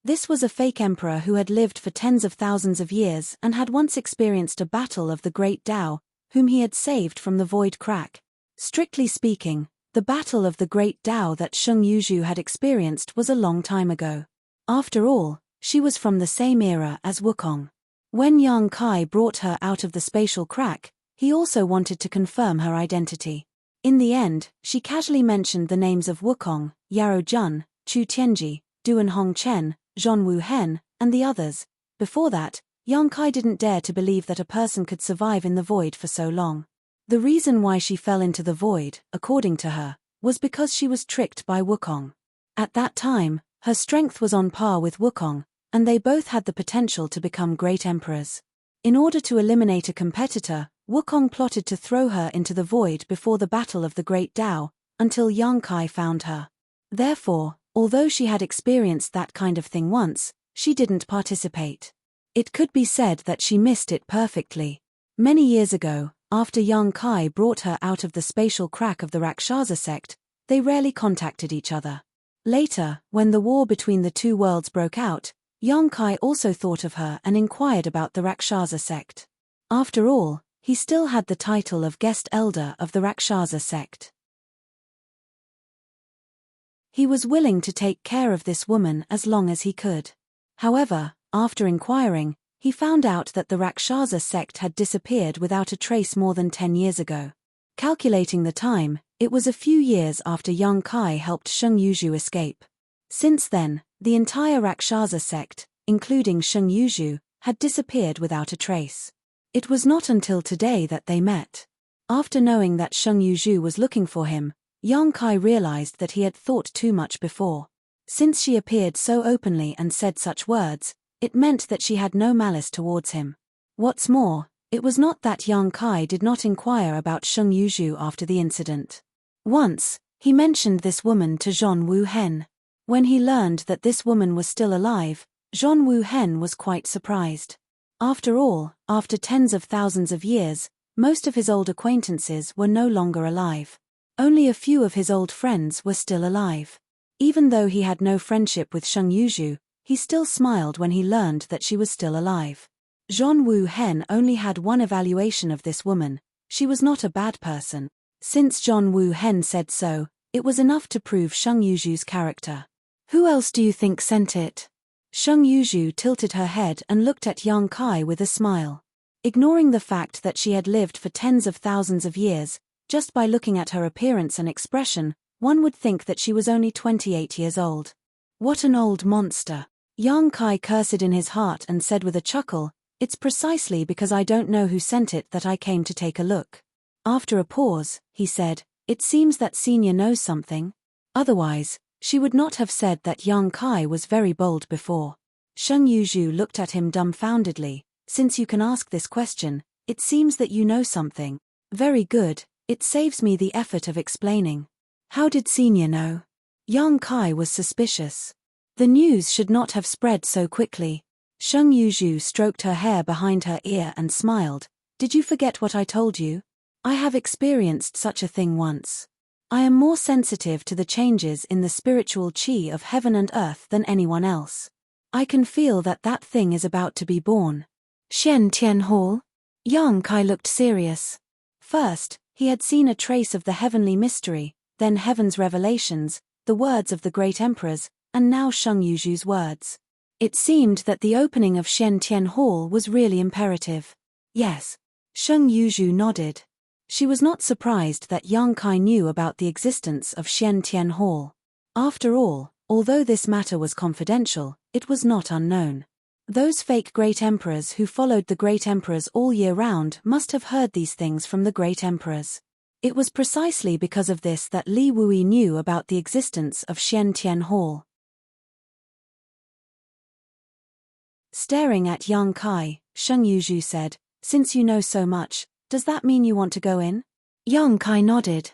This was a fake emperor who had lived for tens of thousands of years and had once experienced a battle of the Great Tao, whom he had saved from the void crack. Strictly speaking, the battle of the Great Tao that Sheng Yuzhu had experienced was a long time ago. After all, she was from the same era as Wukong. When Yang Kai brought her out of the spatial crack, he also wanted to confirm her identity. In the end, she casually mentioned the names of Wukong, Yarou Jun, Chu Tianji, Duan Hongchen, Zhon Wu Hen, and the others. Before that, Yang Kai didn't dare to believe that a person could survive in the void for so long. The reason why she fell into the void, according to her, was because she was tricked by Wukong. At that time, her strength was on par with Wukong, and they both had the potential to become great emperors. In order to eliminate a competitor, Wukong plotted to throw her into the void before the battle of the Great Tao, until Yang Kai found her. Therefore, although she had experienced that kind of thing once, she didn't participate. It could be said that she missed it perfectly. Many years ago, after Yang Kai brought her out of the spatial crack of the Rakshasa sect, they rarely contacted each other. Later, when the war between the two worlds broke out, Yang Kai also thought of her and inquired about the Rakshasa sect. After all, he still had the title of guest elder of the Rakshasa sect. He was willing to take care of this woman as long as he could. However, after inquiring, he found out that the Rakshasa sect had disappeared without a trace more than 10 years ago. Calculating the time, it was a few years after Yang Kai helped Sheng Yuzhu escape. Since then, the entire Rakshasa sect, including Sheng Yuzhu, had disappeared without a trace. It was not until today that they met. After knowing that Sheng Yuzhu was looking for him, Yang Kai realized that he had thought too much before. Since she appeared so openly and said such words, it meant that she had no malice towards him. What's more, it was not that Yang Kai did not inquire about Sheng Yuzhu after the incident. Once, he mentioned this woman to Zhon Wu Hen. When he learned that this woman was still alive, Zhon Wu Hen was quite surprised. After all, after tens of thousands of years, most of his old acquaintances were no longer alive. Only a few of his old friends were still alive. Even though he had no friendship with Sheng Yuzhu, he still smiled when he learned that she was still alive. Zhon Wu Hen only had one evaluation of this woman: she was not a bad person. Since Zhon Wu Hen said so, it was enough to prove Sheng Yuzhu's character. Who else do you think sent it? Sheng Yuzhu tilted her head and looked at Yang Kai with a smile. Ignoring the fact that she had lived for tens of thousands of years, just by looking at her appearance and expression, one would think that she was only 28 years old. What an old monster! Yang Kai cursed in his heart and said with a chuckle, "It's precisely because I don't know who sent it that I came to take a look." After a pause, he said, "It seems that Senior knows something. Otherwise, she would not have said that Yang Kai was very bold before." Sheng Yuzhu looked at him dumbfoundedly. "Since you can ask this question, it seems that you know something. Very good, it saves me the effort of explaining. How did Senior know?" Yang Kai was suspicious. The news should not have spread so quickly. Sheng Yuzhu stroked her hair behind her ear and smiled. "Did you forget what I told you? I have experienced such a thing once. I am more sensitive to the changes in the spiritual qi of heaven and earth than anyone else. I can feel that that thing is about to be born." Shen Tian Hall? Yang Kai looked serious. First, he had seen a trace of the heavenly mystery, then heaven's revelations, the words of the great emperors, and now Sheng Yuzhu's words. It seemed that the opening of Shen Tian Hall was really imperative. Yes. Sheng Yuzhu nodded. She was not surprised that Yang Kai knew about the existence of Shen Tian Hall. After all, although this matter was confidential, it was not unknown. Those fake great emperors who followed the great emperors all year round must have heard these things from the great emperors. It was precisely because of this that Li Wui knew about the existence of Shen Tian Hall. Staring at Yang Kai, Sheng Yuzhu said, "Since you know so much, does that mean you want to go in?" Yang Kai nodded.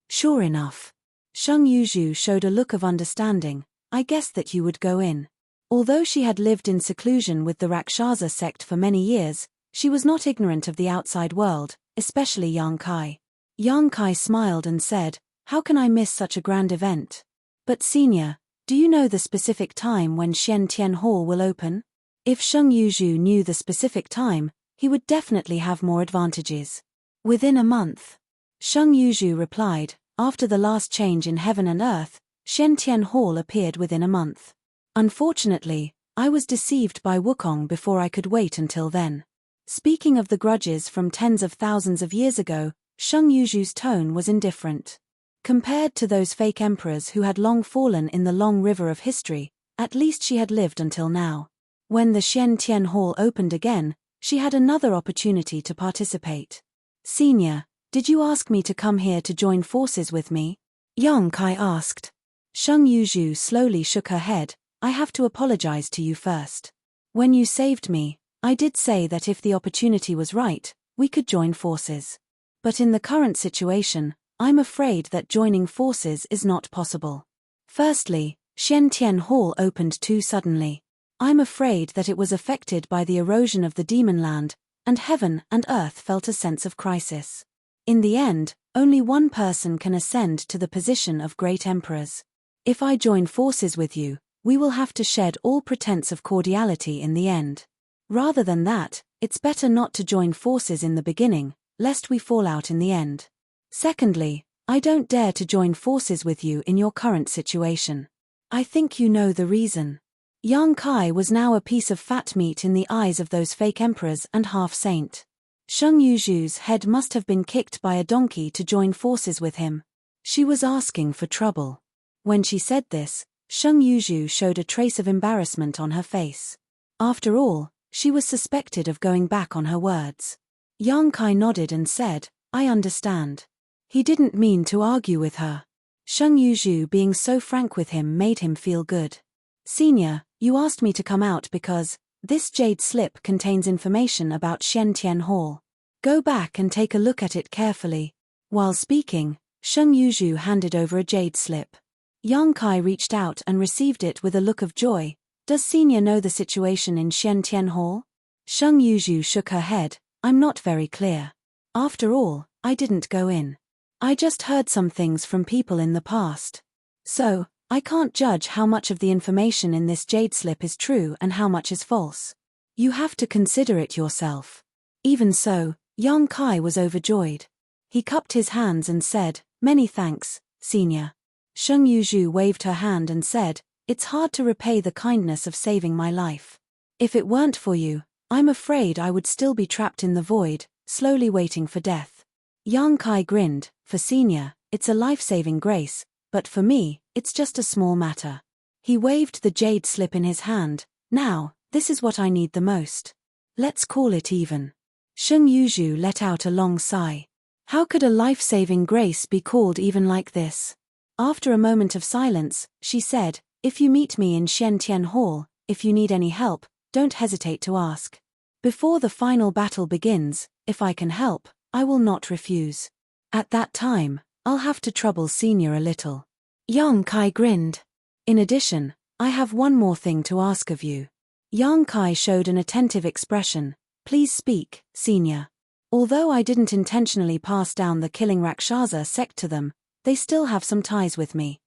"Sure enough." Sheng Yuzhu showed a look of understanding. "I guessed that you would go in." Although she had lived in seclusion with the Rakshasa sect for many years, she was not ignorant of the outside world, especially Yang Kai. Yang Kai smiled and said, "How can I miss such a grand event? But senior, do you know the specific time when Shen Tian Hall will open?" If Sheng Yuzhu knew the specific time, he would definitely have more advantages. "Within a month." Sheng Yuzhu replied, "After the last change in heaven and earth, Shen Tian Hall appeared within a month. Unfortunately, I was deceived by Wukong before I could wait until then." Speaking of the grudges from tens of thousands of years ago, Sheng Yuzhu's tone was indifferent. Compared to those fake emperors who had long fallen in the long river of history, at least she had lived until now. When the Shen Tian Hall opened again, she had another opportunity to participate. "Senior, did you ask me to come here to join forces with me?" Yang Kai asked. Sheng Yuzhu slowly shook her head. "I have to apologize to you first. When you saved me, I did say that if the opportunity was right, we could join forces. But in the current situation, I'm afraid that joining forces is not possible. Firstly, Shen Tian Hall opened too suddenly. I'm afraid that it was affected by the erosion of the demon land, and heaven and earth felt a sense of crisis. In the end, only one person can ascend to the position of great emperors. If I join forces with you, we will have to shed all pretense of cordiality in the end. Rather than that, it's better not to join forces in the beginning, lest we fall out in the end. Secondly, I don't dare to join forces with you in your current situation. I think you know the reason." Yang Kai was now a piece of fat meat in the eyes of those fake emperors and half-saint. Sheng Yuzhu's head must have been kicked by a donkey to join forces with him. She was asking for trouble. When she said this, Sheng Yuzhu showed a trace of embarrassment on her face. After all, she was suspected of going back on her words. Yang Kai nodded and said, "I understand." He didn't mean to argue with her. Sheng Yuzhu being so frank with him made him feel good. "Senior, you asked me to come out because this jade slip contains information about Shen Tian Hall. Go back and take a look at it carefully." While speaking, Sheng Yuzhu handed over a jade slip. Yang Kai reached out and received it with a look of joy. "Does senior know the situation in Shen Tian Hall?" Sheng Yuzhu shook her head. "I'm not very clear. After all, I didn't go in. I just heard some things from people in the past. So, I can't judge how much of the information in this jade slip is true and how much is false. You have to consider it yourself." Even so, Yang Kai was overjoyed. He cupped his hands and said, "Many thanks, senior." Sheng Yuzhu waved her hand and said, "It's hard to repay the kindness of saving my life. If it weren't for you, I'm afraid I would still be trapped in the void, slowly waiting for death." Yang Kai grinned. "For senior, it's a life-saving grace, but for me, it's just a small matter." He waved the jade slip in his hand. "Now, this is what I need the most. Let's call it even." Sheng Yuzhu let out a long sigh. How could a life-saving grace be called even like this? After a moment of silence, she said, "If you meet me in Shen Tian Hall, if you need any help, don't hesitate to ask. Before the final battle begins, if I can help, I will not refuse. At that time, I'll have to trouble senior a little." Yang Kai grinned. "In addition, I have one more thing to ask of you." Yang Kai showed an attentive expression. "Please speak, senior. Although I didn't intentionally pass down the killing Rakshasa sect to them, they still have some ties with me.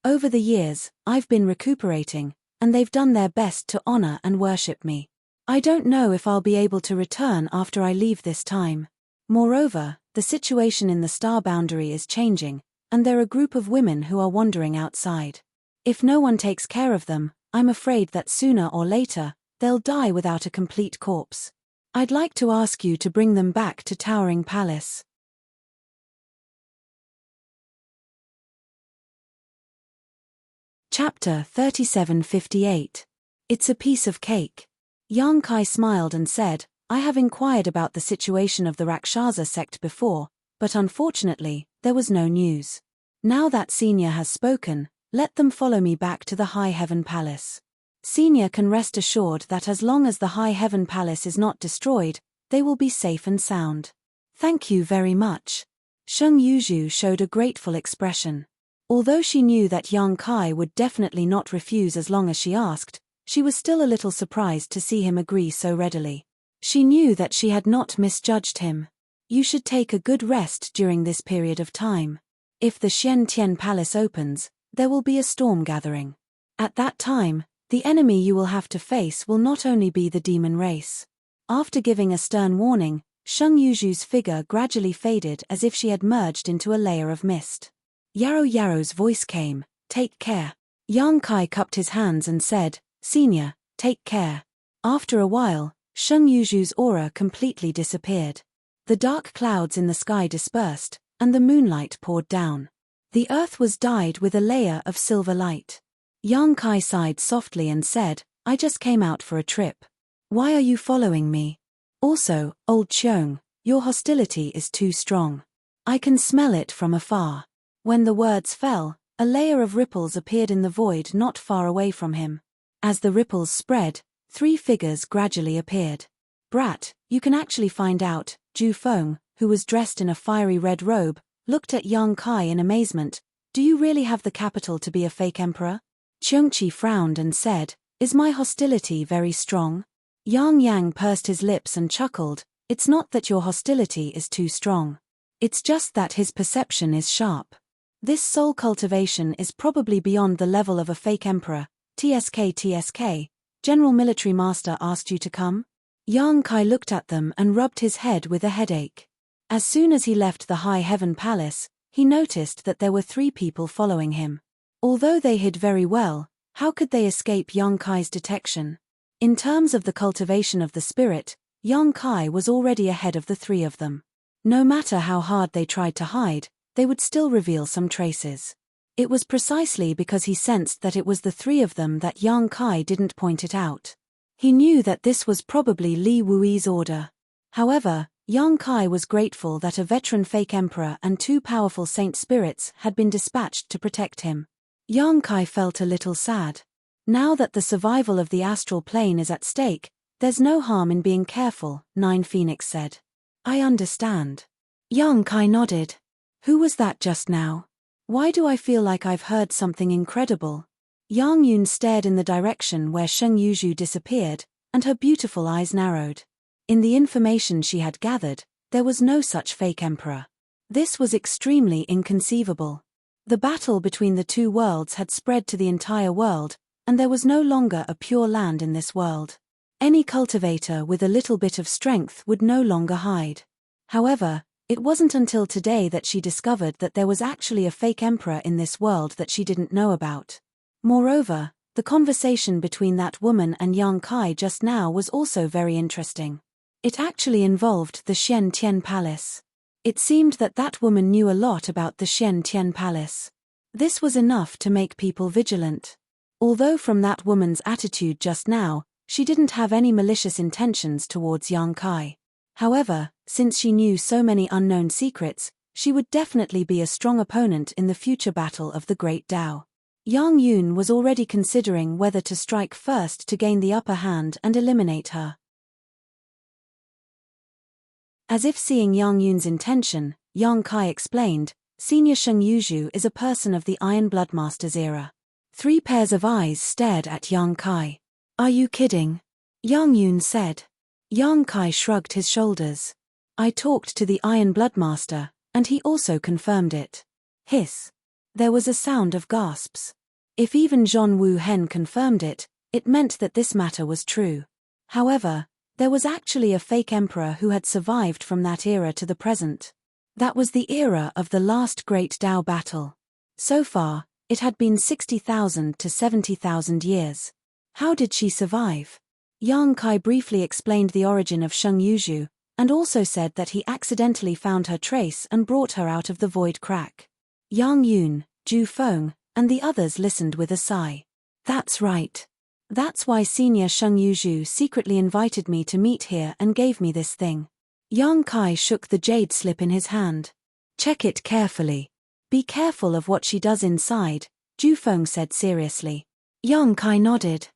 Over the years, I've been recuperating, and they've done their best to honor and worship me. I don't know if I'll be able to return after I leave this time. Moreover, the situation in the star boundary is changing, and there are a group of women who are wandering outside. If no one takes care of them, I'm afraid that sooner or later, they'll die without a complete corpse. I'd like to ask you to bring them back to Towering Palace. Chapter 3758. It's a piece of cake. Yang Kai smiled and said, I have inquired about the situation of the Rakshasa sect before, but unfortunately, there was no news. Now that Senior has spoken, let them follow me back to the High Heaven Palace. Senior can rest assured that as long as the High Heaven Palace is not destroyed, they will be safe and sound. Thank you very much. Sheng Yuzhu showed a grateful expression. Although she knew that Yang Kai would definitely not refuse as long as she asked, she was still a little surprised to see him agree so readily. She knew that she had not misjudged him. You should take a good rest during this period of time. If the Xian Tian Palace opens, there will be a storm gathering. At that time, the enemy you will have to face will not only be the demon race. After giving a stern warning, Sheng Yuzhu's figure gradually faded as if she had merged into a layer of mist. Yarrow Yarrow's voice came, take care. Yang Kai cupped his hands and said, Senior, take care. After a while, Sheng Yuzhu's aura completely disappeared. The dark clouds in the sky dispersed, and the moonlight poured down. The earth was dyed with a layer of silver light. Yang Kai sighed softly and said, I just came out for a trip. Why are you following me? Also, old Cheong, your hostility is too strong. I can smell it from afar. When the words fell, a layer of ripples appeared in the void not far away from him. As the ripples spread, 3 figures gradually appeared. Brat, you can actually find out. Ju Feng, who was dressed in a fiery red robe, looked at Yang Kai in amazement. Do you really have the capital to be a fake emperor? Cheongqi frowned and said, Is my hostility very strong? Yang Yang pursed his lips and chuckled, It's not that your hostility is too strong. It's just that his perception is sharp. This soul cultivation is probably beyond the level of a fake emperor. TSK, General Military Master asked you to come? Yang Kai looked at them and rubbed his head with a headache. As soon as he left the High Heaven Palace, he noticed that there were 3 people following him. Although they hid very well, how could they escape Yang Kai's detection? In terms of the cultivation of the spirit, Yang Kai was already ahead of the 3 of them. No matter how hard they tried to hide, they would still reveal some traces. It was precisely because he sensed that it was the 3 of them that Yang Kai didn't point it out. He knew that this was probably Li Wui's order. However, Yang Kai was grateful that a veteran fake emperor and 2 powerful saint spirits had been dispatched to protect him. Yang Kai felt a little sad. Now that the survival of the astral plane is at stake, there's no harm in being careful, Nine Phoenix said. I understand. Yang Kai nodded. Who was that just now? Why do I feel like I've heard something incredible? Yang Yun stared in the direction where Sheng Yuzhu disappeared, and her beautiful eyes narrowed. In the information she had gathered, there was no such fake emperor. This was extremely inconceivable. The battle between the 2 worlds had spread to the entire world, and there was no longer a pure land in this world. Any cultivator with a little bit of strength would no longer hide. However, it wasn't until today that she discovered that there was actually a fake emperor in this world that she didn't know about. Moreover, the conversation between that woman and Yang Kai just now was also very interesting. It actually involved the Xian Tian Palace. It seemed that that woman knew a lot about the Xian Tian Palace. This was enough to make people vigilant. Although from that woman's attitude just now, she didn't have any malicious intentions towards Yang Kai. However, since she knew so many unknown secrets, she would definitely be a strong opponent in the future battle of the Great Tao. Yang Yun was already considering whether to strike first to gain the upper hand and eliminate her. As if seeing Yang Yun's intention, Yang Kai explained, Senior Sheng Yuzhu is a person of the Iron Bloodmaster's era. 3 pairs of eyes stared at Yang Kai. Are you kidding? Yang Yun said. Yang Kai shrugged his shoulders. I talked to the Iron Bloodmaster, and he also confirmed it. Hiss. There was a sound of gasps. If even Zhong Wu Hen confirmed it, it meant that this matter was true. However, there was actually a fake emperor who had survived from that era to the present. That was the era of the last great Tao battle. So far, it had been 60,000 to 70,000 years. How did she survive? Yang Kai briefly explained the origin of Sheng Yuzhu, and also said that he accidentally found her trace and brought her out of the void crack. Yang Yun, Zhu Feng, and the others listened with a sigh. That's right. That's why Senior Sheng Yuzhu secretly invited me to meet here and gave me this thing. Yang Kai shook the jade slip in his hand. Check it carefully. Be careful of what she does inside, Zhu Feng said seriously. Yang Kai nodded.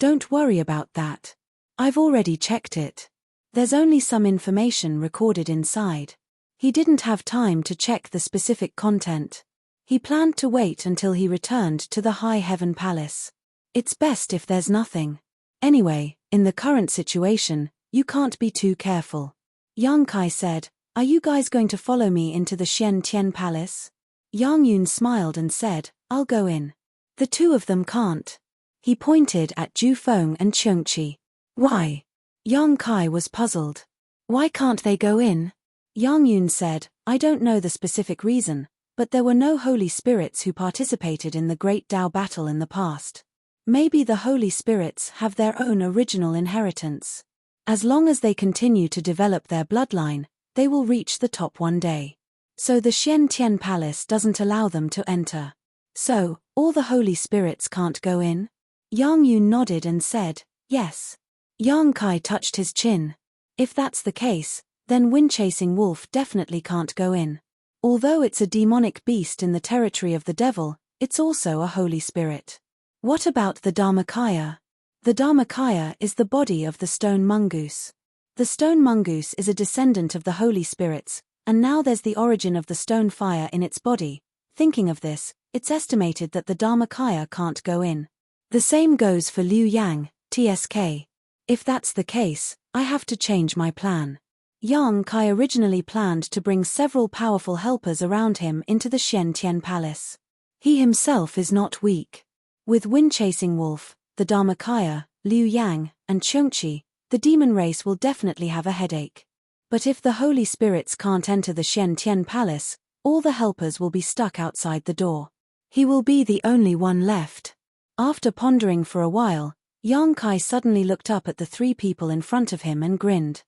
Don't worry about that. I've already checked it. There's only some information recorded inside. He didn't have time to check the specific content. He planned to wait until he returned to the High Heaven Palace. It's best if there's nothing. Anyway, in the current situation, you can't be too careful. Yang Kai said, Are you guys going to follow me into the Xian Tian Palace? Yang Yun smiled and said, I'll go in. The two of them can't. He pointed at Zhu Feng and Qiongqi. Why? Yang Kai was puzzled. Why can't they go in? Yang Yun said, I don't know the specific reason, but there were no holy spirits who participated in the Great Tao battle in the past. Maybe the holy spirits have their own original inheritance. As long as they continue to develop their bloodline, they will reach the top one day. So the Xian Tian Palace doesn't allow them to enter. So, all the holy spirits can't go in? Yang Yun nodded and said, yes. Yang Kai touched his chin. If that's the case, then Wind-Chasing Wolf definitely can't go in. Although it's a demonic beast in the territory of the devil, it's also a holy spirit. What about the Dharmakaya? The Dharmakaya is the body of the stone mongoose. The stone mongoose is a descendant of the holy spirits, and now there's the origin of the stone fire in its body. Thinking of this, it's estimated that the Dharmakaya can't go in. The same goes for Liu Yang, TSK. If that's the case, I have to change my plan. Yang Kai originally planned to bring several powerful helpers around him into the Xian Tian Palace. He himself is not weak. With Wind-Chasing Wolf, the Dharmakaya, Liu Yang, and Qiongqi, the demon race will definitely have a headache. But if the holy spirits can't enter the Xian Tian Palace, all the helpers will be stuck outside the door. He will be the only one left. After pondering for a while, Yang Kai suddenly looked up at the three people in front of him and grinned.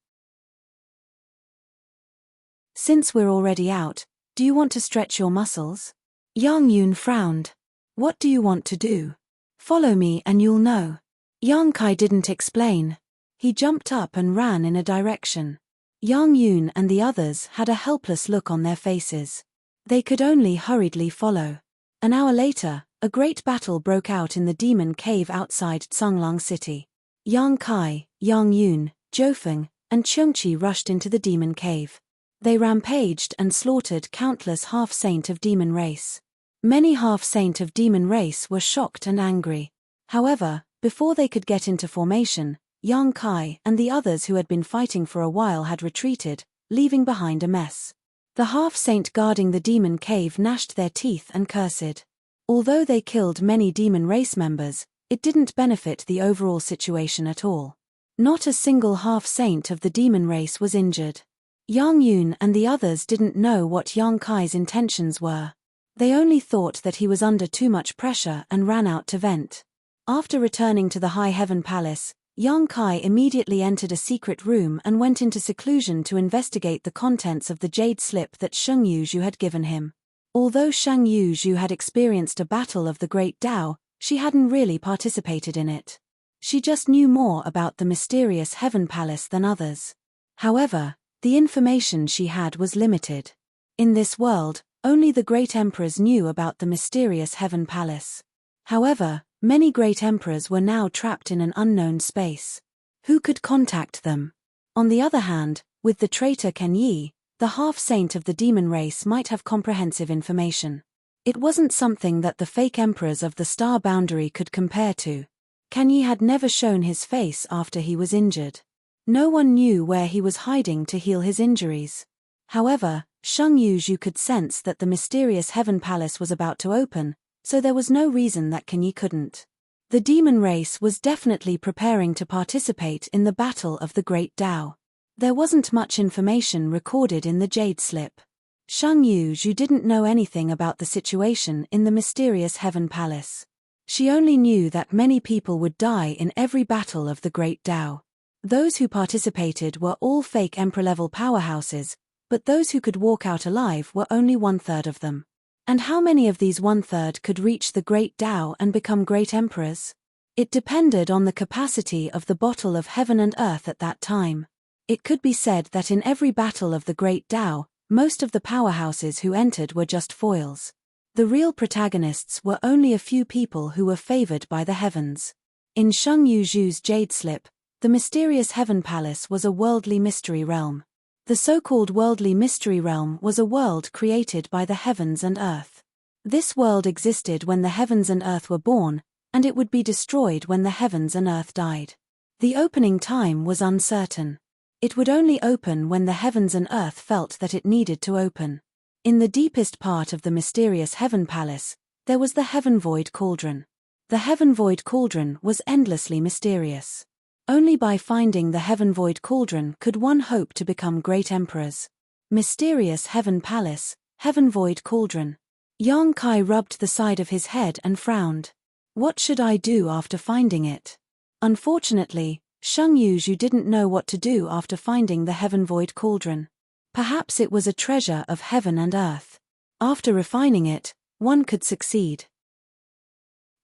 Since we're already out, do you want to stretch your muscles? Yang Yun frowned. What do you want to do? Follow me and you'll know. Yang Kai didn't explain. He jumped up and ran in a direction. Yang Yun and the others had a helpless look on their faces. They could only hurriedly follow. An hour later, a great battle broke out in the demon cave outside Tsanglang City. Yang Kai, Yang Yun, Zhou and Qiongqi rushed into the demon cave. They rampaged and slaughtered countless half-saint of demon race. Many half-saint of demon race were shocked and angry. However, before they could get into formation, Yang Kai and the others who had been fighting for a while had retreated, leaving behind a mess. The half-saint guarding the demon cave gnashed their teeth and cursed. Although they killed many demon race members, it didn't benefit the overall situation at all. Not a single half-saint of the demon race was injured. Yang Yun and the others didn't know what Yang Kai's intentions were. They only thought that he was under too much pressure and ran out to vent. After returning to the High Heaven Palace, Yang Kai immediately entered a secret room and went into seclusion to investigate the contents of the jade slip that Sheng Yuzhu had given him. Although Sheng Yuzhu had experienced a battle of the Great Tao, she hadn't really participated in it. She just knew more about the mysterious Heaven Palace than others. However, the information she had was limited. In this world, only the great emperors knew about the mysterious Heaven Palace. However, many great emperors were now trapped in an unknown space. Who could contact them? On the other hand, with the traitor Ken Yi, the half-saint of the demon race might have comprehensive information. It wasn't something that the fake emperors of the star boundary could compare to. Ken Yi had never shown his face after he was injured. No one knew where he was hiding to heal his injuries. However, Sheng Yuzhu could sense that the mysterious Heaven Palace was about to open, so there was no reason that Ken Yi couldn't. The demon race was definitely preparing to participate in the Battle of the Great Tao. There wasn't much information recorded in the Jade Slip. Shang Yuzhu didn't know anything about the situation in the mysterious Heaven Palace. She only knew that many people would die in every battle of the Great Tao. Those who participated were all fake emperor-level powerhouses, but those who could walk out alive were only 1/3 of them. And how many of these 1/3 could reach the Great Tao and become great emperors? It depended on the capacity of the bottle of heaven and earth at that time. It could be said that in every battle of the Great Tao, most of the powerhouses who entered were just foils. The real protagonists were only a few people who were favored by the heavens. In Shang Yuzhu's Jade Slip, the mysterious Heaven Palace was a worldly mystery realm. The so-called worldly mystery realm was a world created by the heavens and earth. This world existed when the heavens and earth were born, and it would be destroyed when the heavens and earth died. The opening time was uncertain. It would only open when the heavens and earth felt that it needed to open. In the deepest part of the mysterious Heaven Palace, there was the Heaven Void Cauldron. The Heaven Void Cauldron was endlessly mysterious. Only by finding the Heaven Void Cauldron could one hope to become great emperors. Mysterious Heaven Palace, Heaven Void Cauldron. Yang Kai rubbed the side of his head and frowned. What should I do after finding it? Unfortunately, Shang Yuzhu didn't know what to do after finding the Heaven Void Cauldron. Perhaps it was a treasure of heaven and earth. After refining it, one could succeed.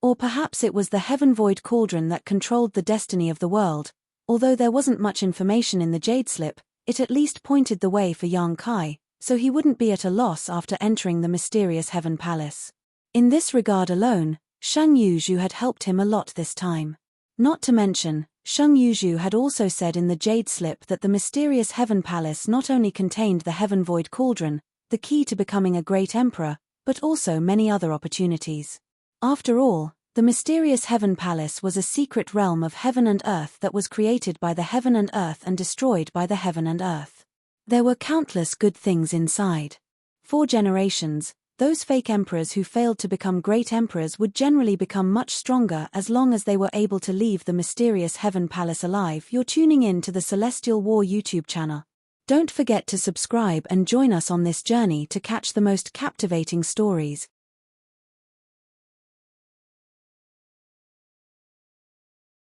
Or perhaps it was the Heaven Void Cauldron that controlled the destiny of the world. Although there wasn't much information in the Jade Slip, it at least pointed the way for Yang Kai, so he wouldn't be at a loss after entering the mysterious Heaven Palace. In this regard alone, Shang Yuzhu had helped him a lot this time. Not to mention, Shang Yuzhu had also said in the Jade Slip that the mysterious Heaven Palace not only contained the Heaven Void Cauldron, the key to becoming a great emperor, but also many other opportunities. After all, the mysterious Heaven Palace was a secret realm of heaven and earth that was created by the heaven and earth and destroyed by the heaven and earth. There were countless good things inside. For generations, those fake emperors who failed to become great emperors would generally become much stronger as long as they were able to leave the mysterious Heaven Palace alive. You're tuning in to the Celestial War YouTube channel. Don't forget to subscribe and join us on this journey to catch the most captivating stories,